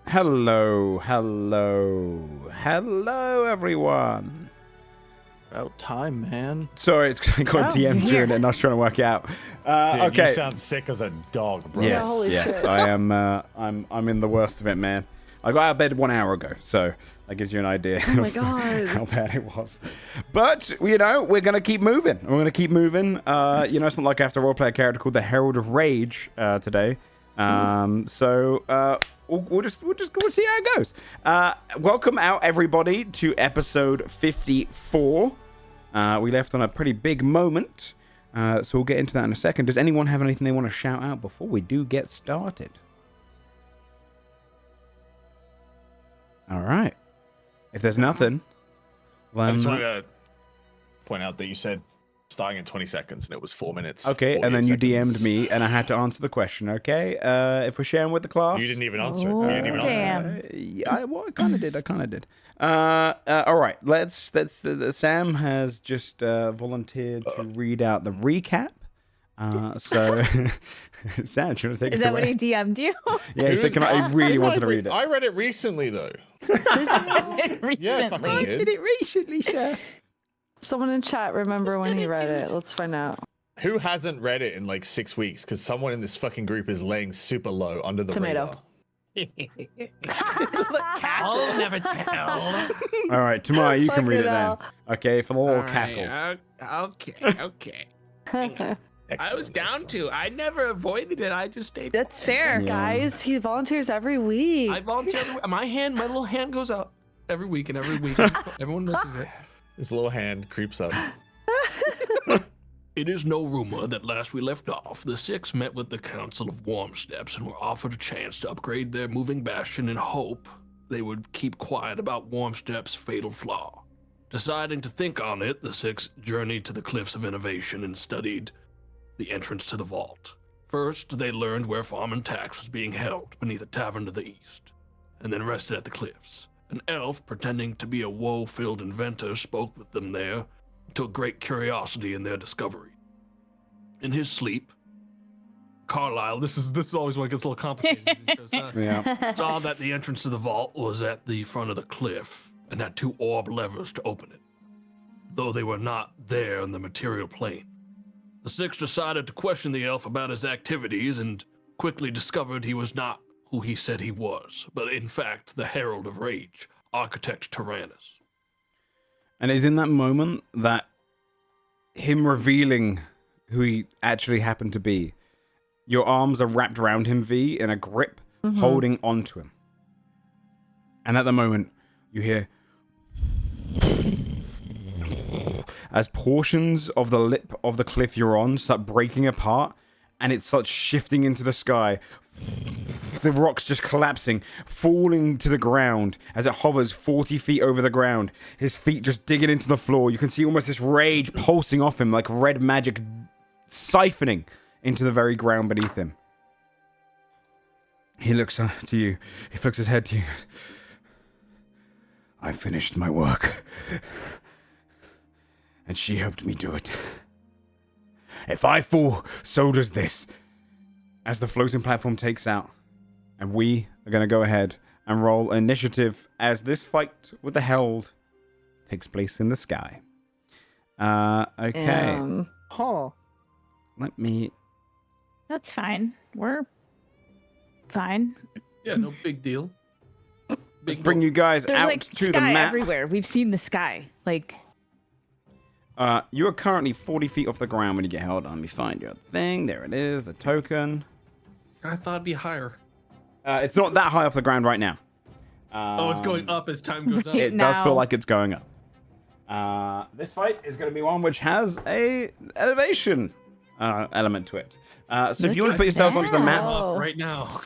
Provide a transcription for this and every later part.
Hello, everyone. About time, man. Sorry, it's got DM during it, and I was trying to work it out. Dude, okay. You sound sick as a dog, bro. Yes, shit. I am. I'm in the worst of it, man. I got out of bed 1 hour ago, so that gives you an idea Oh my of God. how bad it was. But we're gonna keep moving. We're gonna keep moving. It's not like I have to roleplay a character called the Herald of Rage today. So we'll just see how it goes. Welcome out everybody to episode 54. We left on a pretty big moment, so we'll get into that in a second. Does anyone have anything they want to shout out before we do get started? All right. If there's nothing, I just then wanted to point out that you said starting in 20 seconds and it was 4 minutes. okay. And then you 48 DM'd seconds. me, and I had to answer the question. Okay. If we're sharing with the class, You didn't even answer it. You didn't even answer it. Yeah, I kind of did. All right. Let's. Sam has just volunteered to read out the recap. So, Sam, do you want to take Is us that away? what he DM'd you? Yeah, he said, I really wanted to read it. I read it recently, though. Recently. Yeah, fucking did. it recently, sir. Someone in chat remember when he read it. Let's find out. Who hasn't read it in like 6 weeks? Because someone in this fucking group is laying super low under the Tomato. radar. I'll never tell. All right, tomorrow you can Fuck read it it then. out. Okay, for the little All right, cackle. okay. I was down to. I never avoided it. I just stayed. That's fair. Yeah. Guys, he volunteers every week. I volunteer. My little hand goes out every week, and every week everyone misses it. His little hand creeps up. It is no rumor that last we left off, the Six met with the Council of Warm Steps and were offered a chance to upgrade their moving bastion in hope they would keep quiet about Warm Steps' fatal flaw. Deciding to think on it, the Six journeyed to the Cliffs of Innovation and studied the entrance to the vault. First, they learned where Farm and Tax was being held beneath a tavern to the east, and then rested at the cliffs. An elf, pretending to be a woe-filled inventor, spoke with them there, took great curiosity in their discovery. In his sleep, Carlisle, this is always when it gets a little complicated. Because, Yeah. saw that the entrance to the vault was at the front of the cliff and had 2 orb levers to open it, though they were not there in the material plane. The Six decided to question the elf about his activities and quickly discovered he was not who he said he was, but in fact the Herald of Rage, Architect Tyrannus. And it's in that moment that him revealing who he actually happened to be, your arms are wrapped around him, V, in a grip, holding onto him. And at the moment, you hear as portions of the lip of the cliff you're on start breaking apart, and it starts shifting into the sky. The rocks just collapsing, falling to the ground as it hovers 40 feet over the ground. His feet just digging into the floor. You can see almost this rage pulsing off him like red magic siphoning into the very ground beneath him. He looks to you. He flicks his head to you. I finished my work. And she helped me do it. If I fall, so does this. As the floating platform takes out, and we are going to go ahead and roll initiative as this fight with the Herald takes place in the sky. Okay. Huh. Let me... That's fine. We're fine. Yeah, no big deal. Let's bring you guys There's out like to sky the map. everywhere. We've seen the sky. Like, You are currently 40 feet off the ground when you get held on. Let me find your thing. There it is, the token. I thought it'd be higher. It's not that high off the ground right now. Oh, it's going up as time goes up. It does now. feel like it's going up. This fight is going to be one which has a elevation element to it. So if you want to put yourselves onto the map, Oh. Off right now.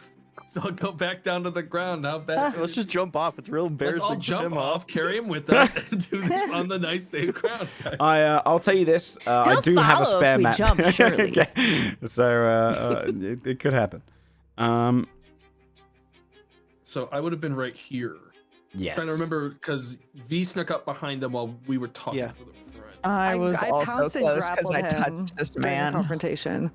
So I'll go back down to the ground. How bad? Let's just jump off. It's real Let's embarrassing. all to jump him off, carry him with us, and do this on the nice safe ground. Guys. I'll tell you this. I He'll do have a follow if spare we map. jump, surely. Okay. So it could happen. So I would have been right here. Yes. Trying to remember because V snuck up behind them while we were talking Yeah. for the front. I was also pounced and close because I grappled him touched this during the man. confrontation.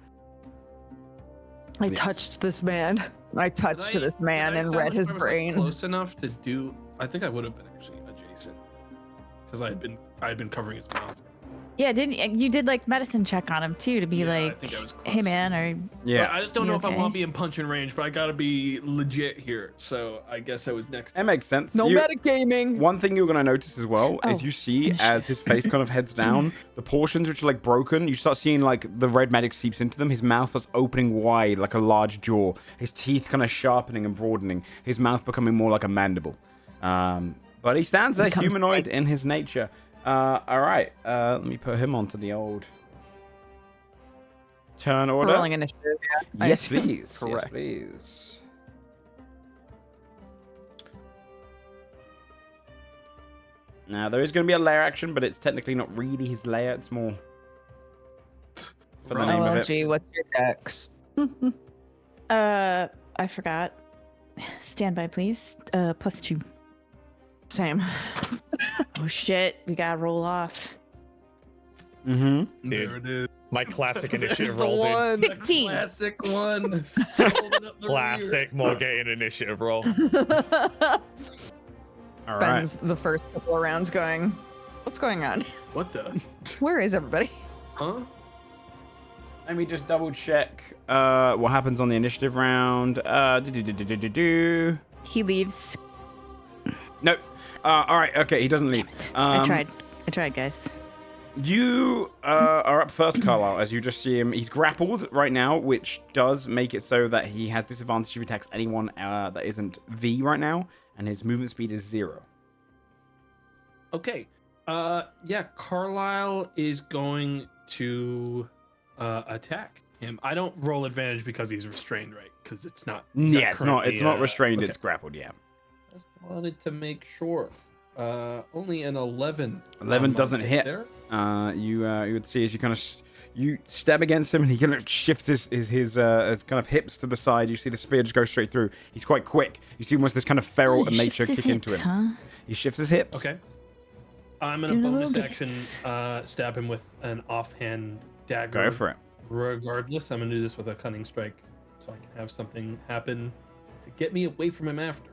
I Yes. touched this man. I touched Did I- this man did I and read establish his if I was, like, brain. close enough to do. I think I would have been actually adjacent because I had been covering his mouth. Yeah, didn't you did like medicine check on him too to be Yeah, I like, think I was hey close. man, or Yeah. But I just don't You know if I want okay? to be in punching range, but I gotta be legit here. So I guess I was next. That makes sense. No metagaming. One thing you're going to notice as well is Oh, you see shit. as his face kind of heads down, the portions which are like broken, you start seeing like the red magic seeps into them. His mouth starts opening wide like a large jaw. His teeth kind of sharpening and broadening. His mouth becoming more like a mandible. But he stands there Becomes humanoid like- in his nature. All right. Let me put him onto the old turn order. Rolling initiative. Yeah. I Yes, assume. please. Yes, Correct. please. Now, there is going to be a lair action, but it's technically not really his lair. It's more for the name of it. OLG, what's your dex? I forgot. Standby, please. +2. Same. Oh shit, we gotta roll off. Mm-hmm. There it is. My classic There's initiative the roll, dude. one. 15. Classic one. Holding up the Classic Morgan initiative roll. All right. Ben's the first couple of rounds going, what's going on? rear. What the? Where is everybody? Huh? Let me just double check what happens on the initiative round. Do. He leaves. Nope. All right. Okay, he doesn't leave. I tried, guys. You are up first, Carlisle, as you just see him. He's grappled right now, which does make it so that he has disadvantage if he attacks anyone that isn't V right now, and his movement speed is 0. Okay. Yeah, Carlisle is going to attack him. I don't roll advantage because he's restrained, right? Because it's not. he's Yeah, it's not. It's currently, not restrained. okay. It's grappled. Yeah. Just wanted to make sure. Only an 11. 11 doesn't right hit. there. You would see as you kind of you stab against him, and he kind of shifts his kind of hips to the side. You see the spear just go straight through. He's quite quick. You see almost this kind of feral Oh, he nature shifts kick his into him. hips, huh? He shifts his hips. Okay. I'm gonna Doing a bonus little action dance. stab him with an offhand dagger. Go for it. Regardless, I'm gonna do this with a cunning strike, so I can have something happen to get me away from him after.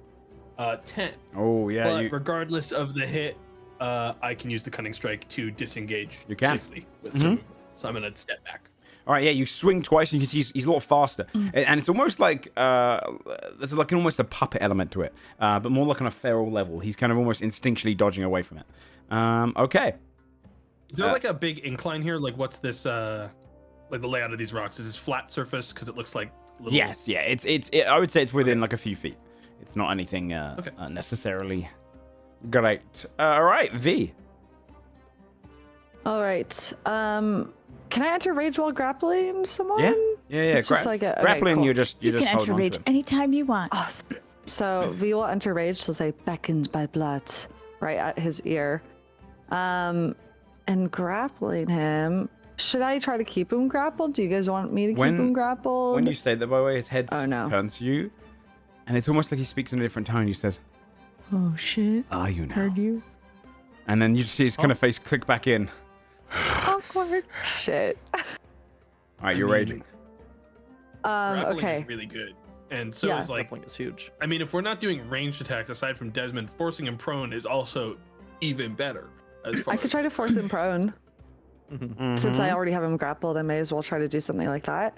10. Oh yeah. But You, regardless of the hit, I can use the cunning strike to disengage You can. safely with some movement. So I'm gonna step back. all right. Yeah. You swing twice, and you can see he's a lot faster, and it's almost like there's like almost a puppet element to it, but more like on a feral level. He's kind of almost instinctually dodging away from it. Okay. Is there like a big incline here? Like what's this? Like the layout of these rocks? Is this flat surface? Because it looks like. Little... Yes. Yeah. It's. I would say it's within like a few feet. It's not anything Okay. necessarily great. All right, V. All right. Can I enter rage while grappling someone? Yeah. It's just like a- okay, grappling. cool. You're just You can holding enter on to rage him. anytime you want. Awesome. So V will enter rage. She'll say, "Beckoned by blood," right at his ear. And grappling him. Should I try to keep him grappled? Do you guys want me to keep him grappled? When you say that, by the way, his head Oh, no. turns to you, and it's almost like he speaks in a different tone. He says, Oh shit. "Are you now?" Heard you. And then you just see his kind of face click back in. Awkward. Shit. All right, you're mean, raging. Grappling Okay. is really good, and so Yeah. is like. Grappling is huge. I mean, if we're not doing ranged attacks aside from Desmond, forcing him prone is also even better. As far I could as- try to force him prone. Mhm. Since I Mhm. already have him grappled, I may as well try to do something like that.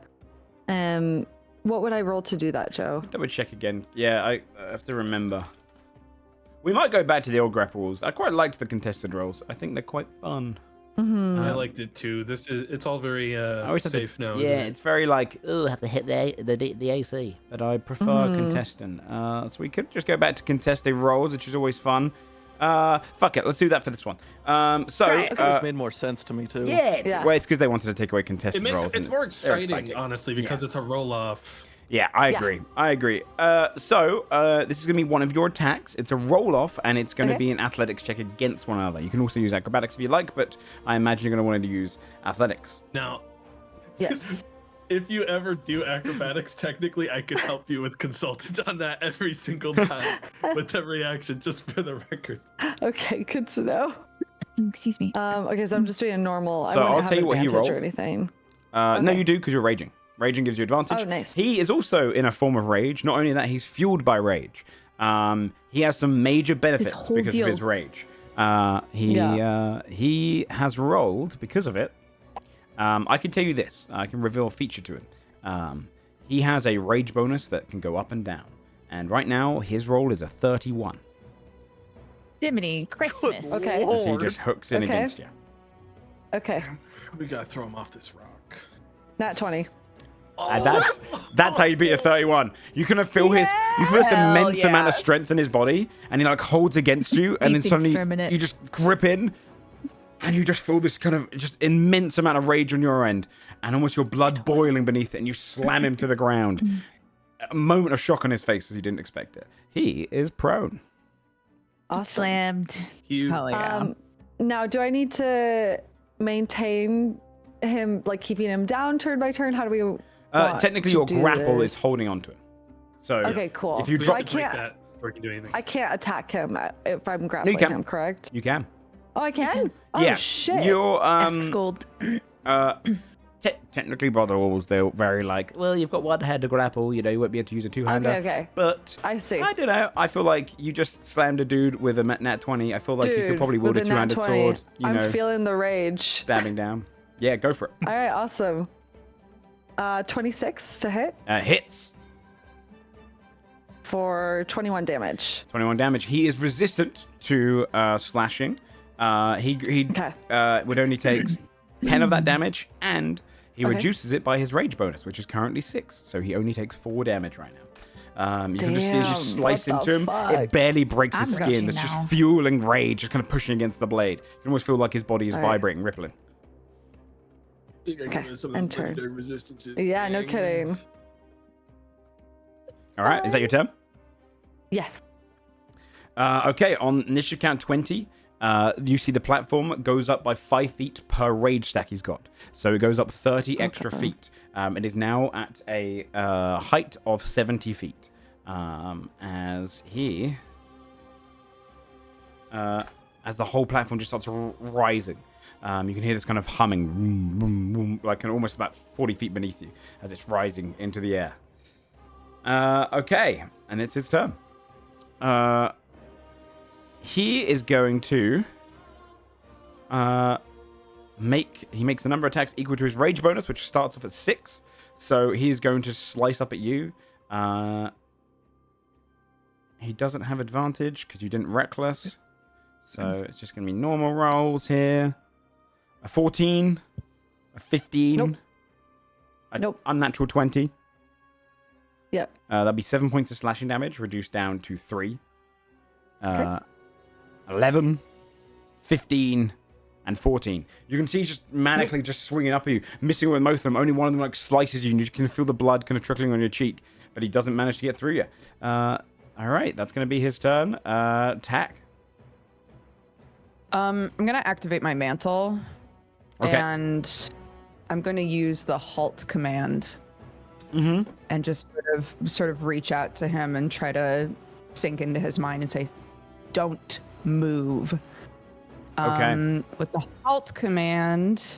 What would I roll to do that, Joe? Double check again. Yeah, I have to remember. We might go back to the old grapple rules. I quite liked the contested rolls. I think they're quite fun. Mm-hmm. I liked it too. It's all very always have to- safe now. Yeah, isn't it? it's very like, oh, have to hit the AC. But I prefer contestant. So we could just go back to contested rolls, which is always fun. Fuck it, let's do that for this one. Right. I think this made more sense to me too. Yeah. Well, it's because they wanted to take away contested It makes rolls. it's and more they're exciting, honestly, because it's a roll off. Yeah, I Yeah. agree. I agree. So this is going to be one of your attacks. It's a roll-off, and it's going to Okay. be an athletics check against one another. You can also use acrobatics if you like, but I imagine you're going to want to use athletics. Now, Yes. if you ever do acrobatics, technically, I could help you with consultant on that every single time with the reaction, just for the record. Okay, good to know. Excuse me. Okay, so I'm just doing a normal. I So wouldn't I'll have tell you what he advantage or or anything. No, Okay. you do because you're raging. Raging gives you advantage. Oh, nice. He is also in a form of rage. Not only that, he's fueled by rage. He has some major benefits whole because deal. of his rage. He has rolled because of it. I can tell you this. I can reveal a feature to him. He has a rage bonus that can go up and down. And right now, his roll is a 31. Jiminy Christmas. Okay. So he just hooks in Okay. against you. Okay. We gotta throw him off this rock. Nat 20. And that's how you beat a 31. You can feel you feel this Hell immense yeah. amount of strength in his body, and he like holds against you, and then thinks suddenly for a minute. you just grip in, and you just feel this kind of just immense amount of rage on your end, and almost your blood boiling beneath it, and you slam him to the ground. A moment of shock on his face as he didn't expect it. He is prone. Awesome. Slammed. Cute. Hell yeah. Now, do I need to maintain him, like keeping him down turn by turn? How do we? want Technically, to your do grapple this? is holding onto him. So Okay, cool. if you We drop, have to break can't- that before we can do anything. I can't attack him if I'm grappling can. him, correct? you can. Oh, I can. Oh Yeah. shit. You're Esks gold. technically brother rules, they're very like, well, you've got one hand to grapple, you know, you won't be able to use a two-hander. Okay. But I see. I don't know. I feel like you just slammed a dude with a nat 20. I feel like you could Dude, probably wield a with a nat two-handed 20, sword, you I'm know, feeling the rage. stabbing down. Yeah, go for it. All right, awesome. 26 to hit Hits. for 21 damage. 21 damage. He is resistant to slashing. He Okay. would only take 10 of that damage, and he Okay. reduces it by his rage bonus, which is currently 6. So he only takes 4 damage right now. You can just see as you Damn, slice what the into him, fuck? it barely breaks his I'm skin. rushing That's now. just fueling rage, just kind of pushing against the blade. You can almost feel like his body is All right. vibrating, rippling. Okay, Some of and those turn. legendary resistances. Yeah, no kidding. All right, is that your turn? Yes. Okay, on initiative count 20, you see the platform goes up by 5 feet per rage stack he's got. So it goes up 30 extra Okay. feet. It is now at a height of 70 feet. As the whole platform just starts rising. You can hear this kind of humming, vroom, vroom, vroom, like almost about 40 feet beneath you as it's rising into the air. Okay, and it's his turn. He is going to he makes a number of attacks equal to his rage bonus, which starts off at 6. So he's going to slice up at you. He doesn't have advantage because you didn't reckless. So it's just going to be normal rolls here. A 14, a 15, Nope. a Nope. unnatural 20. Yep. That'd be 7 points of slashing damage, reduced down to 3. Okay. 11, 15, and 14. You can see he's just manically just swinging up at you, missing with most of them. Only one of them like slices you, and you can feel the blood kind of trickling on your cheek, but he doesn't manage to get through you. All right, that's going to be his turn. Tack. I'm gonna activate my mantle, Okay. and I'm gonna use the halt command Mm-hmm. and just sort of reach out to him and try to sink into his mind and say, "Don't move." Okay. With the halt command,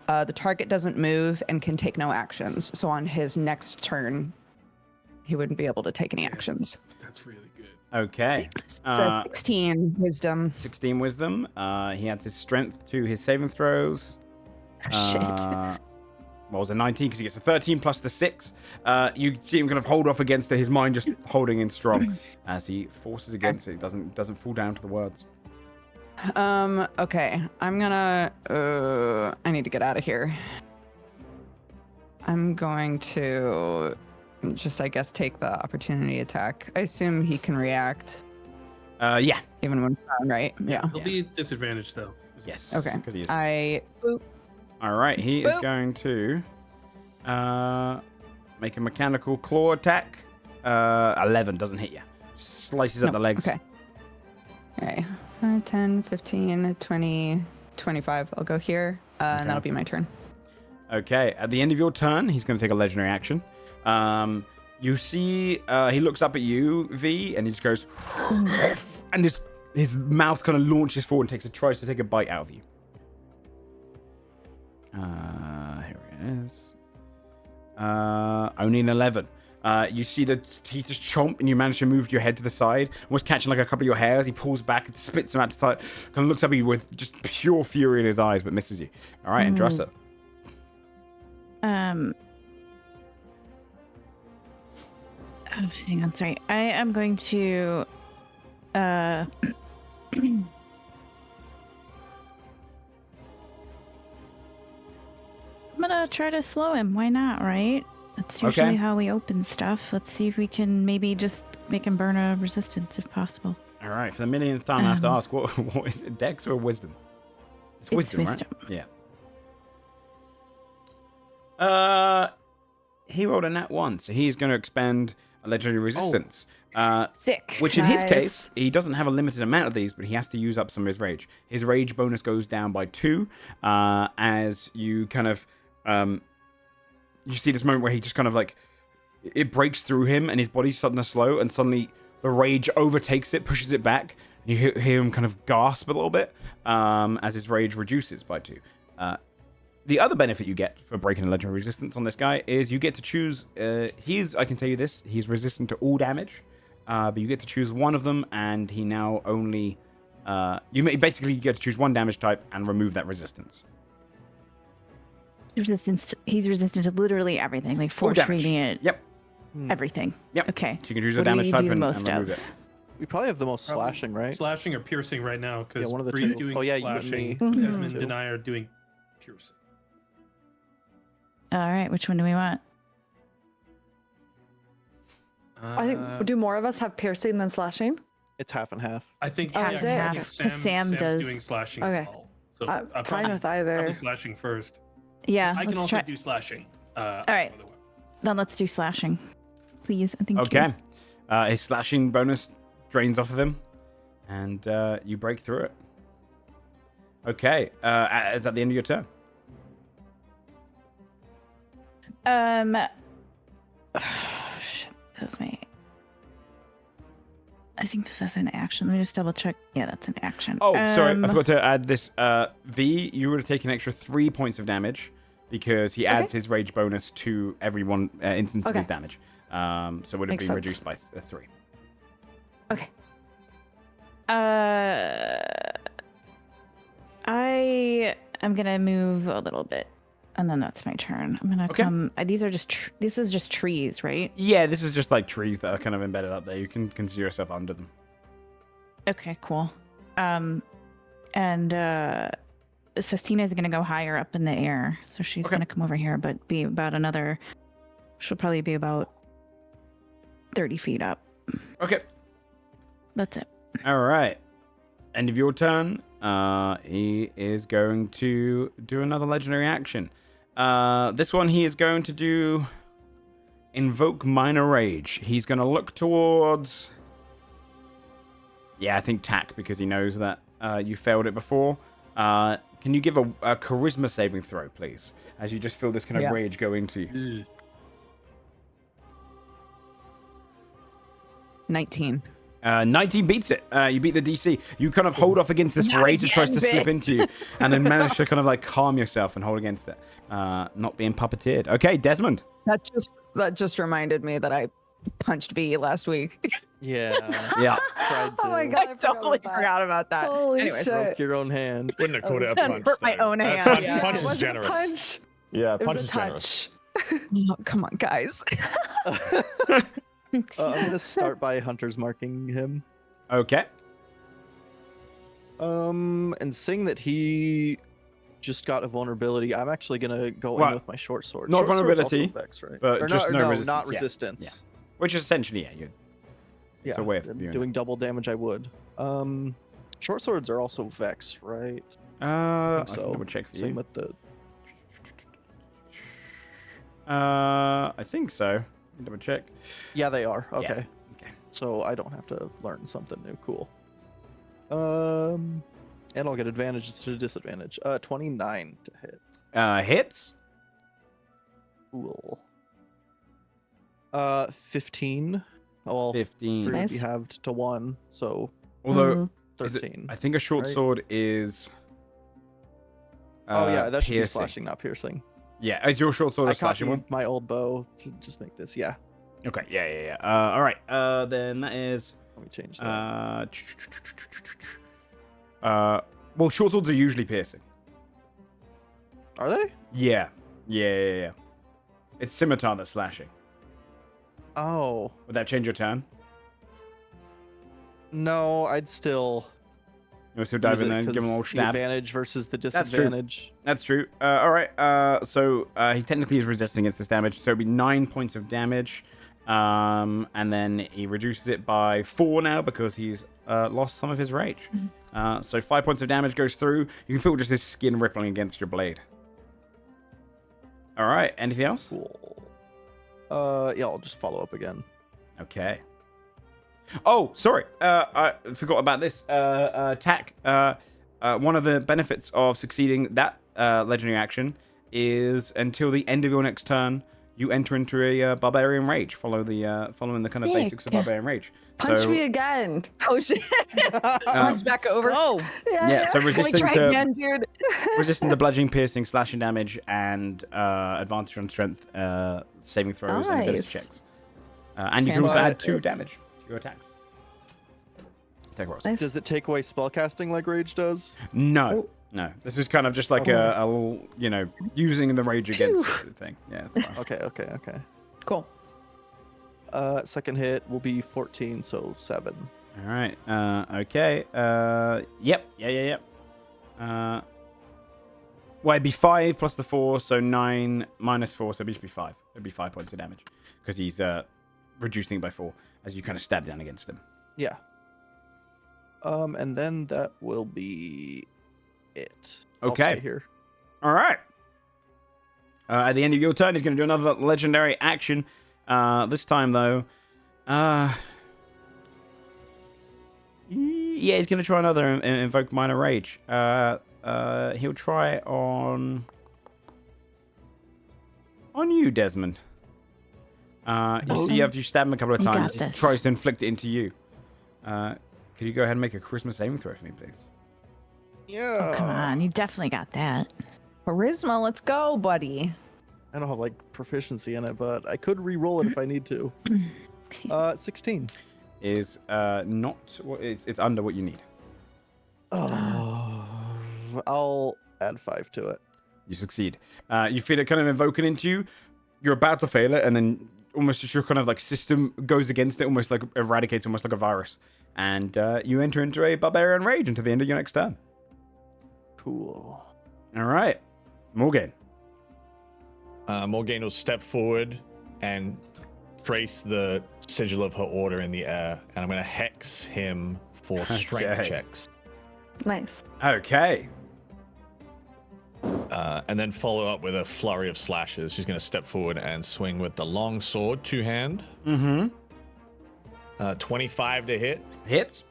the target doesn't move and can take no actions. So on his next turn, he wouldn't be able to take any actions. That's really good. Okay. So 16 wisdom. 16 wisdom. He adds his strength to his saving throws. Shit. Well, it was a 19 because he gets a 13 plus the 6. You see him kind of hold off against it, his mind just holding in strong as he forces against it. Doesn't fall down to the words. Okay. I'm gonna I need to get out of here. I'm going to just, I guess, take the opportunity attack. I assume he can react Yeah. even when prone, right? Yeah. He'll be disadvantaged though. Yes. Okay. Because he is. Boop. All right. He is Boop. going to make a mechanical claw attack. 11 doesn't hit you. Slices up Nope, the legs. Okay. Okay. 5, 10, 15, 20, 25. I'll go here, and that'll be my turn. Okay, at the end of your turn, he's going to take a legendary action. You see, he looks up at you, V, and he just goes, and his mouth kind of launches forward and tries to take a bite out of you. Here it is. Only an 11. You see the teeth just chomp, and you manage to move your head to the side, almost catching like a couple of your hairs. He pulls back and spits them out to the side, kind of looks up at you with just pure fury in his eyes, but misses you. All right, and Dresser. Oh, hang on, sorry. I am going to I'm gonna try to slow him. Why not, right? That's usually Okay. how we open stuff. Let's see if we can maybe just make him burn a resistance if possible. All right, for the millionth time, I have to ask, what is it, Dex or Wisdom? It's wisdom, wisdom. right? Yeah. He rolled a nat 1, so he's going to expend a legendary resistance. Sick. Which in his Nice. case, he doesn't have a limited amount of these, but he has to use up some of his rage. His rage bonus goes down by 2 as you kind of... you see this moment where he just kind of like... It breaks through him and his body's starting to slow, and suddenly the rage overtakes it, pushes it back. And you hear him kind of gasp a little bit as his rage reduces by 2. The other benefit you get for breaking a legendary resistance on this guy is you get to choose... I can tell you this, he's resistant to all damage. But you get to choose one of them, and he now only... basically get to choose one damage type and remove that resistance. He's resistant to literally everything, like force damage. radiant, Yep. everything. Yep. Okay. So you can choose a What do damage we type do and most remove of? it. We probably have the most Probably slashing, right? Slashing or piercing right now, Yeah, because one of the Bree's two. doing Oh, yeah, you and slashing. me. Mhm. Desmond Two. and I are doing piercing. All right. Which one do we want? I think, do more of us have piercing than slashing? It's half and half. I think, Oh, yeah, is 'cause it? I think Because Sam Sam's does. doing slashing Okay. as well. So Fine with either. probably slashing first. Yeah. I can let's also try. do slashing. All right. Then let's do slashing, please. Thank you. Okay. His slashing bonus drains off of him, and you break through it. Okay. Is that the end of your turn? Shit, that was my. I think this is an action. Let me just double check. Yeah, that's an action. Oh, sorry. I forgot to add this. V, you would have taken an extra 3 points of damage because he adds his rage bonus to every one instance of his damage. So it would have Makes been sense. reduced by 3. Okay. I am gonna move a little bit, and then that's my turn. I'm gonna come. These are just. This is just trees, right? Yeah, this is just like trees that are kind of embedded up there. You can consider yourself under them. Okay, cool. And Sestina is gonna go higher up in the air, so she's gonna come over here, but be about another. She'll probably be about 30 feet up. Okay. That's it. All right. End of your turn. He is going to do another legendary action. This one he is going to do Invoke Minor Rage. He's going to look towards... Yeah, I think Tack, because he knows that you failed it before. Can you give a charisma saving throw, please? As you just feel this kind of rage go into you. 19. 19 beats it. You beat the DC. You kind of hold off against this Not rage that tries again, to slip bitch. into you, and then manage to kind of like calm yourself and hold against it, not being puppeteered. Okay, Desmond. That just reminded me that I punched V last week. Yeah. Yeah. Tried to. Oh my god, I totally forgot about that. Holy Anyways, shit. Broke your own hand. Wouldn't have called it a Done punch. for my though. own hand, Punch, yeah. punch It is wasn't a generous. punch. Yeah, It punch was is a generous. touch. Oh, come on, guys. I'm gonna start by hunters marking him. Okay. And seeing that he just got a vulnerability, I'm actually gonna go What? in with my short sword. Not Short sword's also vulnerability, Vex, right? but Or just not, no no, resistance. not Yeah, resistance. yeah. Which is essentially, it's a way of viewing doing double damage. I would. Short swords are also Vex, right? I So can double check for same you. with the. I think so. Double check. Yeah, they are. Yeah. Okay. Okay. So I don't have to learn something new. Cool. And I'll get advantages to disadvantage. 29 to hit. Hits. Cool. 15. Well, 15. three would be Nice. halved to 1, so Although, is it- 13. I think a short right? sword is. Oh yeah, that should be piercing. slashing, not piercing. Yeah, is your short sword a I slashing copied one? my old bow to just make this. Yeah. Okay, yeah. All right, then that is... Let me change that. Well, short swords are usually piercing. Are they? Yeah. It's scimitar that's slashing. Oh. Would that change your turn? No, I'd still. You still dive use in it there and give him a 'cause little the stab? advantage versus the true. disadvantage. That's true. All right. So he technically is resisting against this damage, so it'd be 9 points of damage. And then he reduces it by 4 now because he's lost some of his rage. So 5 points of damage goes through. You can feel just his skin rippling against your blade. All right. Anything else? Cool. Yeah, I'll just follow up again. Okay. Oh, sorry. I forgot about this. Tack. One of the benefits of succeeding that legendary action is until the end of your next turn, you enter into a barbarian rage. Following the kind of basics of barbarian rage. Punch me again. Oh shit! Runs back over. Oh, Yeah. So Let me resisting try to again, dude. resisting to bludgeoning, piercing, slashing damage, and advantage on strength saving throws and ability Nice. checks. And you can also Fantastic. add 2 damage to your attacks. Attack rolls. Nice. Does it take away spellcasting like Rage does? No. No. This is kind of just like a little, using the rage against thing. Yeah, it's fine. Okay. Cool. Second hit will be 14, so 7. All right. Okay. Yep. Yeah. Well, it'd be 5 plus the 4, so 9 minus 4, so it'd just be 5. It'd be 5 points of damage because he's reducing by 4 as you kind of stab down against him. Yeah. And then that will be it. I'll Okay. stay here. All right. At the end of your turn, he's going to do another legendary action. This time, though, yeah, he's going to try another invoke minor rage. He'll try on you, Desmond. You see, after you stab him a couple of You got times, he this. tries to inflict it into you. Could you go ahead and make a charisma saving throw for me, please? Yeah. come on. You definitely got that. Charisma, let's go, buddy. I don't have like proficiency in it, but I could re-roll it if I need to. Excuse me. 16. Is not what it's under what you need. Oh, I'll add 5 to it. You succeed. You feel it kind of invoking into you. You're about to fail it, and then almost just your kind of like system goes against it, almost like eradicates, almost like a virus. And you enter into a barbarian rage until the end of your next turn. Cool. All right, Morgan. Morgane will step forward and trace the sigil of her order in the air, and I'm going to hex him for strength Okay. checks. Nice. Okay. And then follow up with a flurry of slashes. She's going to step forward and swing with the long sword, 2-hand. Mm-hmm. 25 to hit Hits.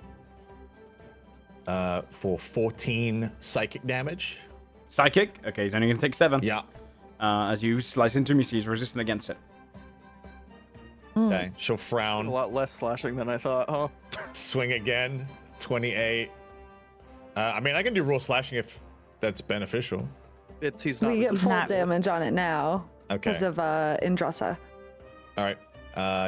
for 14 psychic damage. Psychic. Okay, he's only going to take 7. Yeah. As you slice into him, you see he's resistant against it. Okay. She'll A frown, lot less slashing than I thought, huh? swing again, 28. I mean, I can do raw slashing if that's beneficial. He's not. We get resistant. full not- damage on it now Okay. because of Indrasa. All right.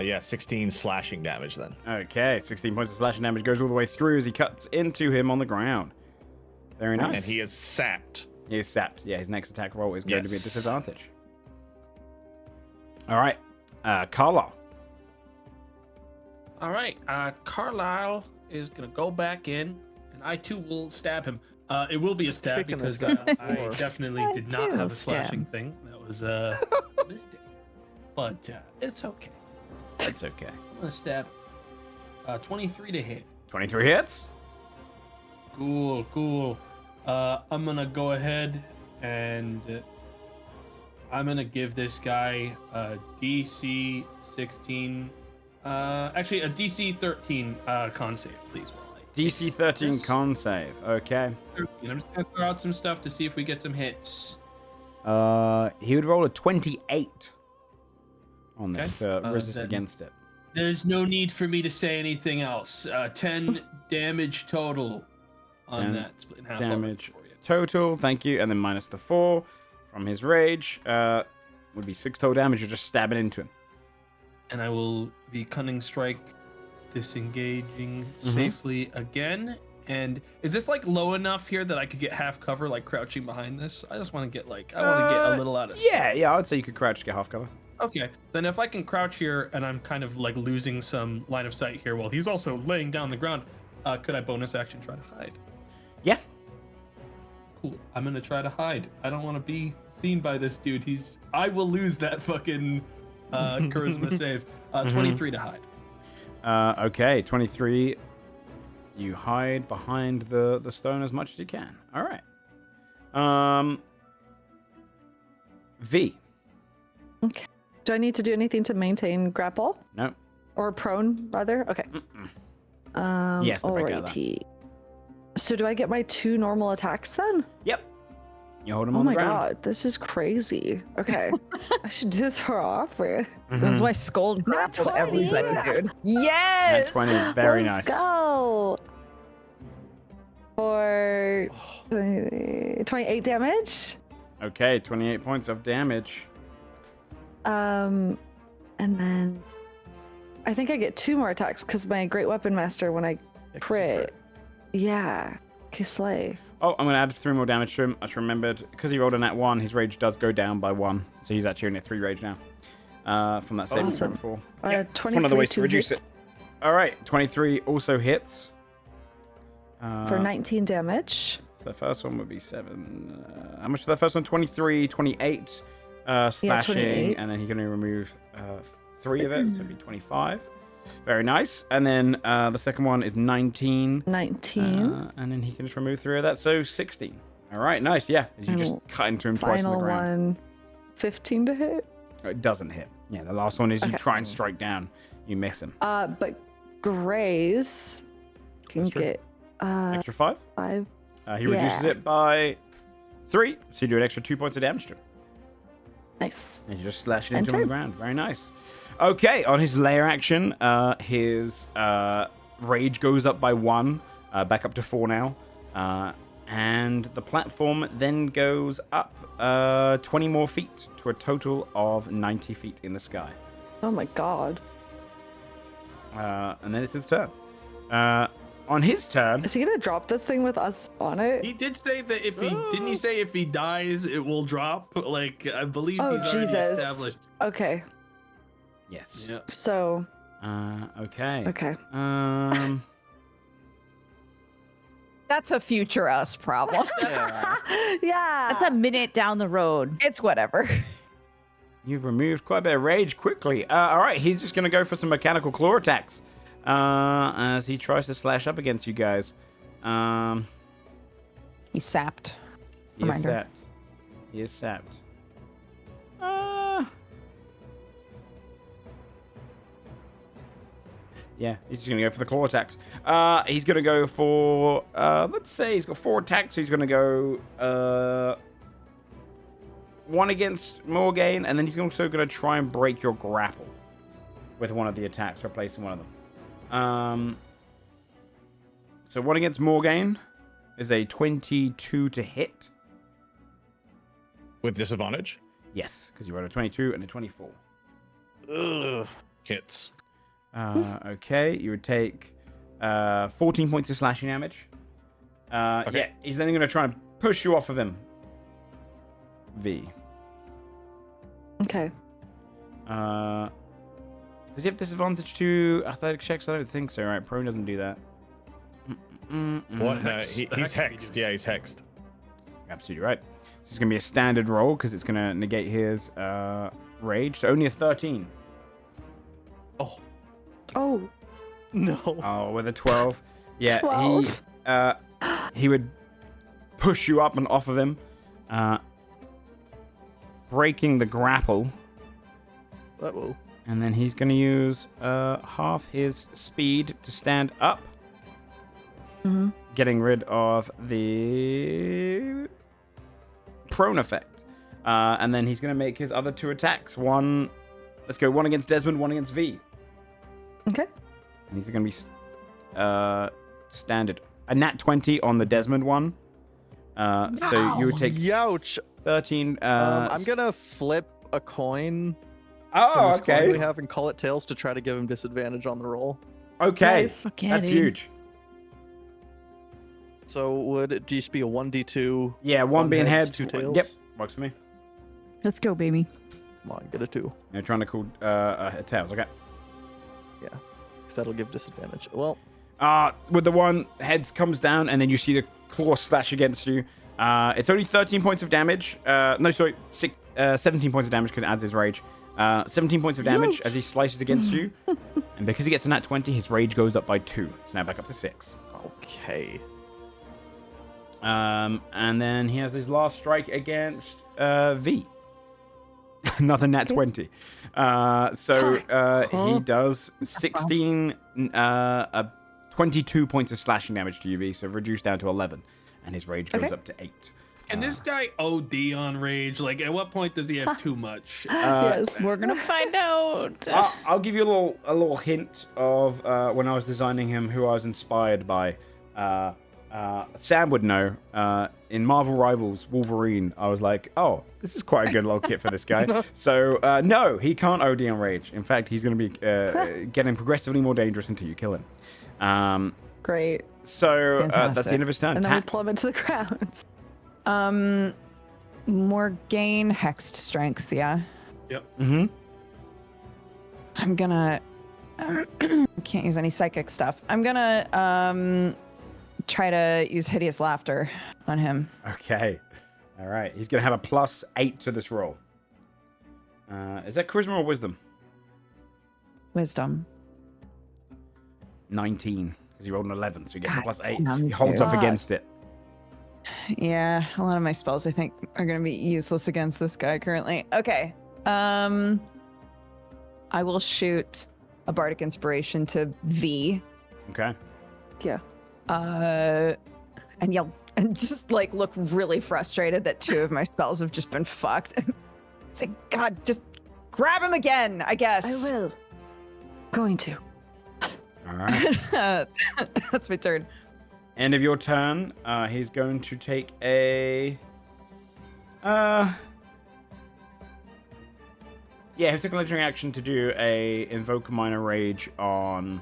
Yeah, 16 slashing damage then. Okay, 16 points of slashing damage goes all the way through as he cuts into him on the ground. Very nice. And he is sapped. He is sapped. Yeah, his next attack roll is going to be a Yes. disadvantage. All right, Carla. All right, Carlisle is gonna go back in, and I too will stab him. It will be a stab Kicking this because guy I before. definitely I did not do have a stab. slashing thing. That was a mistake, but it's okay. That's okay. I'm gonna stab 23 to hit. 23 hits. Cool. I'm gonna go ahead and I'm gonna give this guy a DC 16. Actually, a DC 13 con save, please. While I DC 13 Yes. con save. Okay. 13. I'm just gonna throw out some stuff to see if we get some hits. He would roll a 28 on this Okay. to resist Then- against it. There's no need for me to say anything else. 10 damage total on 10 that. Split in half damage for you. total. Thank you. And then minus the 4 from his rage. Would be 6 total damage. You're just stabbing into him. And I will be cunning strike, disengaging safely again. And is this like low enough here that I could get half cover, like crouching behind this? I just want to get I want to get a little out of sight. Yeah, I would say you could crouch to get half cover. Okay, then if I can crouch here and I'm kind of like losing some line of sight here while he's also laying down the ground, could I bonus action try to hide? Yeah. Cool. I'm gonna try to hide. I don't want to be seen by this dude. I will lose that fucking charisma save. 23 to hide. Okay, 23. You hide behind the stone as much as you can. All right. V. Okay. Do I need to do anything to maintain grapple? No. Or prone, rather? Okay. Yes, the break out of that. Alrighty. So do I get my 2 normal attacks then? Yep. You hold him Oh on the my ground. god, this is crazy. Okay. I should do this more often. This is why Scold grappled 20. everybody, dude. At Yes! 20, very Let's nice. go. For 28 damage. Okay, 28 points of damage. And then I think I get 2 more attacks because my Great Weapon Master, when I crit. Yeah. Okay, slay. Oh, I'm going to add 3 more damage to him. I just remembered, because he rolled a nat 1, his rage does go down by 1. So he's actually only at 3 rage now. From that saving throw Awesome. before. 23 It's one of the ways to reduce hit it. All right, 23 also hits. for 19 damage. So the first one would be 7. How much is that first one? 23, 28 slashing, 28. and then he can only remove 3 of it, so it'd be 25. Very nice. And then the second one is 19. 19. And then he can just remove 3 of that, so 16. All right, nice. Yeah, as you just cut into him twice on the Final ground. one, 15 to hit. Oh, it doesn't hit. Yeah, the last one is you Okay. try and strike down. You miss him. But Grace can That's true. get Extra 5. 5. He reduces Yeah. it by 3, so you do an extra 2 points of damage to him. Nice. And you just slash it into him on Enter. the ground. Very nice. Okay, on his lair action, his rage goes up by 1, back up to 4 now. And the platform then goes up 20 more feet to a total of 90 feet in the sky. Oh my god. And then it's his turn. On his turn, Is he gonna drop this thing with us on it? He did say that if he didn't he say if he dies it will drop? Like I believe Oh, he's already Jesus. established. Okay. yes. Yeah. So, Okay. okay. That's a future us problem. Yeah. That's a minute down the road. It's whatever. You've removed quite a bit of rage quickly. All right, he's just going to go for some mechanical claw attacks as he tries to slash up against you guys. He's sapped. He is Reminder. sapped. He is sapped. Yeah, he's just going to go for the claw attacks. He's going to go for, let's say he's got 4 attacks, so he's going to go 1 against Morgaine, and then he's also going to try and break your grapple with one of the attacks, replacing one of them. So 1 against Morgaine is a 22 to hit. With disadvantage? Yes, because you rolled a 22 and a 24. Ugh. Hits. Okay, you would take 14 points of slashing damage. Okay. Yeah, he's then going to try and push you off of him. V. Okay. Does he have disadvantage to athletic checks? I don't think so, right? Prone doesn't do that. What? No, Hex- he's the hex hexed. Yeah, he's hexed. Absolutely right. So it's going to be a standard roll because it's going to negate his rage. So only a 13. Oh Oh, no. Oh, with a 12. Yeah, 12. he would push you up and off of him, breaking the grapple, Uh-oh. and then he's going to use half his speed to stand up, getting rid of the prone effect, and then he's going to make his other 2 attacks. Let's go 1 against Desmond, 1 against V. okay. And these are going to be standard. A nat 20 on the Desmond one. So you would take Youch. 13. I'm gonna flip a coin from Oh, this coin we okay. have and call it tails to try to give him disadvantage on the roll. Okay. Nice. Fuck yeah, That's dude. huge. So would it just be a 1d2? Yeah, one being heads, heads. 2 tails? Yep, works for me. Let's go, baby. Come on, get a 2. You're trying to call tails, okay. Because that'll give disadvantage. Well, With the one, heads comes down, and then you see the claw slash against you. It's only 13 points of damage. No, sorry, 17 points of damage because it adds his rage. 17 points of damage as he slices against you. And because he gets a nat 20, his rage goes up by 2. It's now back up to 6. okay. And then he has his last strike against V. Another nat 20. He does 22 points of slashing damage to you, V, so reduced down to 11. And his rage goes up to 8. Can this guy OD on rage? Like, at what point does he have too much? Yes. We're gonna find out. I'll give you a little hint of when I was designing him, who I was inspired by. Sam would know. In Marvel Rivals Wolverine, I was like, oh, this is quite a good little kit for this guy. So, no, he can't OD on rage. In fact, he's going to be getting progressively more dangerous until you kill him. Great. So, that's the end of his turn. And then we Tack. plummet to the ground. Morgaine hexed strength, yeah. Mm-hmm. I'm gonna can't use any psychic stuff. I'm gonna try to use hideous laughter on him. Okay. All right. He's going to have a +8 to this roll. Is that charisma or wisdom? Wisdom. 19. Because he rolled an 11, so he gets a God +8. damn He holds you. up against it. Yeah, a lot of my spells I think are gonna be useless against this guy currently. Okay. I will shoot a bardic inspiration to V. Okay. Yeah. And yell and just like look really frustrated that 2 of my spells have just been fucked. It's like, God, just grab him again, I guess. I will. Going to. All right. That's my turn. End of your turn. He's going to take a. Yeah, he took a legendary action to do a invoke a minor rage on.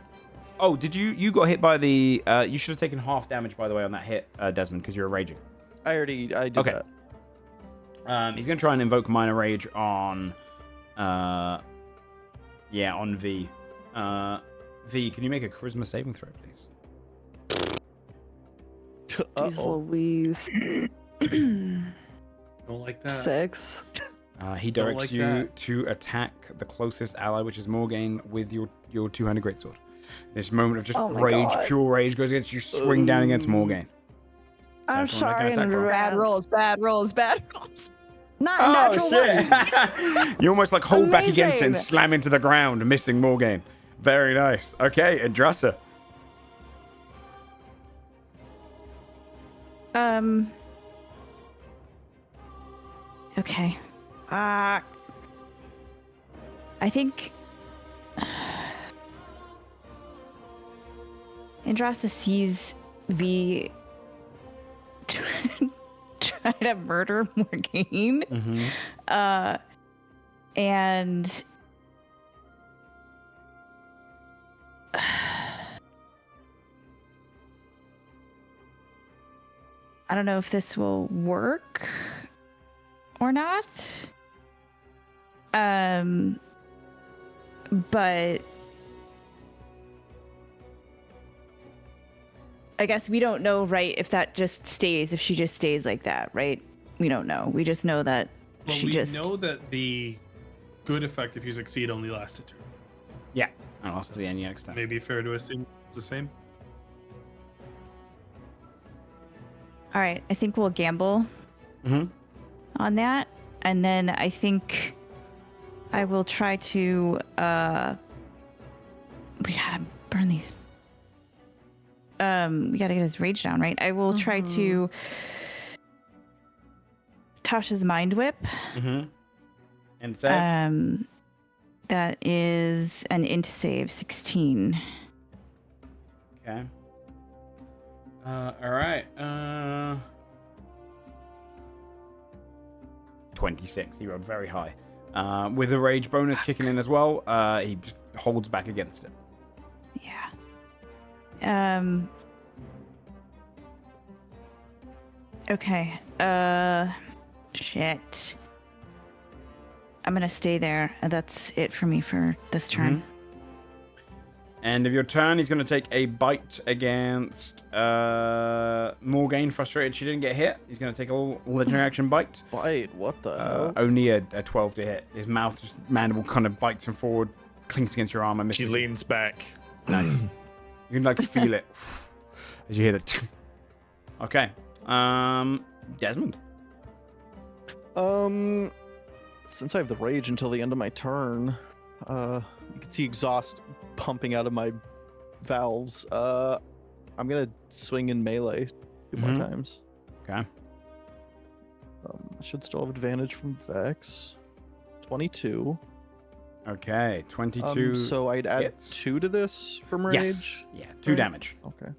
Oh, did you got hit by the? You should have taken half damage, by the way, on that hit, Desmond, because you're raging. I did Okay. that. He's going to try and invoke minor rage on. On V. V, can you make a charisma saving throw, please? Jeez Louise. Don't like that. 6. He Don't directs like you that. to attack the closest ally, which is Morgaine, with your two-handed greatsword. This moment of just Oh my rage, God. pure rage, goes against you. Swing down against Morgaine. So I'm if you wanna sorry make an in attack roll. Bad advance. rolls, bad rolls, bad rolls. Not Oh natural one. shit! You almost like hold back against it and Amazing. slam into the ground, missing Morgaine. Very nice. Okay, Andrasa. Okay. I think Andrasa sees V try to murder Morgaine. Mm-hmm. And I don't know if this will work or not. But I guess we don't know, right, if that just stays, if she just stays like that, right? We don't know. We just know that Well, she we just know that the good effect, if you succeed, only lasts a turn. Yeah. And also the end next time. Maybe fair to assume it's the same. All right, I think we'll gamble Mm-hmm. on that, and then I think I will try to. We gotta burn these. We gotta get his rage down, right? I will try to. Tasha's mind whip. Mm-hmm. And save. That is an int save 16. Okay. All right. 26. He rolled very high. With the rage bonus kicking in as well, he just holds back against it. Yeah. Okay. Shit. I'm gonna stay there. That's it for me for this turn. End of your turn, he's going to take a bite against Morgaine, frustrated she didn't get hit. He's going to take a little legendary action bite. Bite? What the hell? Only a 12 to hit. His mouth, just mandible kind of bites him forward, clinks against your arm and misses. She you. leans back. Nice. You can like feel it as you hear the. Okay. Desmond. Since I have the rage until the end of my turn, you can see exhaust pumping out of my valves. I'm gonna swing in melee 2 more times. Okay. I should still have advantage from Vex. 22. Okay. 22. So I'd add hits. 2 to this from rage. Yes. Yeah. 2 damage. Okay.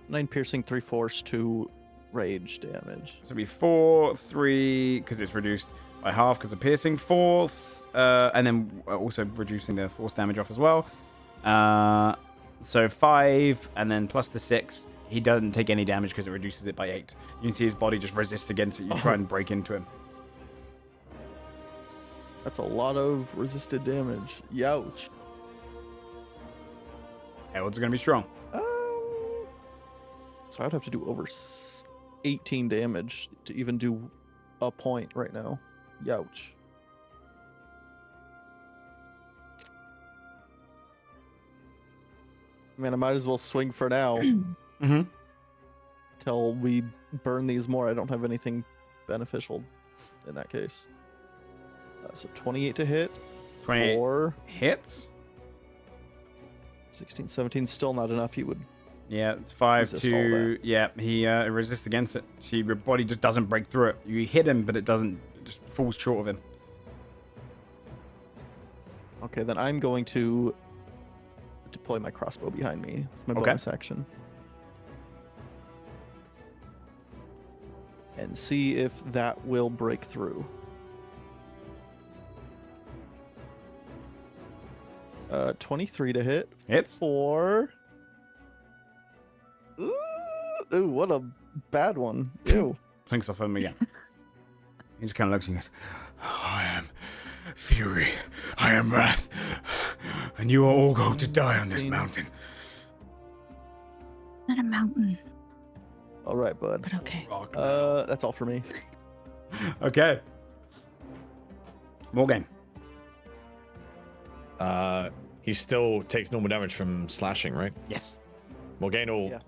9 piercing, 3 force, 2 rage damage. So it'll be 4, 3, because it's reduced by half because of piercing, 4, and then also reducing the force damage off as well. So 5, and then plus the 6. He doesn't take any damage because it reduces it by 8. You can see his body just resists against it. You try and break into him. That's a lot of resisted damage. Youch. Herald's going to be strong. So I'd have to do over 18 damage to even do a point right now. Youch. Man, I might as well swing for now. Till we burn these more. I don't have anything beneficial in that case. So 28 to hit. 28 or hits. 16, 17, still not enough. He would. Yeah, it's 5 resist all to. that. Yeah, he resists against it. See, your body just doesn't break through it. You hit him, but it doesn't. It just falls short of him. Okay, then I'm going to deploy my crossbow behind me with my Okay. bonus action. And see if that will break through. 23 to hit. Hits. 4. Ooh, what a bad one. Ew. Clinks off him again. He just kind of looks and goes, I am fury. I am wrath. And you are all going to die on this mountain. Not a mountain, All right, bud. but okay. That's all for me. Okay. Morgan. He still takes normal damage from slashing, right? Yes. Morgaine will, Yeah.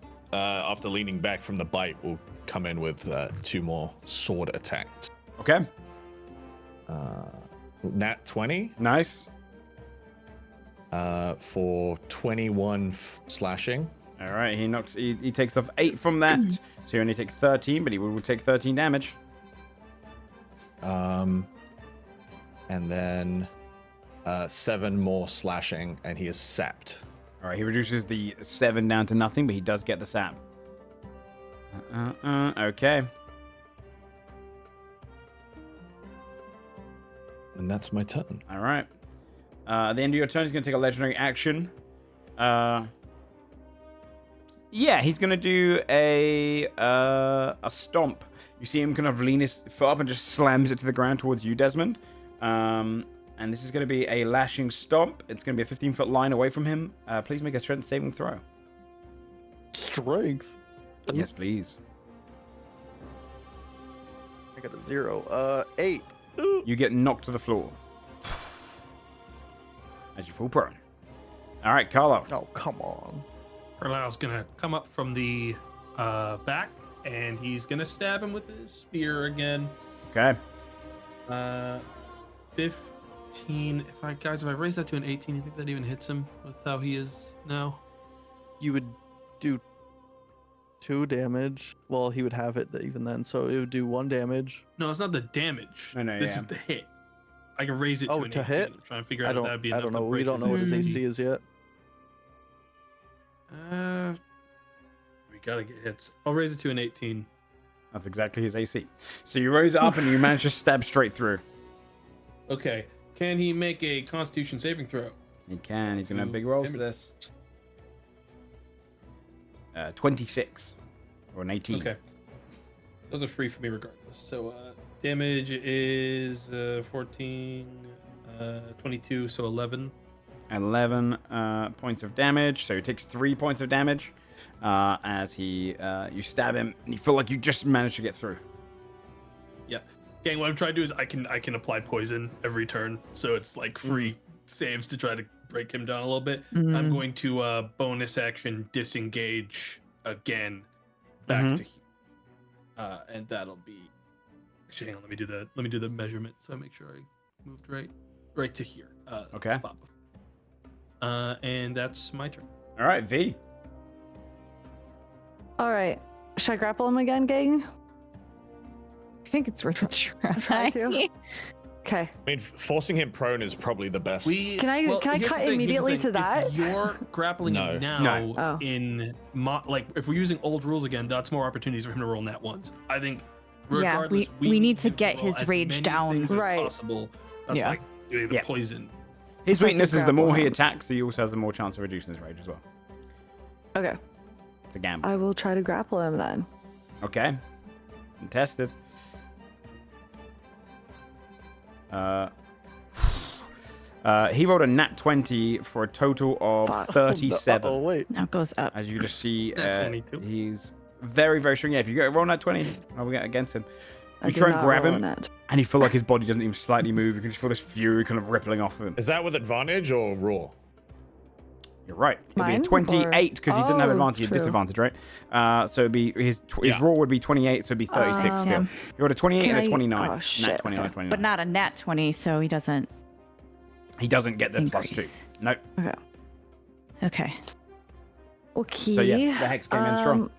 after leaning back from the bite, will come in with 2 more sword attacks. Okay. Nat 20 Nice. for 21 slashing. All right. He knocks. He takes off 8 from that. So he only takes 13, but he will take 13 damage. And then 7 more slashing, and he is sapped. All right. He reduces the 7 down to nothing, but he does get the sap. Okay. And that's my turn. All right. At the end of your turn, he's going to take a legendary action. Yeah, he's going to do a stomp. You see him kind of lean his foot up and just slams it to the ground towards you, Desmond. And this is going to be a lashing stomp. It's going to be a 15-foot line away from him. Please make a strength saving throw. Strength. Yes, please. I got a 0. 8. Ooh. You get knocked to the floor as you fall prone. All right, Carlo. Oh, come on. Carlisle's gonna come up from the back, and he's gonna stab him with his spear again. Okay. 15. If I raise that to an 18, you think that even hits him with how he is now? You would do 2 damage. Well, he would have it even then, so it would do 1 damage. No, it's not the damage. No, This yeah. is the hit. I can raise it to Oh, an to 18. hit? I'm trying to figure I out if don't. that'd be I enough don't know. to We break don't know what his AC. AC is yet. We gotta get hits. I'll raise it to an 18. That's exactly his AC. So you raise it up and you manage to stab straight through. Okay. Can he make a Constitution saving throw? He can. He's going to have big rolls for this. 26 or an 18. Okay. Those are free for me regardless. So damage is 14, 22, so 11. 11 points of damage. So he takes 3 points of damage as you stab him and you feel like you just managed to get through. Yeah. Gang, what I'm trying to do is I can apply poison every turn, so it's like free saves to try to break him down a little bit. I'm going to bonus action disengage again back to and that'll be actually hang on, let me do the measurement so I make sure I moved right to here. Okay. Spot. And that's my turn. All right, V. All right. Should I grapple him again, gang? I think it's worth a try. Try to. Okay. I mean, forcing him prone is probably the best. Can I cut here's the thing, immediately to that? If you're grappling him now Oh. in like if we're using old rules again, that's more opportunities for him to roll nat ones. I think Yeah, regardless, we need to him get roll his as rage many down. things as Right. possible. That's Yeah. why doing the Yeah. poison. His So I weakness could is the more grapple he him. attacks, he also has the more chance of reducing his rage as well. Okay. It's a gamble. I will try to grapple him then. Okay. Contested. He rolled a nat 20 for a total of Fuck. 37. Oh wait. Now it goes up. As you just see, Nat 22. he's very, very strong. Yeah, if you get a roll nat 20, I'll get against him. I You did try and not grab roll a him, net. and you feel like his body doesn't even slightly move. You can just feel this fury kind of rippling off of him. Is that with advantage or raw? You're right. It'd Mine, be a 28 because he didn't have Oh, advantage, he had true. disadvantage, right? So it'd be his Yeah. roll would be 28, so it'd be 36 still. yeah. You rolled a 28 Can and a I- 29. oh, shit, Nat 29, okay. 29. But not a nat 20, so he doesn't He doesn't get the plus 2. increase. Nope. Okay. Okay. Okay. So yeah, the hex came in strong.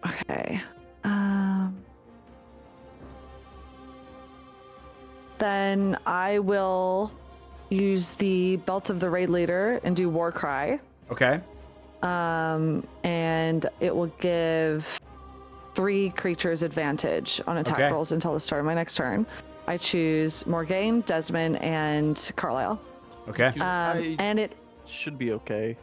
Okay. Then I will use the Belt of the Raid Leader and do War Cry. Okay. And it will give 3 creatures advantage on attack Okay. rolls until the start of my next turn. I choose Morgaine, Desmond, and Carlisle. Okay. And it Should be okay.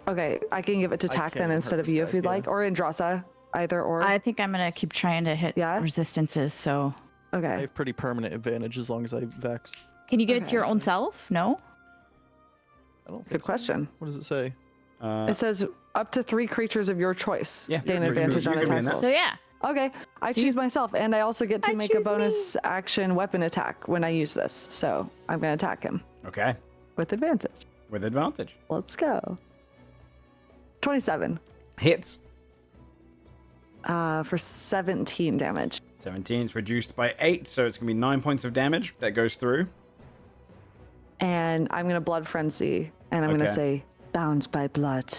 okay. I can give it to I Tack can't then instead hurt of this you guy, if you'd yeah. like, or Andrasa, either or. I think I'm gonna keep trying to hit Yeah? resistances. So I Okay. have pretty permanent advantage as long as I vex. can you give it to Okay. your own self? No. I don't think Good so. question. What does it say? It says up to 3 creatures of your choice Yeah, gain you- advantage you on can be in attack that. rolls. So yeah. Okay, I Do you- choose myself, and I also get to I make a choose bonus action weapon attack when I use this. So I'm gonna attack him Okay. with advantage. With advantage. Let's go. 27 Hits. for 17 damage. 17 is reduced by 8, so it's going to be 9 points of damage that goes through. And I'm gonna blood frenzy, and I'm gonna Okay. say bound by blood.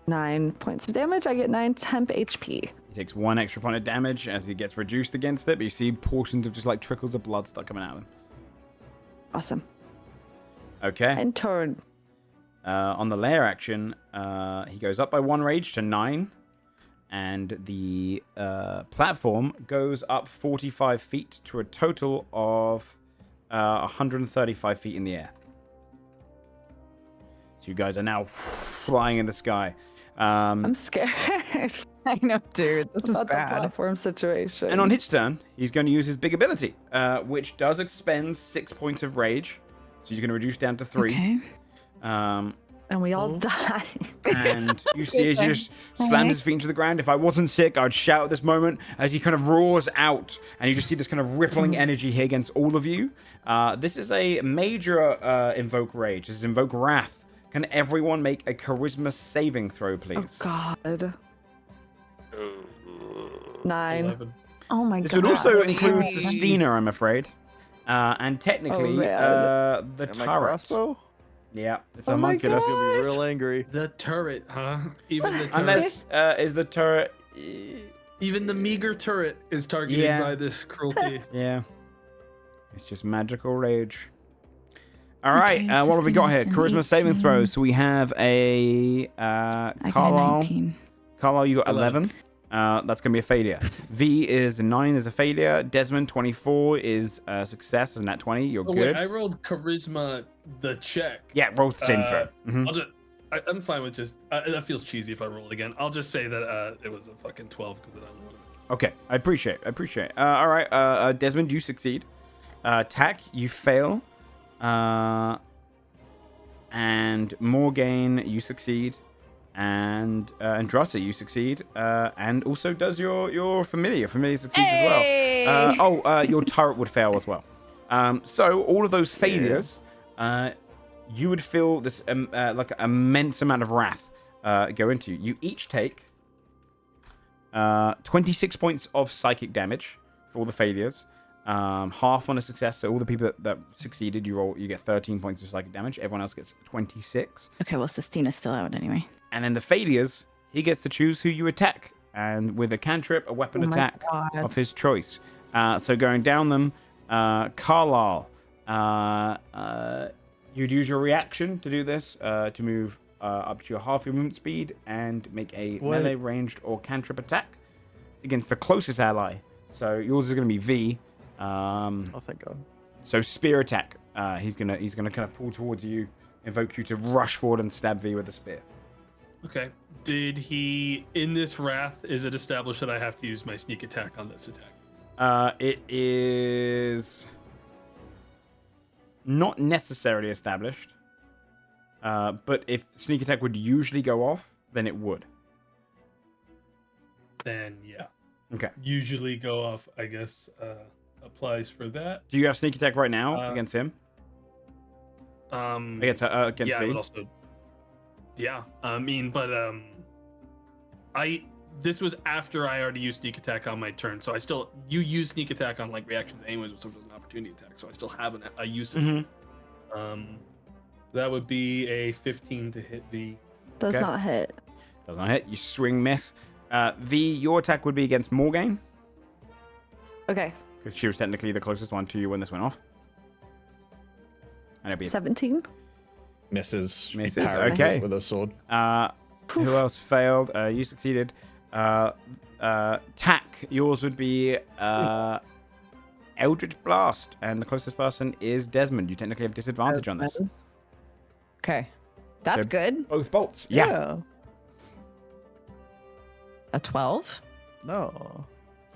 9 points of damage. I get 9 temp HP. He takes 1 extra point of damage as he gets reduced against it, but you see portions of just like trickles of blood start coming out of him. Awesome. Okay. And turn. On the lair action, he goes up by 1 rage to 9, and the platform goes up 45 feet to a total of 135 feet in the air. So you guys are now flying in the sky. I'm scared I know, dude. This is about the bad. platform situation. And on his turn, he's going to use his big ability, which does expend 6 points of rage. So he's going to reduce down to 3. Okay. And we all die. And you see as he just slams his feet into the ground. If I wasn't sick, I'd shout at this moment as he kind of roars out. And you just see this kind of rippling energy here against all of you. This is a major invoke rage. This is invoke wrath. Can everyone make a charisma saving throw, Oh please? God. 9. 11. Oh my This god. would also include Okay. Sustina, I'm afraid. And technically, Oh, man. the And my turret. crossbow? Yeah, it's Oh a my homunculus. He'll be real angry. The turret, huh? Even the turret. Unless, is the turret... Even the meager turret is targeted Yeah. by this cruelty. Yeah. It's just magical rage. All right, Okay, what have we got here? 16, Charisma saving 18. throws. So we have a I got a Carlisle. 19. Carlisle, you got 11. That's going to be a failure. V is a 9 is a failure. Desmond, 24 is a success. Isn't that 20? You're Oh, good. wait, I rolled charisma the check. Yeah, roll the same throw. Mhm. I'm fine with just. That feels cheesy if I roll it again. I'll just say that it was a fucking 12 because I don't know what it. Okay, I appreciate it. All right, Desmond, you succeed. Tack, you fail. And Morgaine, you succeed. And Andrasa, you succeed. And also does your familiar. Familiar succeeds as well. Your turret would fail as well. So all of those failures, you would feel this like an immense amount of wrath go into you. You each take 26 points of psychic damage for all the failures. Half on a success, so all the people that succeeded, you get 13 points of psychic damage. Everyone else gets 26. Okay, well, Sistina's still out anyway. And then the failures, he gets to choose who you attack, and with a cantrip, a weapon attack of his choice. So going down them, Carlisle, you'd use your reaction to do this, to move up to your half your movement speed and make a melee, ranged, or cantrip attack against the closest ally. So yours is going to be V. Oh, thank God. So spear attack. He's gonna kind of pull towards you, invoke you to rush forward and stab V with a spear. Okay. Did he, in this wrath, is it established that I have to use my sneak attack on this attack? It is not necessarily established. But if sneak attack would usually go off, then it would. Then yeah. Okay. Usually go off, I guess, applies for that. Do you have sneak attack right now against him? Against yeah, V? but also, yeah. I mean, but this was after I already used sneak attack on my turn, so you use sneak attack on like reactions anyways when someone does an opportunity attack, so I still have a use of it. That would be a 15 to hit V. Does not hit. Does not hit. You swing, miss. V, your attack would be against Morgaine, Okay. because she was technically the closest one to you when this went off. And it'd be 17. Misses. Misses, Parries okay. With a sword. Who else failed? You succeeded. Tack, yours would be Eldritch Blast, and the closest person is Desmond. You technically have disadvantage on this. Okay. That's So- good. Both bolts. Yeah. A 12 No.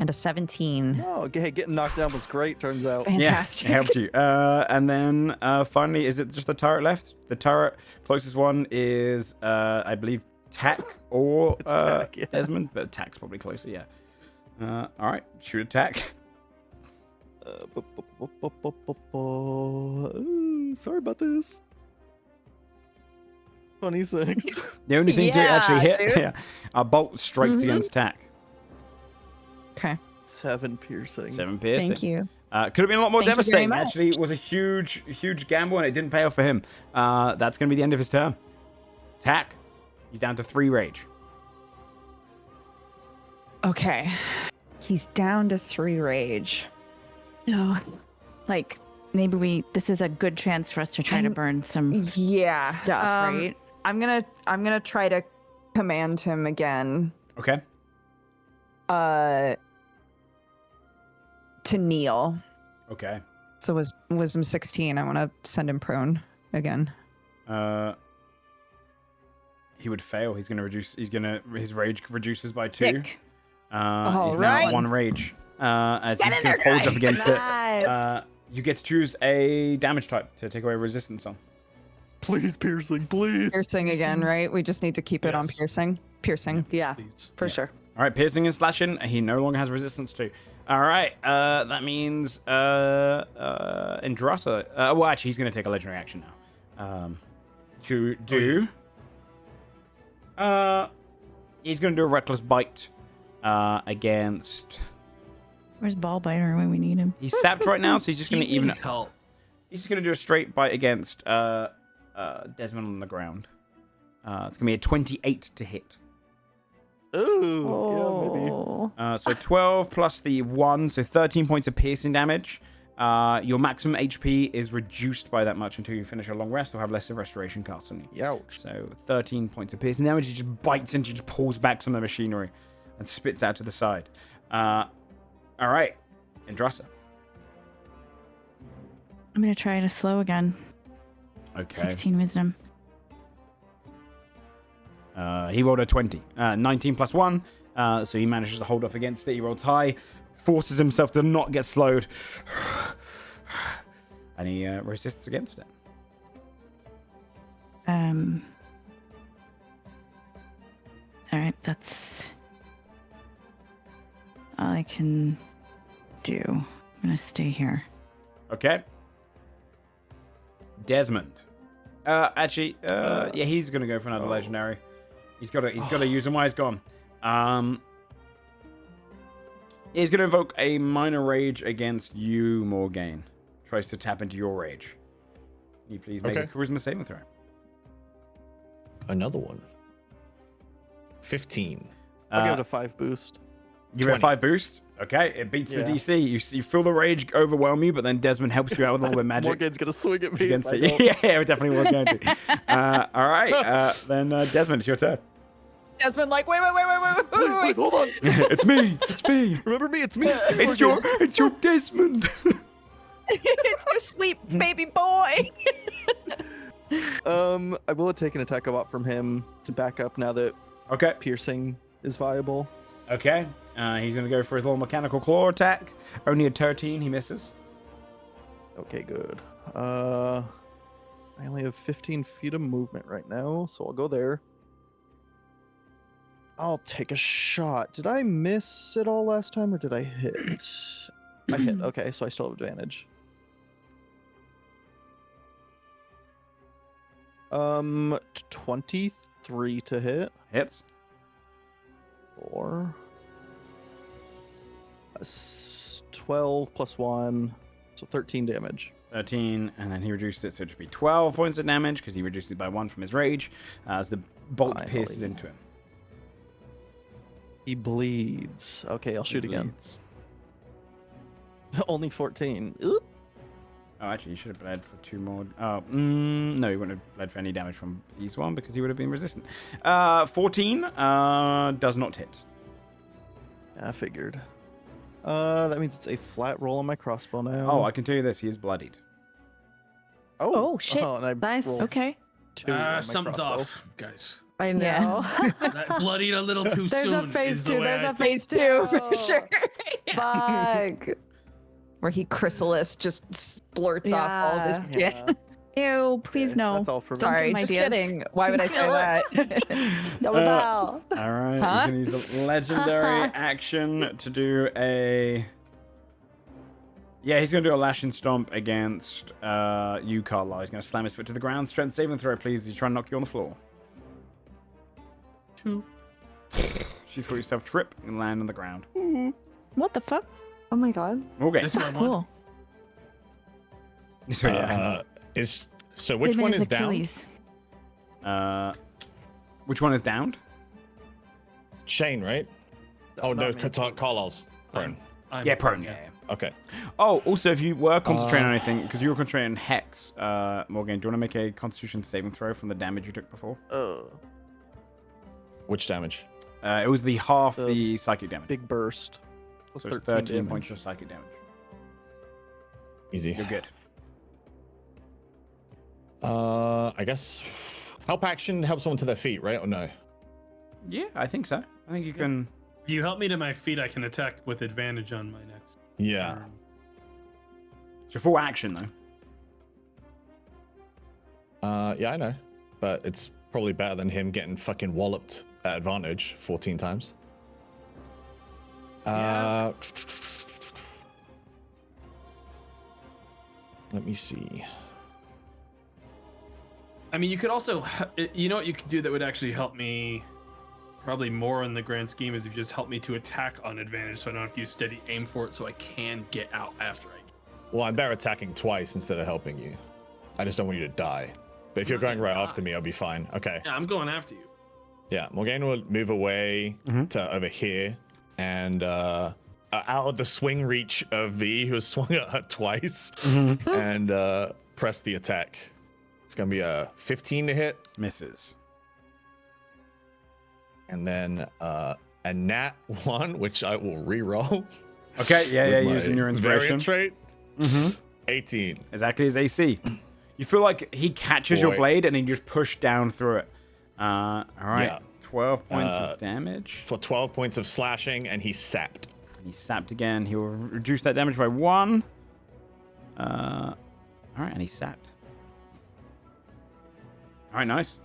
and a 17. No. Hey, getting knocked down was great, turns out. Fantastic. Yeah, it helped you. And then finally, is it just the turret left? The turret closest one is, I believe, Tack or It's Tack, yeah. Desmond, but Tack's probably closer. Yeah. All right, shoot attack. Sorry about this. 26. The only thing to Yeah, actually hit, dude. yeah, a bolt strikes against Tack. Okay. 7 piercing. 7 piercing. Thank you. Could have been a lot more Thank you very devastating. much. Actually, it was a huge gamble, and it didn't pay off for him. That's going to be the end of his turn. Tack, he's down to 3 rage. Okay. He's down to 3 rage. No. Like, maybe this is a good chance for us to try to burn some Yeah. stuff, right? I'm gonna try to command him again. Okay. To kneel. Okay. So was wisdom 16. I want to send him prone again. He would fail. He's going to reduce. His rage reduces by 2. Sick. He's now right. at 1 rage. As Get he in there, holds up guys. against Nice. it. You get to choose a damage type to take away resistance on. Please, piercing, please. Piercing again, right? We just need to keep it on Yes. piercing. Piercing. Yeah, Please. for sure. All right, piercing and slashing. He no longer has resistance to. All right. That means Andrasa. Well, actually, he's going to take a legendary action now. To do. He's going to do a reckless bite against. Where's Ballbiter when we need him? He's sapped right now, so he's just going to even. help. He's just going to do a straight bite against Desmond on the ground. It's going to be a 28 to hit. Ooh, yeah, maybe. So 12 plus the 1, so 13 points of piercing damage. Your maximum HP is reduced by that much until you finish a long rest or have less of restoration cast on you. Youch. So 13 points of piercing damage. He just bites into, just pulls back some of the machinery. and spits out to the side. All right, Andrasa. I'm gonna try to slow again. Okay. 16 wisdom. He rolled a 20. 19 plus 1. So he manages to hold off against it. He rolls high, forces himself to not get slowed. And he resists against it. Alright, that's all I can do. I'm gonna stay here. Okay. Desmond. Actually, yeah, he's gonna go for another legendary. He's gotta use him while he's gone. He's gonna invoke a minor rage against you, Morgaine. Tries to tap into your rage. Can you please make a charisma saving throw? Another one. 15. I'll give it a 5 boost. Give it a 5 boost. Okay, it beats the DC. You feel the rage overwhelm you, but then Desmond helps you out with all the magic. Morgan's gonna swing at me. Against it. Yeah, it definitely was going to. All right, then Desmond, it's your turn. Desmond, like, wait. Please, hold on. It's me. Remember me? It's me. It's your Desmond. It's your sweet baby boy. I will take an attack bot from him to back up now that piercing is viable. Okay. He's going to go for his little mechanical claw attack. Only a 13. He misses. Okay, good. I only have 15 feet of movement right now, so I'll go there. I'll take a shot. Did I miss it all last time, or did I hit? I hit. Okay, so I still have advantage. 23 to hit. Hits. Or 12 plus 1, so 13 damage. 13, and then he reduces it, so it should be 12 points of damage because he reduced it by 1 from his rage as the bolt pierces into him. He bleeds. Okay, I'll shoot again. Only 14. Oop. Oh, actually, you should have bled for 2 more. Oh, no, he wouldn't have bled for any damage from these one because he would have been resistant. 14 does not hit. I figured. That means it's a flat roll on my crossbow now. Oh, I can tell you this. He is bloodied. Oh shit. And I Nice. rolled Okay. 2 on my Something's crossbow. off, guys. I know. That bloodied a little too There's soon. a phase is the 2. way There's I a think. phase 2 2 for sure. Fuck. Where he chrysalis just splurts off all of his skin. Yeah. Ew, please Okay, no. That's all for me. Sorry, my just ideas. kidding. Why would I say that? That was all. All right, Huh? he's going to use the legendary action to do a... Yeah, he's going to do a lashing stomp against you, Carlisle. He's going to slam his foot to the ground. Strength saving throw, please. He's trying to knock you on the floor. 2. You feel yourself trip and land on the ground. What the fuck? Oh my god. Okay. This is what I want. Cool. So, yeah. So which Him one and his is down? Achilles. Which one is downed? Shane, right? Oh no, not me. Carlisle's prone. Yeah, prone. Yeah. Okay. Oh, also, if you were concentrating on anything, because you were concentrating on Hex, Morgan, do you want to make a Constitution saving throw from the damage you took before? Which damage? It was the half The the psychic damage. Big burst. So it's 13 points of psychic damage. Easy. You're good. I guess help action help someone to their feet, right? Or no? Yeah, I think so. I think you can. If you help me to my feet, I can attack with advantage on my next. Yeah. turn. It's your full action, though. Yeah, I know. But it's probably better than him getting fucking walloped at advantage 14 times. Let me see. I mean, you could also, you know what you could do that would actually help me probably more in the grand scheme is if you just help me to attack on advantage so I don't have to use steady aim for it so I can get out after I get. Well, I'm better attacking twice instead of helping you. I just don't want you to die. But if you're going right after me, I'll be fine. Okay. Yeah, I'm going after you. Yeah, Morgana will move away to over here and out of the swing reach of V, who has swung at her twice, and press the attack. It's going to be a 15 to hit. Misses. And then a nat 1, which I will re-roll. Okay, yeah, with using my your inspiration. Variant trait. Mm-hmm. 18. Exactly his AC. You feel like he catches your Boy. blade and he just pushed down through it. All right. Yeah. 12 points of damage. For 12 points of slashing, and he's sapped. He's sapped again. He will reduce that damage by 1. All right, and he's sapped. All right, nice.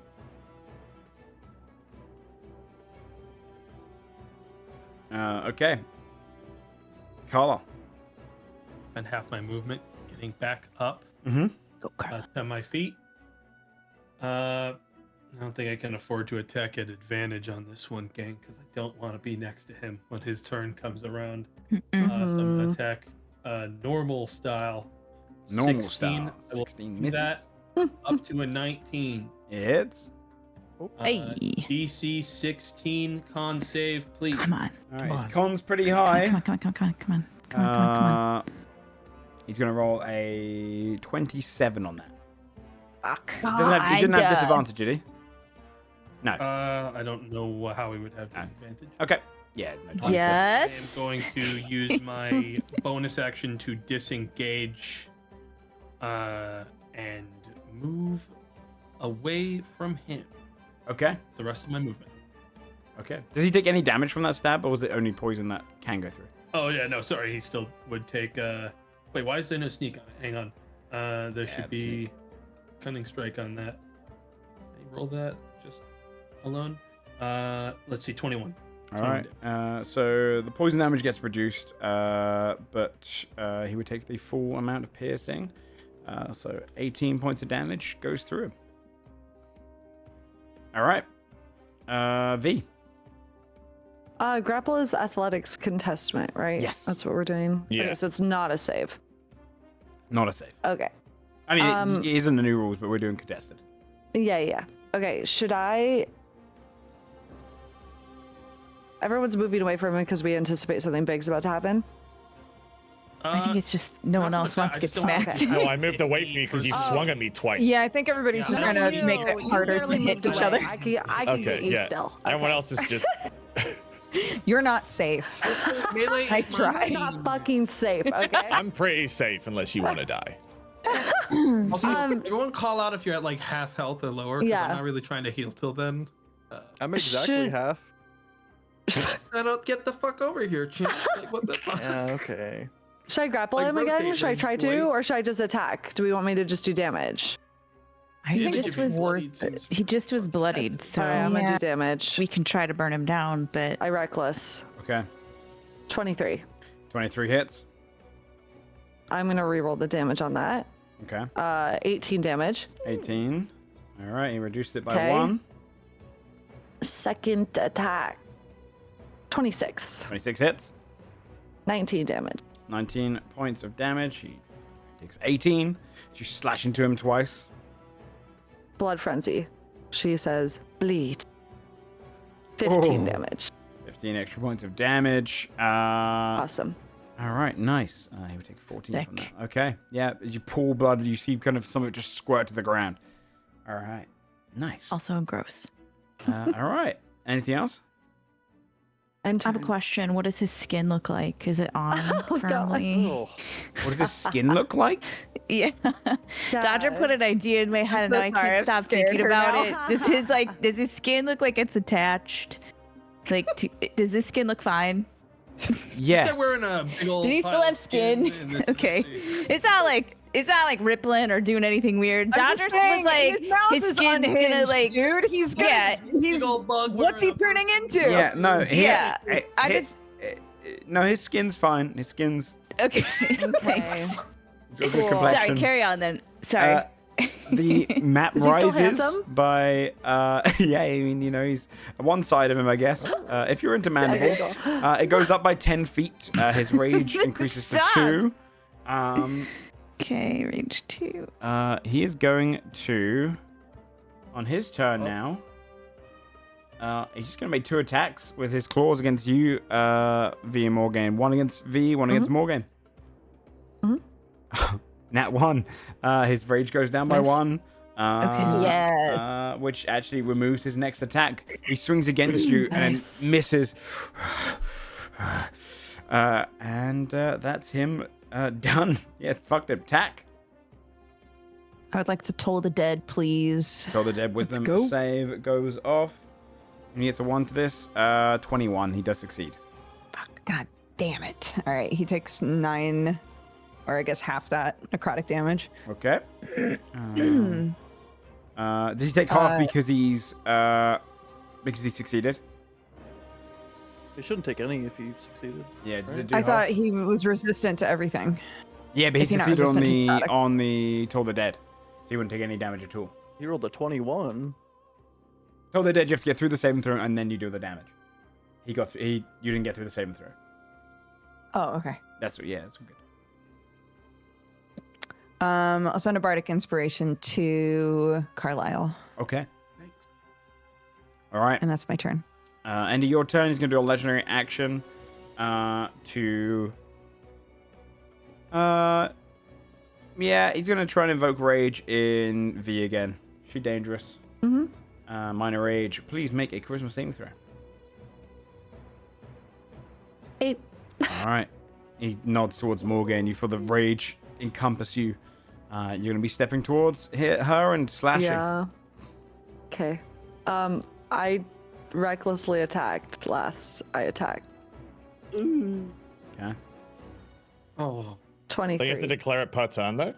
Okay. Carla. And half my movement getting back up Mm-hmm. Go, Carla. to my feet. I don't think I can afford to attack at advantage on this one, gang, because I don't want to be next to him when his turn comes around. So I'm gonna attack normal style. Normal 16. style. I will 16 do misses. that up to a 19. It hits. Hey. DC 16 con save, please. Come on. All right, Come his on. con's pretty high. Come on. He's going to roll a 27 on that. Fuck. He didn't have disadvantage, did he? No. I don't know how he would have disadvantage. Okay. Yeah, no, 27. I Yes. am going to use my bonus action to disengage and move away from him. Okay. The rest of my movement. Okay. Does he take any damage from that stab, or is it only poison that can go through? Oh yeah, no, sorry. He still would take. Wait, why is there no sneak on it? Hang on. There should the be sneak. cunning strike on that. Can I roll that just alone? Let's see, 21. All right. So the poison damage gets reduced, but he would take the full amount of piercing. So 18 points of damage goes through him. All right. V. Grapple is athletics contestment, right? Yes. That's what we're doing. Yeah. Okay, so it's not a save. Not a save. Okay. I mean, it is in the new rules, but we're doing contested. Yeah. Okay, should I... Everyone's moving away from him because we anticipate something big's about to happen. I think it's just no one else wants to get smacked. No, I moved away from you because you swung at me twice. Yeah, I think everybody's just trying to make it harder to hit each other. I can get you still. Everyone else is just. You're not safe. Melee Nice is try. my I'm not fucking safe, okay? I'm pretty safe unless you want to die. Also, Um, everyone call out if you're at like half health or lower. 'Cause Yeah. I'm not really trying to heal till then. I'm exactly Should- half. I don't get the fuck over here, champ. Like, what the fuck? Yeah, okay. Should I grapple Like, him again? rotate Should I range, try to, boy. or should I just attack? Do we want me to just do damage? I Yeah, think but this if he's was bloodied, seems- he just was bloodied, so Alright, I'm gonna do damage. we can try to burn him down, but I reckless. Okay. 23. 23 hits. I'm gonna reroll the damage on that. Okay. 18 damage. 18. All right. He reduced it by Okay. 1. Second attack. 26. 26 hits. 19 damage. 19 points of damage. He takes 18. You slash into him twice. Blood frenzy. She says, bleed. 15 Oh. damage. 15 extra points of damage. Awesome. All right, nice. He would take 14 from that. Sick. Okay, yeah. As you pull blood, you see kind of some of it just squirt to the ground. All right, nice. also gross. All right. Anything else? And I have a question. What does his skin look like? Is it on Oh, God. firmly? Oh, What does his skin look like? Yeah. Dodger put an idea in my head, and so I sorry, can't I've stop scared thinking her about now. it. Does his skin look like it's attached? Does this skin look fine? Yes. Instead, we're in a big old. Did he pile still of have skin? and this is Okay. the- It's not like rippling or doing anything weird. I'm Dodger just saying, was like his mouth is skin's unhinged, gonna like dude. He's gonna, yeah. he's old bug what's he wearing a turning into? Yeah, no. Yeah, I just No, his skin's fine. His skin's. okay. Okay. He's got a good Cool. complexion. Sorry, carry on then. Sorry. The map Is he still rises handsome? by yeah, I mean, you know, he's one side of him, I guess. If you're into mandibles, it goes up by 10 feet. His rage increases to Stop. 2. Okay, range 2. He is going to, on his turn now, he's just going to make 2 attacks with his claws against you, V and Morgan. One against V, one against Morgan. Mhm. Nat 1. His rage goes down by Nice. 1. Yes. Which actually removes his next attack. He swings against you Nice. and misses. And that's him done. Yeah, fucked him. Tack. I would like to toll the dead, please. So the dead wisdom go. save goes off. And he gets a 1 to this. 21. He does succeed. Fuck, God damn it. All right, he takes 9, or I guess half that necrotic damage. Okay. Does he take half because he succeeded? He shouldn't take any if he succeeded. Yeah. Does Right. it do I half? thought he was resistant to everything. Yeah, but he Is he not succeeded on resistant to the necrotic? Toll the Dead. So he wouldn't take any damage at all. He rolled a 21. Toll the Dead, you have to get through the saving throw and then you do the damage. He got through. You didn't get through the saving throw. Oh, okay. That's all good. I'll send a bardic inspiration to Carlisle, Okay. All right. and that's my turn. End of your turn. He's gonna do a legendary action to. Yeah, he's gonna try and invoke rage in V again. She dangerous. Mm-hmm. Minor rage. Please make a charisma saving throw. 8. All right. He nods towards Morgan. You feel the rage encompass you. You're gonna be stepping towards her and slashing. Yeah. Okay. I recklessly attacked last. I attacked. Okay. Oh. So you have to 23. declare it per turn, though?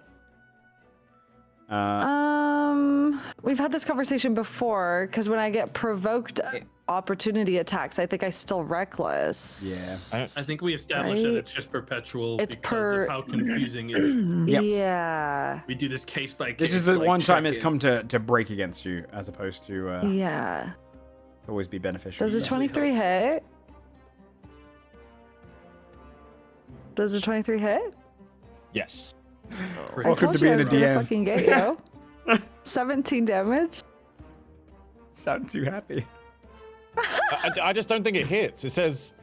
We've had this conversation before because when I get provoked opportunity attacks, I think I still reckless. Yeah. I think we established that Right. it's just perpetual It's because per- of how confusing it is. Yep. Yeah. We do this case by case. This is the like, one time it's check-in. come to break against you, as opposed to Yeah. always be beneficial. Does a 23 hit? Does a 23 hit? Yes. Great. I Welcome told to you I being a was gonna DM. fucking get you. 17 damage. Sound too happy. I just don't think it hits. It says,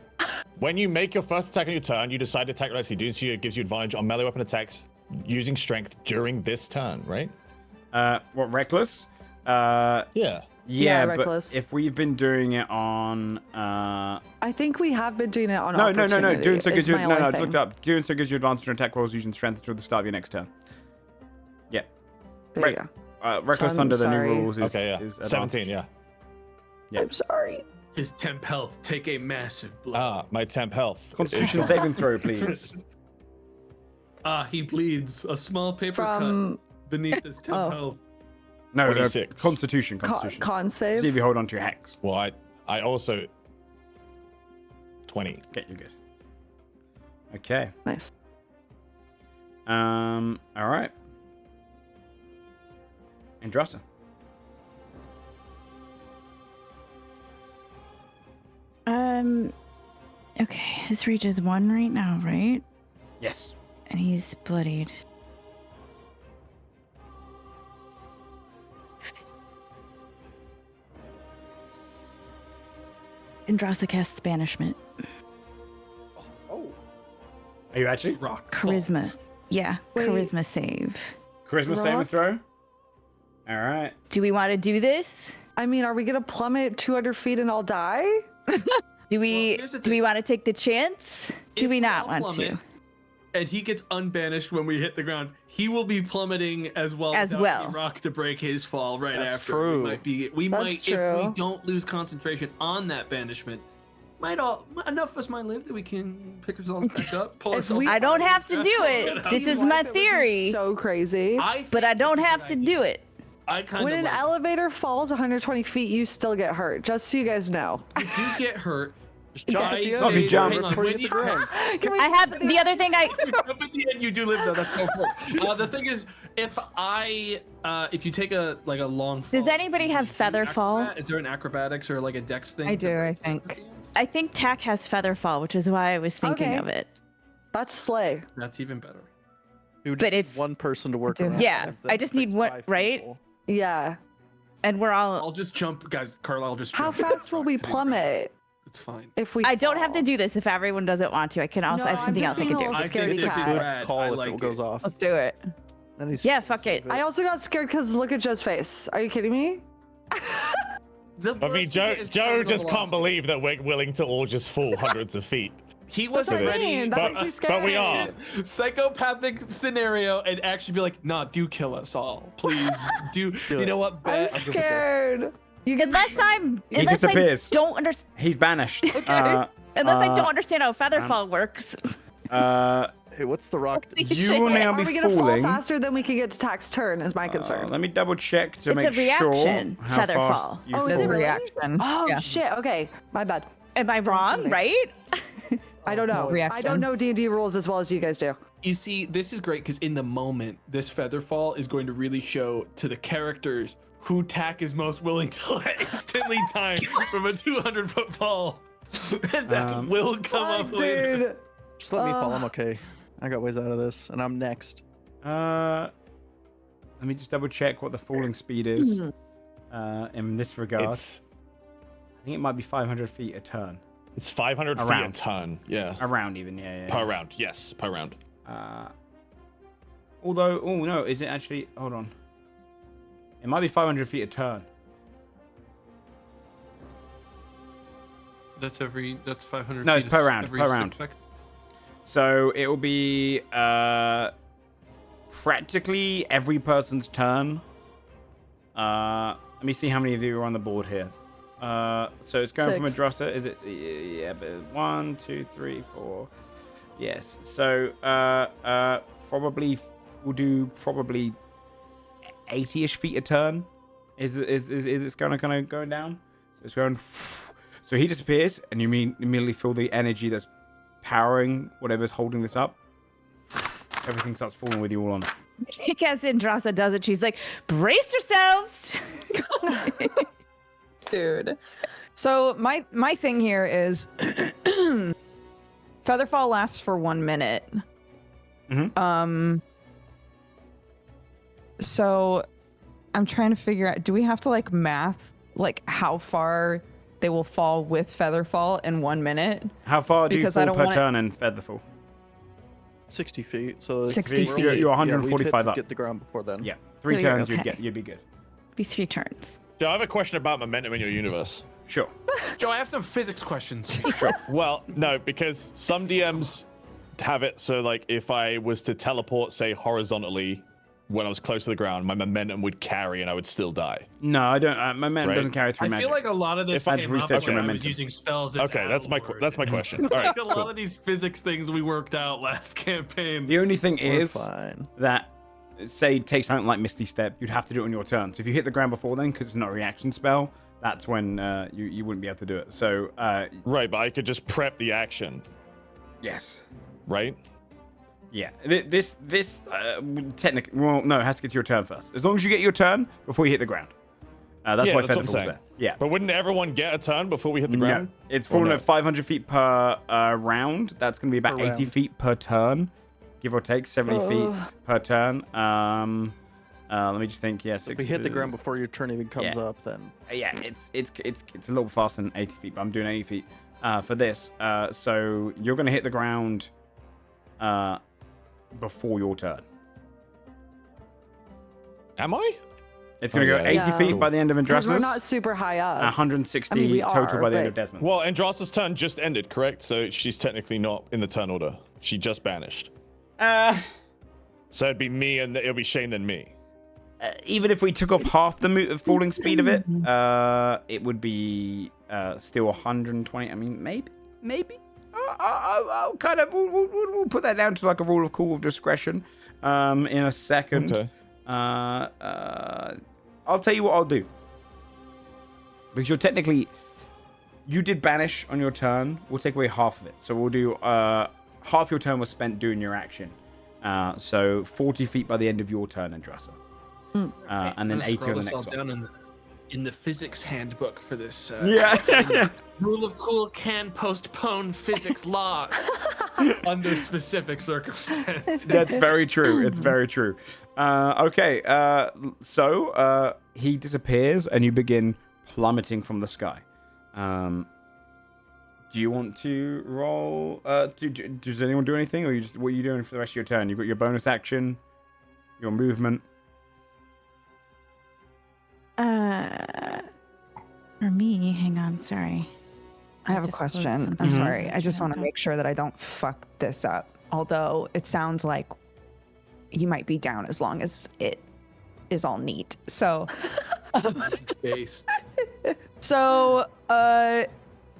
when you make your first attack on your turn, you decide to attack recklessly. Doing so it gives you advantage on melee weapon attacks using strength during this turn, right? What, reckless? Yeah. Yeah, but reckless. if we've been doing it on I think we have been doing it on no. opportunity, Doing so gives is you my no. only I thing. looked up. Doing so gives you advantage on attack rolls using strength until the start of your next turn. Yeah. There Right. you Reckless I'm under the sorry. new rules is Okay, yeah. is 17, yeah. Yeah. I'm sorry. His temp health. Take a massive blow. Ah, my temp health. Constitution is gone. saving throw, please. He bleeds. A small paper From cut beneath his temp Oh. health. No, 26. Constitution. con See if save. you hold on to your hex. Well, I also 20. Okay, you're good. Okay. Nice. All right. Andrasa. Okay, his reach is 1 right now, right? Yes. And he's bloodied. Andrasa casts Banishment. Oh. Are you actually? Rock. Charisma. balls. Yeah, Wait. charisma save. Charisma saving Rock. throw. All right. Do we want to do this? I mean, are we gonna plummet 200 feet and all die? Do we here's the do we thing. want to take the chance? Do If we we not all want plummet, to? And he gets unbanished when we hit the ground. He will be plummeting as well. As without well. any rock to break his fall right That's after. true. We That's might if true. we don't lose concentration on that banishment. Enough of us might live that we can pick ourselves back up. Pull If ourselves. we- I don't have to do it. Get out. This is Life, my it would be theory, So crazy. but I don't have to do it. I kind When of an like elevator falls 120 feet, you still get hurt. Just so you guys know. you do get hurt. Just jump at I the Not if you end. jump. hang on, Before you when hit the you- ground. Can we I have the other thing. You jump at the end, you do live though. That's so important. The thing is, if you take a long fall, Does anybody have do feather fall? acrobat? Is there an acrobatics or like a dex thing? I do, I at think. the end? I think Tack has feather fall, which is why I was thinking Okay. of it. That's slay. That's even better. You But just need if- one person to work do. around. Yeah, because I that just need affects one- 5 right? people. Yeah. And we're all. I'll just jump, guys. Carla, I'll just. How jump fast will we to the ground. plummet It's fine. if we? I don't have to fall? do this if everyone doesn't want to. I can also No, have I'm something just else I being can a do. little I scaredy think this is cat. rad. Call I if like it goes off. Let's do it. And he's Yeah, fuck it. I also got scared because look at Joe's face. Are you kidding me? I mean, Joe just can't believe that we're willing to all just fall hundreds of feet. He That's wasn't what I ready. mean. That makes me scared. But we are. Psychopathic scenario and actually be like, nah, do kill us all. Please. Do you know what? I'm Bet. scared. Unless He disappears. I don't understand. He's banished. Unless I don't understand how Featherfall works. Hey, what's the rock? Holy You shit. will now Are be we gonna fall falling. faster than we can get to Tack's turn? Is my concern. Let me double check to It's make a reaction, sure how Featherfall. fast you Oh, fall. is It's it a really? reaction. Oh Yeah. shit. Okay, my bad. Am I wrong? something. Right? I don't know. I Reaction. don't know D&D rules as well as you guys do. You see, this is great because in the moment, this Featherfall is going to really show to the characters who Tack is most willing to let instantly time from a 200-foot fall. And that will come up Fuck, later. dude. Just let me fall. I'm okay. I got ways out of this, and I'm next. Let me just double check what the falling speed is. In this regard, I think it might be 500 feet a turn. It's 500 feet a Around. ton. Yeah. Around even, yeah. Per round. Yes, per round. Although, oh no, is it actually? Hold on. It might be 500 feet a turn. That's 500 No, feet it's per is round, every per 6 round. seconds. So it will be practically every person's turn. Let me see how many of you are on the board here. So it's going from a 6. dresser. Is it? Yeah, but 1, 2, 3, 4. Yes. So probably we'll do 80-ish feet a turn. Is it's going down? So it's going. So he disappears, and you immediately feel the energy that's powering whatever's holding this up. Everything starts falling with you all on. Because Indrasa does it, she's like, brace yourselves. Dude. So my thing here is Featherfall lasts for 1 minute. So I'm trying to figure out, do we have to like math like how far they will fall with Featherfall in 1 minute? How far do you Because I fall don't per wanna- turn in Featherfall? 60 feet. So 60 we're feet. only- You're yeah, we'd 145 hit- up. Get the ground before then. Yeah, 3 So you're turns okay. you'd be good. Be 3 turns. Joe, I have a question about momentum in your universe. Sure. Joe, I have some physics questions. Well, no, because some DMs have it so like if I was to teleport, say horizontally, when I was close to the ground, my momentum would carry and I would still die. No, I don't. My momentum Right. doesn't carry through I magic. feel like a lot of this If I came reset up your when I was momentum. using spells as Okay, that's my Adelord. question. All right, Like a lot cool. of these physics things we worked out last campaign. The only thing We're is fine. that, say, take something like Misty Step, you'd have to do it on your turn. So if you hit the ground before then, because it's not a reaction spell, that's when you wouldn't be able to do it. So, Right, but I could just prep the action, yes. right? Yeah, this technically, well, no, it has to get to your turn first. As long as you get your turn before you hit the ground. That's Yeah, why that's what I'm Featherfall's saying. there. Yeah. But wouldn't everyone get a turn before we hit the No, ground? it's Or falling no? at 500 feet per round. That's going to be about Per 80 round. feet per turn, give or take, 70 feet per turn. Let me just think. Yeah, If we hit the ground before your turn even comes Yeah. up, then Yeah, it's a little faster than 80 feet, but I'm doing 80 feet for this. So you're going to hit the ground before your turn. Am I? It's going to go Okay. 80 Yeah. feet by the end of Because we're Androssus, not super high up. 160 I mean, we total are, by the end but- of Desmond. Well, Andrasa's turn just ended, correct? So she's technically not in the turn order. She just banished. So it'd be me and it'll be Shayne then me. Even if we took off half the falling speed of it, it would be still 120. I mean, maybe. I'll kind of we'll put that down to like a rule of cool of discretion in a second. Okay. I'll tell you what I'll do, because you did banish on your turn. We'll take away half of it, so we'll do half your turn was spent doing your action. So 40 feet by the end of your turn, Andrasa. And then 80 on the this next all one. down in the physics handbook for this. Yeah. Rule of cool can postpone physics laws under specific circumstances. That's very true. It's very true. Okay. So he disappears, and you begin plummeting from the sky. Do you want to roll? Does anyone do anything, or what are you doing for the rest of your turn? You've got your bonus action. your movement. For me, hang on, sorry. I have a just closed question. something. I'm sorry. I just Yeah, want to okay. make sure that I don't fuck this up. Although it sounds like you might be down as long as it is all neat. So, It's based.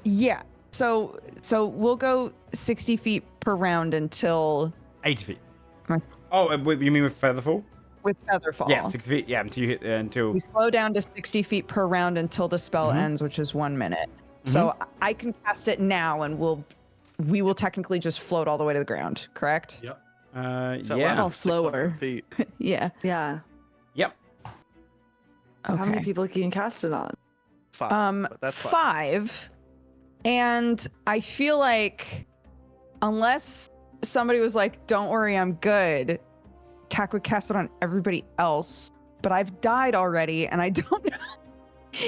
yeah. So we'll go 60 feet per round until 80 feet. My- Oh, you mean with Featherfall? with Featherfall. Yeah, 60 feet. Yeah, until you hit until. We slow down to 60 feet per round until the spell ends, which is 1 minute. So I can cast it now, and we will technically just float all the way to the ground. Correct? Yep. So that Yeah. lasts for 600 slower. feet. Yeah. Yeah. Yep. How many Okay. people can you cast it on? 5. But that's fine. 5. And I feel like unless somebody was like, "Don't worry, I'm good," Tack would cast it on everybody else. But I've died already, and I don't know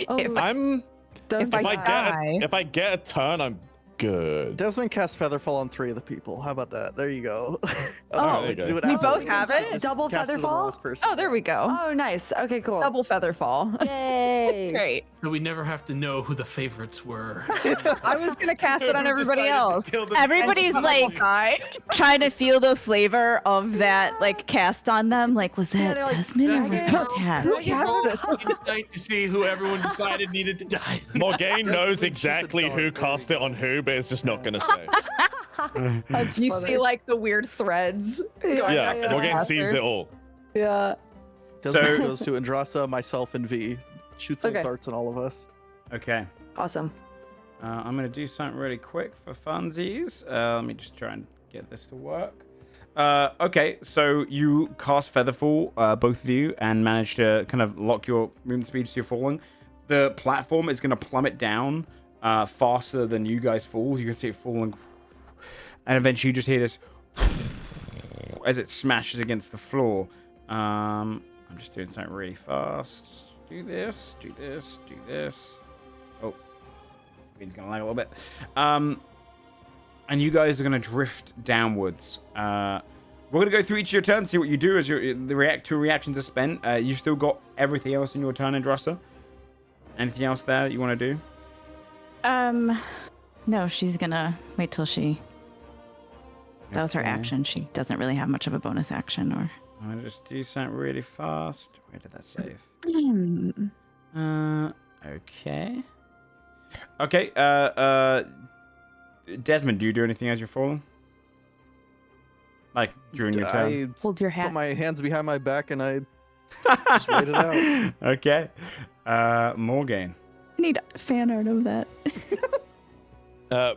Oh, if I'm don't if I forget. die. if I get a turn, I'm good. Desmond cast Featherfall on 3 of the people. How about that? There you go. Oh, there you Let's go. do it We after both we have cast it? Just Double cast it on the Featherfall? last person. Oh, there we go. Oh, nice. Okay, cool. Double Featherfall. Yay. Great. So we never have to know who the favorites were. I was gonna cast it on Who everybody decided to else. kill them? Everybody's like trying to feel the flavor of that like cast on them. Like, was Yeah, that they're like, Desmond or was "Dragon, that Tack? Who cast this? Excited to see who everyone decided needed to die. Morgaine knows shoots a exactly dart. who There cast we it on who, but it's just not gonna say. That's You funny. see like the weird threads. going Yeah, back Morgaine and sees forth. it all. Yeah. Desmond So- goes to Andrasa, myself, and V. Shoots little Okay. darts on all of us. Okay. Awesome. I'm going to do something really quick for funsies. Let me just try and get this to work. Okay, so you cast Featherfall, both of you, and manage to kind of lock your movement speed so you're falling. The platform is going to plummet down faster than you guys fall. You can see it falling. And eventually you just hear this as it smashes against the floor. I'm just doing something really fast. Do this, do this, do this. Oh. Speed's gonna lag a little bit. And you guys are gonna drift downwards. We're gonna go through each of your turns, see what you do as the reactions are spent. You've still got everything else in your turn, Andrasa. Anything else there that you want to do? No, she's gonna wait till she. That was her Okay. action. She doesn't really have much of a bonus action, or. I'm gonna just do something really fast. Where did that save? Okay. Okay. Desmond, do you do anything as you're falling? Like during your turn? I Hold your put hat. my hands behind my back and I just wait it out. Okay. Morgaine. I need fan art of that.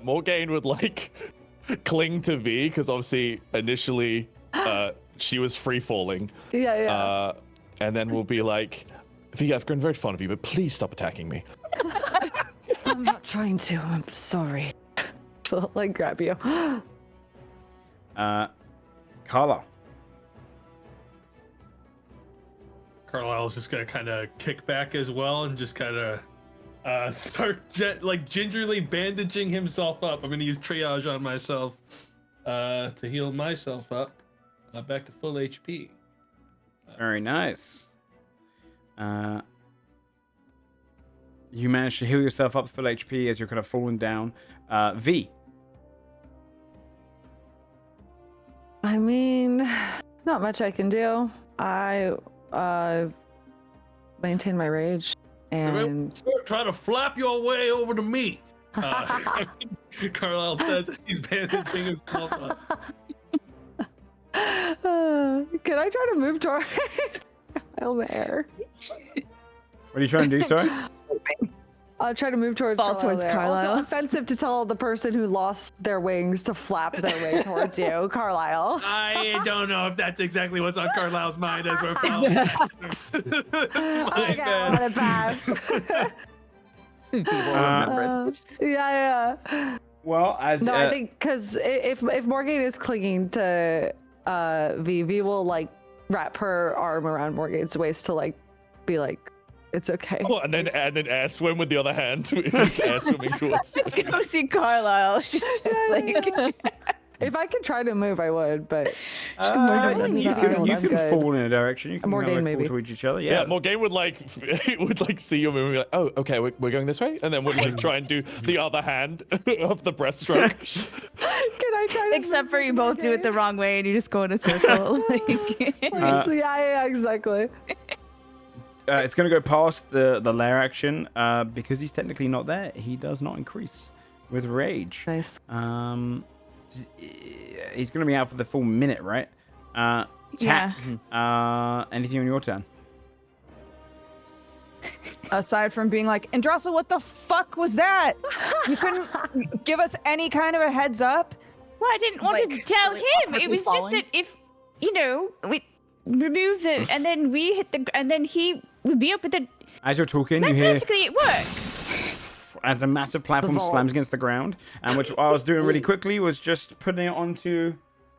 Morgaine would like cling to V because obviously initially she was free falling. Yeah, yeah. And then we'll be like, V, I've grown very fond of you, but please stop attacking me. I'm not trying to. I'm sorry. She'll like grab you. Carla. Carlisle's just gonna kind of kick back as well and just kind of start gingerly bandaging himself up. I'm gonna use triage on myself to heal myself up back to full HP. Very nice. You managed to heal yourself up to full HP as you're kind of falling down. V. I mean, not much I can do. I maintain my rage and Try to flap your way over to me. Carlisle says as he's bandaging himself up. can I try to move toward I'll there. What are you trying to do, sorry? I'll try to move towards Fall Carlisle. towards there. Carlisle. Also offensive to tell the person who lost their wings to flap their way towards you, Carlisle. I don't know if that's exactly what's on Carlisle's mind as we're following. That's my Okay, I'll let bad. it pass. Yeah. Well, as No, I think because if Morgaine is clinging to V will like wrap her arm around Morgaine's waist to like be like, it's okay. Oh, and then air swim with the other hand. Just air swimming towards. Let's go see Carlisle. She's just like. If I could try to move, I would, but You I'm can good. fall in a direction. You can Morgan, fall maybe. towards each other. Yeah, Yeah. Morgaine would would see you moving, like, oh, okay, we're going this way, and then would try and do the other hand of the breaststroke. Can I try to Except move for you both do it the wrong way and you just go in a circle. yeah, exactly. It's going to go past the lair action because he's technically not there. He does not increase with rage. Nice. He's going to be out for the full minute, right? Yeah. Anything on your turn? Aside from being like, Andrasa, what the fuck was that? You couldn't give us any kind of a heads up? Well, I didn't want to tell him. It was just that if, we remove the, and then we hit the, and then he would be up with the, As you're talking, you hear mathematically it works. as a massive platform slams against the ground, and which I was doing really quickly was just putting it onto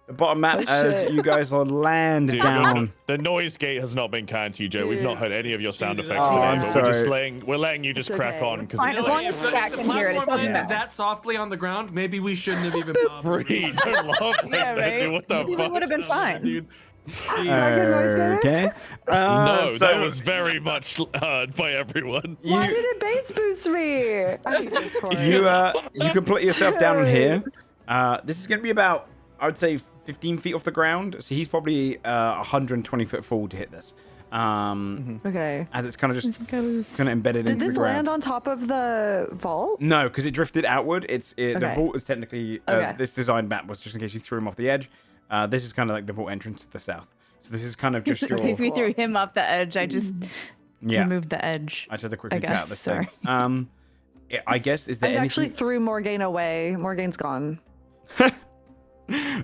the bottom map as you guys are land Dude, down. the noise gate has not been kind to you, Joe. We've not heard any of your sound effects Oh, today, I'm but sorry. we're letting you just It's crack okay. on because Fine, it's as like, long as Cat The can hear it, it platform doesn't landed matter. that softly on the ground, maybe we shouldn't have even bothered. Bree, don't laugh like Yeah, that, right? dude. What the Maybe fuck? we would have been fine. Dude. Okay. No, so that was very much heard by everyone. Why did it base boost me? I hate this chord. you can put yourself down on here. This is going to be about, I would say, 15 feet off the ground. So he's probably 120 foot fall to hit this. Okay. As it's kind of just kind of embedded Did into the this ground. land on top of the vault? No, because it drifted outward. The Okay. vault is technically Okay. this design map was just in case you threw him off the edge. This is kind of like the vault entrance to the south. So this is kind of just In case your we threw him off the edge, I just removed the edge. I just had to quickly I cut out guess, this sorry. thing. I guess is there I anything? actually threw Morgaine away. Morgaine's gone.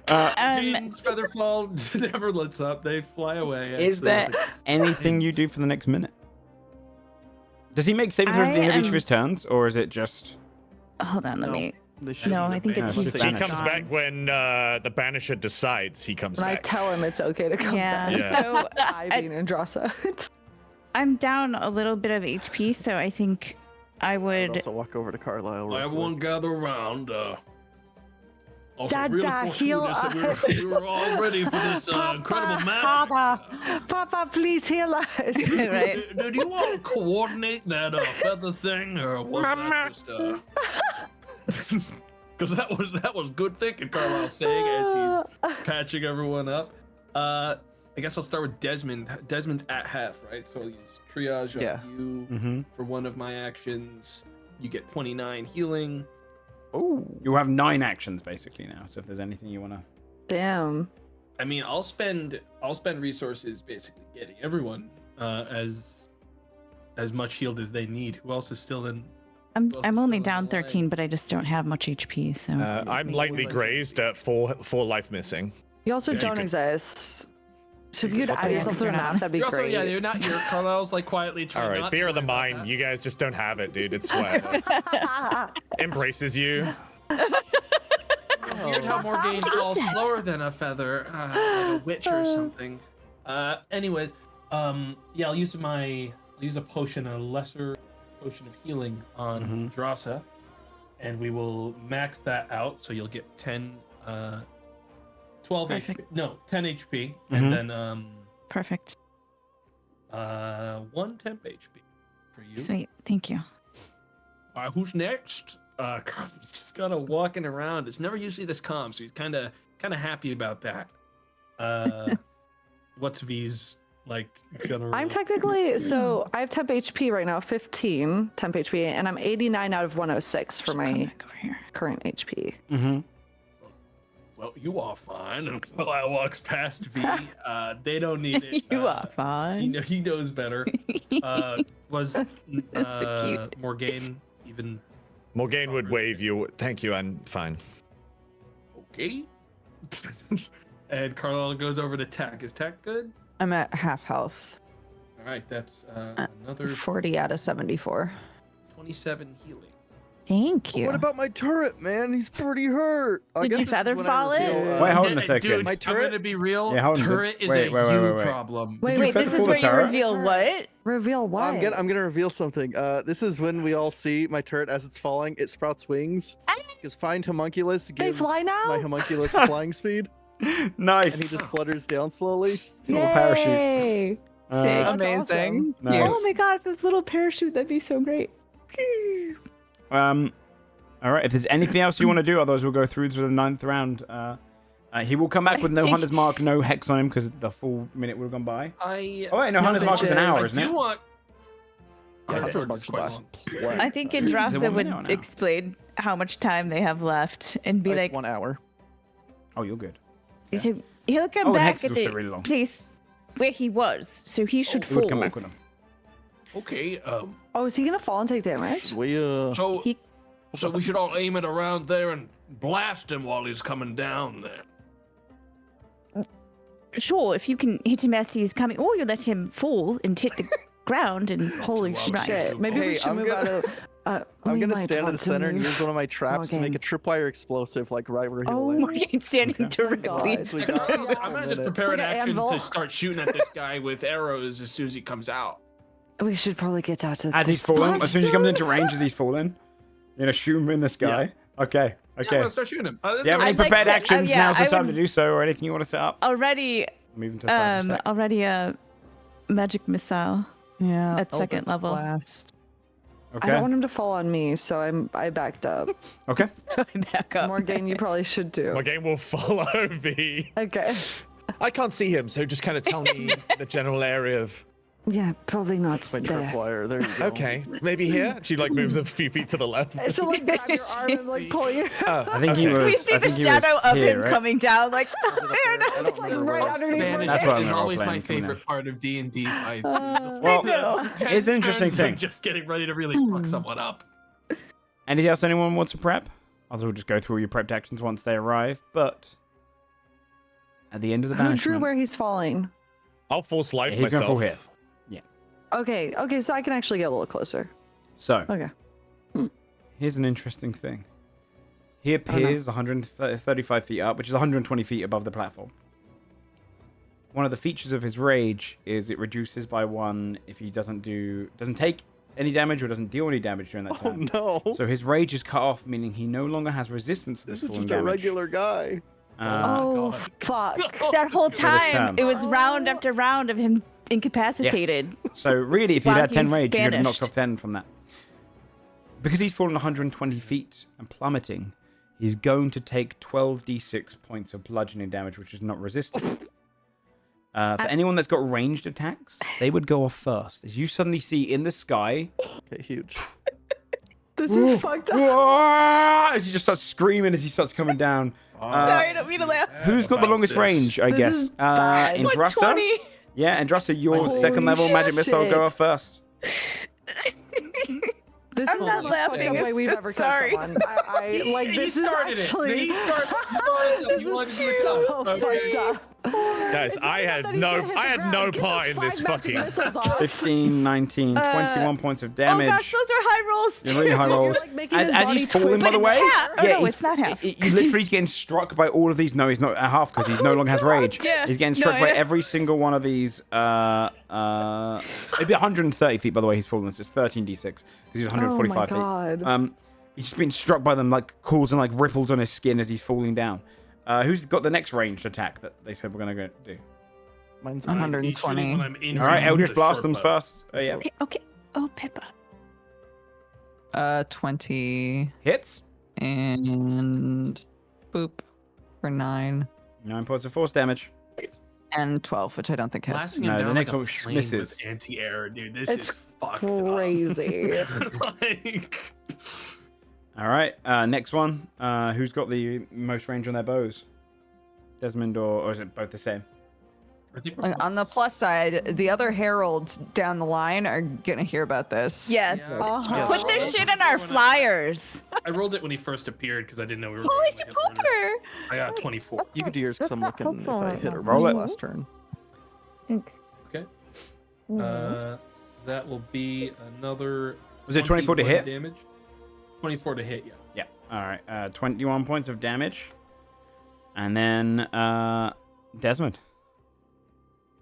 Jane's feather fall never lets up. They fly away. Is there anything you do for the next minute? Does he make saving throws at the end of each of his turns, or is it just? Hold on, let me. They shouldn't No, have I think been. it's Unless he's they He Banished. comes back when the Banisher decides he comes And I back. tell him it's okay to come Yeah. back. Yeah. So I being Andrasa. I'm down a little bit of HP, so I think I I'd would. also walk over to Carlisle. real Everyone quick. gather around. Also, Dada, really heal fortuitous that we were all ready for this incredible match. Papa, please heal us. Right. Did you all coordinate that feather thing, or was that just Because that was good thinking, Carlisle's saying as he's patching everyone up. I guess I'll start with Desmond. Desmond's at half, right? So I'll use triage Yeah. on you for one of my actions. You get 29 healing. Oh, You have 9 actions basically now. So if there's anything you want to, Damn. I mean, I'll spend resources basically getting everyone as much healed as they need. Who else is still in? I'm Who else is only still down in the line? 13, but I just don't have much HP, so. I'm lightly grazed at 4 life missing. You also Yeah, you don't could- exist. So if you could What add the yourself heck? to the map, that'd be You're also, great. yeah, you're not here. Carlisle's like quietly trying All right, not fear to of the worry about mind. that. You guys just don't have it, dude. It's whatever. Embraces you. Weird how Morgaine falls slower than a feather, like a witch or something. Anyways, yeah, I'll use a potion, a lesser potion of healing on Drasa, and we will max that out. So you'll get 10, 12 Perfect. HP. No, 10 HP, and then Perfect. 1 temp HP for you. Sweet. Thank you. All right, who's next? Carl's just kind of walking around. It's never usually this calm, so he's kind of happy about that. What's V's like general? I'm technically, so I have temp HP right now, 15 temp HP, and I'm 89 out of 106 for Come my back over here. current HP. Well, you are fine. And Carlisle walks past V. They don't need it. You are fine. He knows better. Was so Morgaine even Morgaine would wave you. Thank you, I'm fine. okay? And Carlisle goes over to Tack. Is Tack good? I'm at half health. All right, that's another 40 out of 74. 27 healing. Thank you. What about my turret, man? He's pretty hurt. I Did guess you this is feather when fall I it? reveal, Wait, hold on a second. Dude, My I'm turret? gonna be real. Yeah, hold on. Turret is Wait, a wait, you wait. problem. Wait, you wait, feather This fall is the where you turret? reveal what? Reveal what? I'm gonna reveal something. This is when we all see my turret as it's falling. It sprouts wings. Because find homunculus gives fly now? my homunculus flying speed, Nice. and he just flutters down slowly. Little parachute. Yay! That's Amazing. awesome. Nice. Oh my god, if it was a little parachute, that'd be so great. All right. If there's anything else you want to do, otherwise we'll go through to the 9th round. He will come back with no hunter's mark, no hex on him because the full minute would have gone by. Oh wait, no hunter's mark is an hour, I isn't do it? want. Yeah, Okay. Hunter's Mark's Quite last long. play. I think Is it Indrasta 1 would minute or an hour? explain how much time they have left and be It's like, 1 hour. Oh, you're good. so he'll come Oh, and back Hex at is also the really long. place where he was, so he should He fall. would come back with him. Okay. Oh, is he gonna fall and take damage? We So He- so we should all aim it around there and blast him while he's coming down there. Sure, if you can hit him as he's coming, or you let him fall and hit the ground and Holy Right. shit! Maybe Hey, we should I'm move gonna- out of. I'm we gonna might stand in want the to center and move. use one of my traps to make a tripwire explosive, like right where he will land. Morgan standing Okay. directly. God. We got I'm gonna just a minute. prepare an Like an action anvil. to start shooting at this guy with arrows as soon as he comes out. We should probably get out of As this he's falling, spot as soon as he comes soon. into range, as he's falling, you're gonna shoot him in the sky. Okay. Yeah, I'm Okay. gonna start shooting him. Do you have any I'd like prepared to- actions? yeah, Now's the I time to would- do so, or anything you want to set up. Already, Moving to the side for a sec. already a magic missile Yeah. at second level. Blast. I Okay. don't want him to fall on me, so I backed up. Okay. Back up. Morgan, you probably should do. My game will follow V. Okay. I can't see him, so just kind of tell me the general area of. Yeah, probably not My there. tripwire. There you go. Okay, maybe here. She like moves a few feet to the left. I should like grab your arm and like pull you. I think he Okay. was. We see I the think he shadow was of here, him right? coming down, like, I don't It's like remember right where I was. underneath Spanish my That's what I'm is gonna always role-play my him coming favorite part of D&D fights. Well, know. it's an interesting thing. Just getting ready to really fuck someone up. Anything else anyone wants to prep? Otherwise, we'll just go through all your prepped actions once they arrive. But at the end of the Who drew banishment, where he's falling? I'll force life he's myself. gonna fall here. Okay, okay, so I can actually get a little closer. So Okay. here's an interesting thing. He appears 135 feet up, which is 120 feet above the platform. One of the features of his rage is it reduces by 1 if he doesn't take any damage or doesn't deal any damage during that Oh turn. no! So his rage is cut off, meaning he no longer has resistance to this This is falling just a damage. regular guy. Oh God. fuck! That whole this time, time. it was round after round of him incapacitated. So really, if he'd While had 10 he's rage, you could have knocked banished. off 10 from that. Because he's fallen 120 feet and plummeting, he's going to take 12d6 points of bludgeoning damage, which is not resisted. For anyone that's got ranged attacks, they would go off first. As you suddenly see in the sky, Okay, huge. This is fucked up. as he just starts screaming as he starts coming down. Sorry, I don't mean to laugh. Who's got the longest this. range, I This guess? is bad. Indrasa? 120. Yeah, Andrasa, your Holy second level magic missile shit. go off first. This I'm is not the laughing, fucked up I'm way we've so ever sorry. cut someone. I like He this is started actually. it. He started. He brought us up. This He wanted is to mix us. so Okay. fucked up. Guys, I had no part in this fucking. 15, 19, 21 points of Oh damage. gosh, those are high rolls You're too. really high Dude, rolls. you're, like, making As, his as body he's falling, twist. by the But way, it's half. Oh, no, he's- it's not half. You literally getting struck by all of these. No, he's not at half because he's no longer has rage. Yeah. He's getting No, struck by yeah. every single one of these. It'd be 130 feet, by the way. He's fallen. It's just 13d6 because he's 145 Oh my feet. God. He's just been struck by them, like causing like ripples on his skin as he's falling down. Who's got the next ranged attack that they said we're gonna go do? Mine's 120. When I'm in All right, range, Eldritch the Blast short them bow. first. Oh, yeah, Okay. Oh, Pippa. 20 hits. and boop for 9 9 points of force damage. and 12, which I don't think hits. Blasting No, him the down next like a one plane misses. with anti-air, dude. This It's is fucked crazy. up. Like, All right, next one. Who's got the most range on their bows? Desmond or is it both the same? I think we're Like, on the both- plus side, the other heralds down the line are gonna hear about this. Yeah. Uh-huh. Put this shit in our flyers. I rolled it when he first appeared because I didn't know we were. Holy doing like a tournament. pooper. I got 24. You could do yours because I'm looking if I hit a Roll roll it. last turn. Okay. That will be another. Was it 24 to 21 hit? Damage. 24 to hit, yeah. Yeah. All right. 21 points of damage. And then Desmond.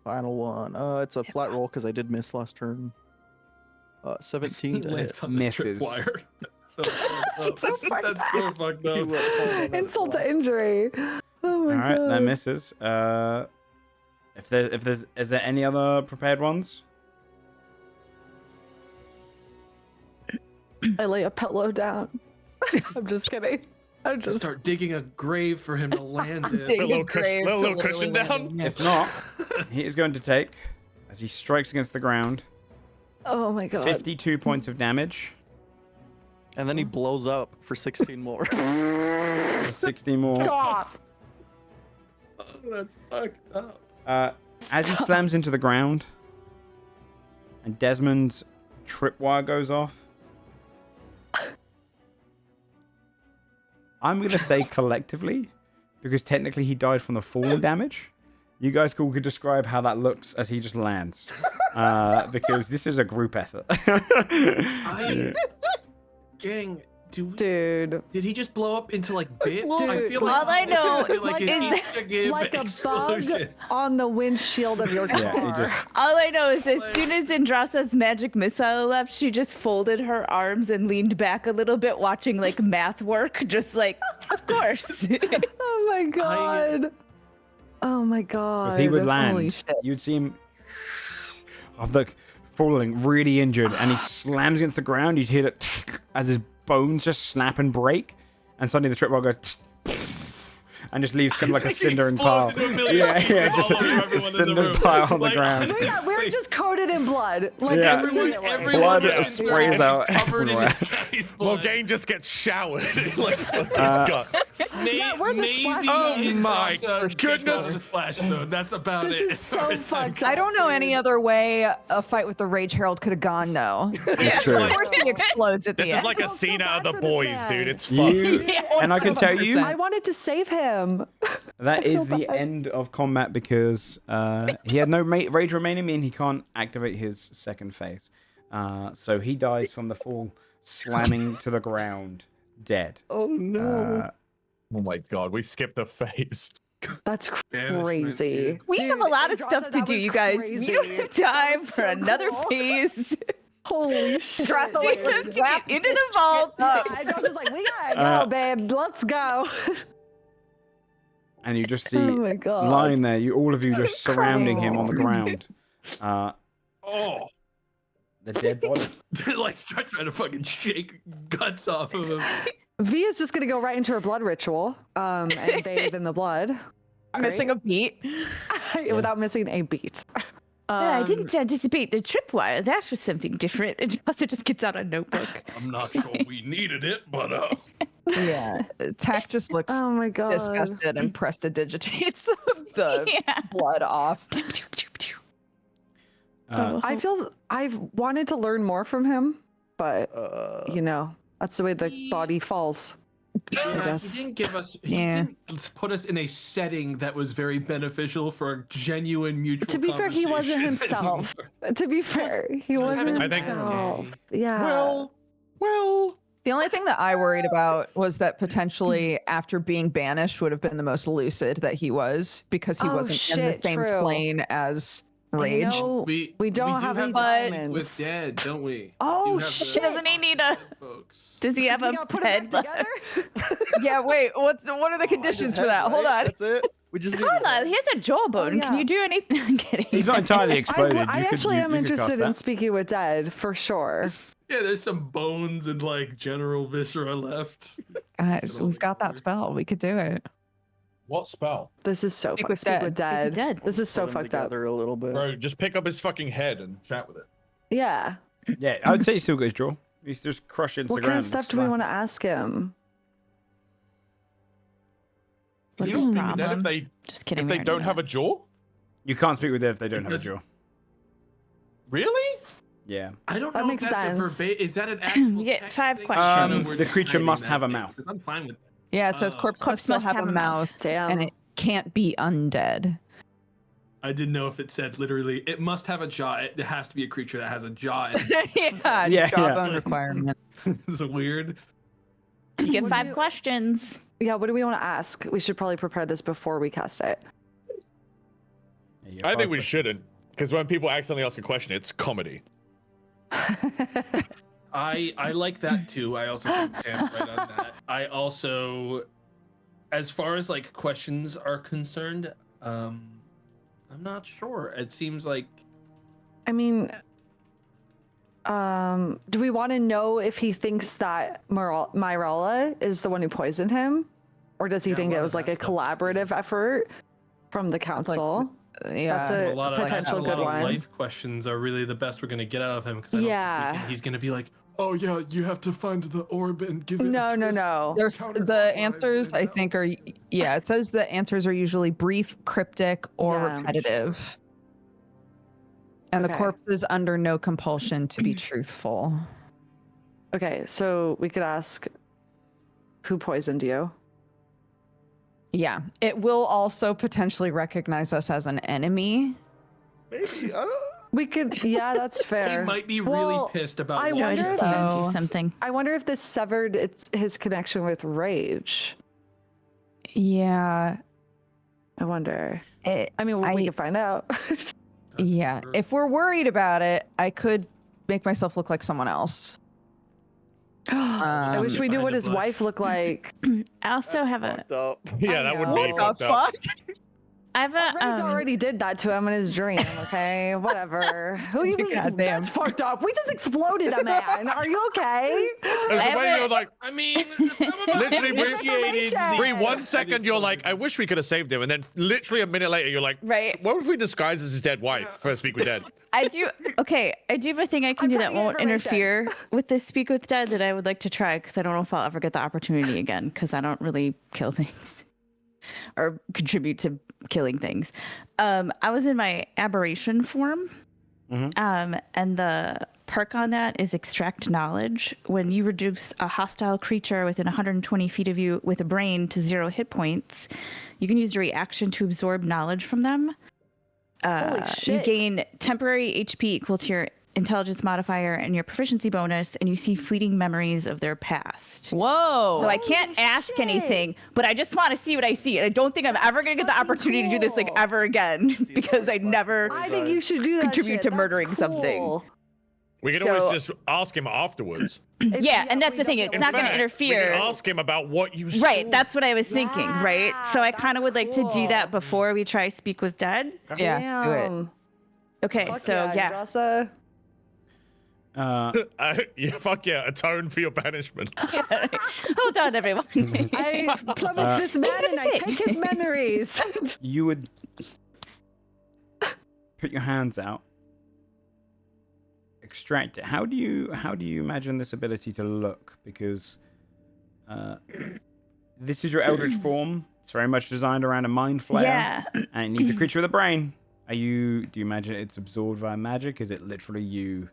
Final one. It's a flat roll because I did miss last turn. 17 to hit. Lands on the Misses. tripwire. That's so fucked up. So fucked That's so fucked up. Insult to injury. Oh my All right, god. that misses. Is there any other prepared ones? I lay a pillow down. I'm just kidding. I'm just. Start digging a grave for him to land in. Dig A little a grave cushion, little to cushion literally down. land in. If not, he is going to take, as he strikes against the ground, Oh my god. 52 points of damage. And then he blows up for 16 more. 60 more. Stop. Oh, that's fucked up. As he slams into the ground, and Desmond's tripwire goes off, I'm going to say collectively, because technically he died from the fall damage. You guys could describe how that looks as he just lands. Because this is a group effort. Gang, Dude. did he just blow up into like bits? Dude, I feel all I know like is an Easter egg Like a bug explosion. on the windshield of your car. Yeah, he just... All I know is as soon as Indrasa's magic missile left, she just folded her arms and leaned back a little bit, watching like math work, just like, of course. Oh my god. Oh my god. Because he would land, Holy shit. you'd see him falling really injured, and he slams against the ground. You'd hear it as his bones just snap and break, and suddenly the tripwire goes and just leaves kind of like a cinder and pile. Explodes into a million Yeah, pieces just all over a everyone in the cinder room. pile on the Like, ground. We're just coated in blood. Like Yeah. immediately. Blood in sprays is out covered in everywhere. this guy's Well, blood. Gain just gets showered in like fucking guts. Yeah, we're the splash Oh zone. my goodness. The splash zone. That's about This it. is as far so as I'm fucked I don't know any other way a fight with the Rage Herald could have gone, though. It's true. Of course he explodes at the This is end. like a felt so scene bad out of the for this boys, man. dude. It's fun. You, and I can tell you, 100%. I wanted to save him. that is the bad. end of combat because he had no rage remaining, meaning he can't activate his second phase. So he dies from the fall, slamming to the ground, dead. Oh no. Oh my god, we skipped a phase. That's Banishment, crazy. dude. We have a lot of Andrasa, stuff to that do, was you guys. crazy. We don't have That time was for so another cool. phase. Holy shit. Dressel, We have to get into the vault. I was just like, we gotta go, babe. Let's go. And you just see Oh my god. lying there, all of you just surrounding him on the ground. Oh, The dead body. like start trying to fucking shake guts off of him. V is just gonna go right into her blood ritual, and bathe in the blood. Missing a beat. Without missing a beat. I didn't anticipate the tripwire. That was something different. And also just gets out a notebook. I'm not sure we needed it, but Yeah. Tack just looks Oh my god. disgusted and prestidigitates the Yeah. blood off. I've wanted to learn more from him, but you know, that's the way the body falls. yeah, guess. he didn't give us. He Yeah. didn't put us in a setting that was very beneficial for a genuine mutual. To be fair, he wasn't conversation. himself. To be fair, he wasn't having a bad himself. day. Yeah. Well. The only thing that I worried about was that potentially after being banished would have been the most lucid that he was because he Oh, wasn't in the shit, same true. plane as And Rage. you know, we don't do have any with diamonds. dead, don't we? Oh, We do have the shit. Doesn't he need a? dead folks. Does he have We a gotta put head? it back together. Yeah, wait, what are the conditions for that? Hold on. That's it. We just need Hold on, here's a jawbone. Oh, Can yeah. you do anything? I'm kidding. He's not entirely exploded. I You could- actually you- am you could cast interested in that. speaking with dead for sure. Yeah, there's some bones and like general viscera left. Guys, we've got that spell. We could do it. What spell? This is so Speak fucked. with Speak dead. with dead. dead. This is so put 'em fucked up. together a little bit. Bro, just pick up his fucking head and chat with it. Yeah. Yeah, I would say he still got his jaw. He's just crushed into What the kind ground. of stuff do we want to ask him? What's You his don't speak with dead problem? if they Just kidding. if we they already don't know have a jaw. You can't speak with them if they don't have a Because- jaw. Really? Yeah. I don't That know makes if that's sense. a verbatim. Is that an actual? You get text 5 thing? questions. Or we're The just creature hiding must that have a bit? mouth. 'Cause I'm fine with that. Yeah, it says Oh. corpse Corpse must still must have a mouth, Damn. and it can't be undead. I didn't know if it said literally. It must have a jaw. It has to be a creature that has a jaw. Yeah, Yeah, jawbone requirement. It's weird. You get What do 5 you- questions. Yeah, what do we want to ask? We should probably prepare this before we cast it. Yeah, you I have think 5 we questions. shouldn't, because when people accidentally ask a question, it's comedy. I like that too. I also think Sam's right on that. I also, as far as like questions are concerned, I'm not sure. It seems like I mean, do we want to know if he thinks that Myrella is the one who poisoned him? Or does he Yeah, a think lot it of was like that a stuff is collaborative effort from the council? Yeah. That's a a lot of potential a good lot one. of life questions are really the best we're gonna get out of him because I don't Yeah. think he's gonna be like, Oh yeah, you have to find the orb and give it. No, a no, twist. no. There's the Counterclockwise, answers and I that think will are do. yeah, it says the answers are usually brief, cryptic, or Yeah. repetitive. And the Okay. corpse is under no compulsion to be truthful. Okay, so we could ask who poisoned you? Yeah. It will also potentially recognize us as an enemy. Maybe I don't. We could, yeah, that's fair. he might be really Well, pissed about. I what wonder he if said. So- this, something. I wonder if this severed his connection with rage. Yeah. I wonder. It, I mean, we can find out. yeah. true. If we're worried about it, I could make myself look like someone else. I wish we knew behind what a his bush. wife looked like. I also have a. Fucked up. Yeah, I that would know. be What fucked up. I have Rage a. already did that to him in his dream, okay? Whatever. Who even? Goddamn. That's fucked up. We just exploded a man. Are you okay? There's the way you're like, I mean, some of us literally, Bree, initiated information. Bree, the- 1 second you're like, I wish we could have saved him, and then literally a minute later you're like, Right. what if we disguise as his dead wife for Speak with Dead? I do. Okay, I do have a thing I can I'm do trying that to get won't information. interfere with this Speak with Dead that I would like to try because I don't know if I'll ever get the opportunity again because I don't really kill things or contribute to killing things. I was in my aberration form, and the perk on that is Extract Knowledge. When you reduce a hostile creature within 120 feet of you with a brain to 0 hit points, you can use a reaction to absorb knowledge from them. Holy You shit. gain temporary HP equal to your intelligence modifier and your proficiency bonus, and you see fleeting memories of their past. Whoa. So I can't Holy ask shit. anything, but I just want to see what I see. And I don't think I'm ever going to get the fucking opportunity to do this like cool. ever again because I never. I think you should do that. Contribute shit. to That's murdering something. cool. We can So- always just ask him afterwards. If- Yeah, and that's we the don't thing. get It's not one. going to fact, interfere. We can ask him about what you saw. Right, that's what I was thinking, right? So I Yeah, kind of that's would like to do that cool. before we try Speak with Dead. Yeah, do it. Damn. Okay, Fuck so yeah. Andrasa. Yeah, fuck yeah, atone for your banishment. Hold on, everyone. I plummet this man What did and I you say? take his memories. You would put your hands out, extract it. How do you imagine this ability to look? Because this is your eldritch form. It's very much designed around a mind flayer, Yeah. and it needs a creature with a brain. Do you imagine it's absorbed by magic? Is it literally you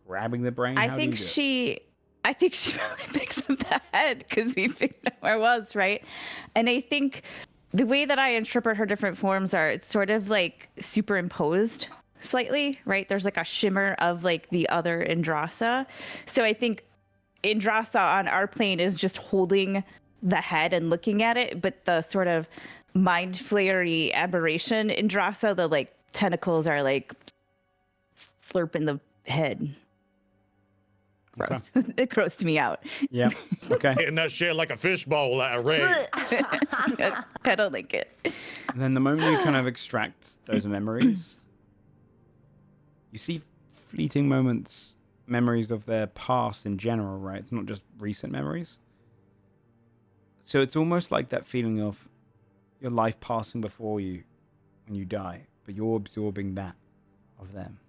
grabbing the brain? I How do think you do it? I think she probably picks up the head because we figured out where I was, right? And I think the way that I interpret her different forms are it's sort of like superimposed slightly, right? There's like a shimmer of like the other Indrasa. So I think Indrasa on our plane is just holding the head and looking at it, but the sort of mind flayery aberration Indrasa, the like tentacles are like slurping the head. Gross. It grossed me out. Yeah. Okay. Hitting that shit like a fishbowl at a rig. I don't like it. And then the moment you kind of extract those memories, you see fleeting moments, memories of their past in general, right? It's not just recent memories. So it's almost like that feeling of your life passing before you when you die, but you're absorbing that of them.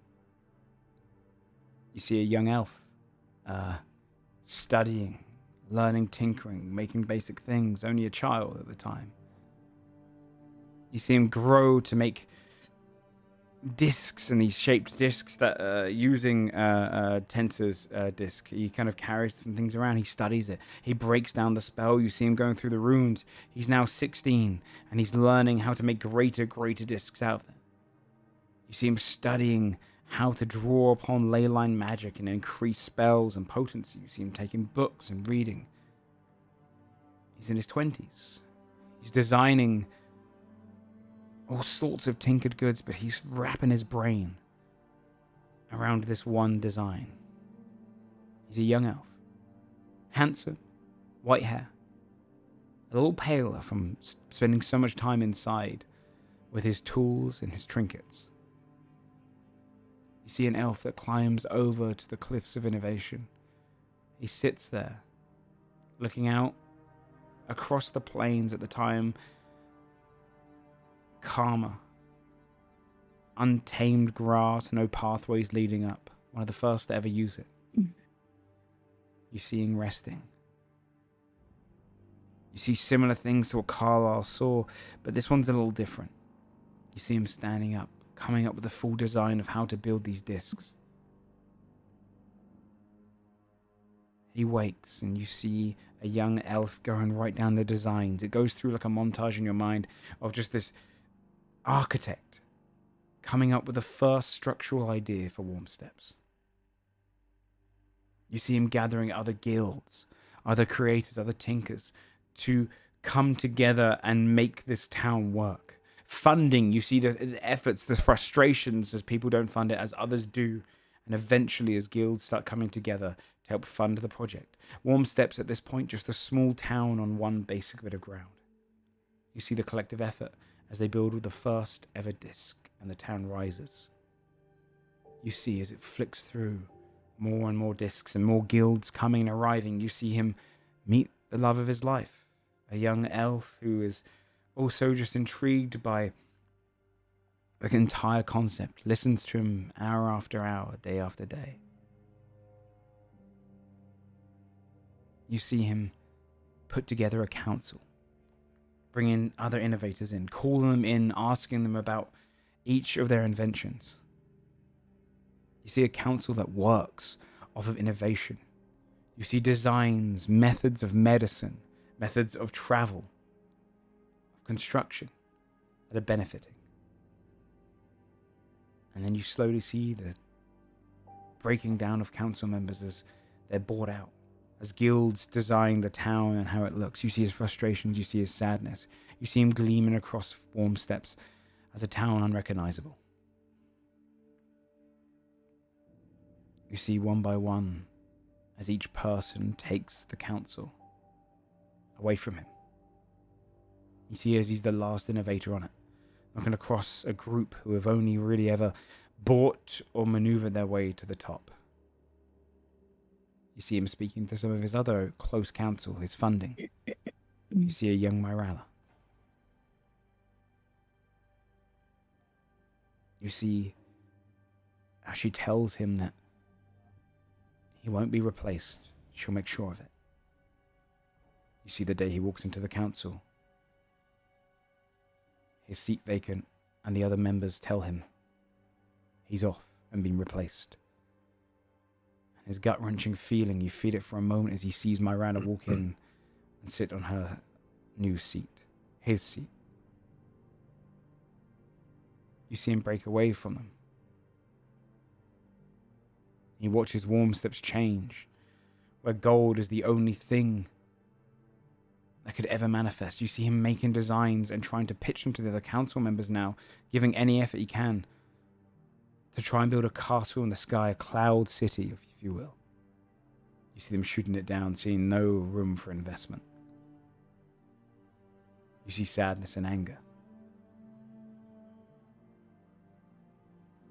You see a young elf studying, learning, tinkering, making basic things, only a child at the time. You see him grow to make discs, and these shaped discs that using Tensor's disc. He kind of carries some things around. He studies it. He breaks down the spell. You see him going through the runes. He's now 16, and he's learning how to make greater discs out of them. You see him studying how to draw upon ley line magic and increase spells and potency. You see him taking books and reading. He's in his 20s. He's designing all sorts of tinkered goods, but he's wrapping his brain around this one design. He's a young elf. Handsome, white hair. A little paler from spending so much time inside with his tools and his trinkets. You see an elf that climbs over to the cliffs of innovation. He sits there, looking out across the plains at the time. Calmer. Untamed grass, no pathways leading up. One of the first to ever use it. You see him resting. You see similar things to what Carlisle saw, but this one's a little different. You see him standing up, coming up with a full design of how to build these discs. He wakes, and you see a young elf going right down the designs. It goes through like a montage in your mind of just this architect coming up with the first structural idea for Warm Steps. You see him gathering other guilds, other creators, other tinkers to come together and make this town work. Funding, you see the efforts, the frustrations as people don't fund it as others do, and eventually as guilds start coming together to help fund the project. Warm Steps at this point, just a small town on one basic bit of ground. You see the collective effort as they build the first ever disc and the town rises. You see as it flicks through more and more discs and more guilds coming and arriving. You see him meet the love of his life, a young elf who is also just intrigued by the entire concept, listens to him hour after hour, day after day. You see him put together a council, bring in other innovators in, call them in, asking them about each of their inventions. You see a council that works off of innovation. You see designs, methods of medicine, methods of travel, of construction that are benefiting. And then you slowly see the breaking down of council members as they're bought out, as guilds design the town and how it looks. You see his frustrations, you see his sadness. You see him gleaming across Warm Steps as a town unrecognizable. You see one by one as each person takes the council away from him. You see as he's the last innovator on it, looking across a group who have only really ever bought or maneuvered their way to the top. You see him speaking to some of his other close counsel, his funding. You see a young Myrala. You see how she tells him that he won't be replaced. She'll make sure of it. You see the day he walks into the council, his seat vacant, and the other members tell him he's off and been replaced. And his gut-wrenching feeling, you feel it for a moment as he sees Myrala walk in and sit on her new seat, his seat. You see him break away from them. He watches Warm Steps change, where gold is the only thing that could ever manifest. You see him making designs and trying to pitch them to the other council members now, giving any effort he can to try and build a castle in the sky, a cloud city, if you will. You see them shooting it down, seeing no room for investment. You see sadness and anger.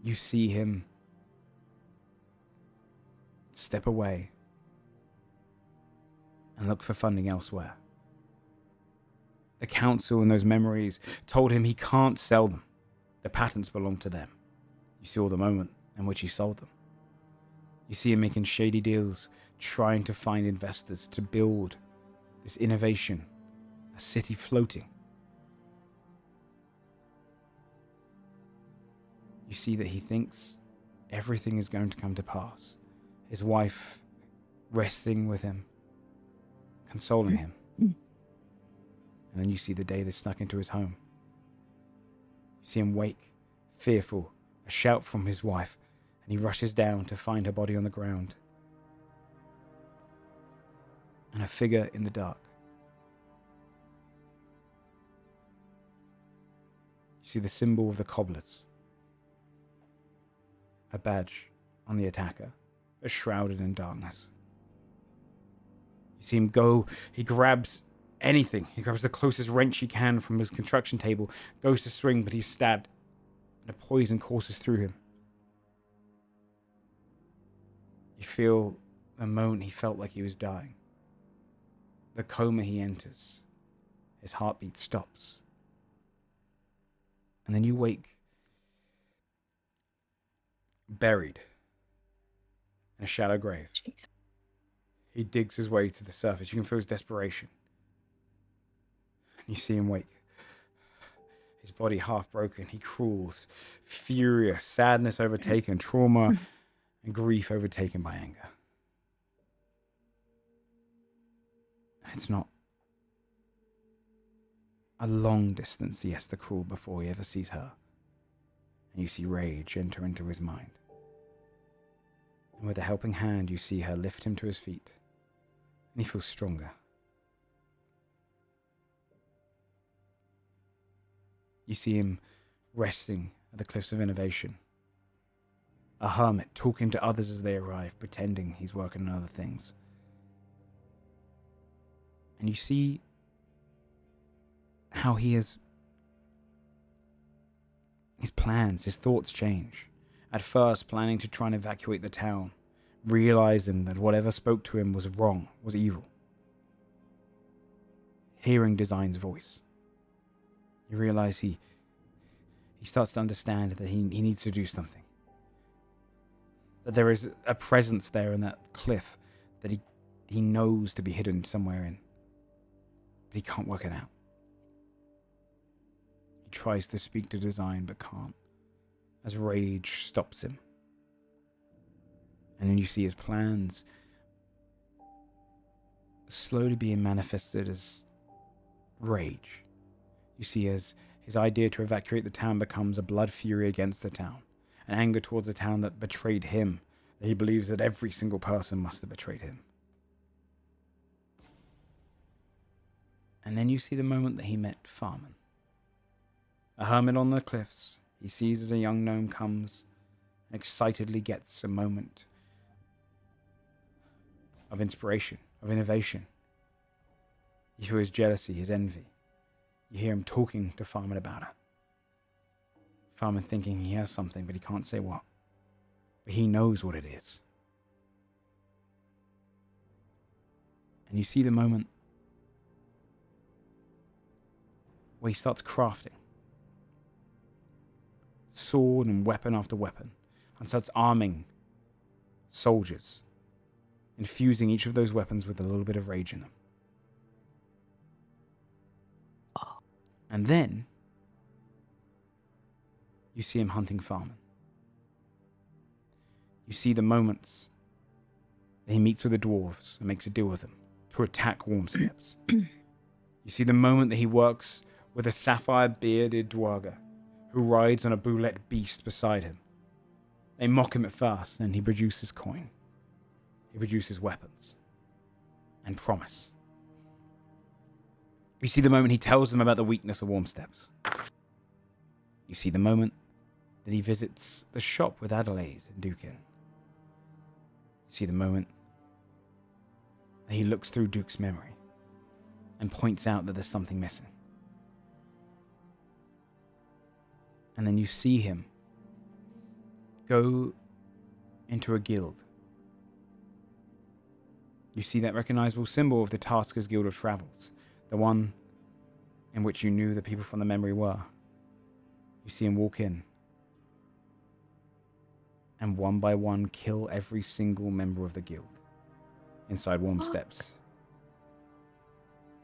You see him step away and look for funding elsewhere. The council and those memories told him he can't sell them. The patents belong to them. You saw the moment in which he sold them. You see him making shady deals, trying to find investors to build this innovation, a city floating. You see that he thinks everything is going to come to pass. His wife resting with him, consoling him. And then you see the day they snuck into his home. You see him wake, fearful, a shout from his wife, and he rushes down to find her body on the ground. And a figure in the dark. see the symbol of the cobblers. A badge on the attacker, but shrouded in darkness. You see him go, he grabs anything. He grabs the closest wrench he can from his construction table, goes to swing, but he's stabbed, and a poison courses through him. You feel the moment he felt like he was dying. The coma he enters. His heartbeat stops. And then you wake, buried in a shallow grave. Jeez. He digs his way to the surface. You can feel his desperation. You see him wake. His body half broken. He crawls, furious, sadness overtaken, trauma and grief overtaken by anger. It's not a long distance he has to crawl before he ever sees her. And you see rage enter into his mind. And with a helping hand, you see her lift him to his feet. And he feels stronger. You see him resting at the cliffs of innovation. A hermit talking to others as they arrive, pretending he's working on other things. And you see how his plans, his thoughts change. At first, planning to try and evacuate the town, realizing that whatever spoke to him was wrong, was evil. Hearing Design's voice, you realize he starts to understand that he needs to do something. That there is a presence there in that cliff that he knows to be hidden somewhere in. But he can't work it out. He tries to speak to Design but can't, as rage stops him. And then you see his plans slowly being manifested as rage. You see as his idea to evacuate the town becomes a blood fury against the town, an anger towards a town that betrayed him, that he believes that every single person must have betrayed him. And then you see the moment that he met Farman. A hermit on the cliffs, he sees as a young gnome comes and excitedly gets a moment of inspiration, of innovation. You feel his jealousy, his envy. You hear him talking to Farman about it. Farman thinking he has something, but he can't say what. But he knows what it is. And you see the moment where he starts crafting sword and weapon after weapon, and starts arming soldiers, infusing each of those weapons with a little bit of rage in them. And then you see him hunting Farman. You see the moments that he meets with the dwarves and makes a deal with them to attack Warm Steps. You see the moment that he works with a sapphire-bearded dwarga who rides on a boulette beast beside him. They mock him at first, then he produces coin. He produces weapons and promise. You see the moment he tells them about the weakness of Warm Steps. You see the moment that he visits the shop with Adelaide and Dukin. You see the moment that he looks through Duke's memory and points out that there's something missing. And then you see him go into a guild. You see that recognizable symbol of the Taskers Guild of Travels, the one in which you knew the people from the memory were. You see him walk in and one by one kill every single member of the guild inside Warm Steps.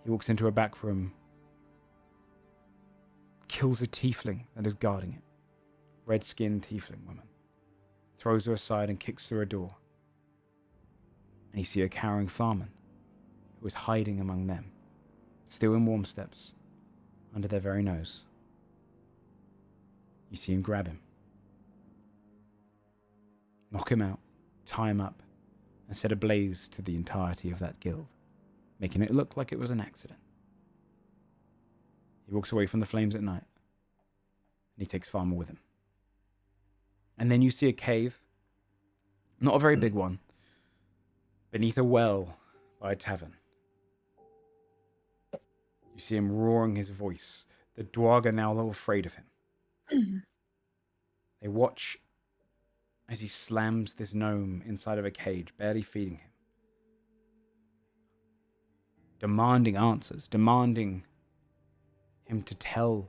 He walks into a back room, kills a tiefling that is guarding it. Red-skinned tiefling woman. Throws her aside and kicks through a door. And you see a cowering Farman who is hiding among them, still in Warm Steps, under their very nose. You see him grab him, knock him out, tie him up, and set ablaze to the entirety of that guild, making it look like it was an accident. He walks away from the flames at night, he takes Farmer with him. And then you see a cave, not a very big one, beneath a well by a tavern. You see him roaring his voice. The Dwarg are now a little afraid of him. They watch as he slams this gnome inside of a cage, barely feeding him. Demanding answers, demanding him to tell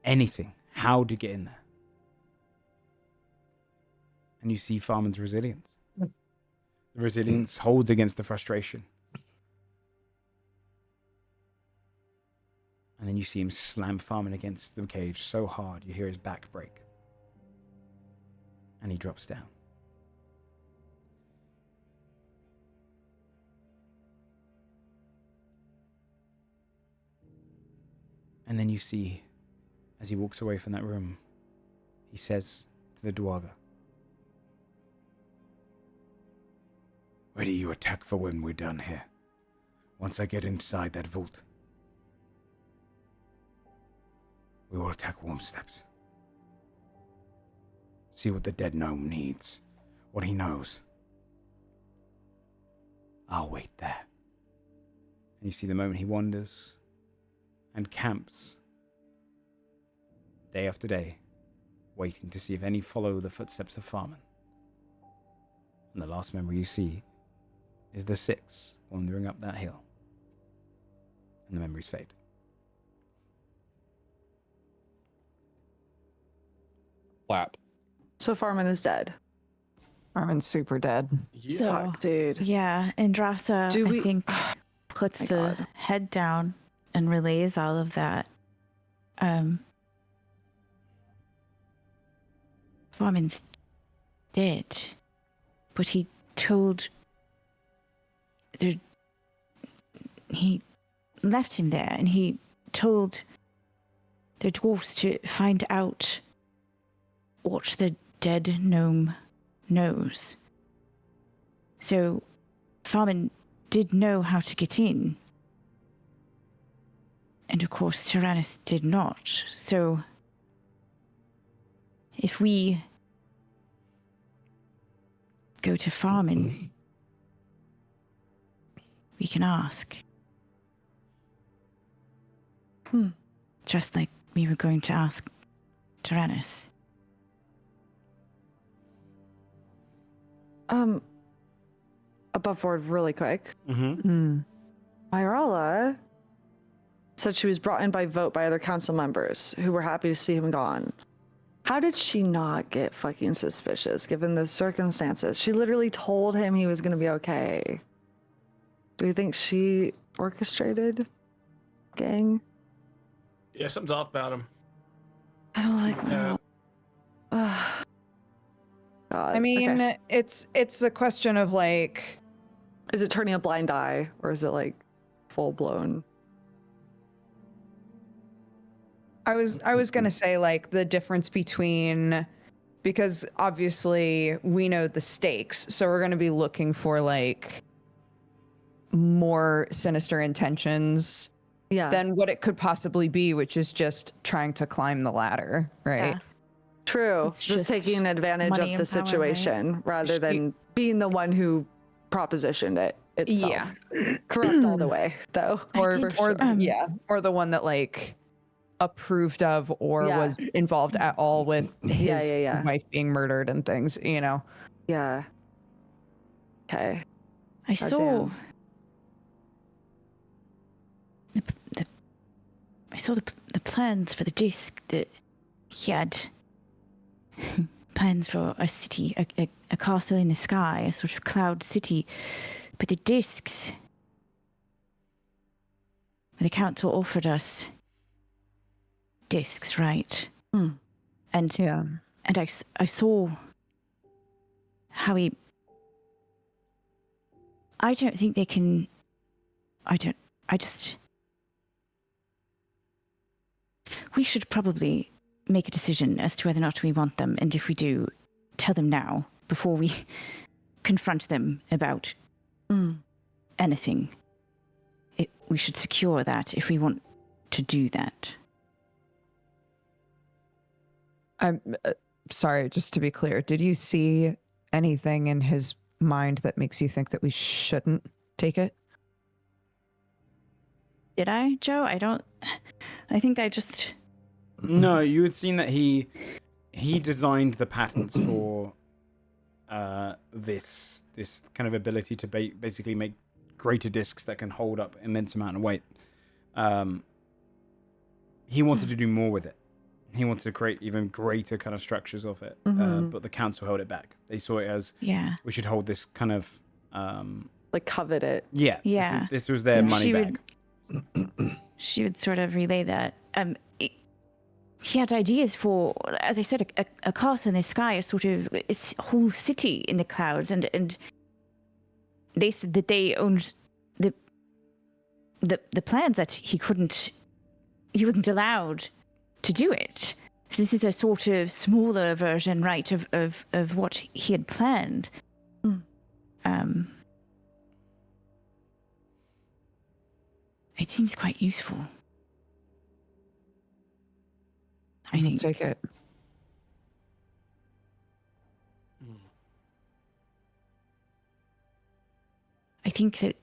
anything, how to get in there. And you see Farman's resilience. The resilience holds against the frustration. And then you see him slam Farman against the cage so hard you hear his back break. And he drops down. And then you see, as he walks away from that room, he says to the Dwarga, "Where do you attack for when we're done here? Once I get inside that vault, we will attack Warm Steps. See what the dead gnome needs, what he knows. I'll wait there." And you see the moment he wanders and camps day after day, waiting to see if any follow the footsteps of Farman. And the last memory you see is the six wandering up that hill. And the memories fade. Clap. So Farman is dead. Farman's super dead. Yeah. So, Fuck, dude. yeah, Andrasa, Do we- I think, puts My the God. head down and relays all of that. Farman's dead, but he told he left him there, and he told the dwarfs to find out what the dead gnome knows. So Farman did know how to get in. And of course, Tyrannus did not. So if we go to Farman, we can ask. Just like we were going to ask Tyrannus. Above board really quick. Mm-hmm. Myrala said she was brought in by vote by other council members who were happy to see him gone. How did she not get fucking suspicious given the circumstances? She literally told him he was going to be okay. Do you think she orchestrated gang? Yeah, something's off about him. I don't like Yeah. that. God. I mean, okay. it's a question of like, Is it turning a blind eye or is it like full blown? I was gonna say like the difference between, because obviously we know the stakes, so we're gonna be looking for like more sinister intentions Yeah. than what it could possibly be, which is just trying to climb the ladder, right? Yeah. True. It's Just just taking advantage of money the and power, right? situation rather than being the one who propositioned it itself. Yeah. Corrupt all the way, though. Or did- or um, yeah, or the one that like approved of or Yeah. was involved at all with his yeah. wife being murdered and things, you know. Yeah. Okay. I Oh, saw damn. I saw the plans for the disc that he had. Plans for a city, a castle in the sky, a sort of cloud city. But the discs, the council offered us discs, right? And Yeah. and I saw how he. I don't think they can. We should probably make a decision as to whether or not we want them, and if we do, tell them now before we confront them about anything. We should secure that if we want to do that. I'm sorry, just to be clear, did you see anything in his mind that makes you think that we shouldn't take it? Did I, Joe? I think I just. No, you had seen that he designed the patents for this kind of ability to basically make greater discs that can hold up immense amount of weight. He wanted to do more with it. He wanted to create even greater kind of structures of it, but the council held it back. They saw it as we should hold this kind of like covet it. Yeah. This was their money bag. She would sort of relay that. He had ideas for, as I said, a castle in the sky, a sort of a whole city in the clouds, and they said that they owned the plans, that he wasn't allowed to do it. So this is a sort of smaller version, right, of what he had planned. It seems quite useful. I think. Take it. I think that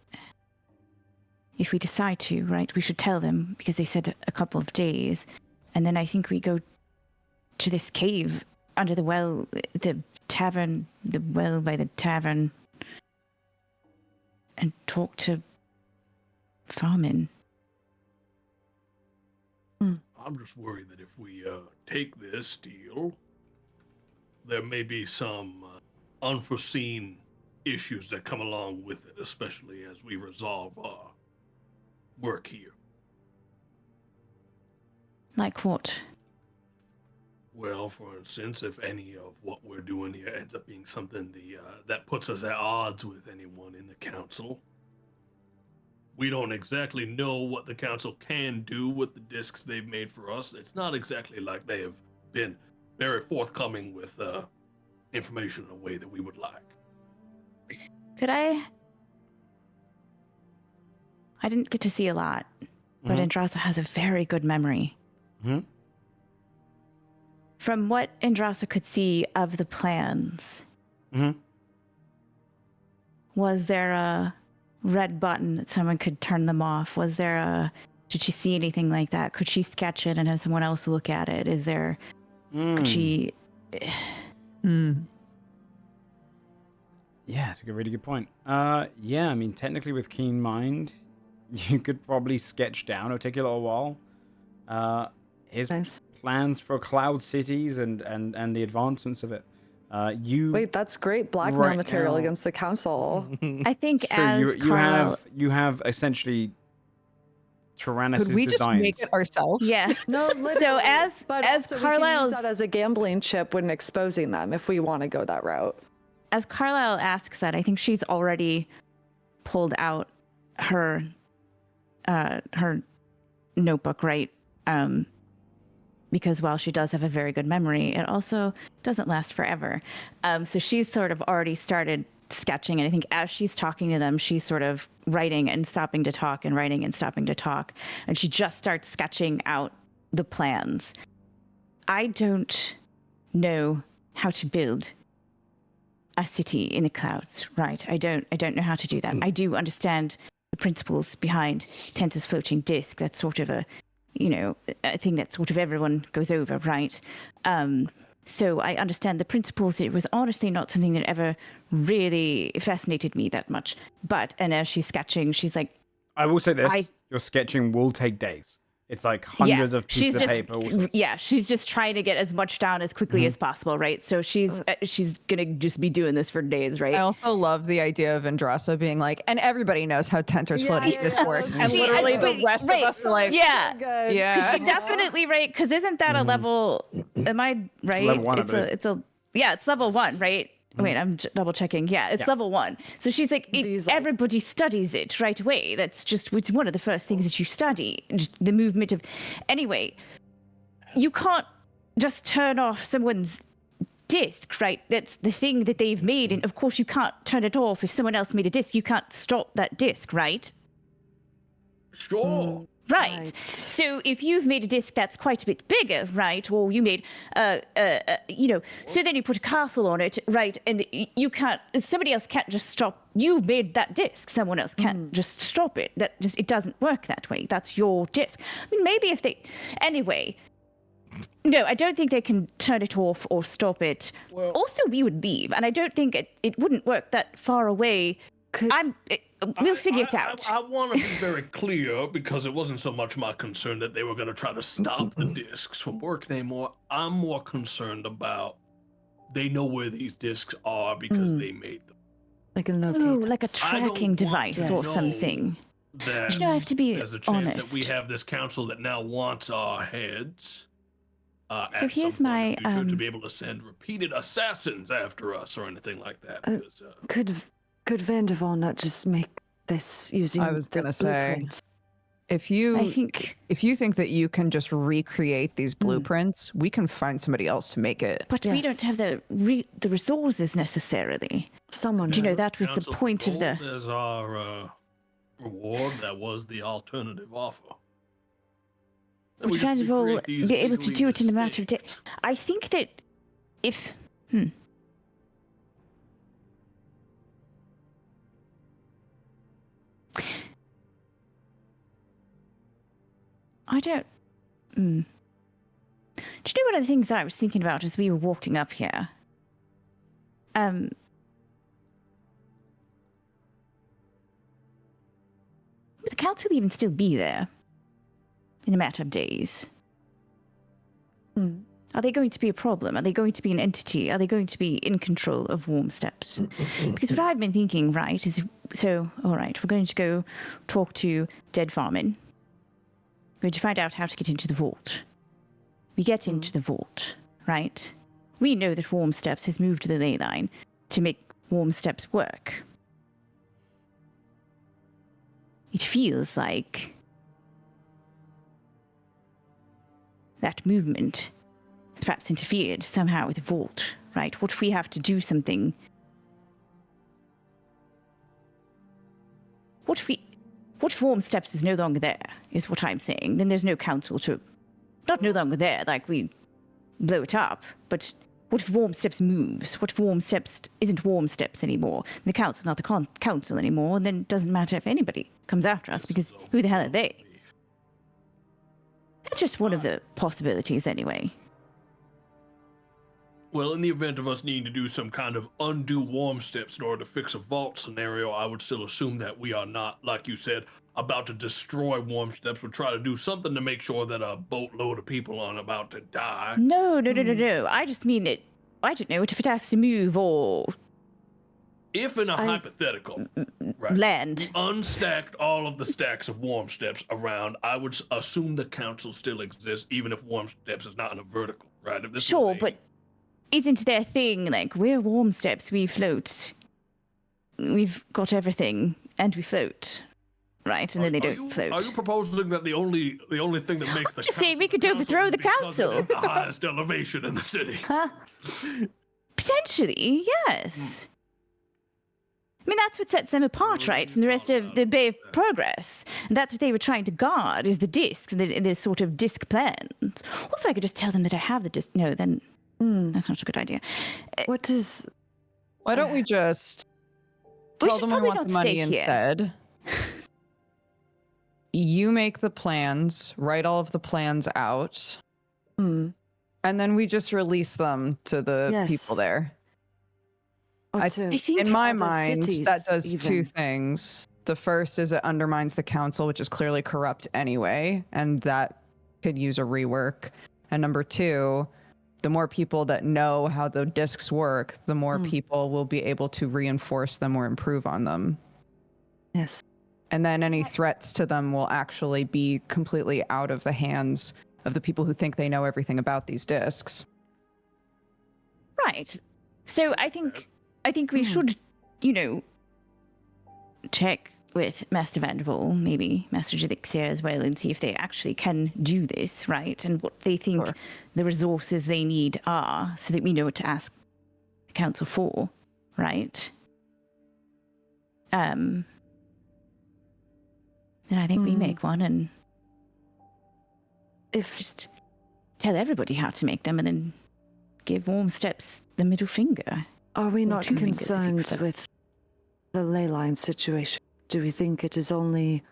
if we decide to, right, we should tell them, because they said a couple of days, and then I think we go to this cave under the well, the tavern, the well by the tavern, and talk to Farmin. I'm just worried that if we take this deal, there may be some unforeseen issues that come along with it, especially as we resolve our work here. Like what? Well, for instance, if any of what we're doing here ends up being something that puts us at odds with anyone in the council, we don't exactly know what the council can do with the discs they've made for us. It's not exactly like they have been very forthcoming with information in a way that we would like. Could I didn't get to see a lot, but Andrasa has a very good memory. From what Andrasa could see of the plans, was there a red button that someone could turn them off? Did she see anything like that? Could she sketch it and have someone else look at it? Could she... Yeah, it's a really good point. Yeah, I mean, technically with Keen Mind, you could probably sketch down. It'll take you a little while. His plans for cloud cities and the advancements of it. Wait, that's great blackmail material against the council. I think you have essentially Tyrannus' Could we designs. just make it ourselves? Yeah. No, literally. So as also we can Carlisle's use that as a gambling chip when exposing them if we want to go that route. As Carlisle asks that, I think she's already pulled out her notebook, right? Because while she does have a very good memory, it also doesn't last forever. So she's sort of already started sketching, and I think as she's talking to them, she's sort of writing and stopping to talk and writing and stopping to talk, and she just starts sketching out the plans. I don't know how to build a city in the clouds, right? I don't know how to do that. I do understand the principles behind Tensor's floating disk. That's sort of a thing that sort of everyone goes over, right? So I understand the principles. It was honestly not something that ever really fascinated me that much. And as she's sketching, she's like, I will say this, your sketching will take days. It's like hundreds of pieces of paper. Yeah, she's just trying to get as much down as quickly as possible, right? So she's gonna just be doing this for days, right? I also love the idea of Andrasa being like, and everybody knows how Tensor's floating this works, and literally the rest of us are like, yeah, good. yeah, she definitely, right? Because isn't that a level? Am I right? Level 1, it's level 1, right? Wait, I'm double checking. Yeah, it's level 1. So she's like, everybody studies it right away. It's one of the first things that you study. Just the movement of, anyway, you can't just turn off someone's disc, right? That's the thing that they've made, and of course you can't turn it off if someone else made a disc. You can't stop that disc, right? Sure. Right. So if you've made a disc that's quite a bit bigger, right, or you made, so then you put a castle on it, right, and somebody else can't just stop. You made that disc. Someone else can't just stop it. It doesn't work that way. That's your disc. I mean, maybe if they, anyway. No, I don't think they can turn it off or stop it. Well, also, we would leave, and I don't think it wouldn't work that far away. We'll figure it out. I want to be very clear because it wasn't so much my concern that they were going to try to stop the discs from working anymore. I'm more concerned about they know where these discs are because they made them. Like a locate. Like a tracking device or something. That I have to be there's a chance honest. that we have this council that now wants our heads. So here's my to be able to send repeated assassins after us or anything like that. Could Vanderval not just make this using I was gonna say, blueprints? if you think that you can just recreate these blueprints, we can find somebody else to make it. But we don't have the resources necessarily. Someone. Do you know that was the Council for point of the? Gold as our reward. That was the alternative offer. And Would we just Vanderval recreate these be able to legally do it in a matter of days? distinct. I think that if I don't. Do you know one of the things that I was thinking about as we were walking up here? Would the council even still be there in a matter of days? Are they going to be a problem? Are they going to be an entity? Are they going to be in control of Warm Steps? Because what I've been thinking, right, is all right, we're going to go talk to Dead Farman. We're going to find out how to get into the vault. We get into the vault, right? We know that Warm Steps has moved the ley line to make Warm Steps work. It feels like that movement has perhaps interfered somehow with the vault, right? What if we have to do something? What if Warm Steps is no longer there, is what I'm saying? Then there's no council to... Not no longer there, like we blow it up, but what if Warm Steps moves? What if Warm Steps isn't Warm Steps anymore? And the council's not the council anymore, and then it doesn't matter if anybody comes after us, because who the hell are they? That's just one of the possibilities anyway. Well, in the event of us needing to do some kind of undo Warm Steps in order to fix a vault scenario, I would still assume that we are not, like you said, about to destroy Warm Steps. We'll try to do something to make sure that a boatload of people aren't about to die. No. I just mean that, I don't know, what if it has to move or If in a hypothetical, right, land. we unstacked all of the stacks of Warm Steps around, I would assume the council still exists, even if Warm Steps is not in a vertical, right? If this Sure, was a- but isn't their thing like, we're Warm Steps, we float. We've got everything, and we float. Right, and then they don't float. Are you proposing that the only thing that makes the just saying we council could overthrow is the because council. it is the highest elevation in the city? Potentially, yes. I mean, that's what sets them apart, right, from the rest of the Bay of Progress. And that's what they were trying to guard, is the disc, the sort of disc plans. Also, I could just tell them that I have the disc. No, then that's not a good idea. What is... Why don't we just We tell should them we probably want not the money stay here. instead? You make the plans, write all of the plans out, and then we just release them to the people there. Or I to think In my other mind, cities that does two even. things. The first is it undermines the council, which is clearly corrupt anyway, and that could use a rework. And number two, the more people that know how the discs work, the more people will be able to reinforce them or improve on them. Yes. And then any threats to them will actually be completely out of the hands of the people who think they know everything about these discs. Right. So I think we should, check with Master Vanderval, maybe Master Judixia as well, and see if they actually can do this, right? And what they think the resources they need are, so that we know what to ask the council for, right? Then I think we make one and If Just tell everybody how to make them and then give Warm Steps the middle finger. are we Or not 2 fingers if you concerned prefer. with the ley line situation? Do we think it is only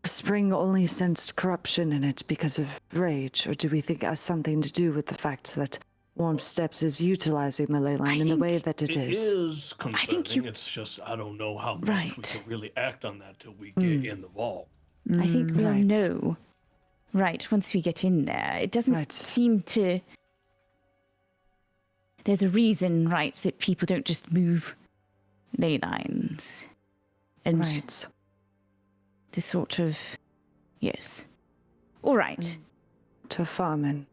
Spring only sensed corruption in it because of rage, or do we think it has something to do with the fact that Warm Steps is utilizing the ley line in the way that it It is? is concerning. think you- It's just I don't know how much we Right. can really act on that till we get in the vault. I think we'll right. know. Right, once we get in there. It doesn't Right. seem to. There's a reason, right, that people don't just move ley lines. And Right. the sort of. Yes. All right. To farm and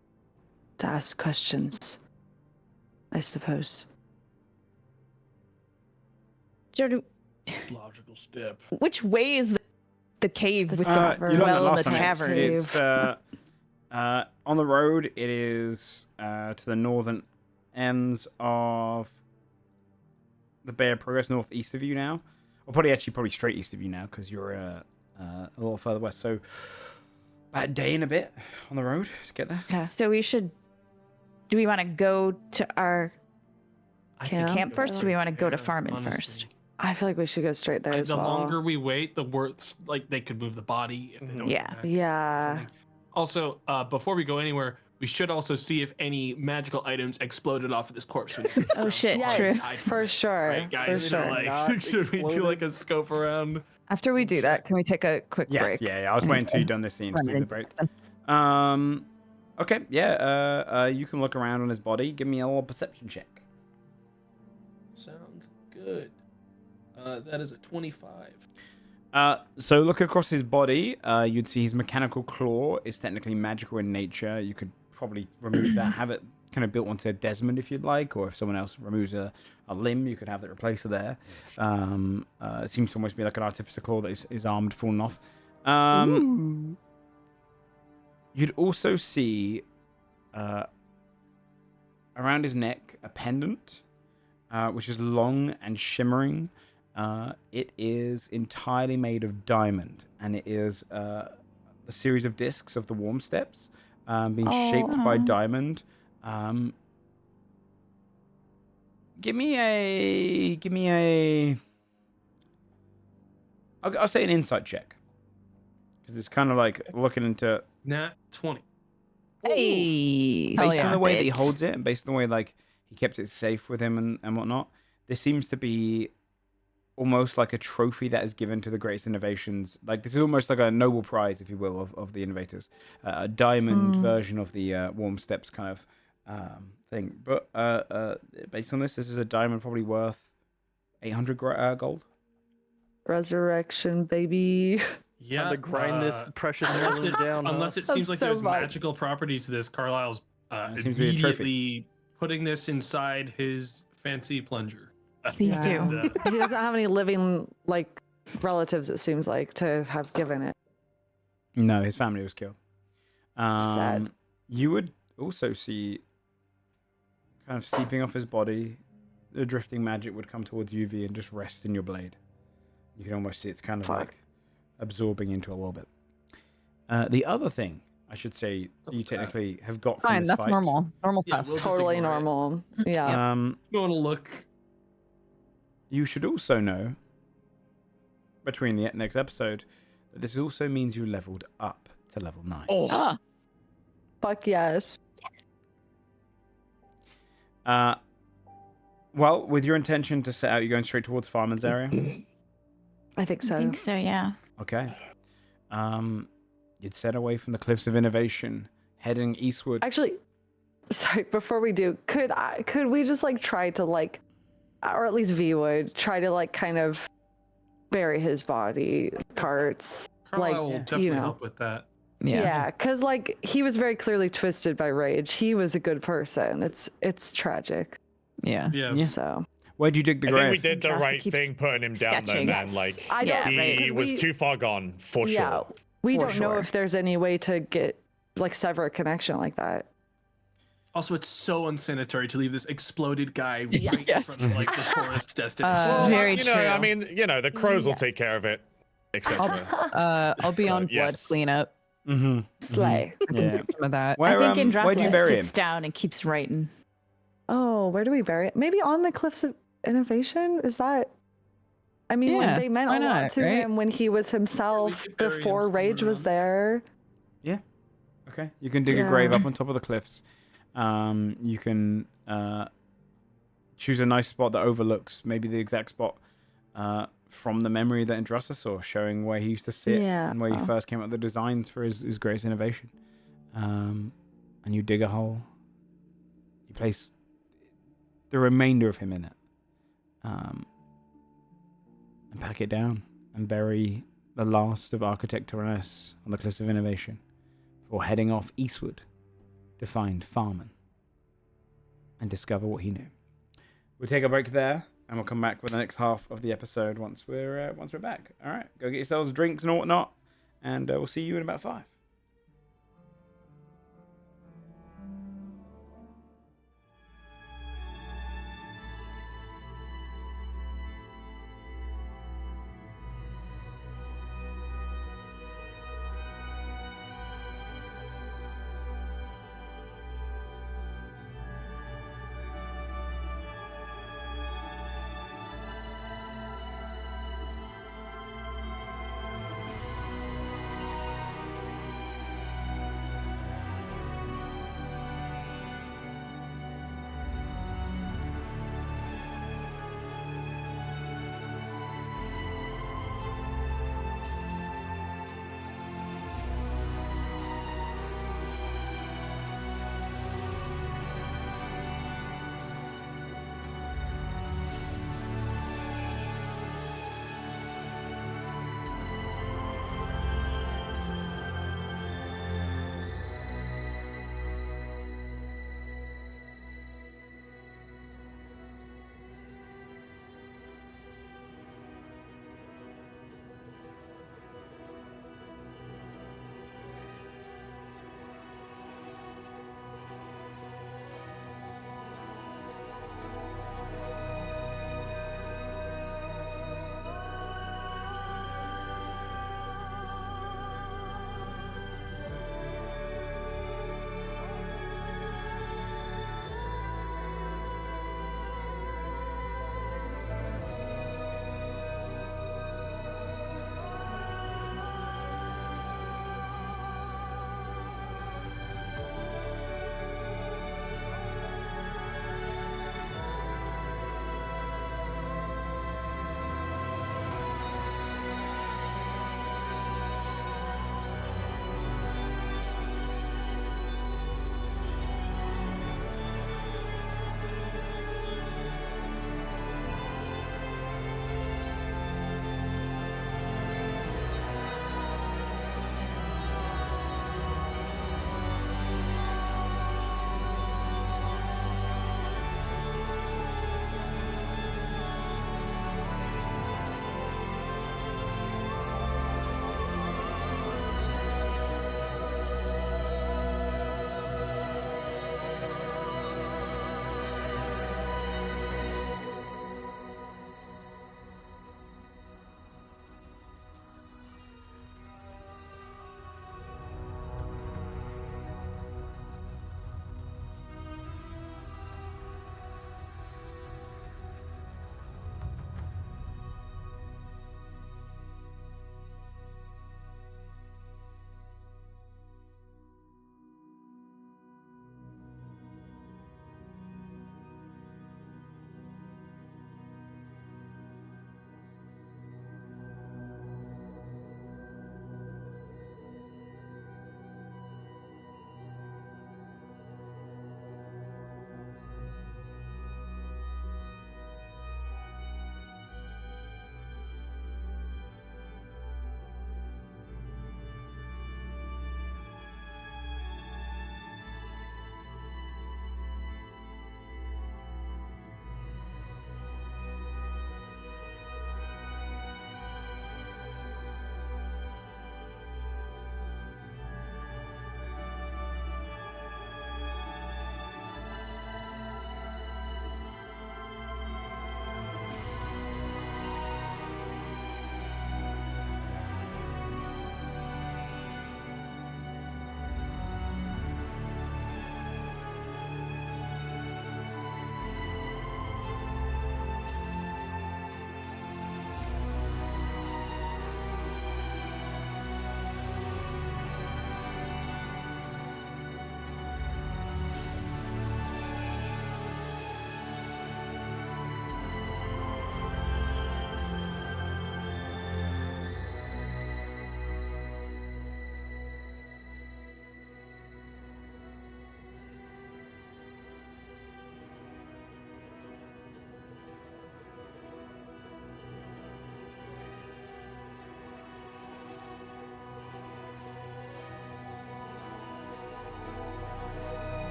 to ask questions, I suppose. Jordan, Logical step. which way is the cave with the tavern. You learned that well and last the time. tavern? It's on the road. It is to the northern ends of the Bay of Progress, northeast of you now. Or probably straight east of you now, because you're a little further west. So about a day and a bit on the road to get there. So we should. Do we want to go to our I Camp? think camp first, or do we want to go to there, Farmin honestly. first? I feel like we should go straight there as The well. longer we wait, the worse. Like they could move the body if they don't. Yeah. come back or Yeah. something. Also, before we go anywhere, we should also see if any magical items exploded off of this corpse. Oh, shit, Yes, true. for sure. Right, guys? For You know, sure. like, Not should we do exploded. like a scope around? After we do that, can we take a quick Yes, break? yeah. I was waiting until you'd done this scene to do the Running. break. Okay, yeah. You can look around on his body. Give me a little perception check. Sounds good. That is a 25. So look across his body. You'd see his mechanical claw is technically magical in nature. You could probably remove that, have it kind of built onto Desmond if you'd like, or if someone else removes a limb, you could have it replaced there. It seems to almost be like an artificer claw that is armed, falling off. You'd also see around his neck a pendant, which is long and shimmering. It is entirely made of diamond, and it is a series of discs of the Warm Steps being shaped by diamond. Give me a. I'll say an insight check, because it's kind of like looking into Nat 20. Hey, Hell based on yeah. the way that he Bit. holds it, and based on the way like he kept it safe with him and whatnot. This seems to be almost like a trophy that is given to the greatest innovations. Like this is almost like a Nobel Prize, if you will, of the innovators. A diamond version of the Warm Steps kind of thing. But based on this is a diamond probably worth 800 gold. Resurrection, baby. Time to grind this precious heirloom down. huh? Unless it seems That's like so there's much. magical properties to this, Carlisle's It seems to be a trophy. immediately putting this inside his fancy plunger. Please do. And, He doesn't have any living like relatives, it seems like, to have given it. No, his family was killed. Sad. You would also see kind of steeping off his body, the drifting magic would come towards UV and just rest in your blade. You can almost see it's kind of Fuck. like absorbing into a little bit. The other thing I should say you technically have got from Fine, this that's fight, normal. Normal Yeah, stuff. we'll just Totally ignore it. normal. Yeah. You want to look. You should also know between the next episode that this also means you leveled up to level 9. Ah, Fuck yes. Well, with your intention to set out, you're going straight towards Farman's area. I think so. I think so, yeah. Okay. You'd set away from the Cliffs of Innovation, heading eastward. Actually, sorry, before we do, could we just like try to like, or at least V would try to like kind of bury his body parts. Carlisle like, will you definitely know. help with that. yeah. Because like he was very clearly twisted by rage. He was a good person. It's tragic. Yeah. Yeah. Yeah. So Where'd you dig the I think grave? we did the Just to right keep thing putting him down there, sketching. man. Yes. Like, I don't. Yeah, right. he 'cause was we- too far gone, for Yeah, sure. we For don't know sure. if there's any way to get like sever a connection like that. Also, it's so unsanitary to leave this exploded guy right in Yes. front of like the tourist destination. Uh, Very you know, true. I mean, you know, the crows will Yes. take care of it, etc. I'll be on blood yes. cleanup. Mm-hmm. Slay. I can do some of that. Where, I think where do you Andrasla bury sits him? down and keeps writing. Oh, where do we bury it? Maybe on the cliffs of innovation? Is that? I mean, when Yeah, they meant why a lot not, to right? him when he was himself could bury him before Rage somewhere was around. there. Okay, you can dig a Yeah. grave up on top of the cliffs. You can choose a nice spot that overlooks maybe the exact spot from the memory that Andrasla saw, showing where he used to sit Yeah. and where he first came up with the designs for his greatest innovation. And you dig a hole. You place the remainder of him in it. And pack it down and bury the last of Architect Tyrannus on the Cliffs of Innovation before heading off eastward to find Farman and discover what he knew. We'll take a break there, and we'll come back with the next half of the episode once we're back. All right, go get yourselves drinks and whatnot, and we'll see you in about 5.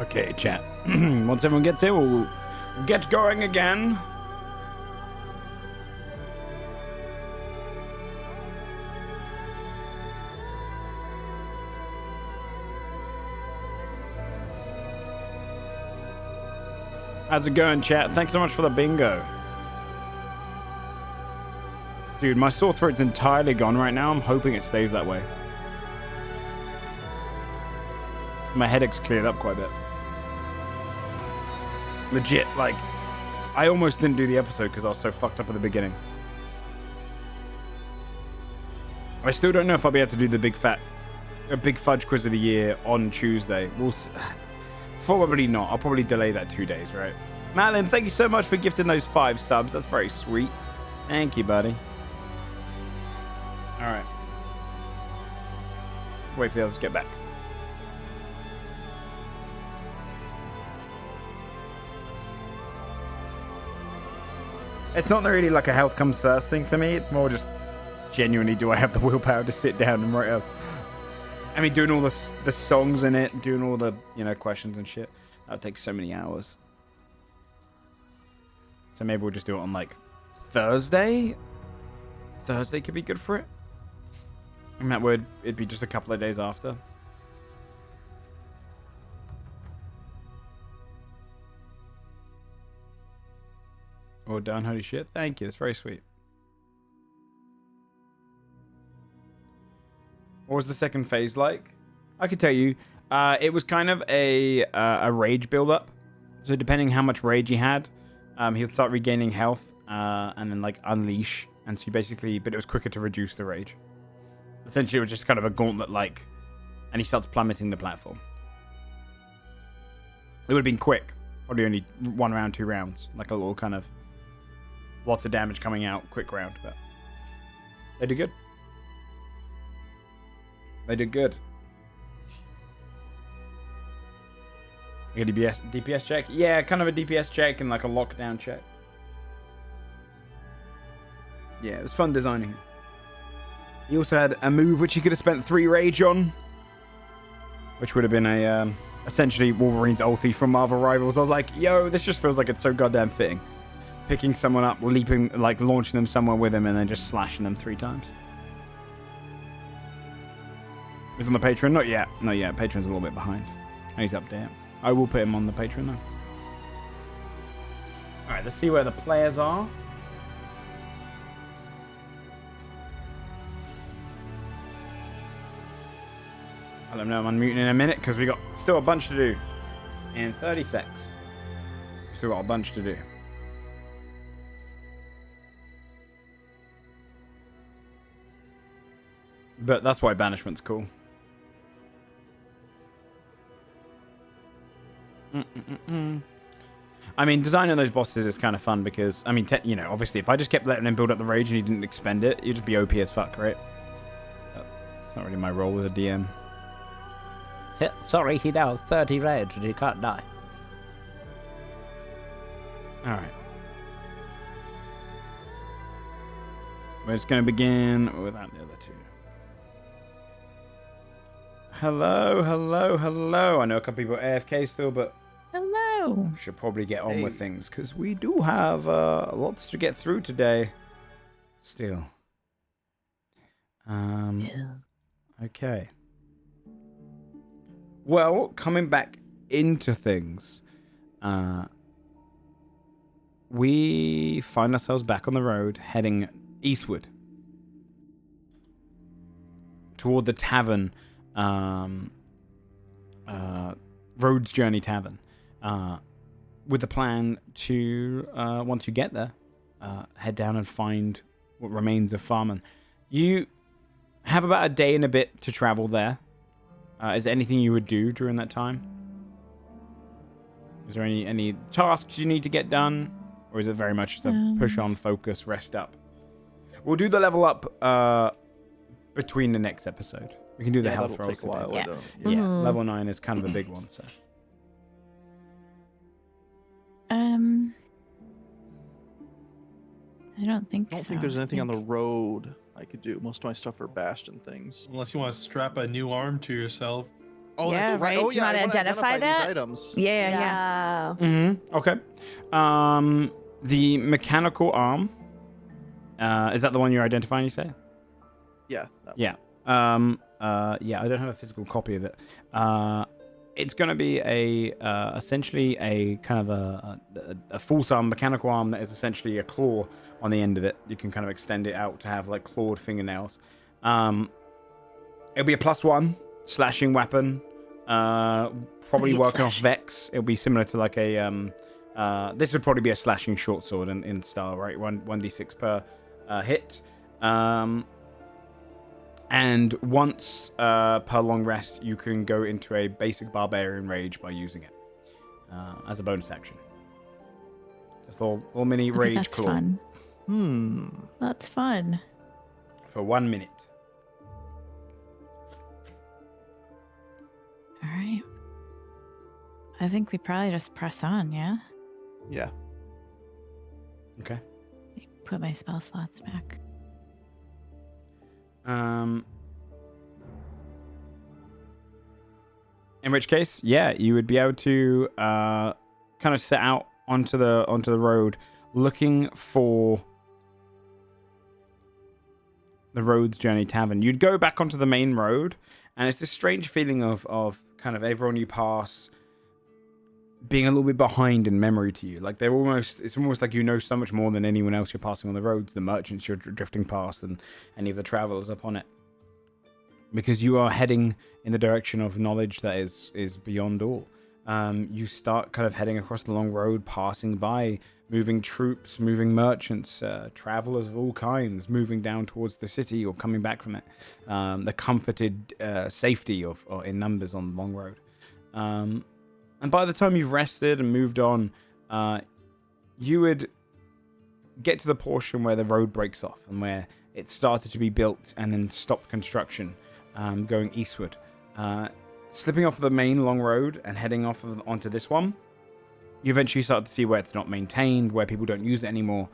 Okay, chat. Once everyone gets here, we'll get going again. How's it going, chat? Thanks so much for the bingo. Dude, my sore throat's entirely gone right now. I'm hoping it stays that way. My headache's cleared up quite a bit. Legit, like, I almost didn't do the episode because I was so fucked up at the beginning. I still don't know if I'll be able to do the big fudge quiz of the year on Tuesday. We'll see. Probably not. I'll probably delay that 2 days, right? Madeline, thank you so much for gifting those 5 subs. That's very sweet. Thank you, buddy. All right. Wait for the others to get back. It's not really like a health comes first thing for me. It's more just genuinely, do I have the willpower to sit down and write up? I mean, doing all the songs in it, doing all the, questions and shit. That would take so many hours. So maybe we'll just do it on, like, Thursday? Thursday could be good for it. And that would, it'd be just a couple of days after. Well done, holy shit. Thank you, that's very sweet. What was the second phase like? I could tell you. It was kind of a rage build-up. So depending how much rage he had, he would start regaining health and then like unleash. And so you basically, but it was quicker to reduce the rage. Essentially, it was just kind of a gauntlet like, and he starts plummeting the platform. It would have been quick. Probably only 1 round, 2 rounds. Like a little kind of lots of damage coming out, quick round. But they did good. They did good. Like a DPS check? Yeah, kind of a DPS check and like a lockdown check. Yeah, it was fun designing. He also had a move which he could have spent 3 rage on, which would have been a essentially Wolverine's ulti from Marvel Rivals. I was like, yo, this just feels like it's so goddamn fitting. Picking someone up, leaping, like launching them somewhere with him, and then just slashing them 3 times. Is on the Patreon? Not yet. Not yet. Patreon's a little bit behind. I need to update it. I will put him on the Patreon though. Alright, let's see where the players are. I'll let them know I'm unmuting in a minute because we got still a bunch to do. In 30 secs. Still got a bunch to do. But that's why banishment's cool. I mean, designing those bosses is kind of fun because, I mean, obviously, if I just kept letting him build up the rage and he didn't expend it, you'd just be OP as fuck, right? But it's not really my role as a DM. Yeah, sorry, he now has 30 rage and he can't die. Alright. We're just going to begin without the other 2. Hello, hello, hello. I know a couple people are AFK still, but Hello. should probably get on with things because we do have lots to get through today. Still. Okay. Well, coming back into things, we find ourselves back on the road heading eastward toward the tavern. Road's Journey Tavern, with the plan to, once you get there, head down and find what remains of Farman. You have about a day and a bit to travel there. Is there anything you would do during that time? Is there any tasks you need to get done? Or is it very much to push on, focus, rest up? We'll do the level up between the next episode. We can do the health rolls. Take a while. Yeah. Yeah, level 9 is kind of a big one, so. I don't think I don't think there's anything on the road I could do. Most of my stuff are bashed and things. Unless you want to strap a new arm to yourself. Oh, Yeah, that's right. right? Oh, Do you yeah. I wanna want to identify identify that? these items. Yeah. Okay. The mechanical arm. Is that the one you're identifying? You say? Yeah. Yeah. Yeah. I don't have a physical copy of it. It's going to be essentially a kind of a false arm, mechanical arm that is essentially a claw on the end of it. You can kind of extend it out to have like clawed fingernails. It'll be a +1 slashing weapon. Probably working off Vex. It'll be similar to like a this would probably be a slashing short sword in style, right? 1d6 per hit. And once per long rest, you can go into a basic barbarian rage by using it as a bonus action. Just all mini rage That's claw fun. That's fun. for 1 minute. All right. I think we probably just press on, yeah? Yeah. Okay. Put my spell slots back. In which case, yeah, you would be able to kind of set out onto the road, looking for the Road's Journey Tavern. You'd go back onto the main road, and it's this strange feeling of kind of everyone you pass being a little bit behind in memory to you. Like it's almost like you know so much more than anyone else you're passing on the roads, the merchants you're drifting past, and any of the travelers upon it. Because you are heading in the direction of knowledge that is beyond all. You start kind of heading across the long road, passing by moving troops, moving merchants, travelers of all kinds, moving down towards the city or coming back from it. The comforted safety of in numbers on the long road. And by the time you've rested and moved on, you would get to the portion where the road breaks off and where it started to be built and then stopped construction, going eastward. Slipping off the main long road and heading off onto this one, you eventually start to see where it's not maintained, where people don't use it anymore.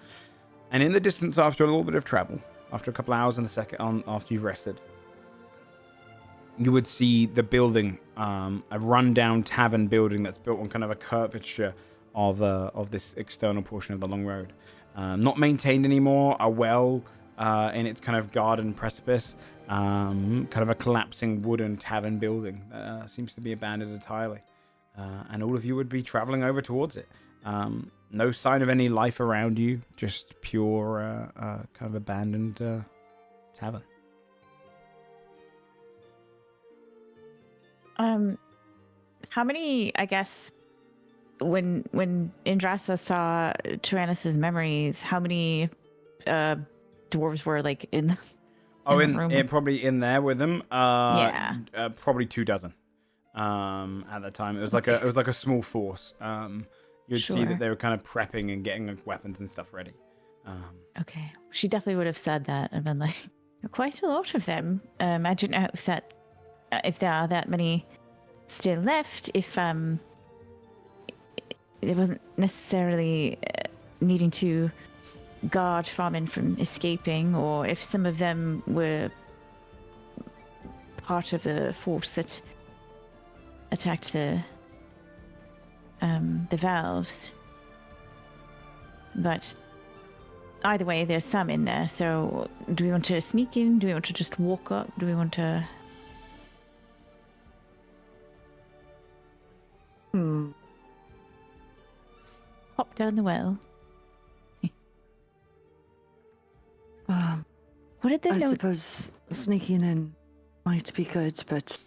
And in the distance, after a little bit of travel, after a couple hours after you've rested, you would see the building, a rundown tavern building that's built on kind of a curvature of this external portion of the long road. Not maintained anymore, a well in its kind of garden precipice, kind of a collapsing wooden tavern building that seems to be abandoned entirely. And all of you would be traveling over towards it. No sign of any life around you, just pure kind of abandoned tavern. How many, I guess, when Indrasa saw Tyrannus's memories, how many dwarves were like in the room? Probably in there with them. Yeah. Probably 24. At the time, it was like a small force. You'd see that they were kind of prepping and getting like weapons and stuff ready. Okay, she definitely would have said that and been like, quite a lot of them. I don't know if there are that many still left. If it wasn't necessarily needing to guard Farman from escaping, or if some of them were part of the force that attacked the valves. But either way, there's some in there. So do we want to sneak in? Do we want to just walk up? Do we want to... Hop down the well? What did they I know? suppose sneaking in might be good, but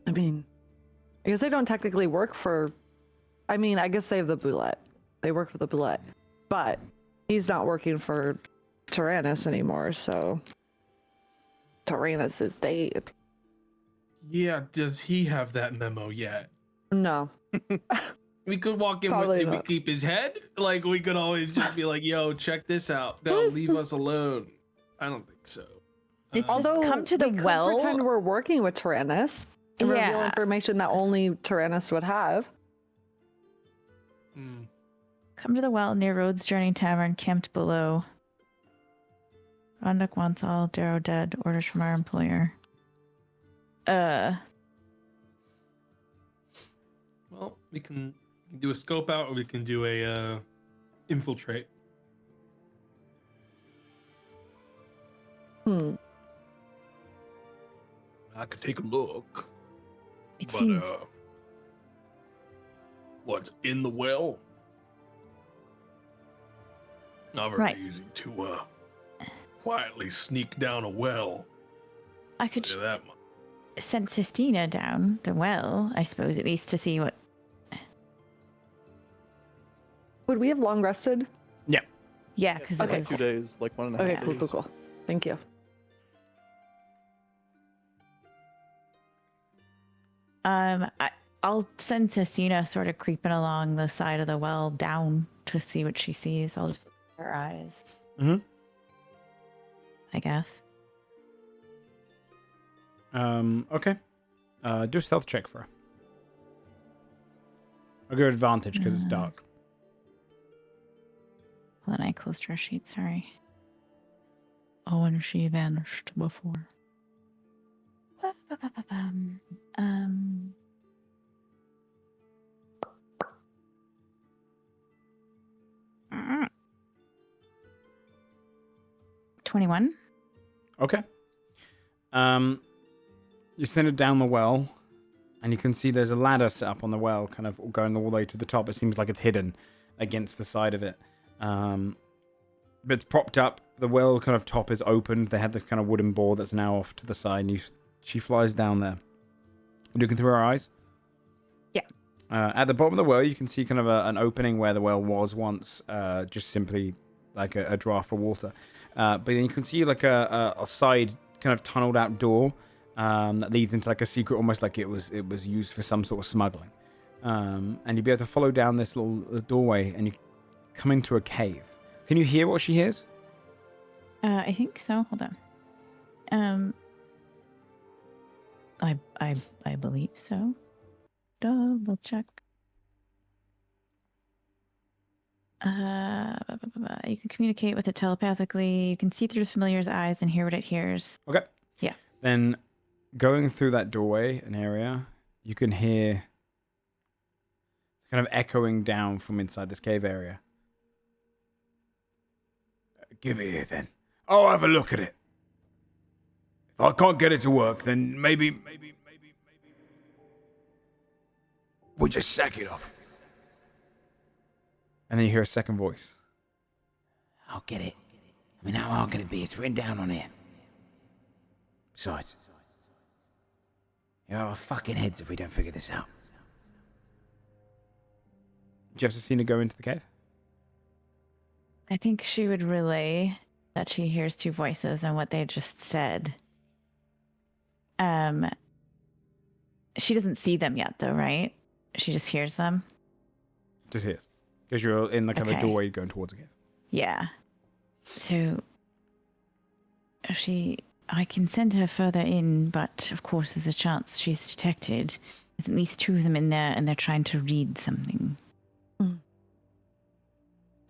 I mean, I guess they don't technically work for. I mean, I guess they have the Boulette. They work for the Boulette, but he's not working for Tyrannus anymore. So Tyrannus is dead. Yeah, does he have that memo yet? No. We could walk in Probably with, did we not. keep his head? Like, we could always just be like, yo, check this out. They'll leave us alone. I don't think so. It's Although come to the we could well. pretend we're working with Tyrannus and reveal Yeah. information that only Tyrannus would have. Come to the well near Road's Journey Tavern, camped below. Ronduk wants all Darrow dead. Orders from our employer. Well, we can do a scope out, or we can do a infiltrate. I could take a look. It But seems what's in the well? Not very Right. easy to quietly sneak down a well. I could Look at that much. send Sistina down the well, I suppose, at least to see what. Would we have long rested? Yeah, because Like it was. 2 days, like 1.5 Okay, days. cool. Thank you. I'll send Sistina sort of creeping along the side of the well down to see what she sees. I'll just her eyes. Mhm. I guess. Okay. Do a stealth check for her. I'll give her advantage because it's dark. Well, then I closed her sheet. Sorry. Oh, and she vanished before. Um. 21. Okay. You send it down the well, and you can see there's a ladder set up on the well, kind of going all the way to the top. It seems like it's hidden against the side of it. But it's propped up. The well kind of top is opened. They have this kind of wooden board that's now off to the side, and she flies down there. Looking through her eyes? Yeah. At the bottom of the well, you can see kind of an opening where the well was once, just simply like a draft for water. But then you can see like a side kind of tunneled out door that leads into like a secret, almost like it was used for some sort of smuggling. And you'll be able to follow down this little doorway, and you come into a cave. Can you hear what she hears? I think so. Hold on. I believe so. Double check. You can communicate with it telepathically. You can see through the familiar's eyes and hear what it hears. Okay. Yeah. Then going through that doorway, an area, you can hear kind of echoing down from inside this cave area. Give it here then. I'll have a look at it. If I can't get it to work, then maybe we just sack it off. And then you hear a second voice. I'll get it. I mean, how hard can it be? It's written down on here. Besides, you're our fucking heads if we don't figure this out. Do you have Cecina go into the cave? I think she would relay that she hears two voices and what they just said. She doesn't see them yet, though, right? She just hears them. Just hears. Because you're in the kind of Okay. doorway going towards the cave. Yeah. So I can send her further in, but of course there's a chance she's detected. There's at least two of them in there, and they're trying to read something. Mm.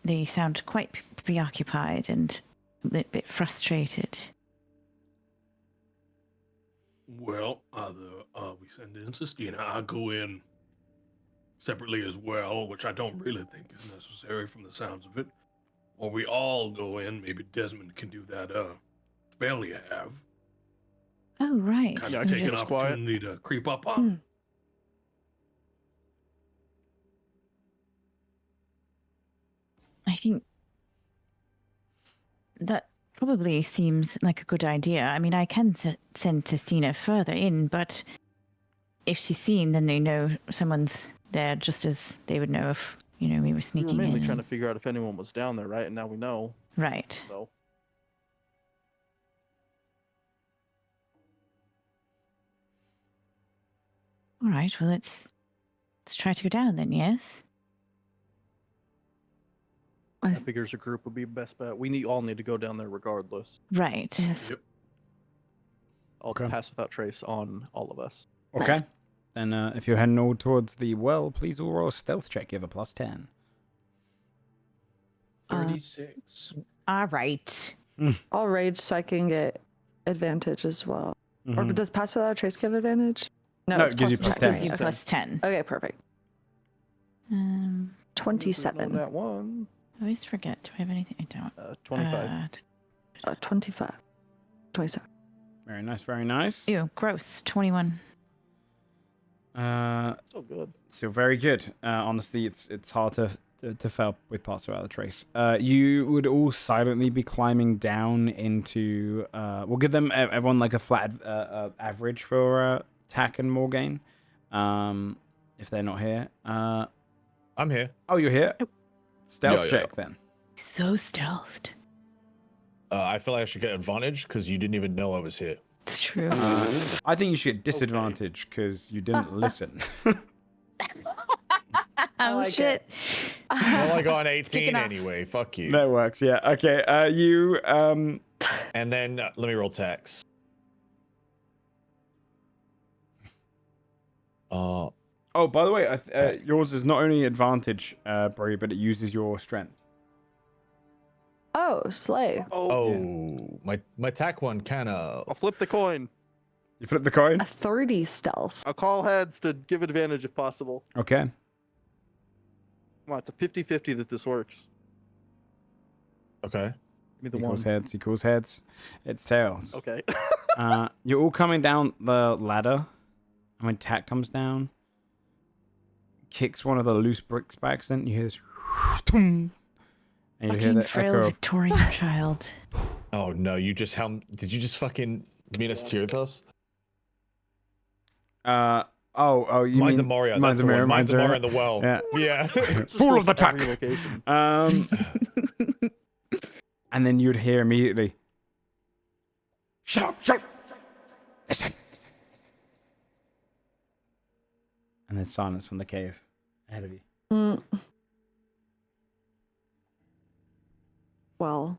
They sound quite preoccupied and a bit frustrated. Well, either we send in Sistina, I go in separately as well, which I don't really think is necessary from the sounds of it. Or we all go in. Maybe Desmond can do that spell you have. Oh, right. Kind Yeah, I of can take an just quiet. opportunity to creep up on. I think that probably seems like a good idea. I mean, I can send Sistina further in, but if she's seen, then they know someone's there, just as they would know if, we were We were sneaking mainly in. trying to figure out if anyone was down there, right? And now we know. Right. So All right. Well, let's try to go down then. Yes. I figures a group would be best bet. We all need to go down there regardless. Right. Yes. Yep. I'll Okay. pass without trace on all of us. Okay. Then if you're heading all towards the well, please all roll a stealth check. You have a plus 10. 36. All right. I'll rage so I can get advantage as well. Or does pass without a trace give advantage? No, it's it gives you plus 10. Gives you plus 10. Okay, perfect. 27. That one. I always forget. Do I have anything? I don't. 25. 25. 27. Very nice, very nice. Ew, gross. 21. So good. Still very good. Honestly, it's hard to fail with Pass Without a Trace. You would all silently be climbing down into. We'll give them everyone like a flat average for attack and Morgaine. If they're not here. I'm here. Oh, you're here. Stealth Yeah. check then. So stealthed. I feel like I should get advantage because you didn't even know I was here. It's true. I think you should get disadvantage because you didn't listen. Oh, like shit. Well, I got an 18 Kicking off. anyway. Fuck you. That works. Yeah. Okay. You. And then let me roll tax. Oh, by the way, yours is not only advantage, Bree, but it uses your strength. Oh, slay. Oh, my attack one kind of. I'll flip the coin. You flip the coin. A 30 stealth. I'll call heads to give advantage if possible. Okay. Come on, it's a 50-50 that this works. Okay. Give me the He one. calls heads. He calls heads. It's tails. Okay. You're all coming down the ladder, and when Tat comes down, kicks one of the loose bricks back, then you hear this. And you hear Fucking the frail echo of. Victorian child. Oh no! You just Did you just fucking mean us tear with us? Oh, you Mine's mean a Mario. Mine's That's a the one. Mario. Mine's a Mario in the well. Yeah. Yeah. Full of attack. Every location. And then you'd hear immediately. Shut up! Shut up! Listen. And there's silence from the cave ahead of you. Well,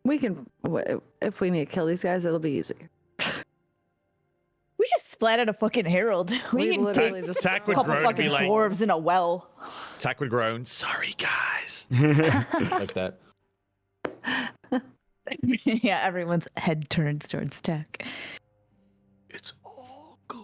we can. If we need to kill these guys, it'll be easy. We just splatted a fucking herald. We can literally take just. Tack a would couple grow to fucking be like. dwarves in a well. Tack would groan. Sorry, guys. Like that. Yeah, everyone's head turns towards Tack. It's all good.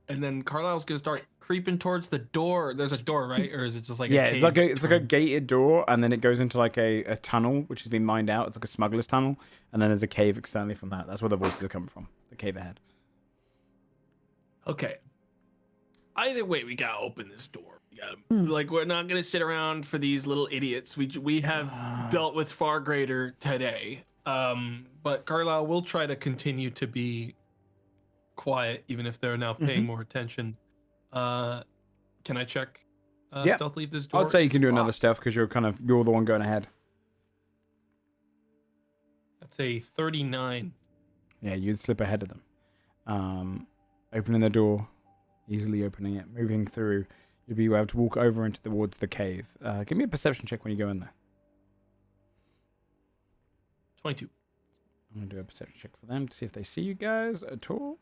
And then Carlisle's gonna start creeping towards the door. There's a door, right? Or is it just like Yeah, a cave? it's like a gated door, and then it goes into like a tunnel, which has been mined out. It's like a smuggler's tunnel, and then there's a cave externally from that. That's where the voices are coming from. The cave ahead. Okay. Either way, we gotta open this door. We gotta, like, we're not gonna sit around for these little idiots. We have dealt with far greater today. But Carlisle will try to continue to be quiet, even if they're now paying more attention. Can I check Yeah. stealth leave this door? I'd say you Is can it do another locked? stuff because you're the one going ahead. That's a 39. Yeah, you'd slip ahead of them. Opening the door, easily opening it, moving through. You'll be able to walk over towards the cave. Give me a perception check when you go in there. 22. I'm going to do a perception check for them to see if they see you guys at all.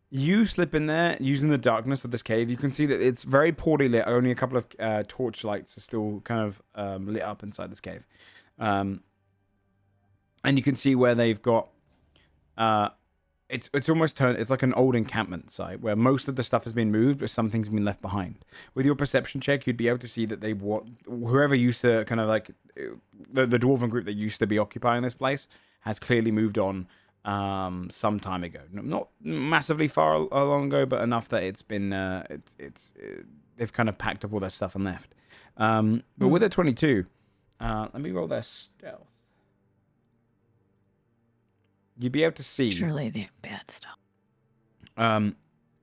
You slip in there using the darkness of this cave. You can see that it's very poorly lit. Only a couple of torch lights are still kind of lit up inside this cave. And you can see where they've got... It's almost turned. It's like an old encampment site where most of the stuff has been moved, but some things have been left behind. With your perception check, you'd be able to see that whoever used to kind of like the dwarven group that used to be occupying this place has clearly moved on some time ago. Not massively far long ago, but enough that it's been they've kind of packed up all their stuff and left. But with a 22, let me roll their stealth. You'd be able to see. Surely they're bad stuff.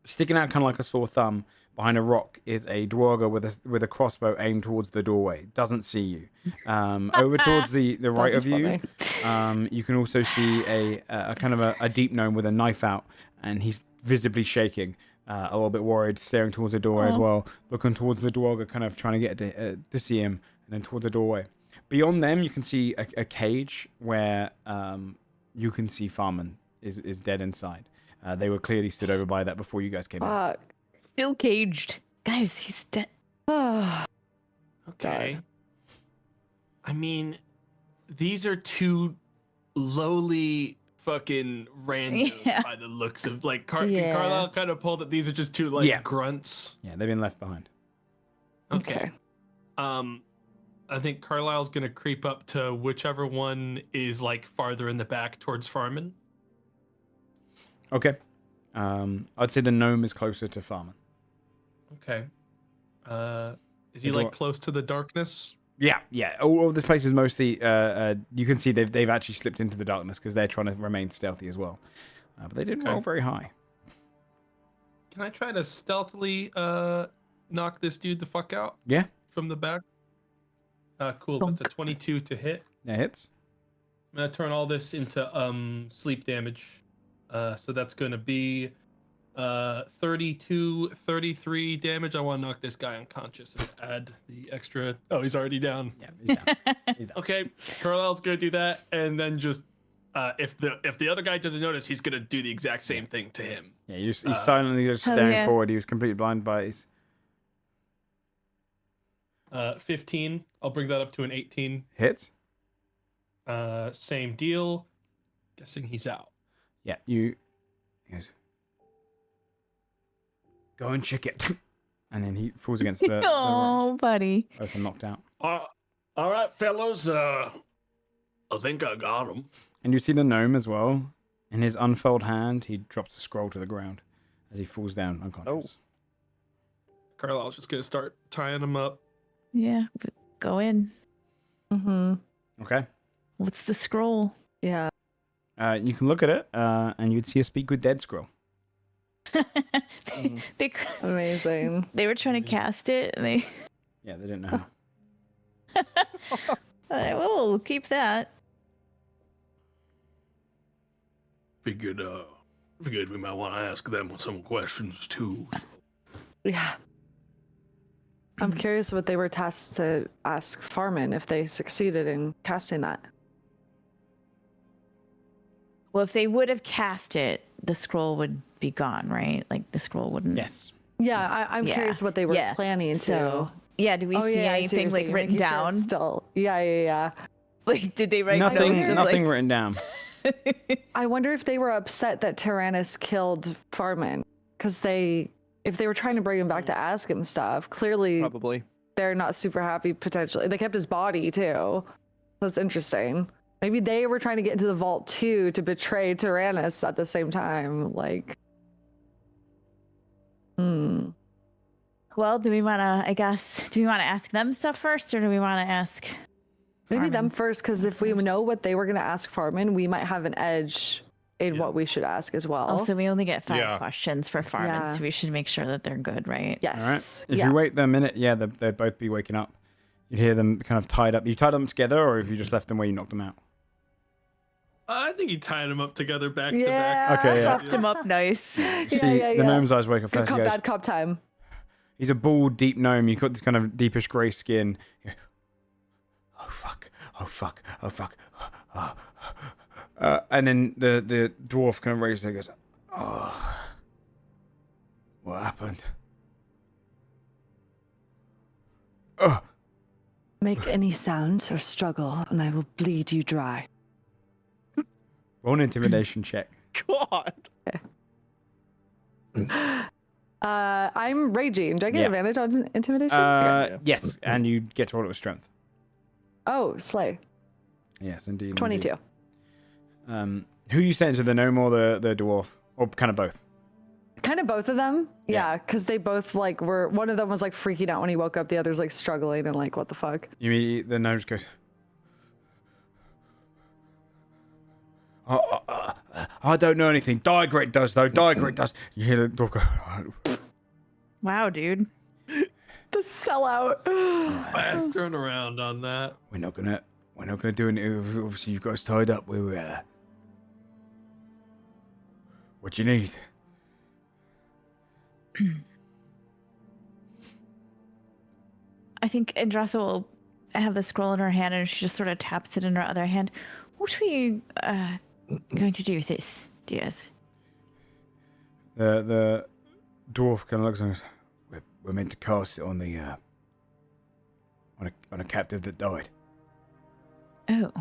Sticking out kind of like a sore thumb behind a rock is a dwarga with a crossbow aimed towards the doorway. Doesn't see you. Over towards the right That's of you, you can also see a kind of a deep gnome with a knife out, and he's visibly shaking, a little bit worried, staring towards the doorway as well, looking towards the dwarga, kind of trying to get to see him, and then towards the doorway. Beyond them, you can see a cage where you can see Farman is dead inside. They were clearly stood over by that before you guys came in. Fuck. Still caged. Guys, he's dead. Okay. I mean, these are two lowly fucking random Yeah. by the looks of like Yeah. Carlisle kind of pulled that these are just two like Yeah. grunts. Yeah, they've been left behind. Okay. I think Carlisle's gonna creep up to whichever one is like farther in the back towards Farman. Okay. I'd say the gnome is closer to Farman. Okay. Is he If like what? close to the darkness? Yeah. All of this place is mostly. You can see they've actually slipped into the darkness because they're trying to remain stealthy as well. But they didn't Okay. roll very high. Can I try to stealthily knock this dude the fuck out Yeah. from the back? Cool. That's a 22 to hit. That hits. I'm gonna turn all this into sleep damage. So that's gonna be 32, 33 damage. I want to knock this guy unconscious and add the extra. Oh, he's already down. Yeah, he's down. He's down. Okay, Carlisle's gonna do that, and then just if the other guy doesn't notice, he's gonna do the exact same thing to him. Yeah, he's silently just Hell staring yeah. forward. He was completely blind by his. 15. I'll bring that up to an 18. Hits. Same deal. Guessing he's out. Yeah, you. He goes, go and check it. And then he falls against the rock. Oh, buddy. Both are knocked out. All right, fellas. I think I got him. And you see the gnome as well. In his unfurled hand, he drops the scroll to the ground as he falls down unconscious. Carlisle's just gonna start tying him up. Yeah, go in. Mm-hmm. Okay. What's the scroll? Yeah. You can look at it, and you'd see a speak with dead scroll. they Amazing. they were trying to cast it, and they. Yeah, they didn't know. We'll keep that. Figured we might want to ask them some questions too. Yeah. I'm curious what they were tasked to ask Farman if they succeeded in casting that. Well, if they would have cast it, the scroll would be gone, right? Like the scroll wouldn't. Yes. Yeah, I'm Yeah. curious what they were Yeah. planning to. So, yeah, do we see I what anything you're like saying, written making sure it's down? Still, yeah. Like, did they write Nothing. notes of, Nothing like- written down. I wonder if they were upset that Tyrannus killed Farman because if they were trying to bring him back to ask him stuff, clearly Probably. they're not super happy. Potentially, they kept his body too. That's interesting. Maybe they were trying to get into the vault too to betray Tyrannus at the same time. Like, Well, do we want to ask them stuff first, or do we want to ask? maybe them Farman first, because if we know what they were going to ask Farman, we might have an edge in what we should ask as well. Also, we only get 5 Yeah. questions for Farman, Yeah. so we should make sure that they're good, right? Yes. All right. If yeah. you wait a minute, yeah, they'd both be waking up. You'd hear them kind of tied up. You tied them together, or if you just left them where you knocked them out? I think he tied him up together back to Yeah. back. Okay, yeah. Wrapped him up nice. See, yeah. the gnome's eyes wake up Good first. He cop, goes, bad cop time. he's a bald, deep gnome. You've got this kind of deepish grey skin. Oh, fuck. Oh, fuck. Oh, fuck. And then the dwarf kind of raises and goes, oh, what happened? Oh. Make any sounds or struggle, and I will bleed you dry. Roll an intimidation check. God. I'm raging. Do I get Yeah. advantage on intimidation? Yes, and you get to roll it with strength. Oh, slay. Yes, indeed. 22. Indeed. Who you sent to the gnome or the dwarf? Or kind of both? Kind of both of them. Yeah. Yeah, because they both were. One of them was freaking out when he woke up. The other's struggling and what the fuck. You mean the gnome just goes, I don't know anything. Diagret does, though. Diagret does. You hear the dwarf go, Wow, dude. The sellout. Fast turnaround on that. we're not gonna do anything. Obviously, you've got us tied up. We're what you need? I think Andrasa will have the scroll in her hand, and she just sort of taps it in her other hand. What are you going to do with this, Diaz? The dwarf kind of looks and goes, we're meant to cast it on the on a captive that died. Oh,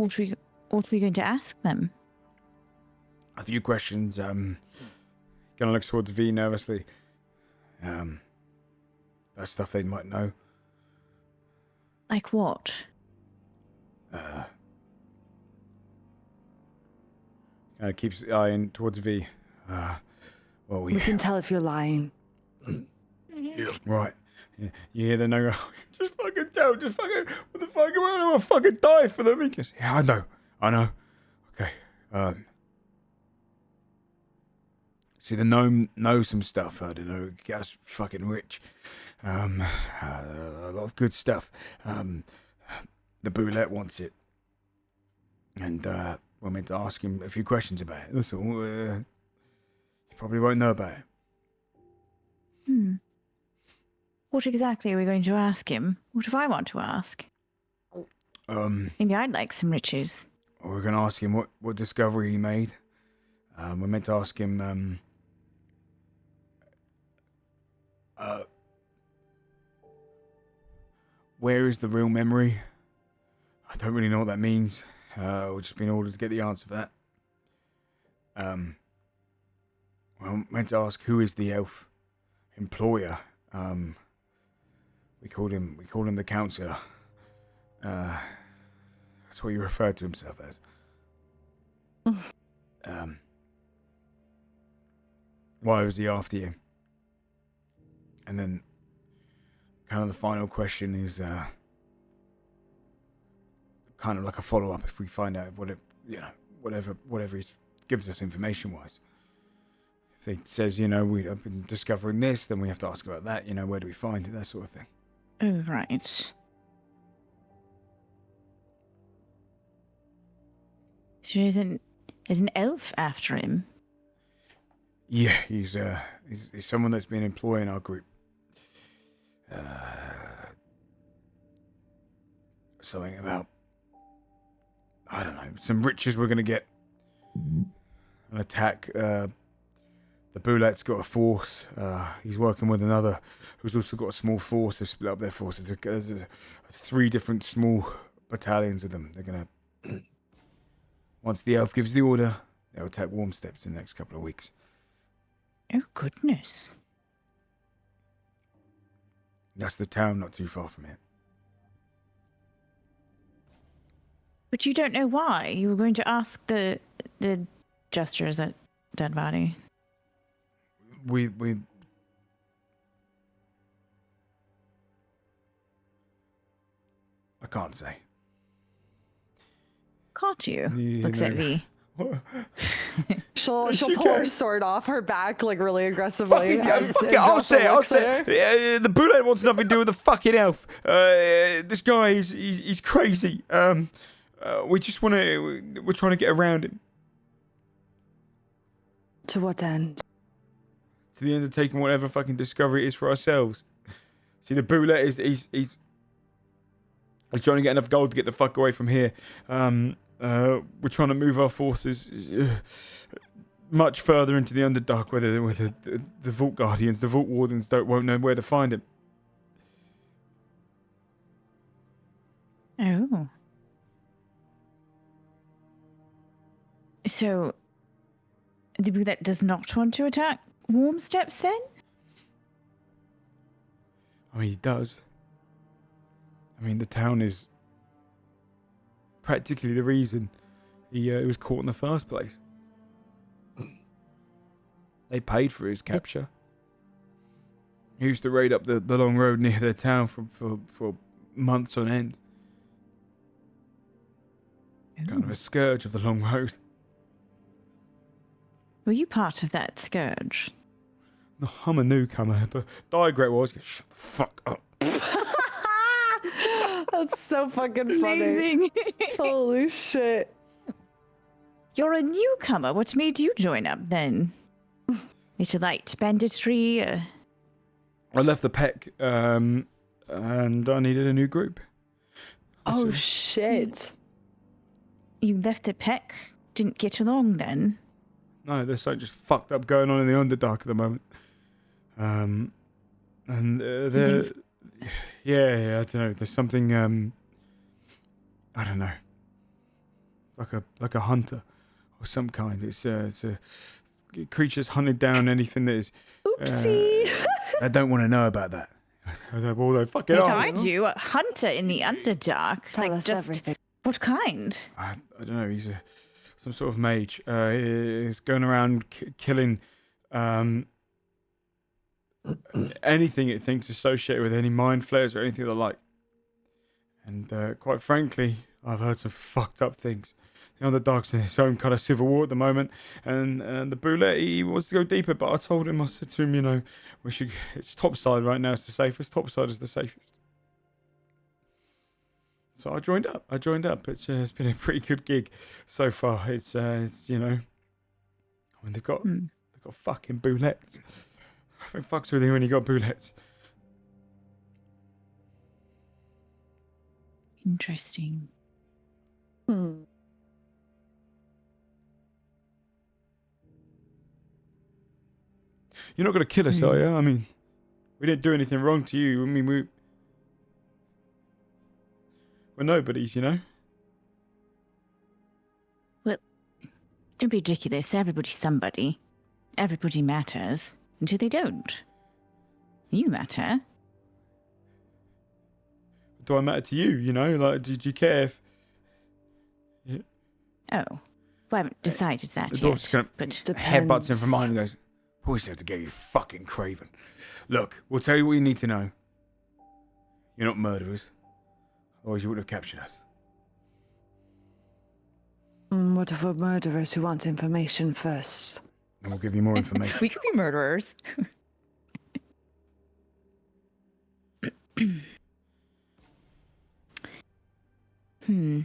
What are we going to ask them? A few questions. Gonna look towards V nervously. That's stuff they might know. Like what? Kind of keeps eyeing towards V. Well, We can tell if you're lying. Right. You hear the no? Just fucking tell. Just fucking. What the fuck? I don't want to fucking die for them. He goes, yeah, I know. Okay. See, the gnome knows some stuff. I don't know. Gets fucking rich. A lot of good stuff. The boulette wants it, and we're meant to ask him a few questions about it. That's all. You probably won't know about it. What exactly are we going to ask him? What if I want to ask? Maybe I'd like some riches. We're going to ask him what discovery he made. We're meant to ask him where is the real memory? I don't really know what that means. We've just been ordered to get the answer for that. We're meant to ask who is the elf employer. We called him the counselor. That's what he referred to himself as. Why was he after you? And then, kind of the final question is, kind of like a follow up. If we find out whatever he gives us information wise. If he says, we've been discovering this, then we have to ask about that. Where do we find it? That sort of thing. Oh, right. So there's an elf after him? Yeah, he's someone that's been employing our group. Something about, I don't know, some riches we're gonna get. An attack. The Boulette's got a force. He's working with another who's also got a small force. They've split up their forces. There's 3 different small battalions of them. They're gonna. Once the elf gives the order, they'll attack Warm Steps in the next couple of weeks. Oh, goodness. That's the town not too far from here. But you don't know why. You were going to ask the gestures at dead body. We I can't say. Can't you? Yeah, Looks at me. She'll She pull can. her sword off her back like really aggressively. I'll say it. The Boulette wants nothing to do with the fucking elf. This guy he's crazy. We just we're trying to get around him. To what end? To the end of taking whatever fucking discovery it is for ourselves. See, the Boulette he's trying to get enough gold to get the fuck away from here. We're trying to move our forces much further into the Underdark, where the Vault Guardians, the Vault Wardens won't know where to find him. Oh. So, the Boulette does not want to attack Warm Steps then? I mean, he does. I mean, the town is practically the reason he was caught in the first place. They paid for his capture. He used to raid up the long road near their town for months on end. Kind of a scourge of the long road. Were you part of that scourge? No, I'm a newcomer, but Diagret was. Shut the fuck up. That's so fucking funny. Amazing. Holy shit. You're a newcomer. What made you join up then? Is it like banditry? I left the Peck, and I needed a new group. Oh shit. You left the Peck? Didn't get along then? No, there's something just fucked up going on in the Underdark at the moment. Yeah, I don't know. There's something, I don't know. like a hunter of some kind. It's a creatures hunted down anything that is. Oopsie. I don't want to know about that. Although fucking I do. A hunter in the Underdark. Tell us everything. What kind? I don't know. He's some sort of mage. He's going around killing anything it thinks associated with any mind flayers or anything of the like. And quite frankly, I've heard some fucked up things. The Underdark's in its own kind of civil war at the moment, and the Boulette, he wants to go deeper, but I said to him, it's topside right now, it's the safest. Topside is the safest. So I joined up. It's been a pretty good gig so far. It's they've got fucking boulettes. I think fucks with you when you got boulettes. Interesting. Hmm. You're not going to kill us, are you? I mean, we didn't do anything wrong to you. I mean, we're nobodies, you know? Well, don't be ridiculous. Everybody's somebody. Everybody matters until they don't. You matter. Do I matter to you, you know? Like, did you care if... Yeah. Oh. Well, I haven't decided that The yet. dwarf's kind of But headbutts in from behind and goes, boys have to get you fucking craven. Look, we'll tell you what you need to know. You're not murderers. Otherwise you would have captured us. What if we're murderers who want information first? And we'll give you more information. we could be murderers. Well,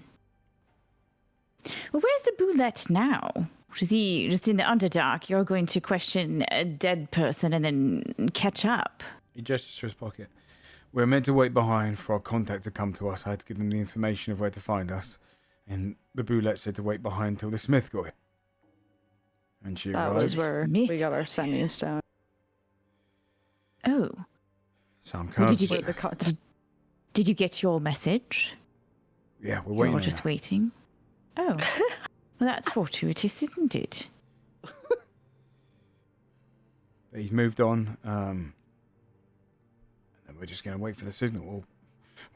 where's the Boulette now? Is he just in the Underdark? You're going to question a dead person and then catch up. He gestures to his pocket. We're meant to wait behind for our contact to come to us. I had to give them the information of where to find us. And the Boulette said to wait behind till the smith got here. And she That arrived. was where Smith. we got our semis down. Oh. So I'm kind Did you of... get The contact. Did you get your message? Yeah, we're waiting. You're just waiting. Oh. Well, that's fortuitous, isn't it? But he's moved on. And then we're just going to wait for the signal.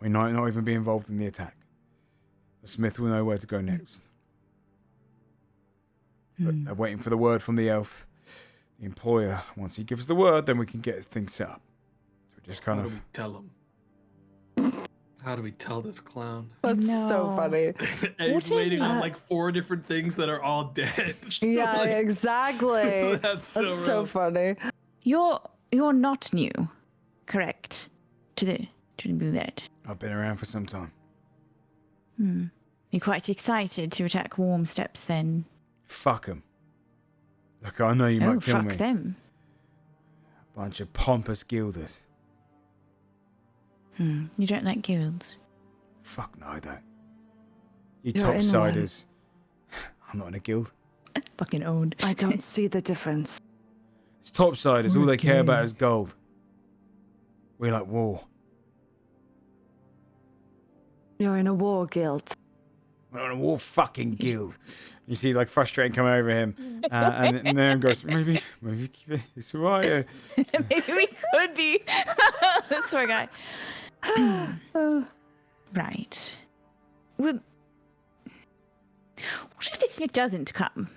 We might not even be involved in the attack. The smith will know where to go next. But they're waiting for the word from the elf. The employer, once he gives the word, then we can get things set up. So just kind How of... do we tell him? How do we tell this clown? That's so No. funny. And he's What waiting in on the- like 4 different things that are all dead. Yeah, Like, exactly. That's so That's so rough. funny. You're not new, correct? To the Boulette. I've been around for some time. You're quite excited to attack Warm Steps then. Fuck them. Look, I know you Oh, might kill fuck me. them. Bunch of pompous gilders. You don't like guilds. Fuck no, I don't. You You're in topsiders. I'm not in a guild. Fucking owned. I don't see the difference. It's topsiders. All they care about is gold. We like war. You're in a war guild. We're not in a war fucking guild. You see, like, frustrating coming over him. And then goes, maybe it's all right. Maybe we could be. That's our guy. Right. Well, what if the smith doesn't come?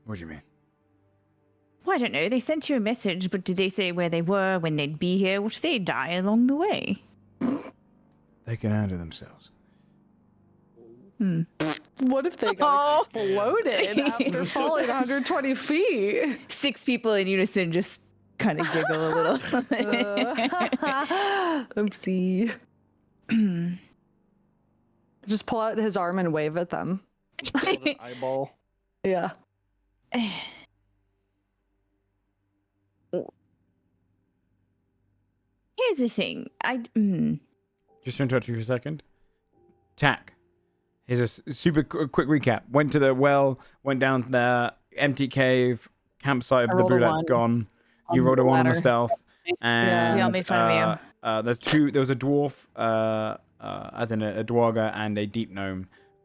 What do you mean? Well, I don't know. They sent you a message, but did they say where they were, when they'd be here? What if they die along the way? They can handle themselves. What if they got exploded after falling 120 feet? 6 people in unison just kind of giggle a little. Oopsie. Just pull out his arm and wave at them. Hold an eyeball. Yeah. Here's the thing. Just to interrupt you for a second. Tack. Here's a super quick recap. Went to the well, went down the empty cave, campsite I of the rolled a Boulette's one gone. on You rolled the a 1 on the ladder. stealth. And, Yeah, I made fun of there was a dwarf, as in a dwarga and a deep gnome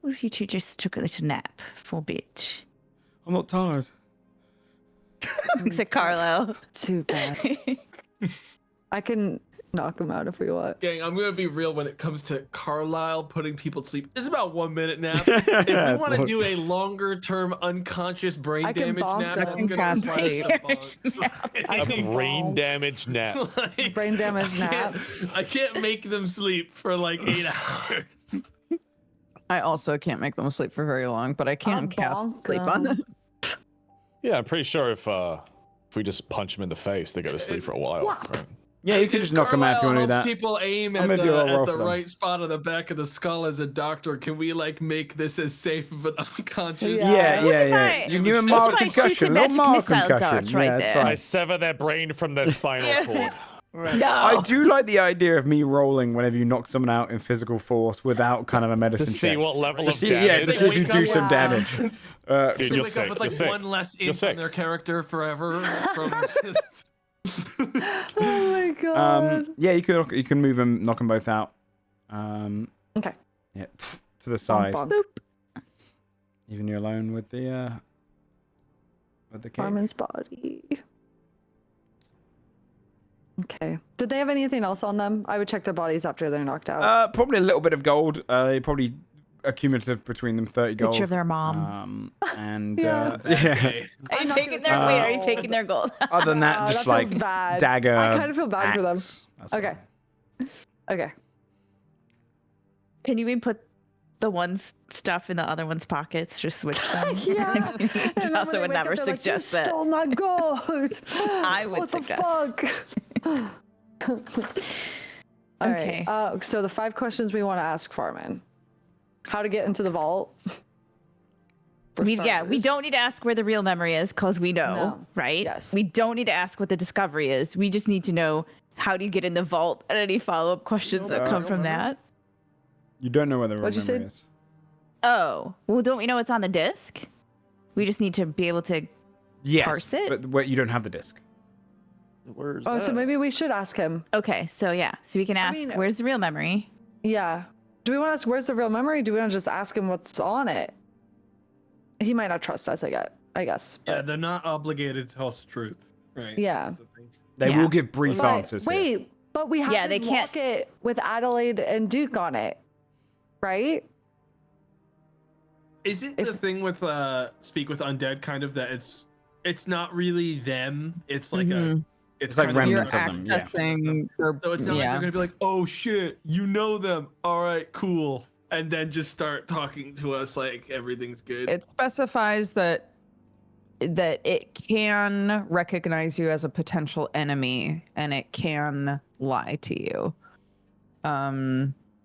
What if you two just took a little nap for a bit? I'm not tired. Except Carlo. Too bad. I can knock him out if we want. Gang, I'm gonna be real when it comes to Carlisle putting people to sleep. It's about 1 minute nap. If we want to do a longer term unconscious brain I can damage bonk nap, them. that's gonna require some bonks. I A can brain bonk. damage nap. Like, Brain damage nap. I can't make them sleep for like 8 hours. I also can't make them sleep for very long, but I can I'll cast bonk sleep on them. Yeah, I'm pretty sure if we just punch them in the face, they go to sleep for a while. Right? Yeah, you can just knock him out if you want to do Carlisle that. helps people aim I'm at gonna do a roll the for them. right spot on the back of the skull as a doctor. Can we like make this as safe of an unconscious? Yeah. Right. You can give him That's mild why I shoot concussion. some Little magic mild missile concussion. darts right Yeah, that's there. I fine. sever their brain from their spinal cord. No. I do like the idea of me rolling whenever you knock someone out in physical force without kind of a To medicine see check. what level To of see, damage. yeah, to see if you Wake do up- some damage. Dude, They you're wake sick. up with You're like sick. one less You're ink sick. on their character forever from just. Oh my god. Yeah, you can move them, knock them both out. Okay. Yeah, to the side. Bonk, bonk. Even you alone with the cake. Armin's body. Okay. Did they have anything else on them? I would check their bodies after they're knocked out. Probably a little bit of gold. They probably accumulative between them 30 gold. Picture of their mom. And Yeah. yeah. Are you not taking gonna their wait? Are tell. you taking their gold? Other than that, Wow, just that like feels bad. dagger. I kind of feel bad for them. axe, that sort of Okay. thing. Okay. Can you even put the one's stuff in the other one's pockets? Just switch them. Yeah. And then when also they would wake up, never they're like, suggest you that. stole my gold. I would what suggest. the fuck? All right. Okay. So the 5 questions we want to ask Farman. How to get into the vault. For We starters. don't need to ask where the real memory is because we know, No. right? Yes. We don't need to ask what the discovery is. We just need to know how do you get in the vault and any follow-up questions that come from that. You don't know where the real What'd you memory say? is. Oh, well, don't we know it's on the disc? We just need to be able to. Yes, Parse it? but wait, you don't have the disc. Where's Oh, so that? maybe we should ask him. Okay, so yeah, so we can ask mean- where's the real memory? Yeah. Do we want to ask where's the real memory? Do we want to just ask him what's on it? He might not trust us, I guess. Yeah, they're not obligated to tell us the truth, right? Yeah. That's the thing. They Yeah. will give brief But answers. here. wait, but we have Yeah, this they can't- locket with Adelaide and Duke on it, right? Isn't If- the thing with Speak with Undead kind of that it's not really them? It's like Mhm. it's like kind of You're remnants of them, yeah. accessing their, So it's not like yeah. they're gonna be like, oh shit, you know them. All right, cool. And then just start talking to us like everything's good. It specifies that it can recognize you as a potential enemy and it can lie to you.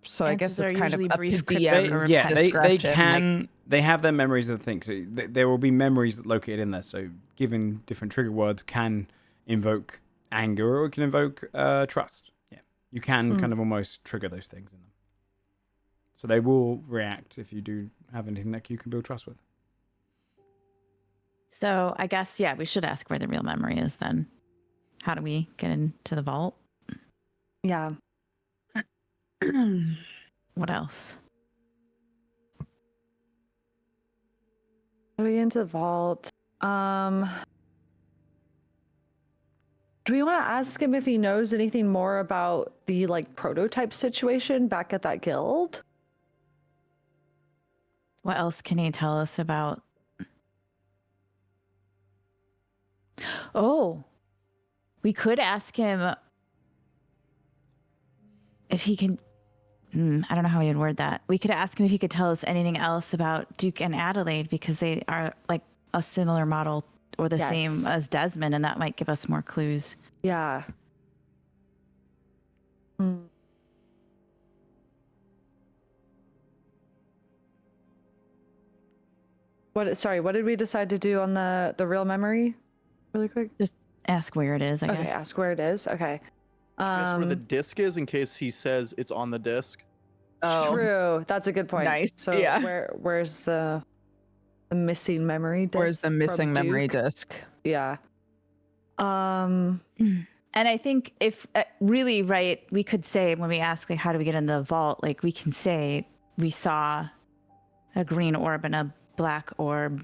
So I guess Answers it's are kind of usually up to brief, DM. cryptic, or yeah, they discretion, like- can. They have their memories of things. So there will be memories located in there. So giving different trigger words can invoke anger or it can invoke trust. Yeah, you can kind of almost trigger those things in them. So they will react if you do have anything that you can build trust with. So I guess we should ask where the real memory is then. How do we get into the vault? Yeah. What else? Are we into the vault? Do we want to ask him if he knows anything more about the like prototype situation back at that guild? What else can he tell us about? Oh, we could ask him if he can. I don't know how he would word that. We could ask him if he could tell us anything else about Duke and Adelaide because they are like a similar model or the Yes. same as Desmond, and that might give us more clues. Yeah. Hmm. Sorry, what did we decide to do on the real memory? Really quick. Ask where it is, I Okay, guess. ask where it is. Okay. Guess where the disc is in case he says it's on the disc. Oh, True. That's a good point. Nice, So yeah. where's the missing memory disc? where's the from missing memory Duke? disc? Yeah. And I think if really right, we could say when we ask like how do we get in the vault, like we can say we saw a green orb and a black orb.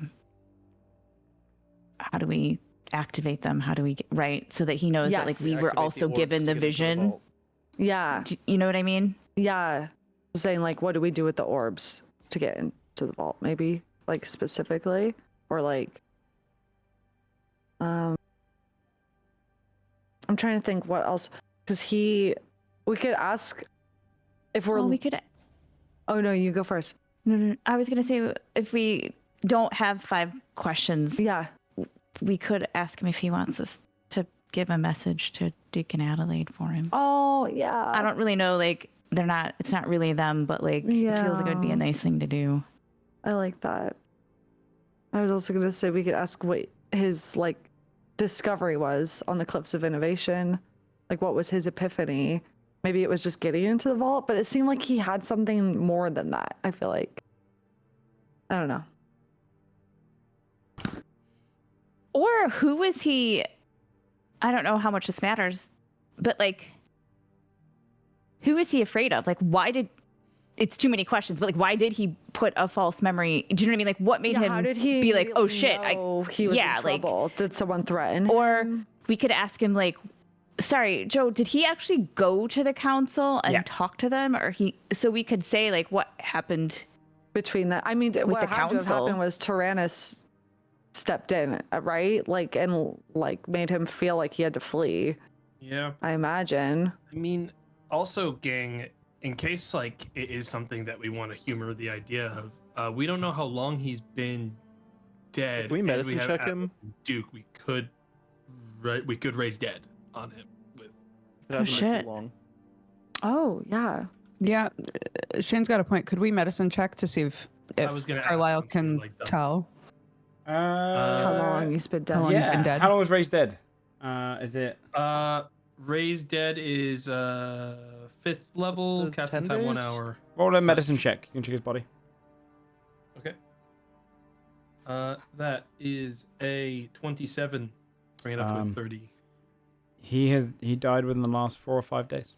How do we activate them? How do we get right so that he knows that like we were Activate the also orbs given to the get into vision? vault. Yeah. You know what I mean? Yeah. Saying like, what do we do with the orbs to get into the vault? Maybe like specifically, or like, I'm trying to think what else, because we could ask if we're. Well, we could. Oh no, you go first. No. I was gonna say if we don't have 5 questions, Yeah. we could ask him if he wants us to give a message to Duke and Adelaide for him. Oh yeah. I don't really know, like it's not really them, but like it feels like it would be a Yeah. nice thing to do. I like that. I was also gonna say we could ask what his like discovery was on the Cliffs of Innovation. Like what was his epiphany? Maybe it was just getting into the vault, but it seemed like he had something more than that. I feel like. I don't know. Or who was he? I don't know how much this matters, but like, who is he afraid of? Like, why did? It's too many questions, but like, why did he put a false memory? Do you know what I mean? Like, what made him how did he be like, really oh shit, know he was in trouble? Did someone threaten Or him? we could ask him like, sorry, Joe, did he actually go to the council and talk to them, or so we could say like what happened between that? I mean, what the had to have council? happened was Tyrannus stepped in, right? Like, and like made him feel like he had to flee. Yeah. I imagine. I mean, also, gang, in case like it is something that we want to humor the idea of, we don't know how long he's been dead. If we and medicine have check him, Duke, we could raise dead on him with. it hasn't been shit. too long. Oh yeah. Yeah, Shayne's got a point. Could we medicine check to see if I was gonna ask Carlisle once we can were, like, done. tell? How long he's been dead? How long he's been dead? How long was Ray's dead? Is it? Raise dead is 5th level, casting 10 time 1 days? hour. Roll a medicine check. You can check his body. Okay. That is a 27, bringing it up to a 30. He died within the last 4 or 5 days.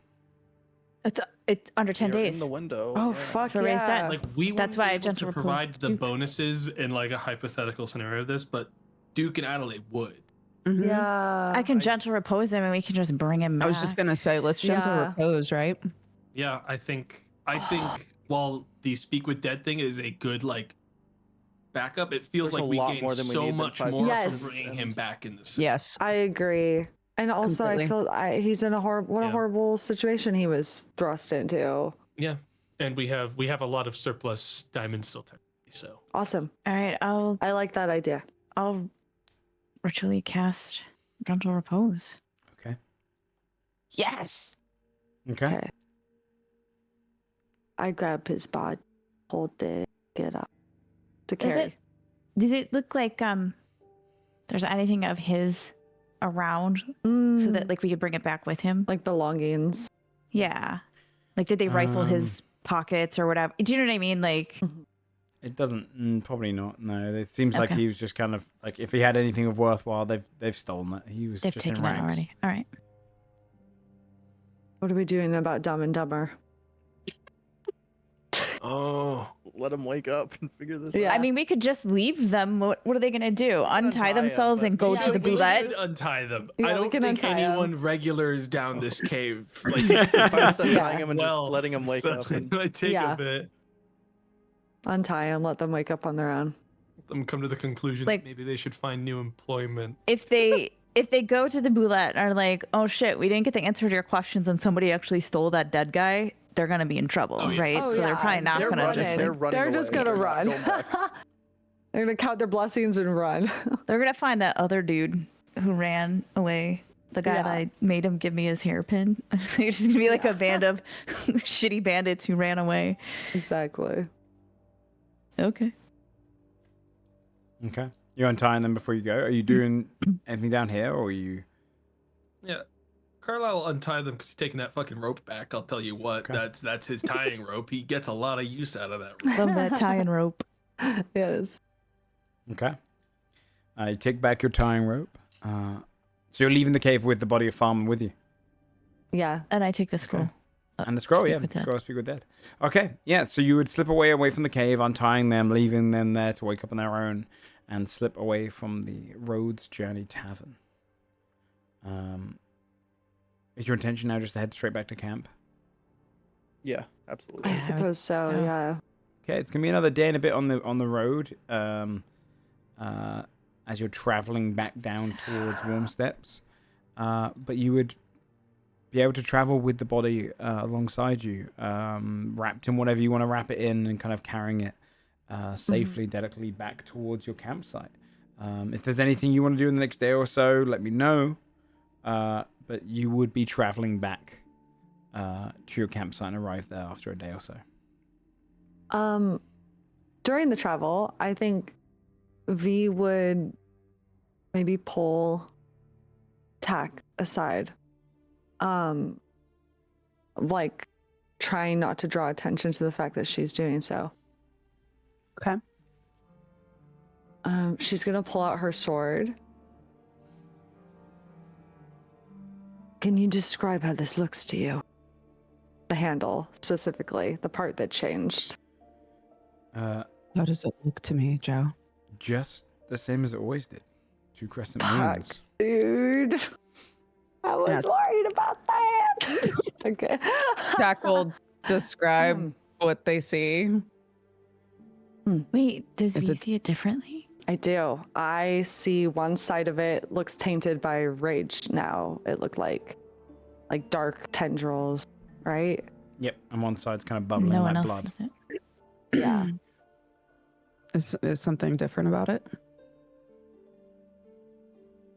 It's under 10 You're days. in the window. Oh yeah. fuck For raised yeah. dead. Like we That's wouldn't why be I able gentle to repose provide the Duke. bonuses in like a hypothetical scenario of this, but Duke and Adelaide would. Mhm. Yeah. I can gentle repose him and we can just bring him back. I was just gonna say, let's gentle Yeah. repose, right? Yeah, I think while the speak with dead thing is a good like backup, it feels There's like a we lot gain more than we so need than much 5 more Yes. from bringing him back in this. Yes. I agree. And also, Completely. I feel he's in a horrible, Yeah. horrible situation he was thrust into. Yeah, and we have a lot of surplus diamonds still technically, so. Awesome. All right, I like that idea. I'll ritually cast gentle repose. Okay. Yes. Okay. Okay. I grab his bod, hold it, get up to carry. Does it look like there's anything of his around so that like we could bring it back with him? like belongings. Yeah. Like did they rifle his pockets or whatever? Do you know what I mean? Like It doesn't. Probably not. No. It seems like Okay. he was just kind of like if he had anything of worthwhile, they've stolen it. He was they've just in taken it rags. already. All right. What are we doing about Dumb and Dumber? Oh, let him wake up and figure this Yeah. out. I mean, we could just leave them. What are they gonna do? Untie Untie 'em, themselves but- and go Yeah, to the we boulette? should untie them. Yeah, I we don't can think untie 'em. anyone regular is down this cave. Like, If I was untying Yeah. him and just letting him wake up. it might take Yeah. a bit. Untie them, let them wake up on their own. Let them come to the conclusion Like- that maybe they should find new employment. If they go to the boulette and are like, oh shit, we didn't get the answer to your questions and somebody actually stole that dead guy, they're gonna be in trouble, Oh, yeah. right? Oh, so they're yeah. probably not They're gonna running. just They're like, running They're just away. gonna They're not run. going back. They're gonna count their blessings and run. they're gonna find that other dude who ran away. The guy Yeah. that I made him give me his hairpin. It's just gonna be like a band of shitty bandits who ran away. Exactly. Okay. Okay. You're untying them before you go. Are you doing anything down here, or are you? Yeah. Carlisle will untie them because he's taking that fucking rope back. I'll tell you what, Okay. that's his tying rope. He gets a lot of use out of that rope. Love that tie and rope. Yes. Okay. You take back your tying rope. So you're leaving the cave with the body of Farmer with you. Yeah. And I take the scroll. And the scroll, Speak yeah. with Dead. Scroll, speak with dead. Okay, yeah. So you would slip away from the cave, untying them, leaving them there to wake up on their own, and slip away from the Roads Journey Tavern. Is your intention now just to head straight back to camp? Yeah, absolutely. I suppose so, yeah. Okay, it's gonna be another day and a bit on the road. As you're traveling back down towards Warm Steps, but you would be able to travel with the body alongside you, wrapped in whatever you want to wrap it in, and kind of carrying it safely, delicately back towards your campsite. If there's anything you want to do in the next day or so, let me know. But you would be traveling back to your campsite and arrive there after a day or so. During the travel, I think V would maybe pull Tack aside. Like trying not to draw attention to the fact that she's doing so. Okay. She's gonna pull out her sword. Can you describe how this looks to you? The handle, specifically, the part that changed. How does it look to me, Joe? Just the same as it always did. 2 crescent Fuck, moons. dude. I was worried about that. Okay. Jack will describe what they see. Wait, does Is V it- see it differently? I do. I see one side of it looks tainted by rage now. It looked like dark tendrils, right? Yep, and one side's kind of bubbling No one like else blood. sees it. Yeah. Is something different about it?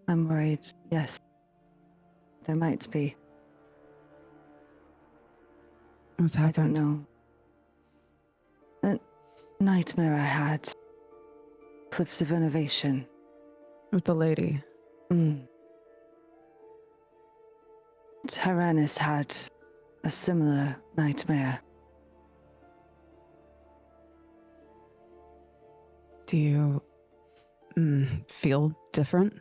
I'm worried. Yes. There might be. What's I don't happened? know. The nightmare I had. Cliffs of Innovation. With the lady. Tyrannus had a similar nightmare. Do you feel different?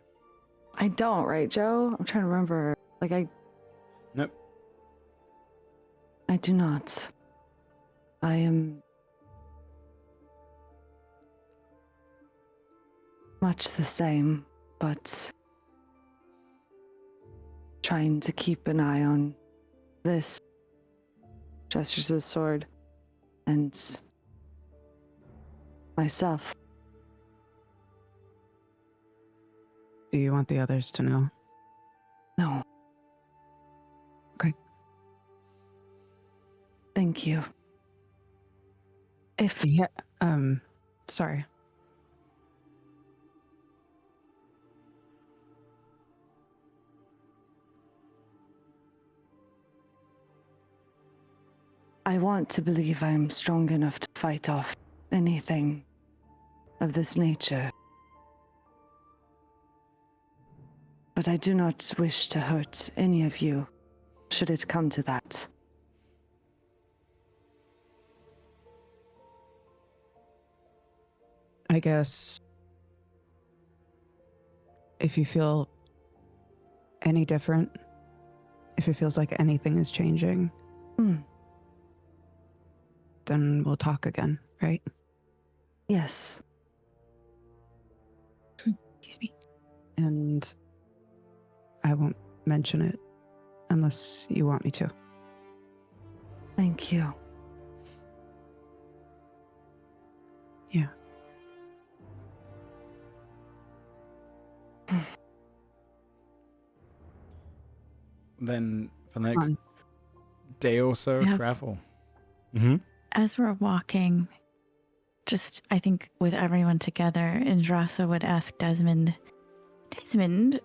I don't, right, Joe? I'm trying to remember. Nope. I do not. I am much the same, but trying to keep an eye on this. Gestures of sword. And myself. Do you want the others to know? No. Okay. Thank you. If Yeah. Sorry. I want to believe I'm strong enough to fight off anything of this nature. But I do not wish to hurt any of you, should it come to that. I guess if you feel any different, if it feels like anything is changing, then we'll talk again, right? Yes. Excuse me. And I won't mention it unless you want me to. Thank you. Yeah. Then for the next day or so, travel. As we're walking, just I think with everyone together, Indrasa would ask Desmond,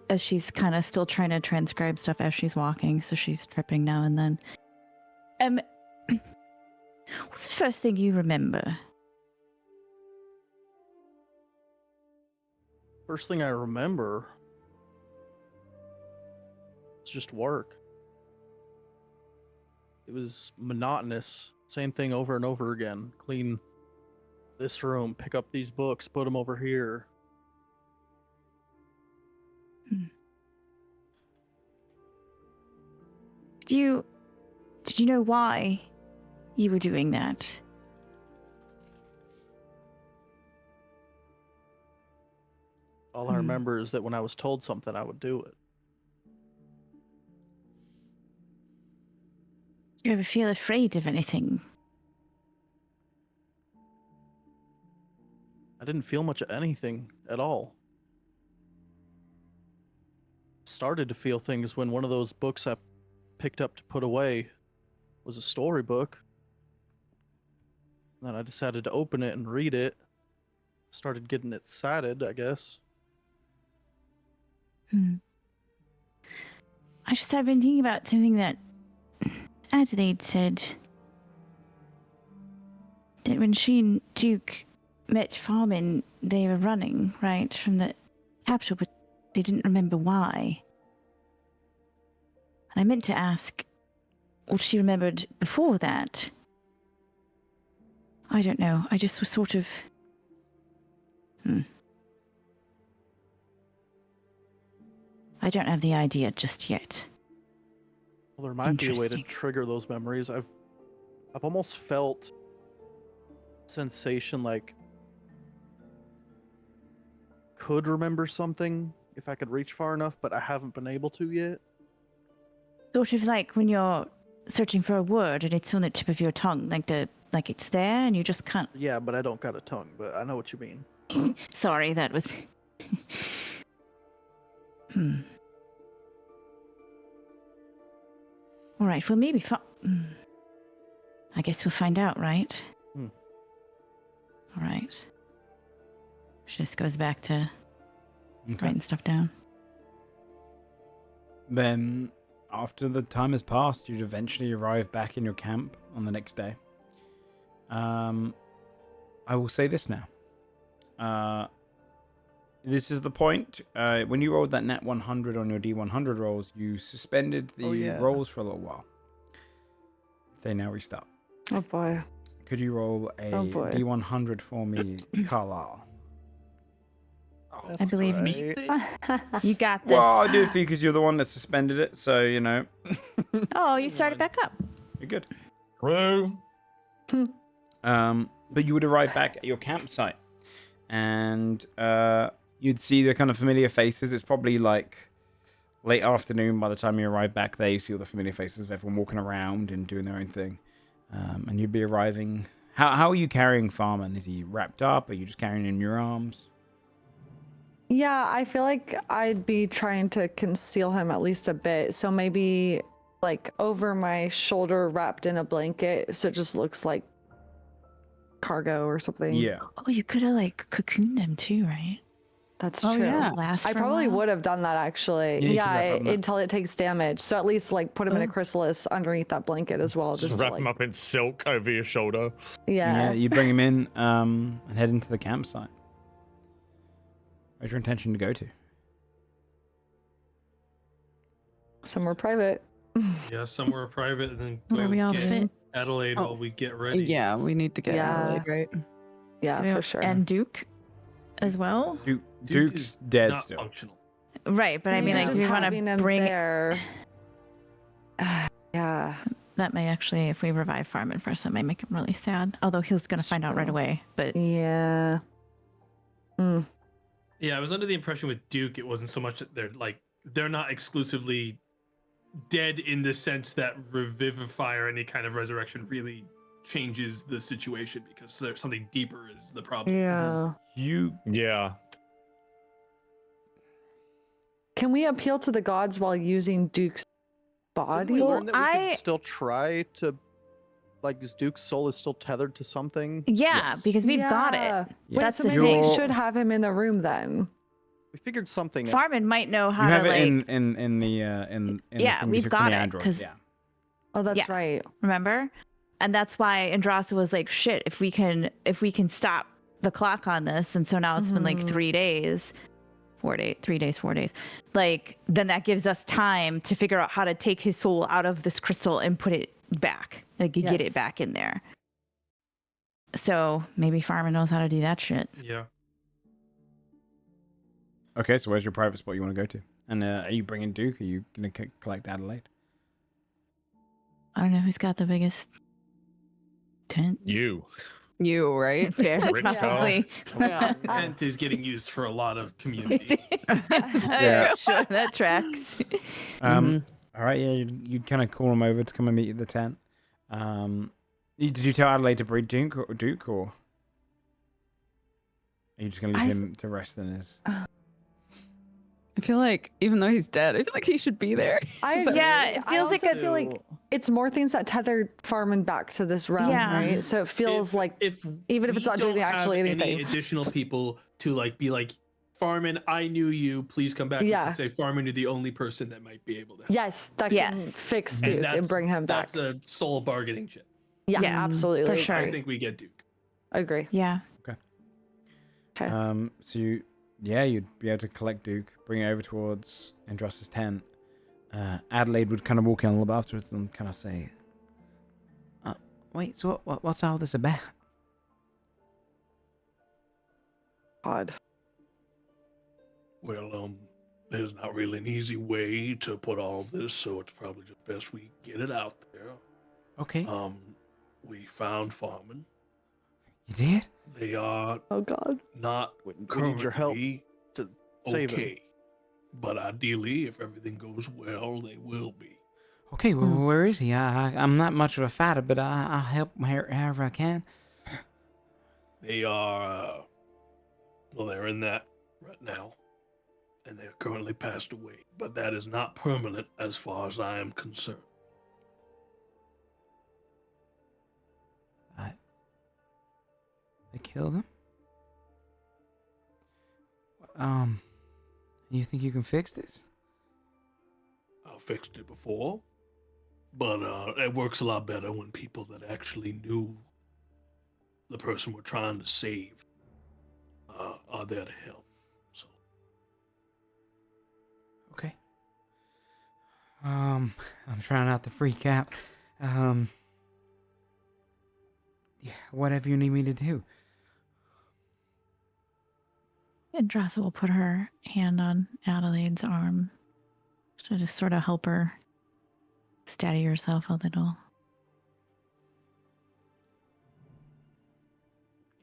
as she's kind of still trying to transcribe stuff as she's walking, so she's tripping now and then. What's the first thing you remember? First thing I remember, it's just work. It was monotonous. Same thing over and over again. Clean this room, pick up these books, put them over here. Did you know why you were doing that? All I remember is that when I was told something, I would do it. Do you ever feel afraid of anything? I didn't feel much of anything at all. Started to feel things when one of those books I picked up to put away was a storybook. Then I decided to open it and read it. Started getting excited, I guess. I've been thinking about something that Adelaide said. That when she and Duke met Farman, they were running, right, from the capsule, but they didn't remember why. And I meant to ask what she remembered before that. I don't know. I just was sort of... I don't have the idea just yet. Well, there might be a way to Interesting. trigger those memories. I've almost felt sensation like could remember something if I could reach far enough, but I haven't been able to yet. Sort of like when you're searching for a word and it's on the tip of your tongue, like it's there and you just can't... Yeah, but I don't got a tongue, but I know what you mean. Sorry, that was... All right, well, maybe... I guess we'll find out, right? All right. She just goes back to writing stuff down. Then, after the time has passed, you'd eventually arrive back in your camp on the next day. I will say this now. This is the point. When you rolled that nat 100 on your D100 rolls, you suspended the rolls for a little while. They now restart. Oh boy. Could you roll a D100 for me, Carlisle? I believe in me. You got this. Well, I'll do it for you because you're the one that suspended it, so, you know. Oh, you started back up. You're good. True. But you would arrive back at your campsite, and you'd see the kind of familiar faces. It's probably like late afternoon by the time you arrive back there. You see all the familiar faces of everyone walking around and doing their own thing. And you'd be arriving. How are you carrying Farman? Is he wrapped up? Are you just carrying him in your arms? Yeah, I feel like I'd be trying to conceal him at least a bit. So maybe like over my shoulder wrapped in a blanket so it just looks like cargo or something. Yeah. Oh, you could have like cocooned him too, right? That's Oh, true. yeah. Last I for a probably while? would have done that actually. Yeah, you could Yeah, wrap up in that. until it takes damage. So at least like put him in a chrysalis underneath that blanket as well. Just Just to, wrap him like, up in silk over your shoulder. Yeah, you bring him in and head into the campsite. Where's your intention to go to? somewhere private. Yeah, somewhere private, and then Where go we all get fit. Adelaide Oh. while we get ready. Yeah, we need to get Adelaide, right? Yeah, So- for sure. And Duke as well? Duke Duke's is dead not still. functional. Right, but I mean, Yeah, like, do just we want having to him bring... there. Yeah. That might actually, if we revive Farman first, that might make him really sad. Although he's going to find out right True. away. But Yeah. Yeah, I was under the impression with Duke, it wasn't so much that they're not exclusively dead in the sense that revivify or any kind of resurrection really changes the situation, because there's something deeper is the problem. Yeah. Yeah. Can we appeal to the gods while using Duke's body? Didn't we learn that we I- could still try to, like, his Duke's soul is still tethered to something? yeah, Yes. because we've got Yeah. it. Yeah. That's so the maybe thing. we should have him in the room then. We figured something out. Farman might know You how have to, it like... in the Yeah, thing we've from got the it, android. 'cause- Yeah. Oh, that's Yeah. right. Remember? And that's why Andrasa was like, shit, if we can stop the clock on this, and so now it's been like 3 days, 4 days, 3 days, 4 days, like, then that gives us time to figure out how to take his soul out of this crystal and put it back, like get it Yes. back in there. So maybe Farman knows how to do that shit. Yeah. Okay, so where's your private spot you want to go to? And are you bringing Duke? Or are you going to collect Adelaide? I don't know who's got the biggest tent. You. You, right? Fair, Rich probably. Yeah. Tent is getting used for a lot of community. Yeah. Sure, that tracks. All right, yeah, you kind of call him over to come and meet you at the tent. Did you tell Adelaide to breed Duke, or are you just gonna leave him to rest in his? I feel like even though he's dead, I feel like he should be there. Yeah, it feels like I feel like it's more things that tether Farman back to this realm, Yeah. right? So it feels like even if it's we not doing don't actually have anything. any additional people to like be like, Farman, I knew you. Please come back. Yeah. We could say, Farman, you're the only person that might be able to help. Yes, that can fix Duke and bring him back. That's a soul bargaining chip. Yeah, Yeah, absolutely. for sure. I think we get Duke. Agree. Yeah. Okay. So you'd be able to collect Duke, bring it over towards Indras's tent. Adelaide would kind of walk in a little bit afterwards and kind of say, "Wait, so what's all this about?" Odd. Well, there's not really an easy way to put all of this, so it's probably just best we get it out there. Okay. We found Farman. You did? They are Oh God. not We need currently your help to save him. okay, but ideally, if everything goes well, they will be. Okay, well, where is he? I'm not much of a fighter, but I'll help however I can. They are, well, they're in that right now, and they're currently passed away, but that is not permanent as far as I am concerned. They killed him? You think you can fix this? I fixed it before, but it works a lot better when people that actually knew the person we're trying to save are there to help. So Okay. I'm trying not to freak out. Yeah, whatever you need me to do. Andrasa will put her hand on Adelaide's arm to just sort of help her steady herself a little.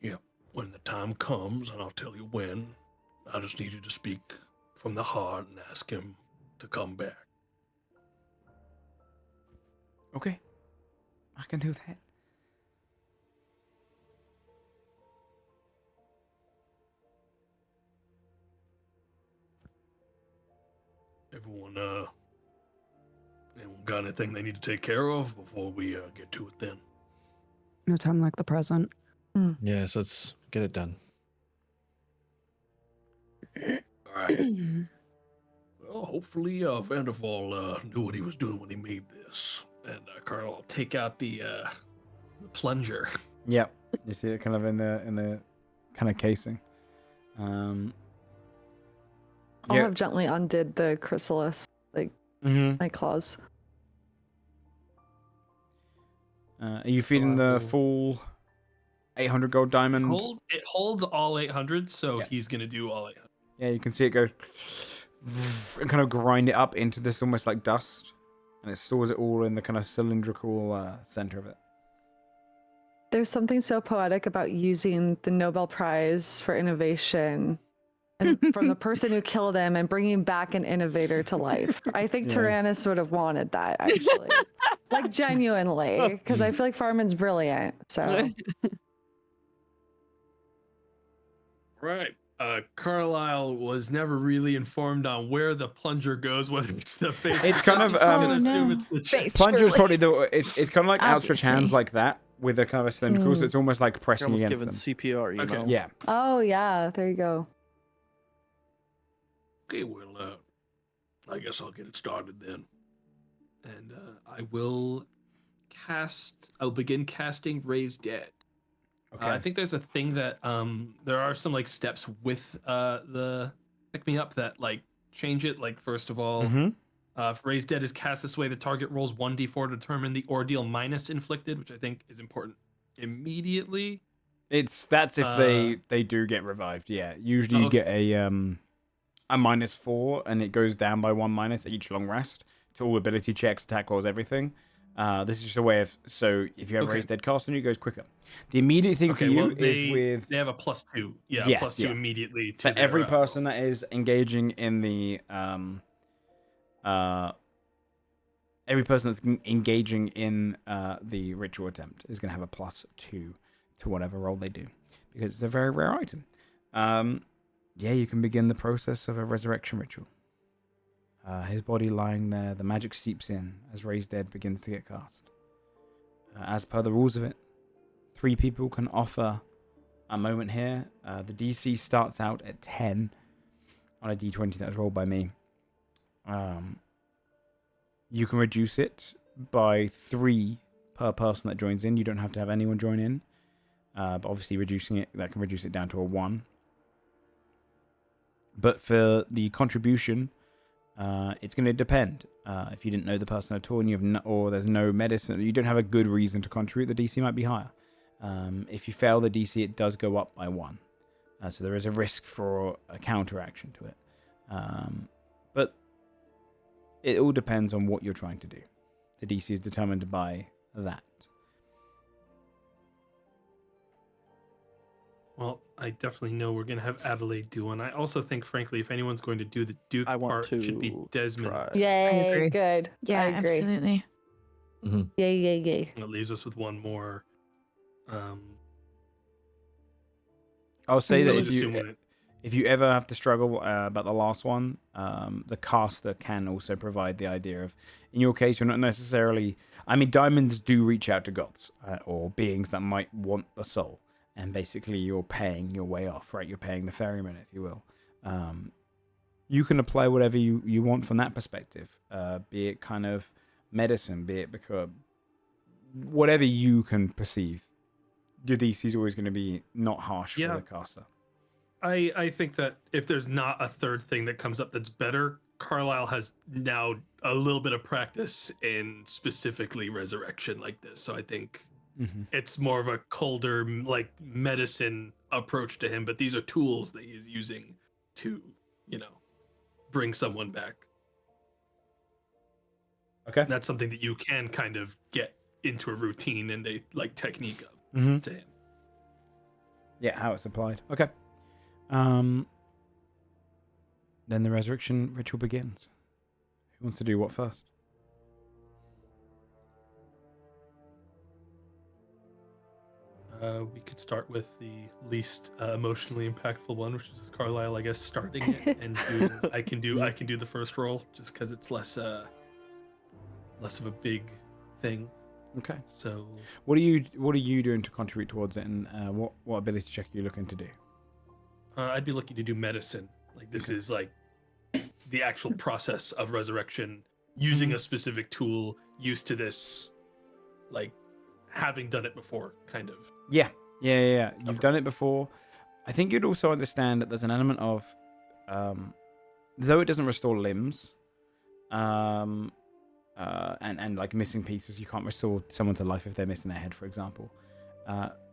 yeah, when the time comes, and I'll tell you when, I just need you to speak from the heart and ask him to come back. Okay. I can do that. Anyone got anything they need to take care of before we get to it then? No time like the present. Yes, let's get it done. All right. Well, hopefully Vanderval knew what he was doing when he made this. And Carl, I'll take out the plunger. Yep. You see it kind of in the kind of casing. I'll Yeah. have gently undid the chrysalis, like Mm-hmm. my claws. Are you feeding the full 800 gold diamond? It holds all 800, so Yeah. he's gonna do all 800. Yeah, you can see it go and kind of grind it up into this almost like dust, and it stores it all in the kind of cylindrical center of it. There's something so poetic about using the Nobel Prize for innovation and from the person who killed him and bringing back an innovator to life. I think Yeah. Tyrannus would have wanted that, actually. Like, genuinely, because I feel like Farman's brilliant. So, Right. Carlisle was never really informed on where the plunger goes, whether it's the face. It's kind of, He's just gonna Oh, assume no. it's the chest. Plunger is probably it's kind of like outstretched hands Obviously. like that with a kind of a cylindrical, so it's almost like You're pressing almost against giving them. CPR, you Okay. know? Yeah. oh, yeah, there you go. Okay, well, I guess I'll get it started then. And I'll begin casting Raise Dead. Okay. I think there's a thing that there are some like steps with the pick me up that like change it. Like first of all, Mhm. if Raise Dead is cast this way, the target rolls 1d4 to determine the ordeal minus inflicted, which I think is important immediately. That's if they do get revived. Yeah. Usually you get a -4, and it goes down by 1 minus each long rest to all ability checks, attack rolls, everything. This is just a way of, so if you have Okay. raised dead cast on you, it goes quicker. The immediate thing for Okay, you well, is with they have a +2. Yeah, Yes, +2 yeah. immediately for to their, every person that is engaging in the every person that's engaging in the ritual attempt is going to have a +2 to whatever roll they do, because it's a very rare item. Yeah, you can begin the process of a resurrection ritual. His body lying there, the magic seeps in as Raise Dead begins to get cast. As per the rules of it, 3 people can offer a moment here. The DC starts out at 10 on a d20 that was rolled by me. You can reduce it by 3 per person that joins in. You don't have to have anyone join in. But obviously reducing it, that can reduce it down to a 1. But for the contribution, it's going to depend. If you didn't know the person at all, and you have or there's no medicine, you don't have a good reason to contribute, the DC might be higher. If you fail the DC, it does go up by 1. So there is a risk for a counteraction to it. But it all depends on what you're trying to do. The DC is determined by that. Well, I definitely know we're going to have Adelaide do one. I also think, frankly, if anyone's going to do the Duke I want part, it should be to Desmond. try. Yay, agree. good. Yeah, I agree. absolutely. Yay, yay, yay. That leaves us with one more. I'll say that Really if just you assuming it- if you ever have to struggle about the last one, the caster can also provide the idea of, in your case, you're not necessarily. I mean, diamonds do reach out to gods or beings that might want the soul, and basically you're paying your way off, right? You're paying the ferryman, if you will. You can apply whatever you want from that perspective, be it kind of medicine, be it because whatever you can perceive. Your DC is always going to be not harsh Yeah. for the caster. I think that if there's not a third thing that comes up that's better, Carlisle has now a little bit of practice in specifically resurrection like this. So I think it's more of a colder, like medicine approach to him. But these are tools that he's using to, bring someone back. Okay. That's something that you can kind of get into a routine and a technique of to him. Yeah, how it's applied. Okay. Then the resurrection ritual begins. Who wants to do what first? We could start with the least emotionally impactful one, which is Carlisle, I guess, starting it, and I can do the first roll just because it's less of a big thing. Okay. So What are you doing to contribute towards it, and what ability check are you looking to do? I'd be looking to do medicine. This is the actual process of resurrection, using a specific tool, used to this, having done it before, kind of. Yeah. You've done it before. I think you'd also understand that there's an element of, though it doesn't restore limbs, and missing pieces, you can't restore someone to life if they're missing their head, for example.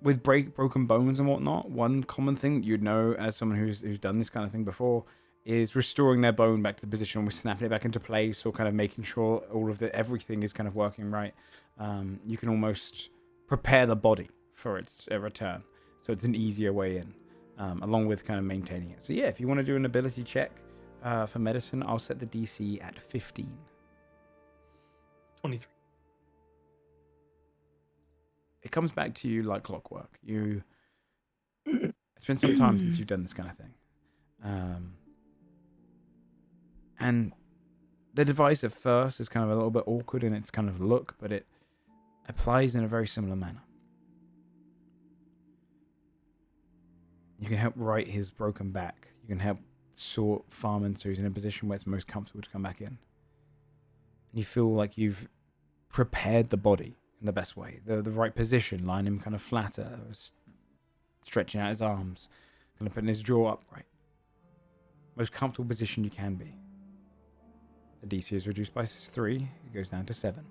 With broken bones and whatnot, one common thing that you'd know as someone who's done this kind of thing before is restoring their bone back to the position, almost snapping it back into place, or kind of making sure all of everything is kind of working right. You can almost prepare the body for its return, so it's an easier way in, along with kind of maintaining it. So yeah, if you want to do an ability check for medicine, I'll set the DC at 15. 23. It comes back to you like clockwork. It's been some time since you've done this kind of thing. And the device at first is kind of a little bit awkward in its kind of look, but it applies in a very similar manner. You can help right his broken back. You can help sort Farman so he's in a position where it's most comfortable to come back in. And you feel like you've prepared the body in the best way, the right position, lying him kind of flatter, stretching out his arms, kind of putting his jaw upright. Most comfortable position you can be. The DC is reduced by 3, it goes down to 7.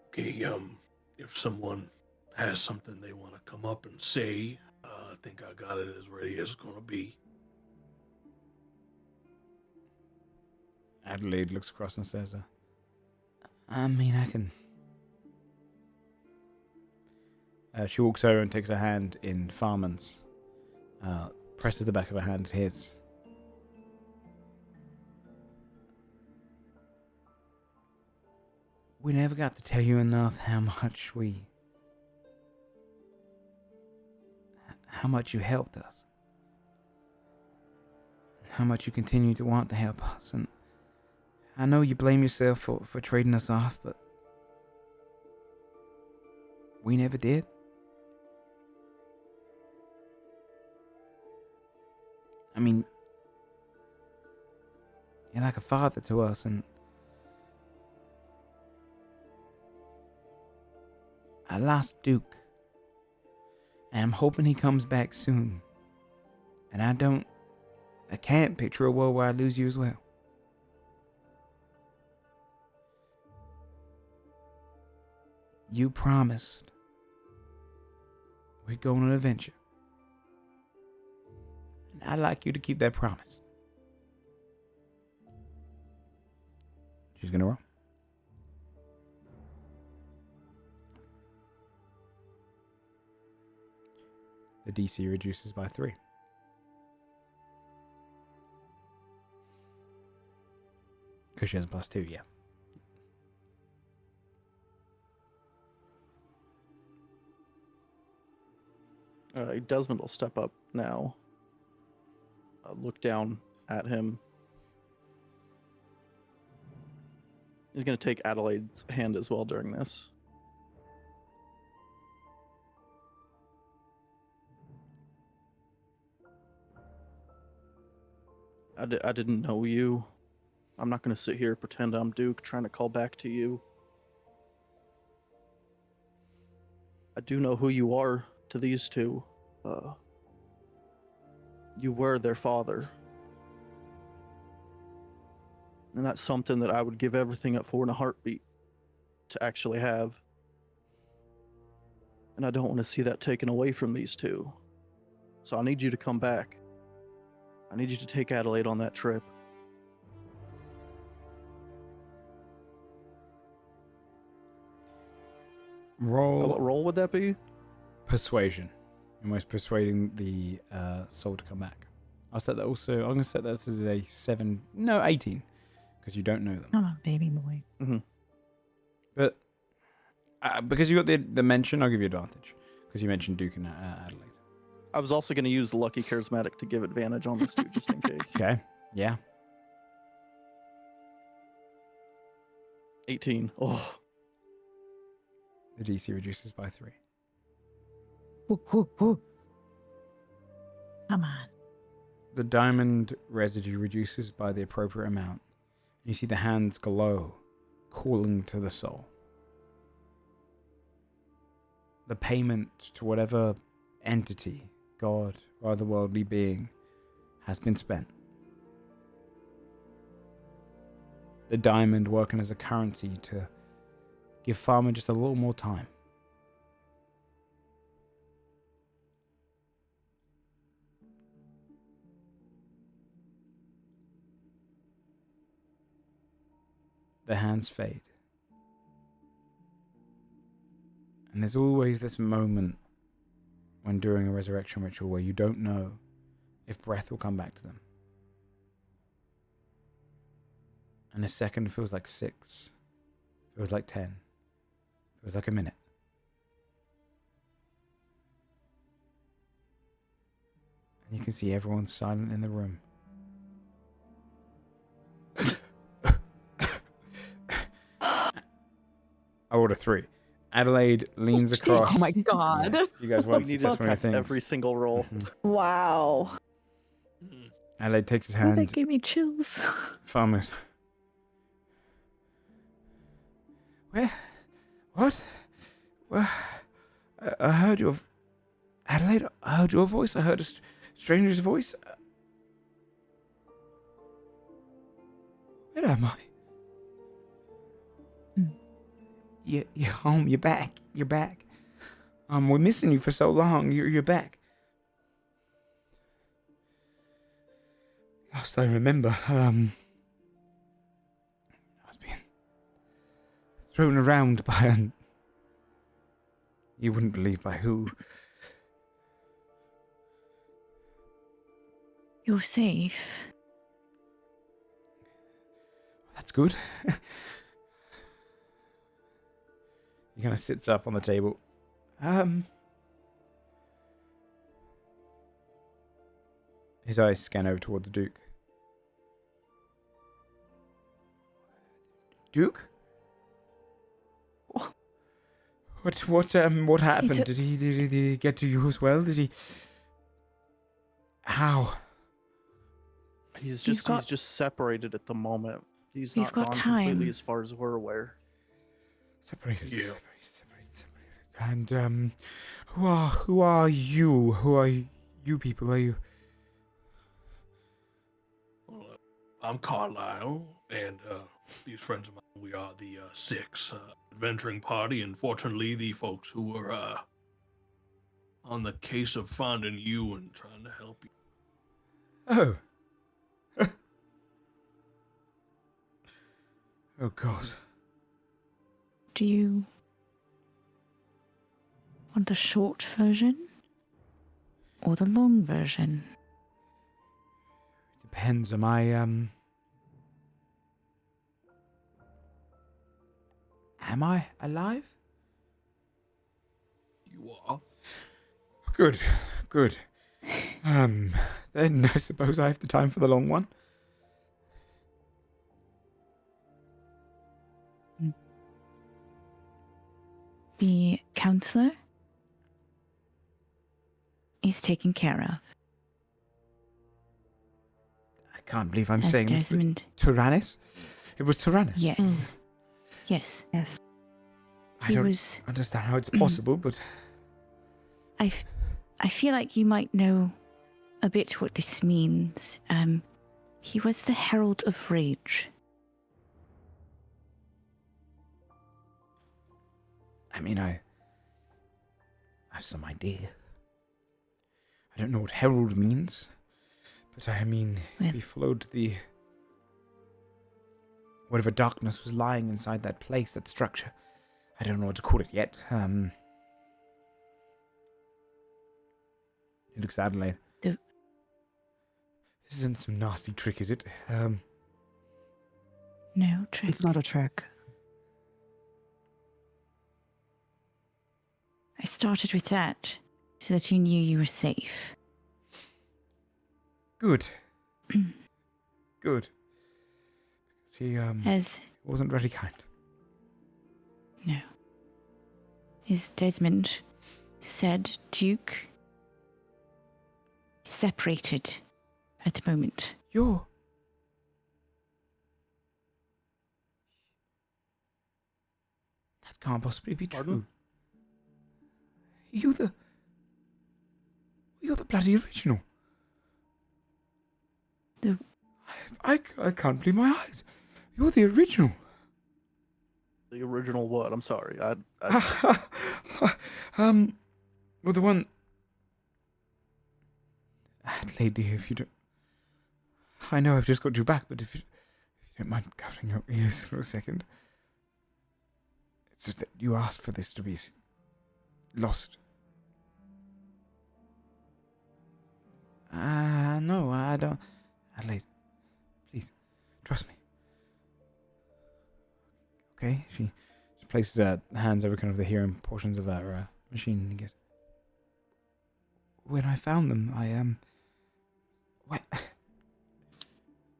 Okay, if someone has something they want to come up and say, I think I got it as ready as it's gonna be. Adelaide looks across and says, I mean, I can... she walks over and takes a hand in Farman's. Presses the back of her hand to his. We never got to tell you enough how much you helped us. How much you continue to want to help us. And I know you blame yourself for trading us off, but we never did. I mean, you're like a father to us, and I lost Duke, and I'm hoping he comes back soon. And I can't picture a world where I lose you as well. You promised we'd go on an adventure. And I'd like you to keep that promise. She's gonna roll. The DC reduces by 3. Because she has a +2, yeah. Desmond will step up now. Look down at him. He's going to take Adelaide's hand as well during this. I didn't know you. I'm not going to sit here and pretend I'm Duke trying to call back to you. I do know who you are to these two. You were their father. And that's something that I would give everything up for in a heartbeat to actually have. And I don't want to see that taken away from these two. So I need you to come back. I need you to take Adelaide on that trip. Roll. What role would that be? Persuasion. Almost persuading the soul to come back. I'll set that also. I'm going to set that as a 18. Because you don't know them. Oh, baby boy. Mm-hmm. But because you got the mention, I'll give you advantage. Because you mentioned Duke and Adelaide. I was also going to use Lucky Charismatic to give advantage on this too, just in case. Okay. Yeah. 18. Oh. The DC reduces by 3. Come on. The diamond residue reduces by the appropriate amount. You see the hands glow, calling to the soul. The payment to whatever entity, God, or otherworldly being has been spent. The diamond working as a currency to give Farmer just a little more time. The hands fade. And there's always this moment when doing a resurrection ritual where you don't know if breath will come back to them. And a second feels like 6, feels like 10, feels like a minute. And you can see everyone silent in the room. I rolled a 3. Adelaide leans across. Oh my god. Yeah. You guys want We need to to test one of test things. every single roll. Wow. Adelaide takes his Oh, that hand. gave me chills. Farmer. Where? What? Well, I heard your... Adelaide, I heard your voice. I heard a stranger's voice. Where am I? You're home. You're back. You're back. We're missing you for so long. You're back. Last I remember, thrown around by an... You wouldn't believe by who. You're safe. That's good. He kind of sits up on the table. His eyes scan over towards Duke. Duke? What happened? Did he get to you as well? Did he? How? He's just separated at the moment. He's We've not got gone time. completely as far as we're aware. Separated. Yeah. Separated. And who are you? Who are you people? Are you? Well, I'm Carlisle, and these friends of mine, we are the Six adventuring party, and fortunately, the folks who were on the case of finding you and trying to help you. Oh. Oh God. Do you want the short version or the long version? Depends. Am I alive? You are. Good. Then I suppose I have the time for the long one. The counselor is taken care of. I can't believe I'm As saying this. But Desmond. Tyrannus? It was Tyrannus. Yes. Yes. Yes. I He don't was. understand how it's possible, but I feel like you might know a bit what this means. He was the Herald of Rage. I mean, I have some idea. I don't know what herald means, but I mean, Well- we followed the... whatever darkness was lying inside that place, that structure. I don't know what to call it yet. He looks at Adelaide. The- This isn't some nasty trick, is it? No trick. It's not a trick. I started with that so that you knew you were safe. Good. Good. He, As wasn't very kind. no. As Desmond said, Duke is separated at the moment. You're... That can't possibly be Pardon? true. You're the bloody original. I can't believe my eyes. You're the original. The original what? I'm sorry. I Well, the one... Lady, if you don't... I know I've just got you back, but if you don't mind covering your ears for a second. It's just that you asked for this to be lost. No, I don't... Adelaide, please, trust me. Okay, she places her hands over kind of the hearing portions of her machine and goes, when I found them,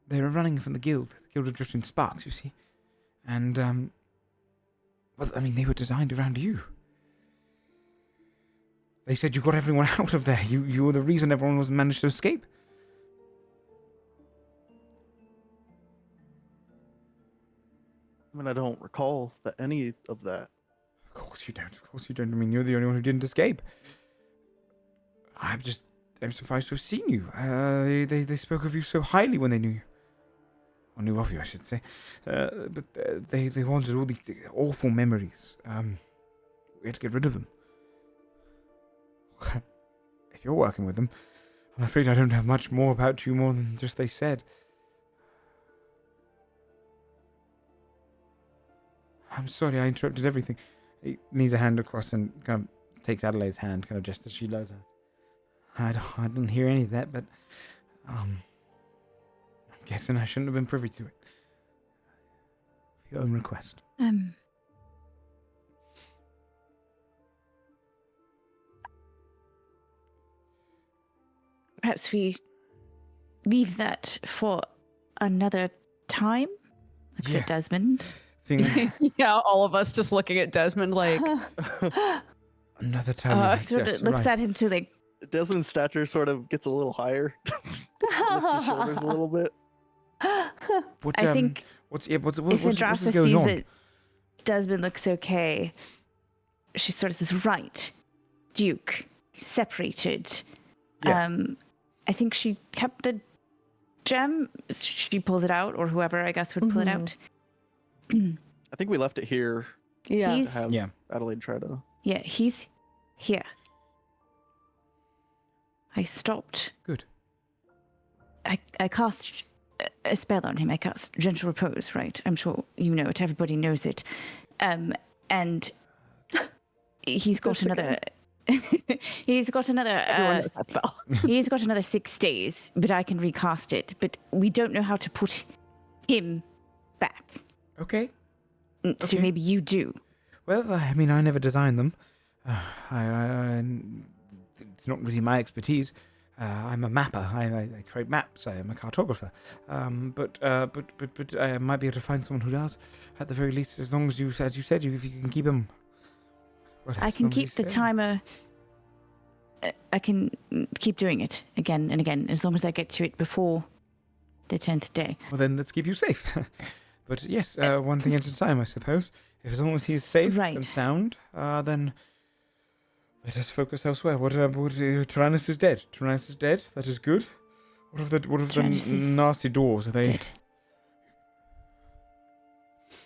they were running from the Guild of Drifting Sparks, you see. And, well, I mean, they were designed around you. They said you got everyone out of there. You were the reason everyone was managed to escape. I mean, I don't recall any of that. Of course you don't. Of course you don't. I mean, you're the only one who didn't escape. I'm surprised to have seen you. They spoke of you so highly when they knew you. Or knew of you, I should say. But they wanted all these awful memories. We had to get rid of them. If you're working with them, I'm afraid I don't have much more about you more than just they said. I'm sorry, I interrupted everything. He knees a hand across and kind of takes Adelaide's hand, kind of just as she does it. I didn't hear any of that, but I'm guessing I shouldn't have been privy to it. Your own request. Perhaps we leave that for another time, like said Desmond. Yeah, all of us just looking at Desmond like another time. Sort of looks at him to like. Desmond's stature sort of gets a little higher. Lifts his shoulders a little bit. What, I think what's if going sees on? that Desmond looks okay, she sort of says, "Right, Duke, separated." Yes. I think she kept the gem. She pulled it out, or whoever I guess would pull it out. I think we left it here. Yeah. To have Adelaide try to. Yeah, he's here. I stopped. Good. I cast a spell on him. I cast Gentle Repose, right? I'm sure you know it. Everybody knows it. And he's got another. He's got another. Everyone knows that spell. He's got another 6 days, but I can recast it. But we don't know how to put him back. Okay. So maybe you do. Well, I mean, I never designed them. It's not really my expertise. I'm a mapper. I create maps. I am a cartographer. But I might be able to find someone who does, at the very least, as long as you said, if you can keep him. I can keep the timer. I can keep doing it again and again, as long as I get to it before the 10th day. Well, then let's keep you safe. But yes, one thing at a time, I suppose. If as long as he's safe and sound, then let us focus elsewhere. What Tyrannus is dead. Tyrannus is dead. That is good. What of the nasty doors? Are they dead?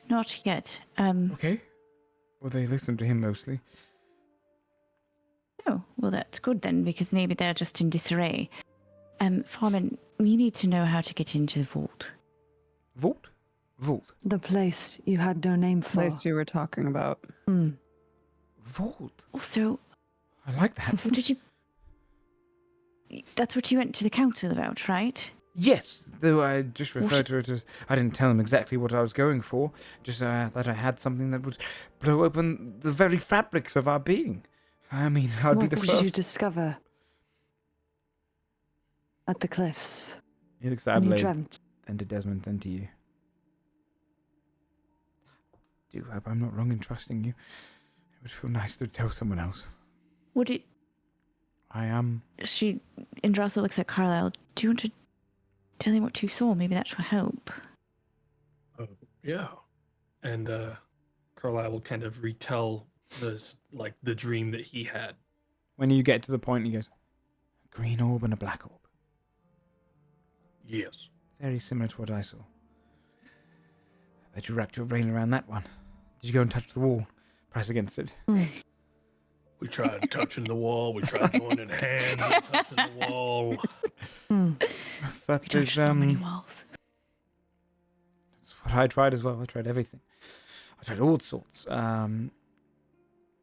Not yet. Okay. Well, they listen to him mostly. Oh, well, that's good then, because maybe they're just in disarray. Farman, we need to know how to get into the vault. Vault? Vault. The place you had no name for. Place you were talking about. Vault. Also, I like that. What did you? That's what you went to the council about, right? Yes, though I just referred to it as... I didn't tell him exactly what I was going for, just that I had something that would blow open the very fabrics of our being. I mean, I'd be the first... What did you discover at the cliffs? He looks at Adelaide, you dreamt. then to Desmond, then to you. I do hope I'm not wrong in trusting you. It would feel nice to tell someone else. Would it... I am... Indrasa looks at Carlisle. Do you want to tell him what you saw? Maybe that will help. Yeah. And Carlisle will kind of retell the dream that he had. When you get to the point, he goes, a green orb and a black orb. Yes. Very similar to what I saw. I bet you racked your brain around that one. Did you go and touch the wall? Press against it? We tried touching the wall. We tried joining hands and touching the wall. That is, so many walls. That's what I tried as well. I tried everything. I tried all sorts.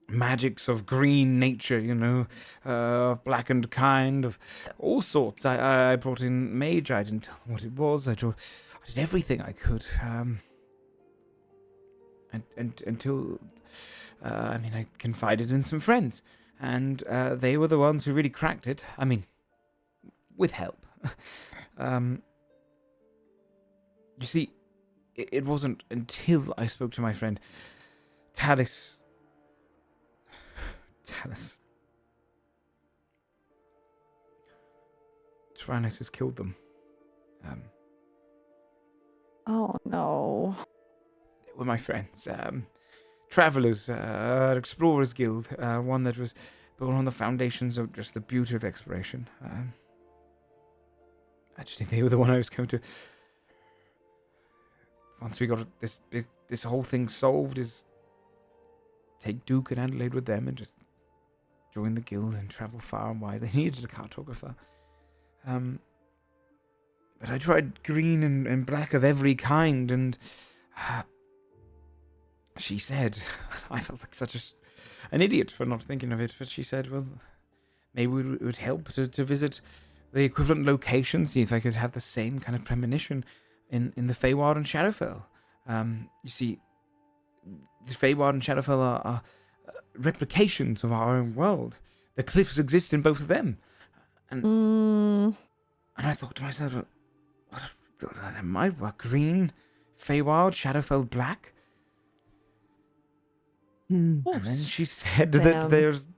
Magics of green nature, of blackened kind, of all sorts. I brought in mage. I didn't tell them what it was. I did everything I could. Until I confided in some friends, and they were the ones who really cracked it. I mean, with help. You see, it wasn't until I spoke to my friend Talus. Tyrannus has killed them. Oh no. They were my friends. Travelers, Explorers Guild, one that was built on the foundations of just the beauty of exploration. Actually, they were the one I was going to... Once we got this whole thing solved, is take Duke and Adelaide with them and just join the guild and travel far and wide. They needed a cartographer. But I tried green and black of every kind, and she said, I felt like an idiot for not thinking of it, but she said, well, maybe it would help to visit the equivalent location, see if I could have the same kind of premonition in the Feywild and Shadowfell. You see, the Feywild and Shadowfell are replications of our own world. The cliffs exist in both of them. And I thought to myself, what if there might work? Green, Feywild, Shadowfell black? And then she said that there's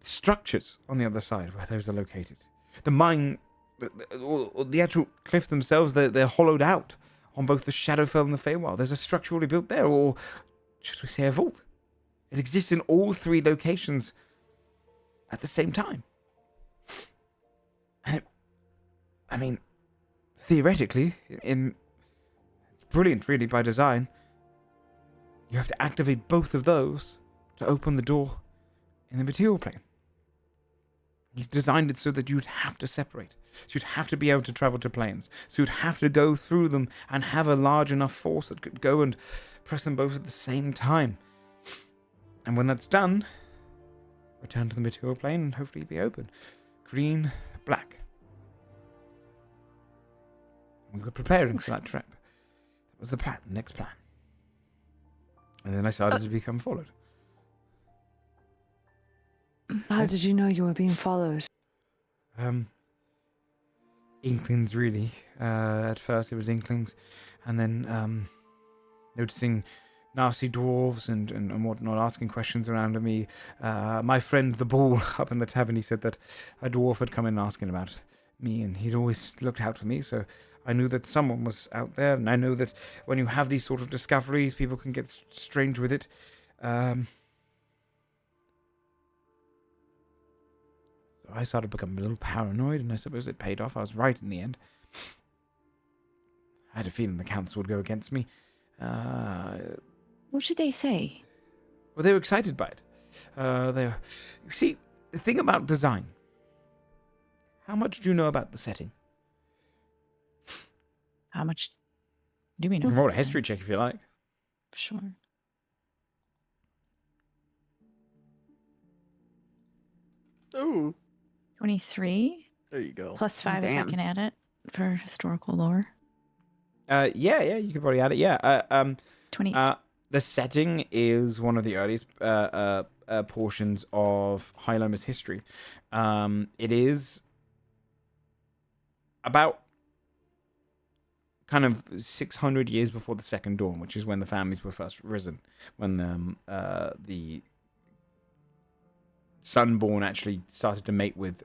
structures on the other side where those are located. The mine, or the actual cliffs themselves, they're hollowed out on both the Shadowfell and the Feywild. There's a structure already built there, or should we say a vault? It exists in all three locations at the same time. And theoretically, it's brilliant, really, by design. You have to activate both of those to open the door in the material plane. He's designed it so that you'd have to separate. So you'd have to be able to travel to planes. So you'd have to go through them and have a large enough force that could go and press them both at the same time. And when that's done, return to the material plane and hopefully be open. Green, black. We were preparing for that trip. That was the plan, the next plan. And then I started to become followed. How did you know you were being followed? Inklings, really. At first it was inklings, and then noticing nasty dwarves and whatnot, asking questions around me. My friend the Bull up in the tavern, he said that a dwarf had come in asking about me, and he'd always looked out for me, so I knew that someone was out there, and I know that when you have these sort of discoveries, people can get strange with it. So I started becoming a little paranoid, and I suppose it paid off. I was right in the end. I had a feeling the council would go against me. What should they say? Well, they were excited by it. You see, the thing about design. How much do you know about the setting? How much do we know? You can roll a history check if you like. Sure. Ooh. 23 There you go. plus 5 if I Damn. can add it for historical lore. Yeah, you could probably add it. Yeah. 28. The setting is one of the earliest portions of High Loma's history. It is about kind of 600 years before the Second Dawn, which is when the families were first risen, when the Sunborn actually started to mate with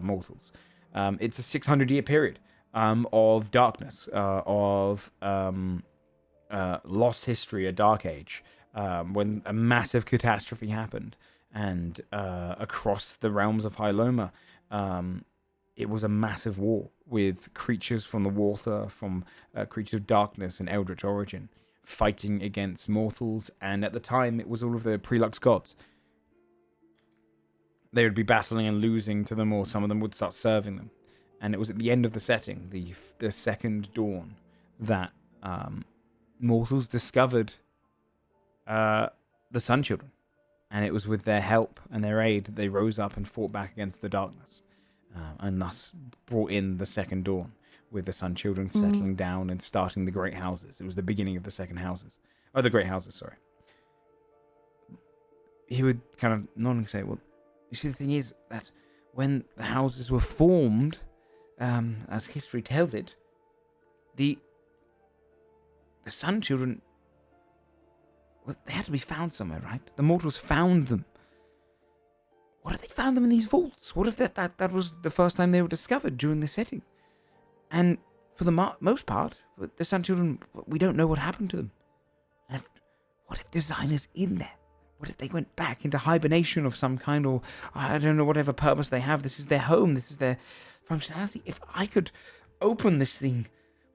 mortals. It's a 600-year period of darkness, of lost history, a dark age, when a massive catastrophe happened, and across the realms of High Loma, it was a massive war with creatures from the water, from creatures of darkness and eldritch origin, fighting against mortals, and at the time it was all of the Prelux gods. They would be battling and losing to them, or some of them would start serving them. And it was at the end of the setting, the Second Dawn, that mortals discovered the Sun Children. And it was with their help and their aid that they rose up and fought back against the darkness. And thus brought in the Second Dawn, with the Sun Children settling down and starting the Great Houses. It was the beginning of the Second Houses. Oh, the Great Houses, sorry. He would kind of nod and say, well, you see, the thing is that when the houses were formed, as history tells it, the Sun Children, well, they had to be found somewhere, right? The mortals found them. What if they found them in these vaults? What if that was the first time they were discovered during the setting? And for the most part, the Sun Children, we don't know what happened to them. And what if design is in there? What if they went back into hibernation of some kind, or I don't know, whatever purpose they have? This is their home. This is their functionality. If I could open this thing,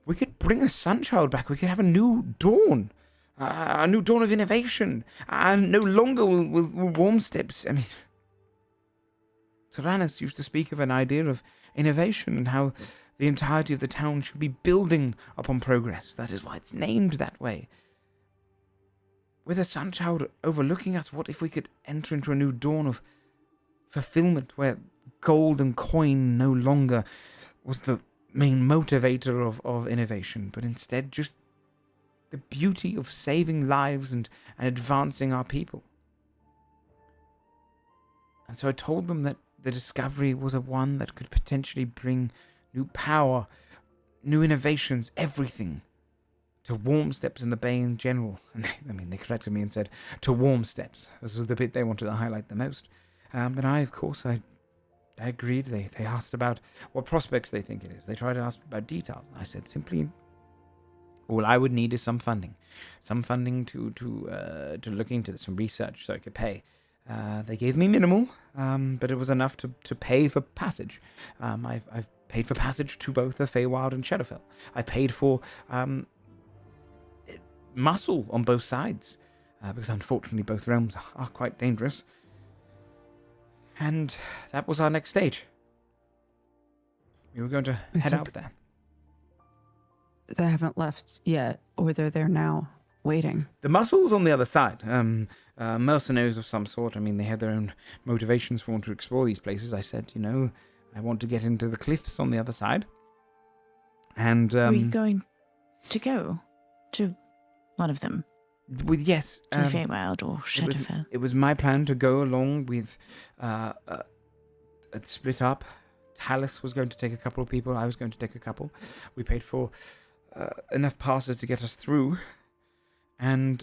we could bring a Sunchild back. We could have a new dawn. A new dawn of innovation. And no longer will warm steps. I mean, Tyrannus used to speak of an idea of innovation and how the entirety of the town should be building upon progress. That is why it's named that way. with a sun child overlooking us, what if we could enter into a new dawn of fulfillment where gold and coin no longer was the main motivator of innovation, but instead just the beauty of saving lives and advancing our people. And so I told them that the discovery was a one that could potentially bring new power, new innovations, everything to Warm Steps in the Bay in general. And they corrected me and said to Warm Steps. This was the bit they wanted to highlight the most. But I agreed. They asked about what prospects they think it is. They tried to ask about details. I said simply, all I would need is some funding to look into this, some research so I could pay. They gave me minimal, but it was enough to pay for passage. I've paid for passage to both the Feywild and Shadowfell. I paid for muscle on both sides, because unfortunately both realms are quite dangerous. And that was our next stage. We were going to head out there. They haven't left yet, or they're there now, waiting. The muscle's on the other side. Mercenaries of some sort. They have their own motivations for wanting to explore these places. I said, I want to get into the cliffs on the other side. And are you going to go to one of them? Yes. To Feywild or Shadowfell? It was my plan to go along with split up. Talus was going to take a couple of people. I was going to take a couple. We paid for enough passes to get us through. And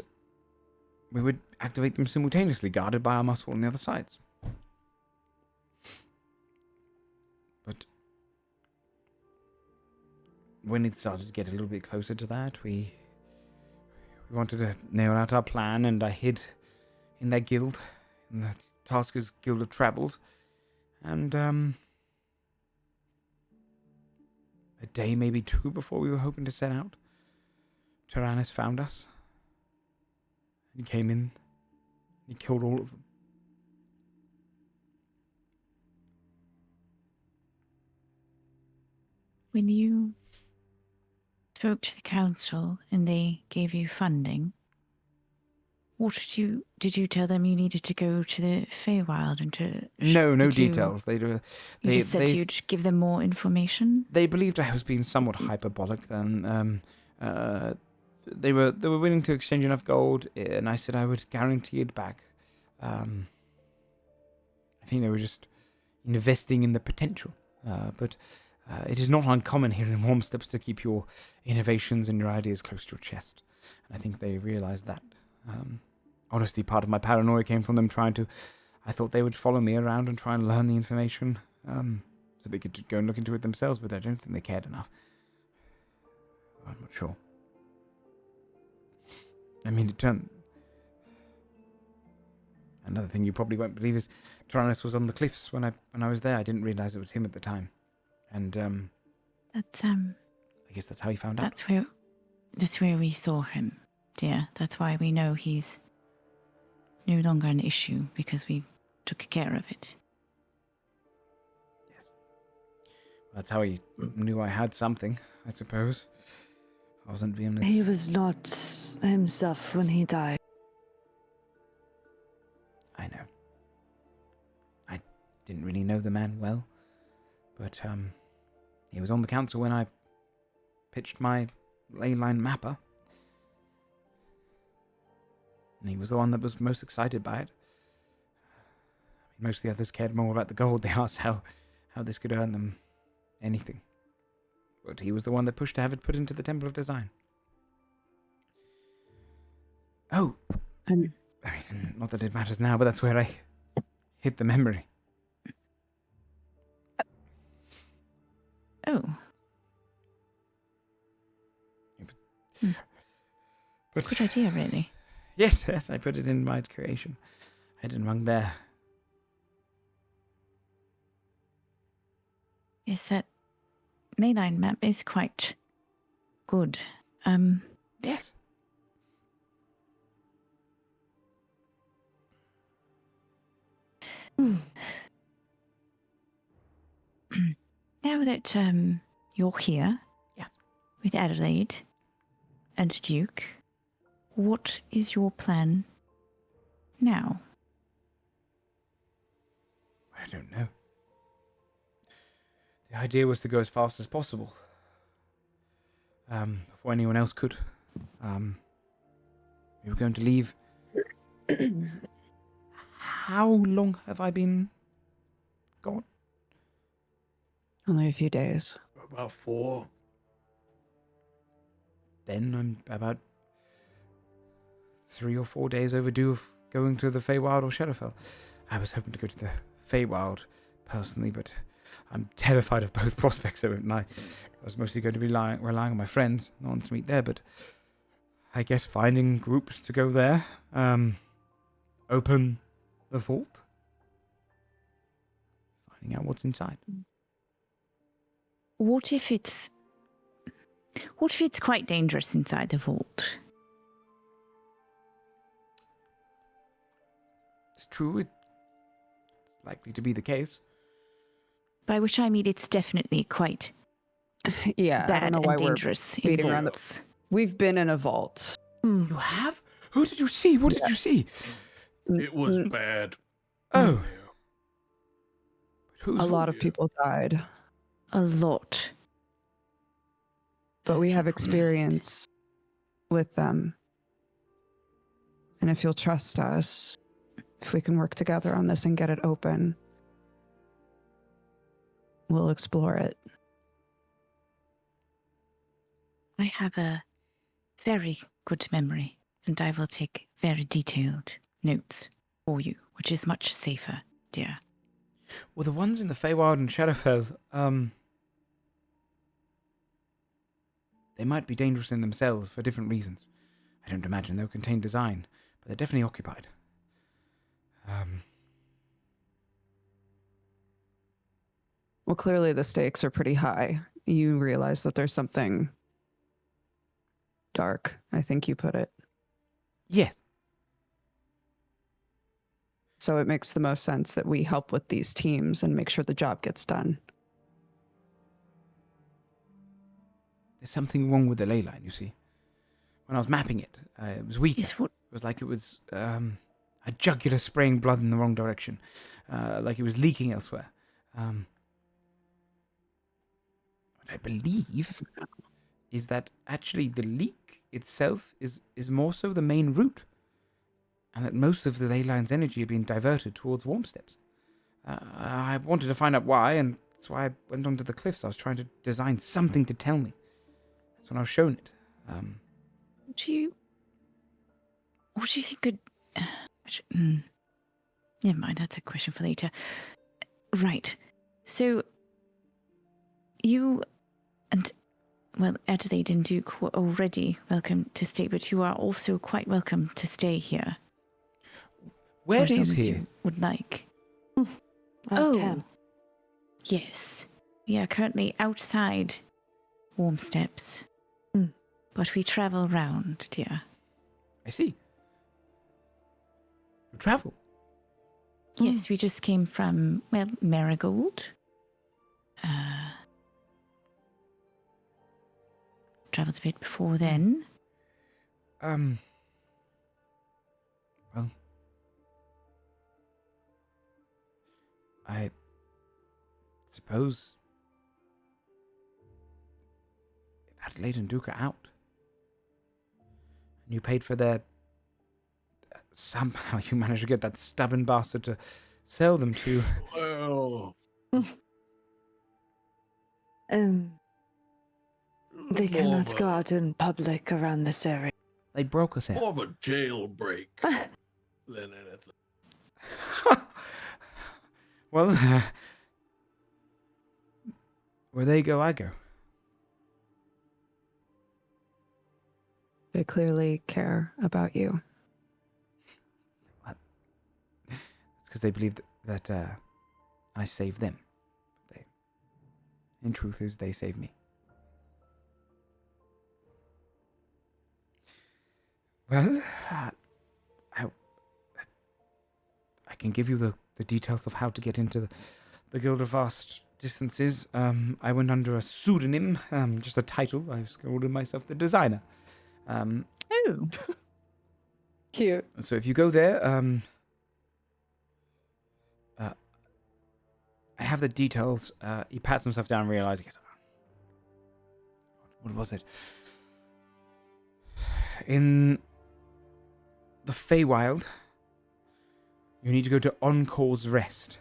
we would activate them simultaneously, guarded by our muscle on the other sides. But when it started to get a little bit closer to that, we wanted to nail out our plan, and I hid in their guild, in the Taskers Guild of Travels. And a day, maybe two, before we were hoping to set out, Tyrannus found us. He came in. He killed all of them. When you spoke to the council and they gave you funding, what did you tell them you needed to go to the Feywild and to? No details. You just said you'd give them more information. They believed I was being somewhat hyperbolic. Then they were willing to exchange enough gold, and I said I would guarantee it back. I think they were just investing in the potential. But it is not uncommon here in Warm Steps to keep your innovations and your ideas close to your chest. And I think they realized that. Honestly, part of my paranoia came from them I thought they would follow me around and try and learn the information, so they could go and look into it themselves, but I don't think they cared enough. I'm not sure. It turned... Another thing you probably won't believe is Tyrannus was on the cliffs when I was there. I didn't realize it was him at the time. And, That's, I guess that's how he found out. That's where we saw him, dear. That's why we know he's no longer an issue, because we took care of it. Yes. That's how he knew I had something, I suppose. I wasn't being as... He was not himself when he died. I know. I didn't really know the man well, but he was on the council when I pitched my ley line mapper. And he was the one that was most excited by it. Most of the others cared more about the gold. They asked how this could earn them anything. But he was the one that pushed to have it put into the Temple of Design. Oh! Not that it matters now, but that's where I hid the memory. Oh. But, good idea, really. Yes, I put it in my creation. I hid it among there. Yes, that leyline map is quite good. Yes. Now that you're here, yes, with Adelaide and Duke what is your plan now? I don't know. The idea was to go as fast as possible. Before anyone else could. We were going to leave. How long have I been gone? Only a few days. About 4. Then I'm about 3 or 4 days overdue of going to the Feywild or Shadowfell. I was hoping to go to the Feywild personally, but I'm terrified of both prospects, and I was mostly going to be relying on my friends, not on to meet there, but I guess finding groups to go there, open the vault, finding out what's inside. What if it's quite dangerous inside the vault? It's true, it's likely to be the case. By which I mean it's definitely quite Yeah, I bad don't know and why we're dangerous in beating around vaults. We've been in a vault. You have? Who did you see? What did you see? It was bad. Oh. A lot of people died, A lot. but we have experience with them. And if you'll trust us, if we can work together on this and get it open, we'll explore it. I have a very good memory, and I will take very detailed notes for you, which is much safer, dear. Well, the ones in the Feywild and Shadowfell, they might be dangerous in themselves for different reasons. I don't imagine they'll contain design, but they're definitely occupied. Well, clearly the stakes are pretty high. You realize that there's something dark, I think you put it. Yes. So it makes the most sense that we help with these teams and make sure the job gets done. There's something wrong with the ley line, you see. When I was mapping it, it was weak. Is what? It was like it was a jugular spraying blood in the wrong direction. Like it was leaking elsewhere. What I believe is that actually the leak itself is more so the main route. And that most of the ley line's energy had been diverted towards warm steps. I wanted to find out why, and that's why I went onto the cliffs. I was trying to design something to tell me. That's when I was shown it. What do you think could... Never mind, that's a question for later. Right. So, you and, well, Adelaide and Duke were already welcome to stay, but you are also quite welcome to stay here. Where as long is as he? you would like. Okay. Yes. We are currently outside Warm Steps. But we travel round, dear. I see. You travel? Yes, we just came from, well, Marigold. Traveled a bit before then. Well, I suppose if Adelaide and Duke are out, and you paid for their... somehow you managed to get that stubborn bastard to sell them to... Well, They more cannot of go a- out in public around this area. They broke us More out. of a jailbreak than anything. Well, where they go, I go. They clearly care about you. It's because they believe that I saved them. In truth, is they saved me. Well, I can give you the details of how to get into the Guild of Vast Distances. I went under a pseudonym, just a title. I was calling myself the designer. Oh. Cute. So if you go there, I have the details. He pats himself down and realizes, what was it? In the Feywild, you need to go to Encore's Rest.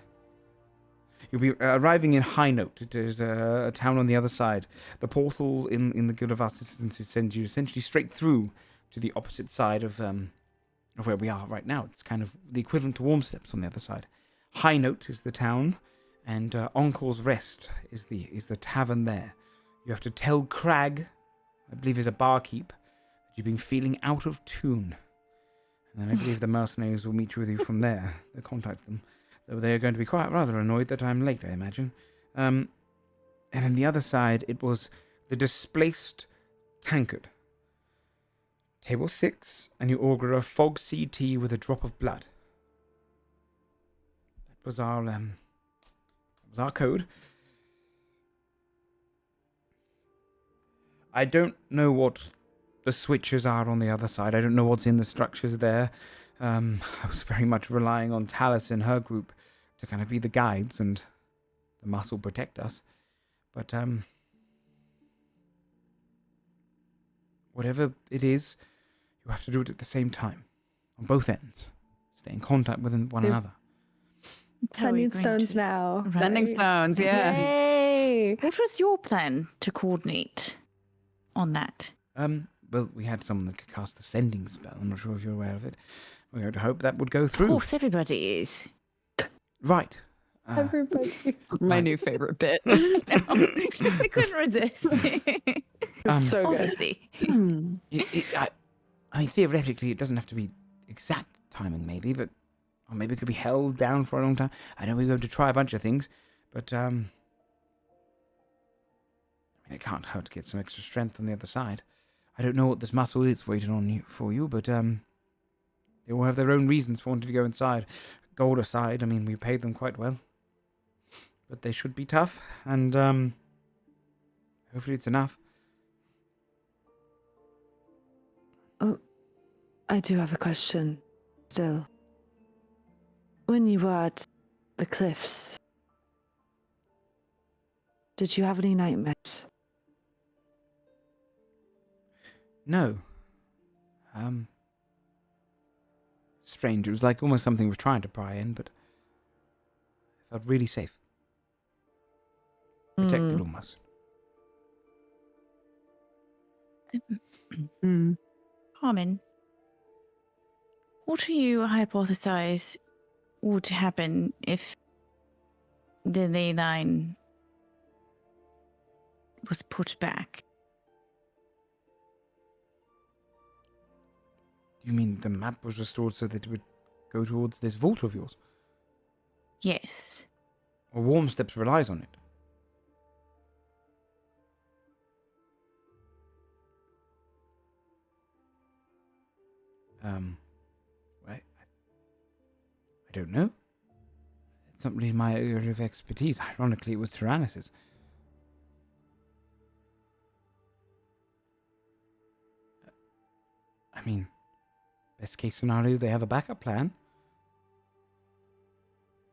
You'll be arriving in High Note. It is a town on the other side. The portal in the Guild of Arts Assistants sends you essentially straight through to the opposite side of where we are right now. It's kind of the equivalent to Warm Steps on the other side. High Note is the town, and Encore's Rest is the tavern there. You have to tell Crag, I believe is a barkeep, that you've been feeling out of tune. And then I believe the mercenaries will meet with you from there. They'll contact them. Though they're going to be quite rather annoyed that I'm late, I imagine. And on the other side, it was the displaced tankard. Table 6, and you order a fog sea tea with a drop of blood. That was our code. I don't know what the switches are on the other side. I don't know what's in the structures there. I was very much relying on Talus and her group to kind of be the guides and the muscle protect us. But whatever it is, you have to do it at the same time, on both ends. Stay in contact with one another. Sending stones now. Right. Sending stones, yeah. Yay! What was your plan to coordinate on that? Well, we had someone that could cast the sending spell. I'm not sure if you're aware of it. We had to hope that would go through. Of course, everybody is. Right. Everybody. My new favorite bit. I couldn't resist. It's so good. Obviously. I mean, theoretically, it doesn't have to be exact timing, maybe, but or maybe it could be held down for a long time. I know we're going to try a bunch of things, but I mean, it can't hurt to get some extra strength on the other side. I don't know what this muscle is waiting on you for you, but they all have their own reasons for wanting to go inside. Gold aside, I mean, we paid them quite well, but they should be tough, and hopefully it's enough. I do have a question still. When you were at the cliffs, did you have any nightmares? No. Strange. It was like almost something was trying to pry in, but I felt really safe. Protected almost. Carmen, what do you hypothesize would happen if the ley line was put back? You mean the map was restored so that it would go towards this vault of yours? Yes. Or Warm Steps relies on it? I don't know. It's not really my area of expertise. Ironically, it was Tyrannus's. I mean, best case scenario, they have a backup plan.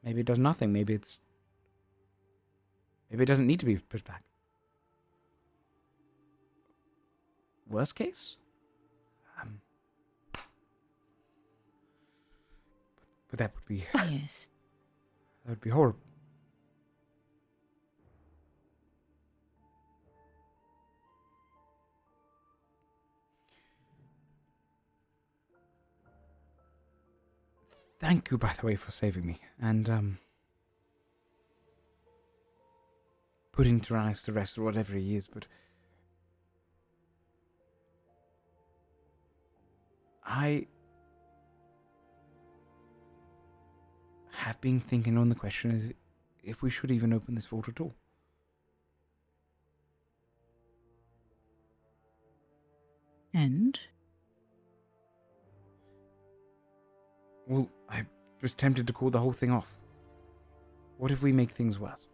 Maybe it does nothing. Maybe it doesn't need to be put back. Worst case? But that would be... Yes. That would be horrible. Thank you, by the way, for saving me. And, putting Tyrannus to rest or whatever he is, but... I have been thinking on the question is if we should even open this vault at all. And? Well, I was tempted to call the whole thing off. What if we make things worse?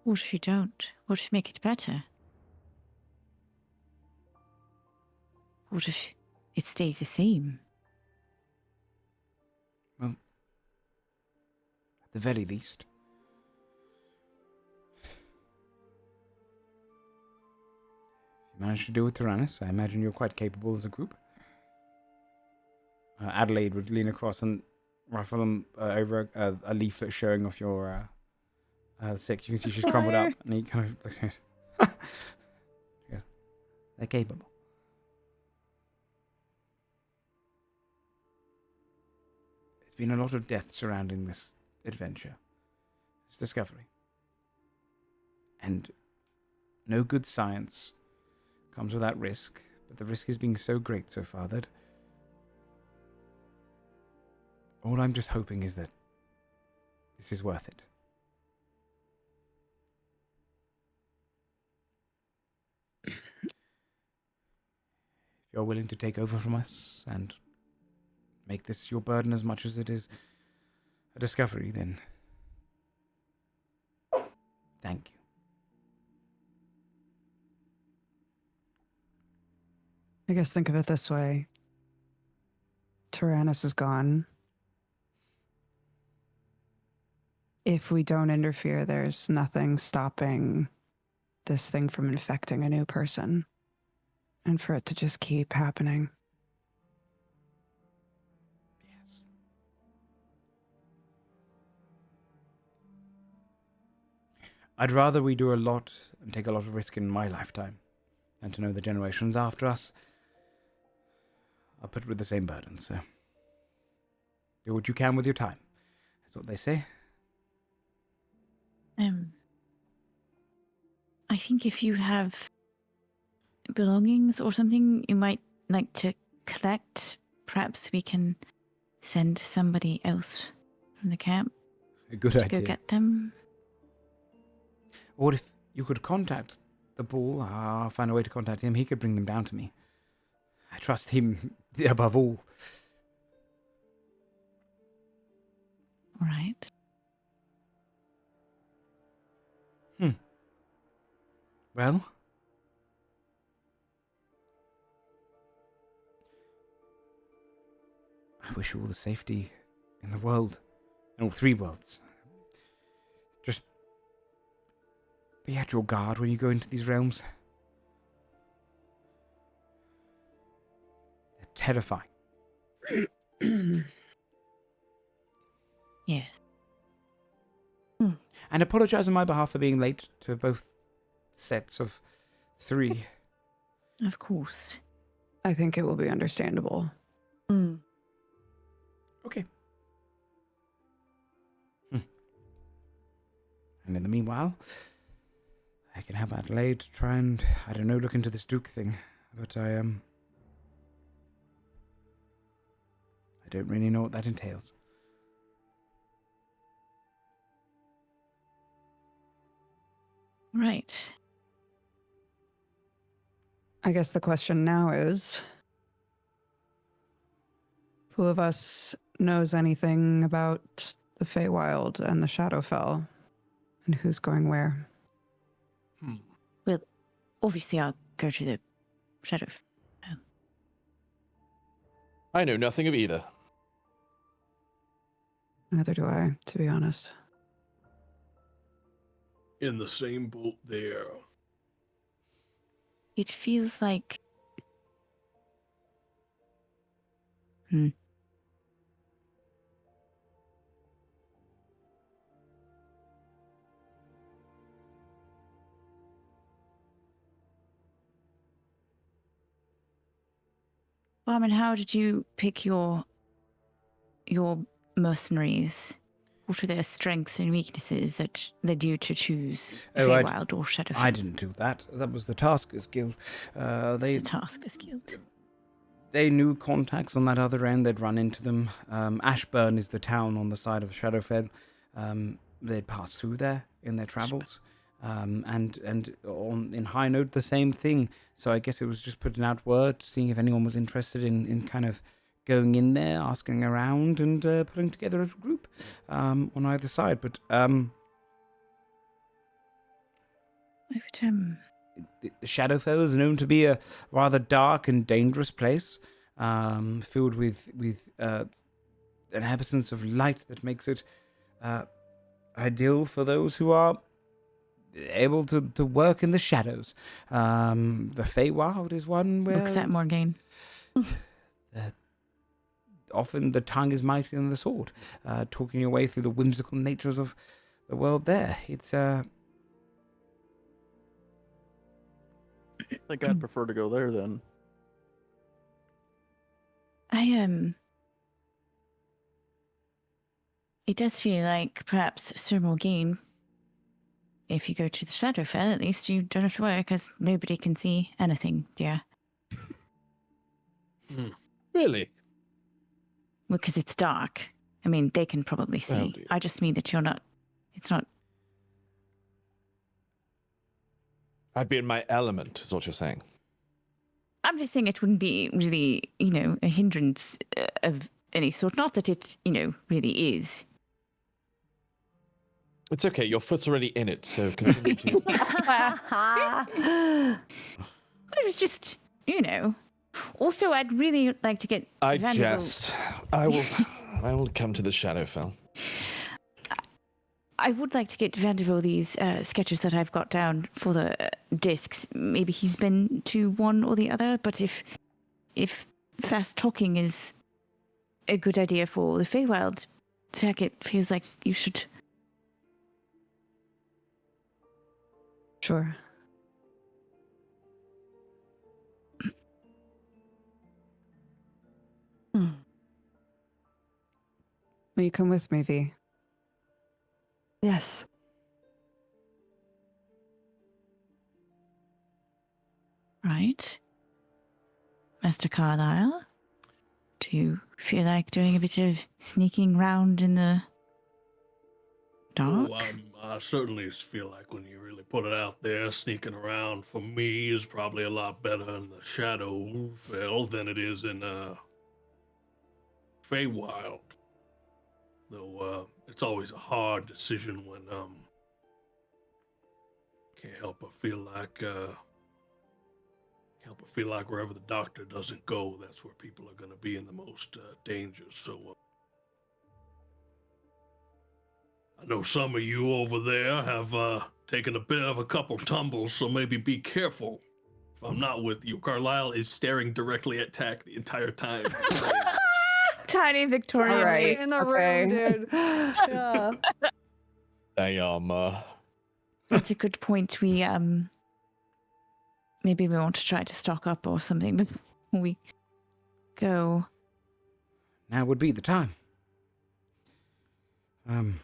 What if you don't? What if you make it better? sort of it stays the same. Well, at the very least, if you manage to do it, Tyrannus, I imagine you're quite capable as a group. Adelaide would lean across and ruffle him over a leaflet showing off your sick. You can see she's crumpled up, and he kind of looks at her. She goes, they're capable. There's been a lot of death surrounding this adventure, this discovery. And no good science comes without risk, but the risk is being so great so far that all I'm just hoping is that this is worth it. If you're willing to take over from us and make this your burden as much as it is a discovery, then thank you. I guess think of it this way. Tyrannus is gone. If we don't interfere, there's nothing stopping this thing from infecting a new person. And for it to just keep happening. Yes. I'd rather we do a lot and take a lot of risk in my lifetime than to know the generations after us are put with the same burden, so do what you can with your time. That's what they say. I think if you have belongings or something you might like to collect, perhaps we can send somebody else from the camp A good to idea. go get them. Or if you could contact the bull, I'll find a way to contact him. He could bring them down to me. I trust him above all. All right. Well, I wish you all the safety in the world, in all three worlds. Just be at your guard when you go into these realms. They're terrifying. Yes. And apologize on my behalf for being late to both sets of three. Of course. I think it will be understandable. Okay. And in the meanwhile, I can have Adelaide try and, I don't know, look into this Duke thing. But I don't really know what that entails. Right. I guess the question now is, who of us knows anything about the Feywild and the Shadowfell? And who's going where? Well, obviously I'll go to the Shadow. I know nothing of either. Neither do I, to be honest. In the same boat there. It feels like... Well, I mean, how did you pick your mercenaries? What are their strengths and weaknesses that led you to choose Feywild or Shadowfell? I didn't do that. That was the Taskers Guild. The Taskers Guild. They knew contacts on that other end. They'd run into them. Ashburn is the town on the side of Shadowfell. They'd pass through there in their travels. And in High Note, the same thing. So I guess it was just putting out word, seeing if anyone was interested in kind of going in there, asking around, and putting together a group on either side. But the Shadowfell is known to be a rather dark and dangerous place, filled with an absence of light that makes it ideal for those who are able to work in the shadows. The Feywild is one where... Looks at Morgaine. Often the tongue is mightier than the sword, talking your way through the whimsical natures of the world there. It's, I think I'd prefer to go there then. It does feel like perhaps Sir Morgaine, if you go to the Shadowfell, at least you don't have to worry because nobody can see anything, dear. Really? Well, because it's dark. I mean, they can probably see. Oh, dear. I just mean that you're not. It's not. I'd be in my element, is what you're saying. I'm just saying it wouldn't be really, a hindrance of any sort. Not that it, really is. It's okay, your foot's already in it, so continue to... I was just, Also, I'd really like to get. I Vanderbilt- jest. I will come to the Shadowfell. I would like to get Vanderbilt these sketches that I've got down for the discs. Maybe he's been to one or the other, but if fast talking is a good idea for the Feywild, Zach, it feels like you should. Sure. Will you come with me, V? Yes. Right. Master Carlyle, do you feel like doing a bit of sneaking round in the dark? Oh, I certainly feel like when you really put it out there, sneaking around for me is probably a lot better in the Shadowfell than it is in Feywild. Though it's always a hard decision when can't help but feel like wherever the doctor doesn't go, that's where people are going to be in the most danger. So I know some of you over there have taken a bit of a couple tumbles, so maybe be careful. If I'm not with you, Carlisle is staring directly at Tack the entire time. Tiny Victoria Right. In the Okay. room, dude. Yeah. Damn, That's a good point. We maybe we want to try to stock up or something before we go. Now would be the time. I'm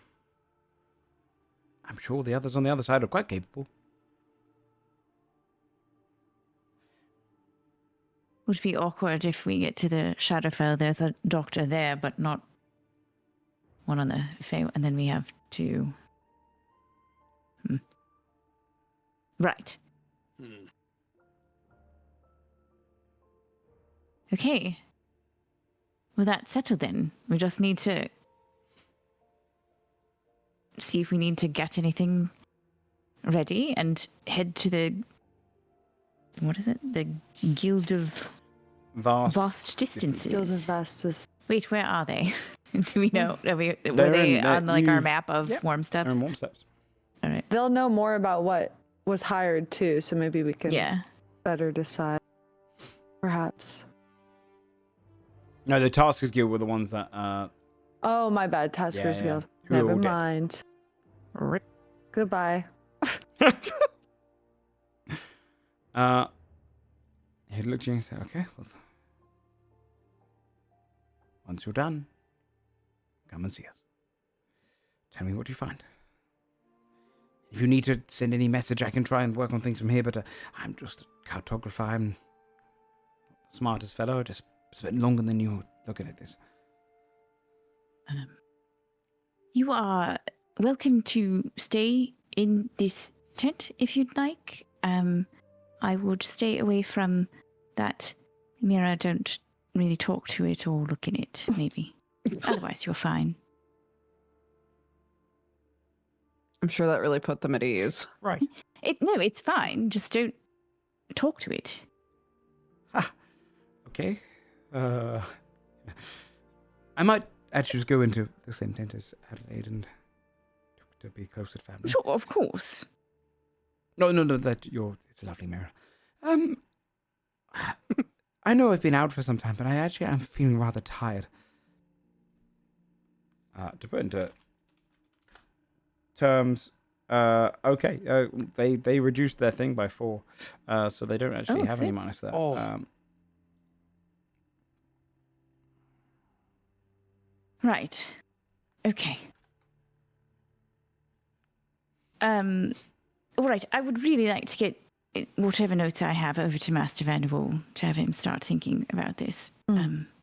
sure the others on the other side are quite capable. Would be awkward if we get to the Shadowfell. There's a doctor there, but not one on the Fey, and then we have to. Right. Okay. Well, that's settled then. We just need to see if we need to get anything ready and head to the. What is it? The Guild of Vast Distances. Guild of Vastus. Wait, where are they? Do we know? Were they in- on that our you've- map of Warm Steps? And warm steps. All right. They'll know more about what was hired too, so maybe we can Yeah. better decide. Perhaps. No, the Taskers Guild were the ones that. Oh, my bad. Taskers yeah. Guild. Who are Never all dead. mind. Goodbye. He'd look at you and say, "Okay, well, once you're done, come and see us. Tell me what you find. If you need to send any message, I can try and work on things from here, but I'm just a cartographer. I'm not the smartest fellow. I just spent longer than you looking at this." You are welcome to stay in this tent if you'd like. I would stay away from that mirror. Don't really talk to it or look in it, maybe. Otherwise, you're fine. I'm sure that really put them at ease. Right. No, it's fine. Just don't talk to it. Okay. I might actually just go into the same tent as Adelaide and to be close to family. Sure, of course. No, it's a lovely mirror. I know I've been out for some time, but I actually am feeling rather tired. To put into terms, okay, they reduced their thing by 4, so they don't actually have any minus that. Right. Okay. All right. I would really like to get whatever notes I have over to Master Vanderwall to have him start thinking about this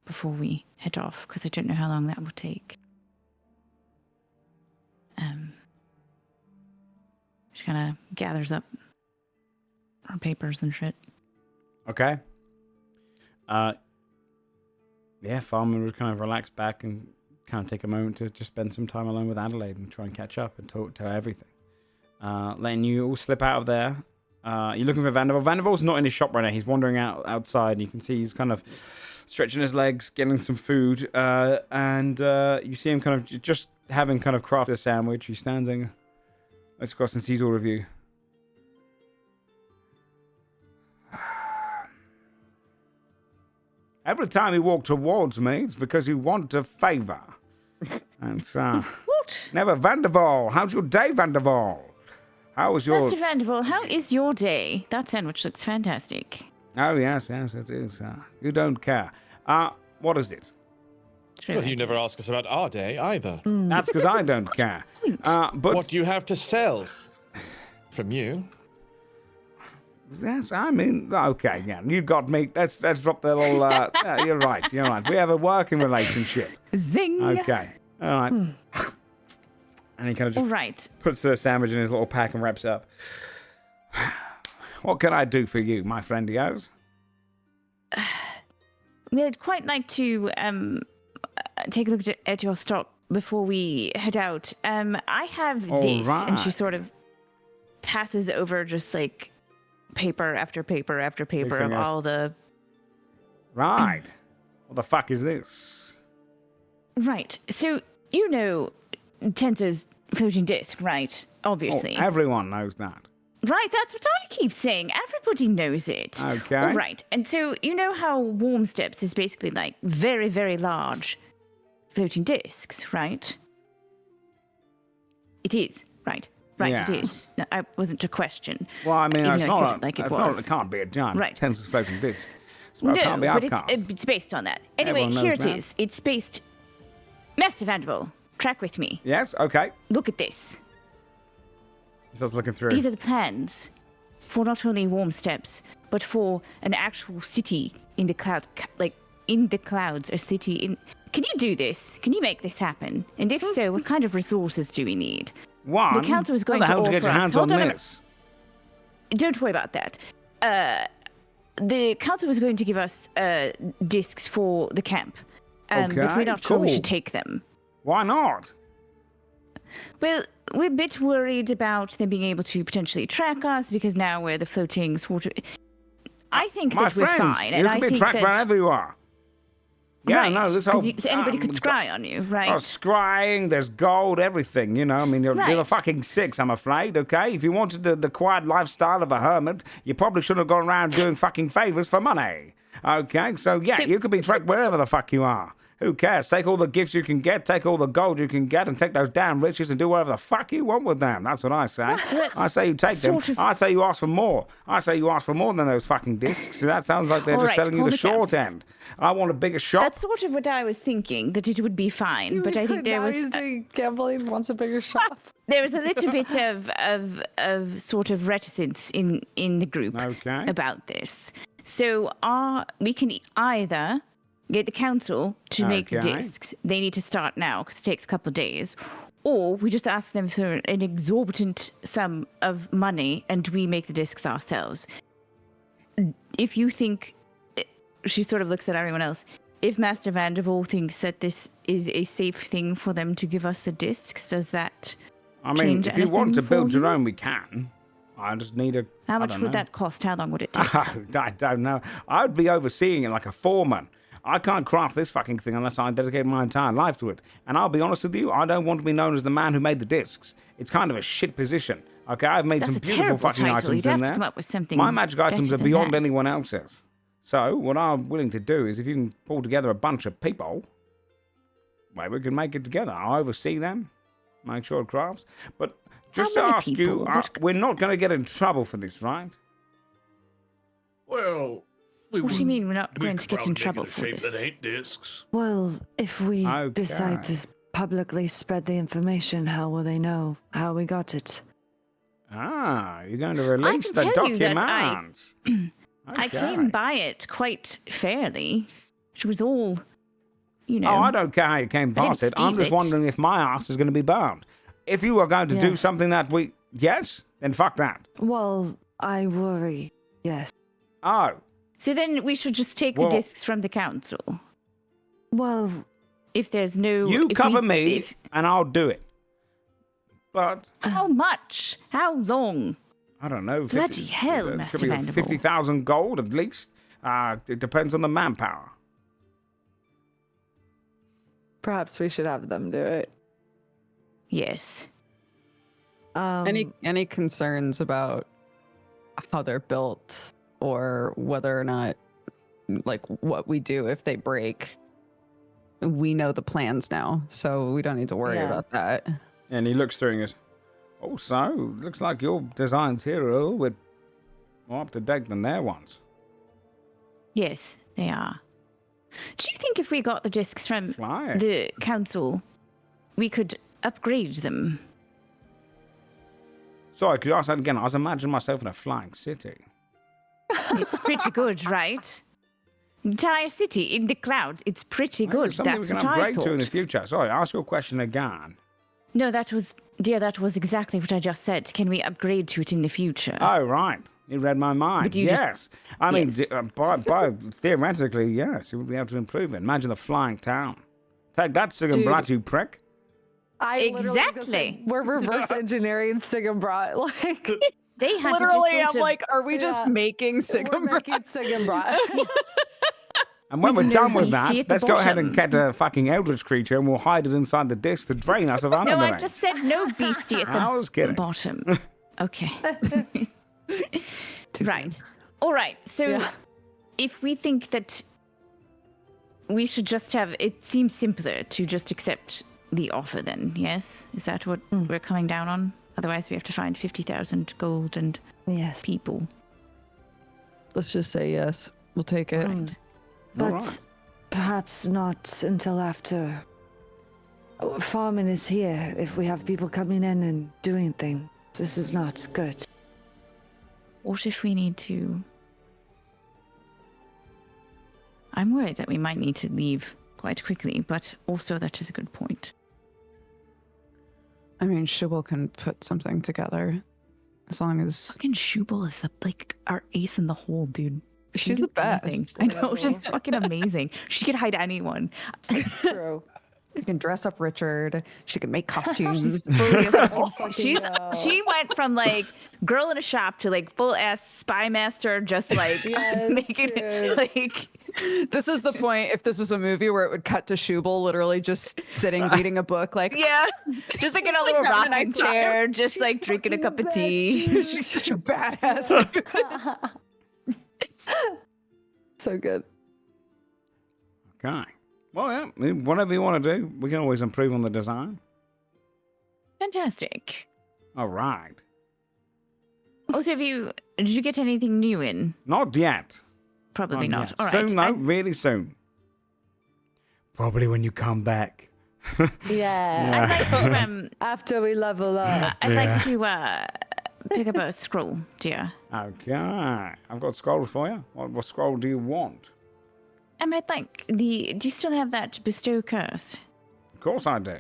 before we head off, because I don't know how long that will take. She kind of gathers up our papers and shit. Okay. Yeah, Farmer would kind of relax back and kind of take a moment to just spend some time alone with Adelaide and try and catch up and tell her everything. Letting you all slip out of there. You're looking for Vanderbilt. Vanderbilt's not in his shop right now. He's wandering outside. And you can see he's kind of stretching his legs, getting some food. And you see him kind of just having kind of crafted a sandwich. He's standing, looks across and sees all of you. Every time you walk towards me, it's because you want a favor. And What? Never Vanderval. How's your day, Vanderval? How was your... Master Vanderwall, how is your day? That sandwich looks fantastic. Oh, yes, it is. You don't care. What is it? Well, you never ask us about our day either. That's because I don't care. But What do you have to sell? From you? Yes, I mean, okay, yeah, you got me. Let's drop the little... yeah, you're right. We have a working relationship. Zing! Okay, all right. And he kind of just puts the sandwich in his little pack and wraps it up. What can I do for you, my friendios? We'd quite like to take a look at your stock before we head out. I have this, and she sort of passes over just like paper after paper after paper of all the... Right. What the fuck is this? Right. So, you know Tensor's floating disc, right? Obviously. Oh, everyone knows that. Right, that's what I keep saying. Everybody knows it. Okay. All right. And so, you know how Warm Steps is basically like very, very large floating discs, right? It is, right? Right, yeah. It is. No, I wasn't to question. Well, I mean, even it's though I said not, it like it it's was. not, it can't be a giant Right. Tensor's floating disc. No, It can't be but outcast. it's based on that. Anyway, Everyone here knows it that. is. It's based... Master Vanderbilt, track with me. Yes, okay. Look at this. He starts looking through. These are the plans for not only Warm Steps, but for an actual city in the cloud, like in the clouds, a city in... Can you do this? Can you make this happen? And if so, what kind of resources do we need? One, the council is going how the to hell offer to get your us... hands Hold on on this? Don't worry about that. The council was going to give us discs for the camp, but we're not sure we should take them. Why not? Well, we're a bit worried about them being able to potentially track us because now we're the floating sort of... I think My that we're friends, fine, you and can I be think tracked that... wherever you are. Yeah, right, no, this whole... anybody could scry on you, right? Oh, scrying, there's gold, everything, you know. I mean, you're the fucking 6, I'm afraid, okay? If you wanted the quiet lifestyle of a hermit, you probably shouldn't have gone around doing fucking favors for money. Okay, so yeah, you could be tracked wherever the fuck you are. Who cares? Take all the gifts you can get, take all the gold you can get, and take those damn riches and do whatever the fuck you want with them. That's what I say. I say you take them. I say you ask for more. I say you ask for more than those fucking discs. That sounds like they're just selling you the short end. I want a bigger shop. That's sort of what I was thinking, that it would be fine. But I think there was... He's doing gambling, wants a bigger shop. There was a little bit of sort of reticence in the group about this. So we can either get the council to make the discs. They need to start now because it takes a couple of days. Or we just ask them for an exorbitant sum of money and we make the discs ourselves. If you think... She sort of looks at everyone else. If Master Vanderwall thinks that this is a safe thing for them to give us the discs, does that I mean, if you want to build your own, we can. I just need a... How I much don't would know. that cost? How long would it take? I don't know. I'd be overseeing it like a foreman. I can't craft this fucking thing unless I dedicate my entire life to it. And I'll be honest with you, I don't want to be known as the man who made the discs. It's kind of a shit position. Okay, I've made That's some a beautiful terrible fucking title. items You'd in have there. to come up with something My magic items better are than beyond that. anyone else's. So, what I'm willing to do is if you can pull together a bunch of people, maybe we can make it together. I'll oversee them, make sure it crafts. But just to many ask you, people? we're not going to get in trouble for this, right? Well, we What do you mean we're not we going could to get probably in make trouble it a for shape this? that ain't discs. Well, if we Okay. decide to publicly spread the information, how will they know how we got it? Ah, you're going to release can the tell you that documents. I came by it quite fairly. She was all, you know. Oh, I don't care how you came I past didn't it. I'm steal just it. wondering if my ass is going to be burned. If you are going to do Yes. something that we... Yes? Then fuck that. Well, I worry. Yes. Oh, So then we should just take Well- the discs from the council. Well, If there's no. you if cover we- me if- and I'll do it. But, how much? How long? I don't know. Bloody hell, it Master could be Vanderbilt. 50,000 gold at least. It depends on the manpower. perhaps we should have them do it. Yes. Any concerns about how they're built or whether or not, like, what we do if they break? We know the plans now, so we don't need to worry Yeah. about that. And he looks through and goes, oh, so, looks like your designs here are a little bit more up to date than their ones. Yes, they are. Do you think if we got the discs from Fly. the council, we could upgrade them? Sorry, could you ask that again? I was imagining myself in a flying city. It's pretty good, right? Entire city in the clouds. It's pretty Maybe good. something That's we can what I upgrade to in the thought. future. Sorry, ask your question again. No, that was exactly what I just said. Can we upgrade to it in the future? Oh, right. You read my mind. But you just- Yes. I mean, Yes. by theoretically, yes, you would be able to improve it. Imagine the flying town. Take that, Sigenbrat, you prick. I literally was gonna say, Exactly. we're reverse engineering Sigenbrat. Like, They had Literally, to just I'm sort of- like, are we just Yeah. making we're Sigma? making Sigenbrat. And when With we're no done with beastie that, at the let's go ahead and bottom. get a fucking eldritch creature and we'll hide it inside the disc to drain us of our No, I just said no beastie at I was the kidding. bottom. Okay. Too Right. soon. All right. So Yeah. if we think that we should just have, it seems simpler to just accept the offer then, yes? Is that what we're coming down on? Otherwise we have to find 50,000 gold and Yes. people. Let's just say yes. We'll take it. But Alright. perhaps not until after farming is here. If we have people coming in and doing things, this is not good. What if we need to... I'm worried that we might need to leave quite quickly, but also that is a good point. I mean, Shubal can put something together as long as Fucking Shubal is like our ace in the hole, dude. She she's can the do anything. best. I know, she's fucking amazing. She could hide anyone. True. She can dress up Richard. She can make costumes. Fully available. Fucking hell. She went from like girl in a shop to like full ass spy master, just like Yes, making dude. like This is the point. If this was a movie where it would cut to Shubal literally just sitting reading a book, like yeah, just like in a Just, like, little grabbing a rocking nice chair, just like drinking a fucking cup of the tea. she's such a badass. So good. Okay. Well, yeah, I mean, whatever you want to do, we can always improve on the design. Fantastic. All right. Also, did you get anything new in? Not yet. Probably not. yet. All right. Soon, though. I- Really soon. Probably when you come back. Yeah. I'd like to After we level up. I'd like to pick up a scroll, dear. Okay. I've got scrolls for you. What scroll do you want? And I'd like do you still have that bestow curse? Of course I do.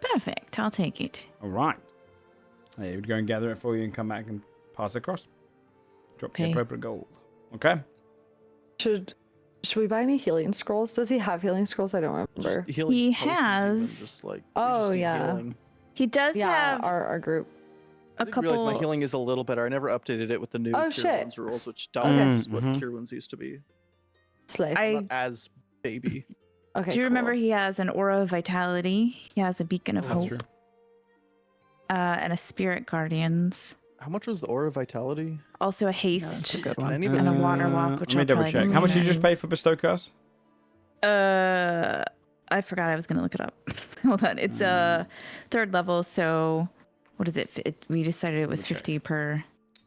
Perfect. I'll take it. All right. Hey, would go and gather it for you and come back and pass it across. Drop the Okay. appropriate gold. Okay? Should we buy any healing scrolls? Does he have healing scrolls? I don't remember. Just healing He potions even, has- just like, Oh, just yeah. healing. He does Yeah, have our group. I didn't realize my healing is a little better. I never updated it with the new Oh, Cure shit. Wounds rules, which doubles what Mhm. Cure Wounds used to be. Slay. Not as baby. Okay. Do you remember cool. he has an aura of vitality? He has a beacon of That's hope. true. And a spirit guardians. How much was the Aura of Vitality? Also a That's haste a good Can one. any of us and a use that? water walk, which Let me I'll double probably check. do How much did you then. just pay for Bestow Curse? I forgot I was gonna look it up. Hold on. It's third level, so what is it? We decided it was Let me check. 50 per.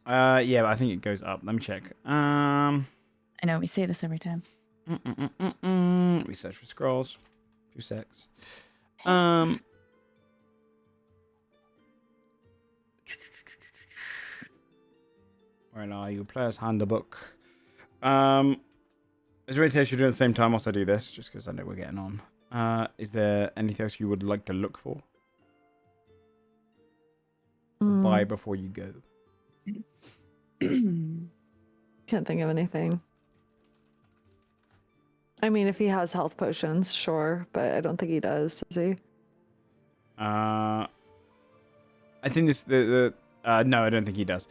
Yeah, but I think it goes up. Let me check. I know we say this every time. Let me search for scrolls. 2 secs. Where are you? Player's handbook. Is there anything else you're doing at the same time whilst I do this? Just because I know we're getting on. Is there anything else you would like to look for? Buy before you go. Can't think of anything. I mean, if he has health potions, sure, but I don't think he does he? I think this no, I don't think he does.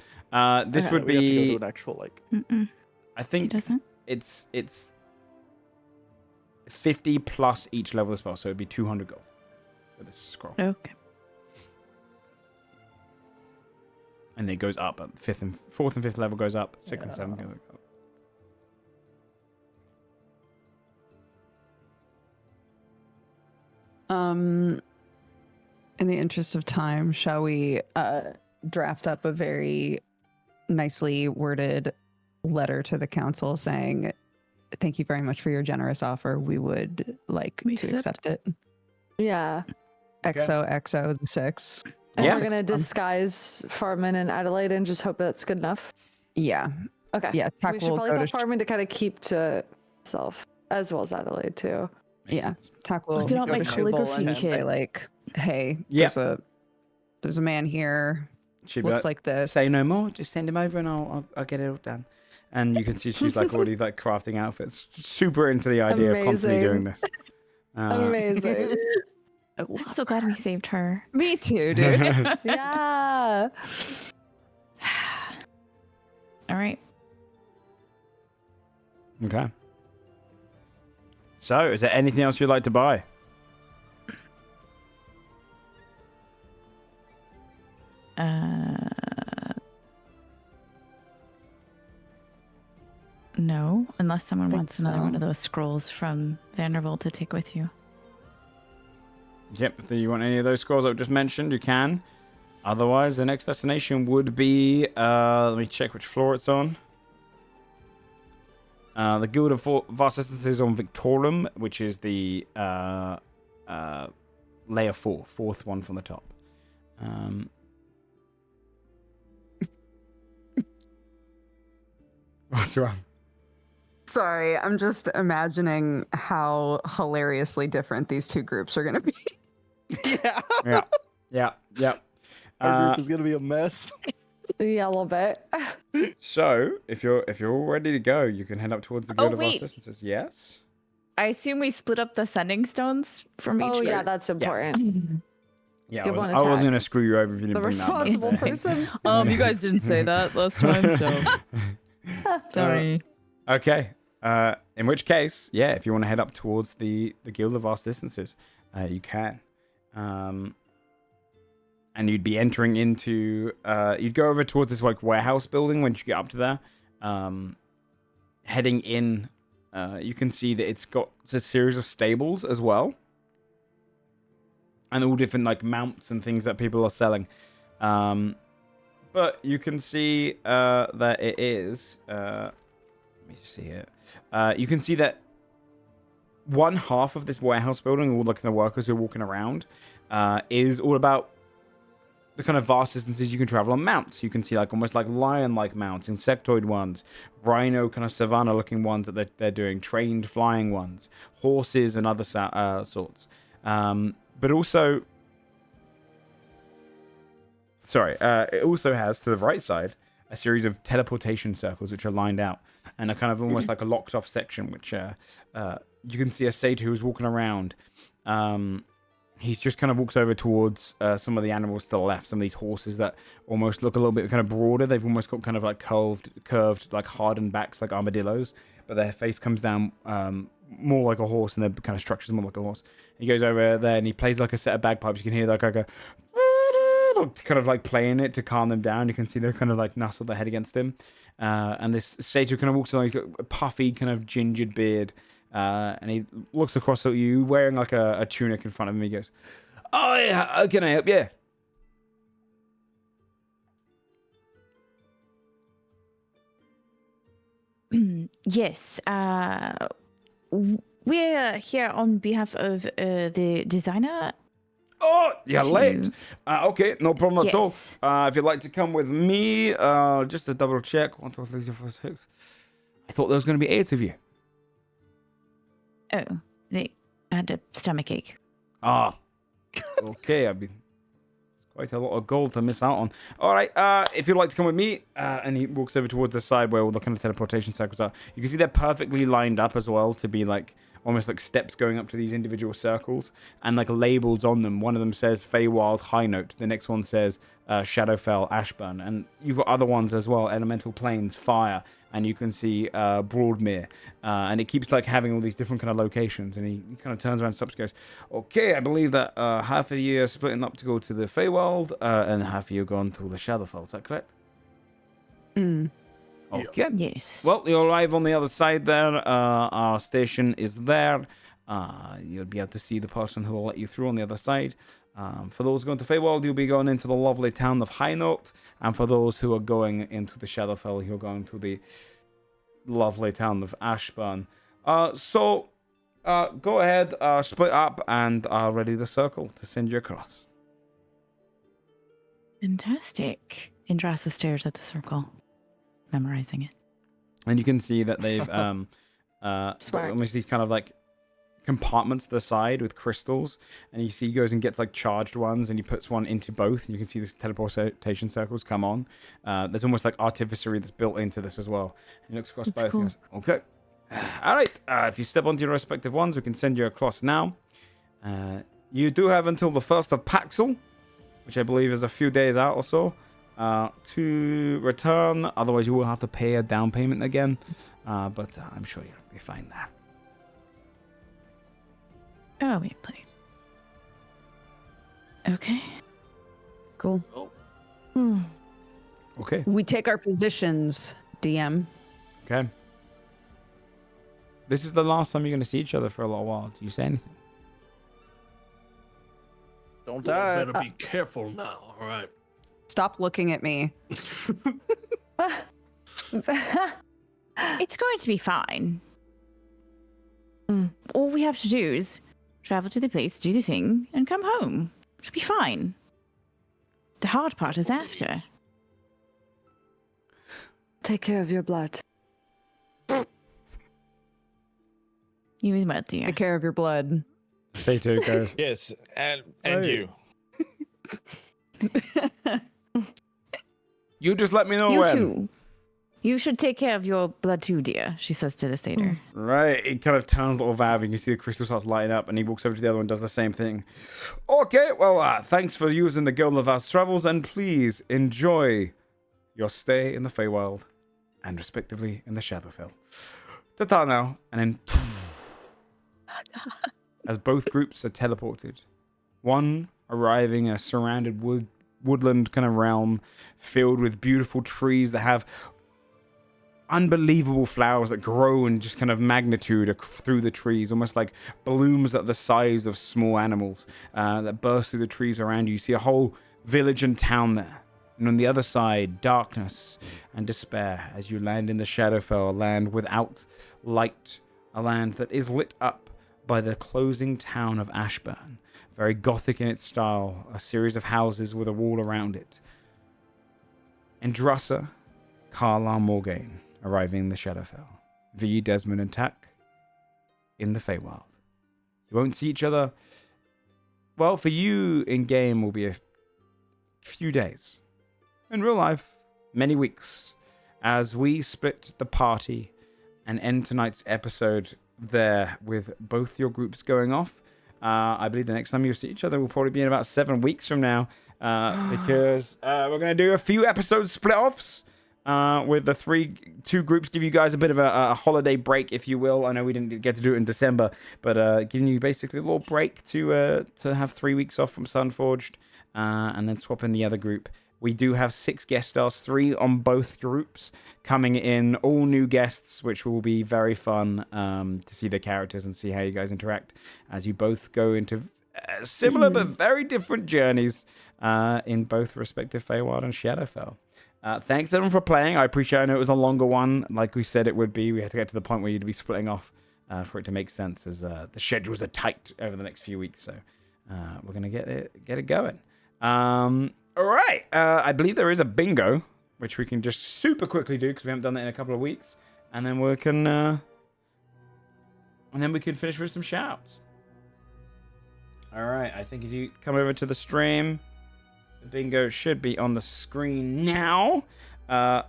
This Okay. would We have to be. go to an actual like. Mm-mm, I he think doesn't. it's 50 plus each level as well, so it'd be 200 gold for this scroll, Okay. and it goes up at fourth and fifth level goes up, sixth and Yeah. seventh goes up. In the interest of time, shall we draft up a very nicely worded letter to the council saying, "Thank you very much for your generous offer. We would like We to accept. accept it." Yeah. Okay. XOXO the 6. And Yeah. we're gonna disguise Farman and Adelaide and just hope that's good enough. Yeah. Okay. Yeah. We Tack should will probably go tell to Farman to kind of keep to himself, as well as Adelaide too. Yeah. Tack will Look at all go my to Shubal and calligraphy say kit. like, "Hey, Yeah. there's a man here. She'd be Looks like this." say no more. Just send him over, and I'll get it all done. And you can see she's like already like crafting outfits. Super into the idea of constantly doing this. Amazing. I'm so glad we saved her. Me too, dude. Yeah. All right. Okay. So, is there anything else you'd like to buy? No, unless someone Think wants another one so. of those scrolls from Vanderbilt to take with you. Yep, if you want any of those scrolls I've just mentioned, you can. Otherwise, the next destination would be... let me check which floor it's on. The Guild of Vast Distances is on Victorum, which is the layer 4, fourth one from the top. What's wrong? Sorry, I'm just imagining how hilariously different these two groups are going to be. Yeah. Yeah. Our group is gonna be a mess. Yeah, a little bit. So, if you're all ready to go, you can head up towards the Guild of Vast wait. Distances. Yes? I assume we split up the sending stones from each Oh yeah, group. that's important. Yeah, Give I one wasn't attack. going to screw you over if you didn't The bring that up. That's responsible fair. person. You guys didn't say that last time, so sorry. Okay. In which case, yeah, if you want to head up towards the Guild of Vast Distances, you can. And you'd be entering into... you'd go over towards this like warehouse building once you get up to there. Heading in, you can see that it's got a series of stables as well. And all different like mounts and things that people are selling. But you can see that it is... let me just see here. You can see that one half of this warehouse building, all like the workers who are walking around, is all about the kind of vast distances you can travel on mounts. You can see like almost like lion-like mounts, insectoid ones, rhino kind of savanna-looking ones that they're doing, trained flying ones, horses and other sorts. But also, it also has to the right side a series of teleportation circles which are lined out, and a kind of almost like a locked off section which you can see a satyr who's walking around, he's just kind of walks over towards some of the animals to the left. Some of these horses that almost look a little bit kind of broader. They've almost got kind of like curved, like hardened backs, like armadillos. But their face comes down more like a horse, and their kind of structure's more like a horse. He goes over there and he plays like a set of bagpipes. You can hear like a kind of like playing it to calm them down. You can see they're kind of like nestled their head against him. And this satyr kind of walks along. He's got a puffy kind of gingered beard. And he looks across at you, wearing like a tunic in front of him. He goes, "Oh yeah, how can I help you?" Yes. We're here on behalf of the designer. Oh, you're late. Okay, no problem at all. Yes. If you'd like to come with me, just to double check. 1, 2, 3, 4, 5, 6. I thought there was going to be 8 of you. Oh, they had a stomach ache. Ah, okay. I mean, quite a lot of gold to miss out on. All right, if you'd like to come with me, and he walks over towards the side where all the kind of teleportation circles are. You can see they're perfectly lined up as well to be like almost like steps going up to these individual circles and like labels on them. One of them says Feywild High Note. The next one says Shadowfell Ashburn. And you've got other ones as well, Elemental Plains Fire. And you can see Broadmere. And it keeps like having all these different kind of locations. And he kind of turns around and stops and goes, "Okay, I believe that half of you are splitting up to go to the Feywild, and half of you are going to the Shadowfell. Is that correct?" Okay. Yes. Well, you arrive on the other side there. Our station is there. You'll be able to see the person who will let you through on the other side. For those going to Feywild, you'll be going into the lovely town of High Note. And for those who are going into the Shadowfell, you're going to the lovely town of Ashburn. So, go ahead, split up, and ready the circle to send you across. Fantastic. Indrasa stares at the circle, memorizing it. And you can see that they've almost these kind of like compartments to the side with crystals, and you see he goes and gets like charged ones, and he puts one into both, and you can see these teleportation circles come on. There's almost like artificery that's built into this as well. And he looks across That's both. cool. And goes, "Okay, all right. If you step onto your respective ones, we can send you across now. You do have until the 1st of Paxel, which I believe is a few days out or so, to return. Otherwise, you will have to pay a down payment again. But I'm sure you'll be fine there." Oh, we play. Okay. Cool. Okay. We take our positions, DM. Okay. This is the last time you're going to see each other for a little while. Do you say anything? Don't Well, die. better be careful now, all right? Stop looking at me. It's going to be fine. All we have to do is travel to the place, do the thing, and come home. It'll be fine. The hard part is after. Take care of your blood. You as well, dear. Take care of your blood. Say to goes. Yes, and Hey. you. You just let me know You when. too. You should take care of your blood too, dear, she says to the satyr. Right, he kind of turns a little valve, and you see the crystal starts lighting up, and he walks over to the other one and does the same thing. Okay, well, thanks for using the Guild of Vast Travels, and please enjoy your stay in the Feywild, and respectively in the Shadowfell. Ta-ta now, and then as both groups are teleported, one arriving in a surrounded woodland kind of realm filled with beautiful trees that have unbelievable flowers that grow in just kind of magnitude through the trees, almost like blooms that are the size of small animals that burst through the trees around you. You see a whole village and town there. And on the other side, darkness and despair as you land in the Shadowfell, a land without light, a land that is lit up by the closing town of Ashburn. Very gothic in its style, a series of houses with a wall around it. Indrasa, Karla Morgaine arriving in the Shadowfell. V, Desmond, and Tak in the Feywild. You won't see each other. Well, for you in game will be a few days. In real life, many weeks, as we split the party and end tonight's episode there with both your groups going off. I believe the next time you'll see each other will probably be in about 7 weeks from now, because we're going to do a few episode split-offs with the two groups, give you guys a bit of a holiday break, if you will. I know we didn't get to do it in December, but giving you basically a little break to have 3 weeks off from Sunforged, and then swap in the other group. We do have 6 guest stars, 3 on both groups, coming in, all new guests, which will be very fun to see their characters and see how you guys interact as you both go into similar but very different journeys in both respective Feywild and Shadowfell. Thanks everyone for playing. I appreciate it. I know it was a longer one, like we said it would be. We had to get to the point where you'd be splitting off for it to make sense, as the schedules are tight over the next few weeks. So we're going to get it going. All right. I believe there is a bingo, which we can just super quickly do because we haven't done that in a couple of weeks, and then we can finish with some shouts. All right. I think if you come over to the stream, the bingo should be on the screen now. Herald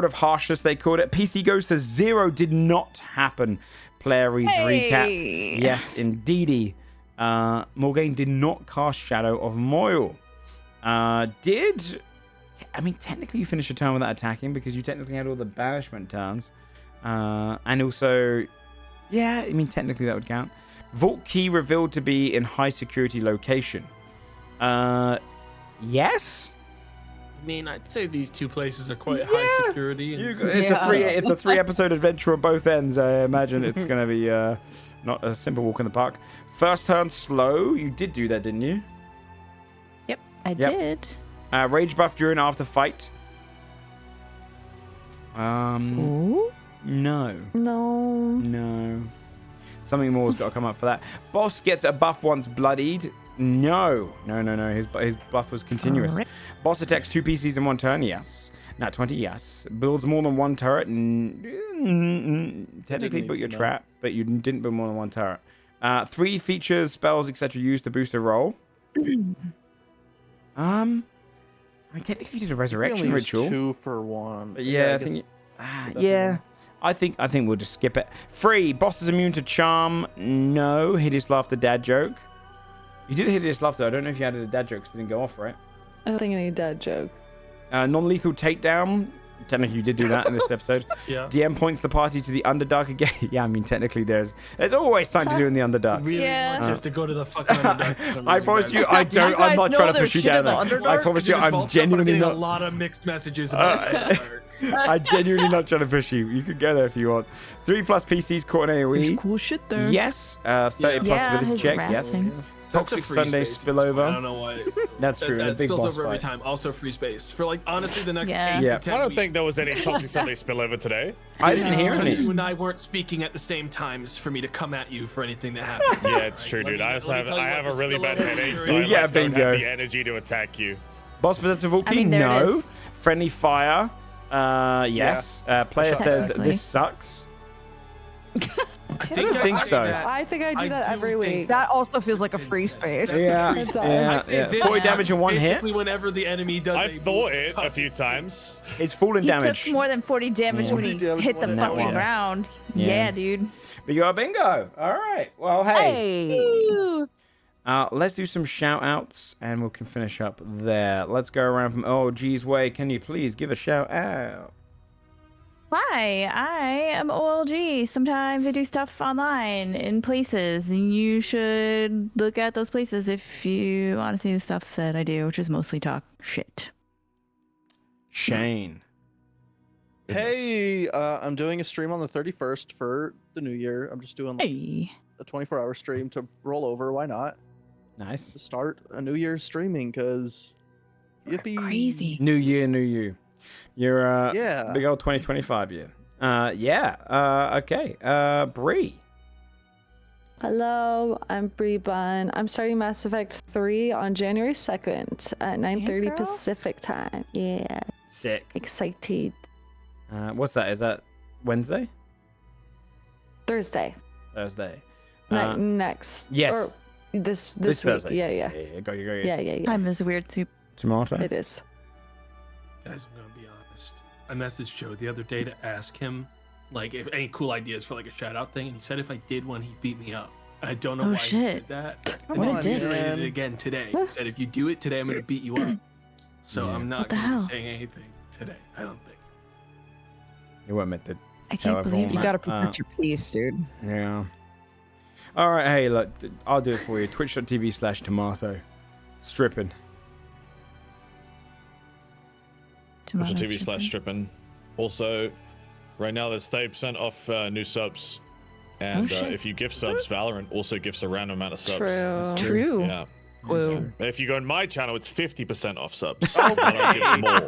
of Harshness, they called it. PC goes to 0 did not happen. Player reads recap. Yes, indeedy. Morgaine did not cast Shadow of Moyle. Technically you finished your turn without attacking because you technically had all the banishment turns. And also, technically that would count. Vault key revealed to be in high security location. Yes? I mean, I'd say these two places are quite high security. It's a 3-episode adventure on both ends. I imagine it's going to be not a simple walk in the park. First turn slow. You did do that, didn't you? Yep, I did. Rage buff during after fight. Ooh? No. No. Something more has got to come up for that. Boss gets a buff once bloodied. No. His buff was continuous. Right. Boss attacks 2 PCs in 1 turn. Yes. Nat 20. Yes. Builds more than 1 turret. Technically built your trap, but you didn't build more than 1 turret. 3 features, spells, etc. used to boost a roll. Technically you did a resurrection ritual. 2 for 1. But I think. I think we'll just skip it. 3. Boss is immune to charm. No. Hideous laughter, dad joke. You did hideous laughter. I don't know if you added a dad joke because it didn't go off, right? I don't think I need a dad joke. Non-lethal takedown. Technically, you did do that in this episode. Yeah. DM points the party to the Underdark again. Technically, there's always time to do in the Underdark. Really just to go to the fucking Underdark. I promise you, I'm not trying to push you down there. I promise you, I'm genuinely not. A lot of mixed messages about Underdark. I'm genuinely not trying to push you. You can go there if you want. 3+ PCs caught in AoE. There's cool shit there. Yes. 30+ ability check. Yes. Toxic Sunday spillover. I don't know why. That's true. That spills over every time. Also free space for honestly the next 8 to 10 I don't think weeks. there was any Toxic Sunday spillover today. I didn't hear because any. you and I weren't speaking at the same times for me to come at you for anything that happened. Yeah, it's true, dude. I have a really bad headache, so I Yeah, don't bingo. have the energy to attack you. Boss possessive Vulcan? I mean, there it No. is. Friendly fire? Yes. Player says Technically. this sucks. I don't think so. I think I do that do every think week. That also feels like a free space. Yeah. It's I Yeah. say this 40 damage in 1 hit. basically whenever the enemy does I've a thought move, it a few causes times. It's falling He damage. took more than 40 damage when he 40 damage hit the when that fucking one. ground. Yeah. Yeah, dude. But you are bingo. All right. Well, hey. Let's do some shout outs and we can finish up there. Let's go around from OLG's way. Can you please give a shout out? Hi, I am OLG. Sometimes I do stuff online in places, and you should look at those places if you want to see the stuff that I do, which is mostly talk shit. Shayne. Hey, I'm doing a stream on the 31st for the new year. I'm just doing Hey. a 24-hour stream to roll over. Why not? Nice. To start a new year's streaming, because yippee. Crazy. New year, new you. You're Yeah. big old 2025 year. Okay. Bree. Hello, I'm Bree Bunn. I'm starting Mass Effect 3 on January 2nd at 9:30 girl. Pacific time. Yeah, Sick. excited. What's that? Is that Wednesday? Thursday. Thursday. Next. yes. Or this This week. Thursday. Yeah. Go. Yeah. I'm this weird soup. Tomato. It is. Guys, I'm gonna be honest. I messaged Joe the other day to ask him, if any cool ideas for a shout out thing, and he said if I did one, he'd beat me up. I don't know Oh, why shit. he said that. Come And on, he reiterated man. it again today. He said, if you do it today, I'm going to beat you up. So Yeah. I'm not What the going to be hell? saying anything today, I don't think. You weren't meant to. I can't However, believe You it. gotta protect your peace, dude. Yeah. All right, hey, look, I'll do it for you. Twitch.tv/tomato. Strippin. Twitch.tv/Strippin. Also, right now there's 30% off new subs. And shit. if you gift subs, Valorant also gifts a random amount of subs. True. Yeah. Whoa. If you go on my channel, it's 50% off subs. And I give more.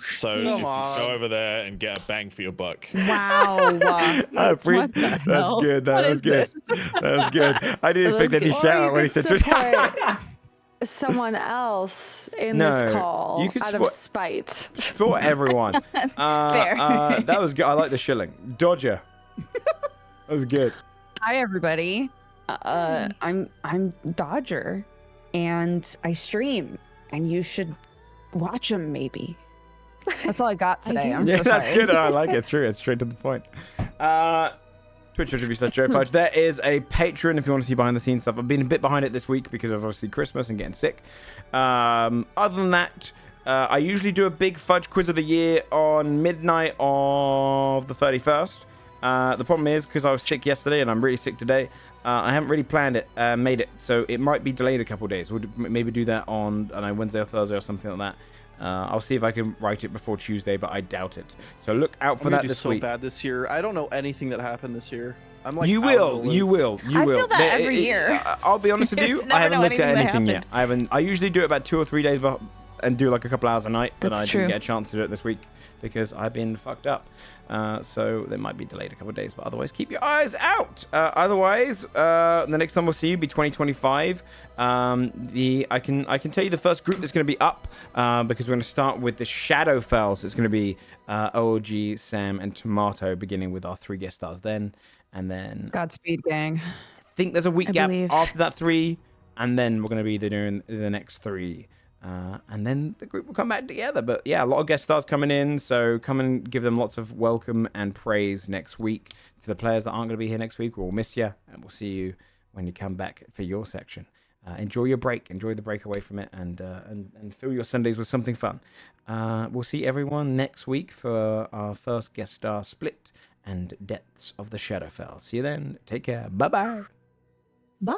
So if Come you on. go over there and get a bang for your buck. Wow. That's What the hell? good. What That was is good. this? That was good. I didn't expect any Or shout you out when he could said Twitch. support someone else in No, this call you could out of support- spite. For everyone. Fair. That was good. I like the shilling. Dodger. That was good. Hi everybody. I'm Dodger, and I stream, and you should watch them maybe. That's all I got today. I'm Yeah, so that's sorry. good. I like it. It's true. It's straight to the point. Twitch.tv/JoeFudge. There is a Patreon if you want to see behind the scenes stuff. I've been a bit behind it this week because of obviously Christmas and getting sick. Other than that, I usually do a big fudge quiz of the year on midnight of the 31st. The problem is because I was sick yesterday and I'm really sick today, I haven't really planned it, made it, so it might be delayed a couple of days. We'll maybe do that on, I don't know, Wednesday or Thursday or something like that. I'll see if I can write it before Tuesday, but I doubt it. So look out for I'm that gonna do this so week. bad this year. I don't know anything that happened this year. I'm like You out of the will, loop. you will, you I will. feel that every year. I'll be honest with You you, just I never haven't know looked at anything that anything yet. I usually do it about 2 or 3 days and do like a couple hours a night, but That's I true. didn't get a chance to do it this week because I've been fucked up. So they might be delayed a couple of days, but otherwise keep your eyes out. Otherwise, the next time we'll see you be 2025. I can tell you the first group that's going to be up because we're going to start with the Shadowfell. So it's going to be OG, Sam, and Tomato, beginning with our 3 guest stars then, and then Godspeed, gang. I think there's a week I gap believe. after that 3, and then we're going to be doing the next 3. And then the group will come back together. But yeah, a lot of guest stars coming in, so come and give them lots of welcome and praise next week. To the players that aren't going to be here next week, we'll miss you, and we'll see you when you come back for your section. Enjoy your break, enjoy the break away from it, and fill your Sundays with something fun. We'll see everyone next week for our first guest star split and Depths of the Shadowfell. See you then. Take care. Bye-bye. Bye.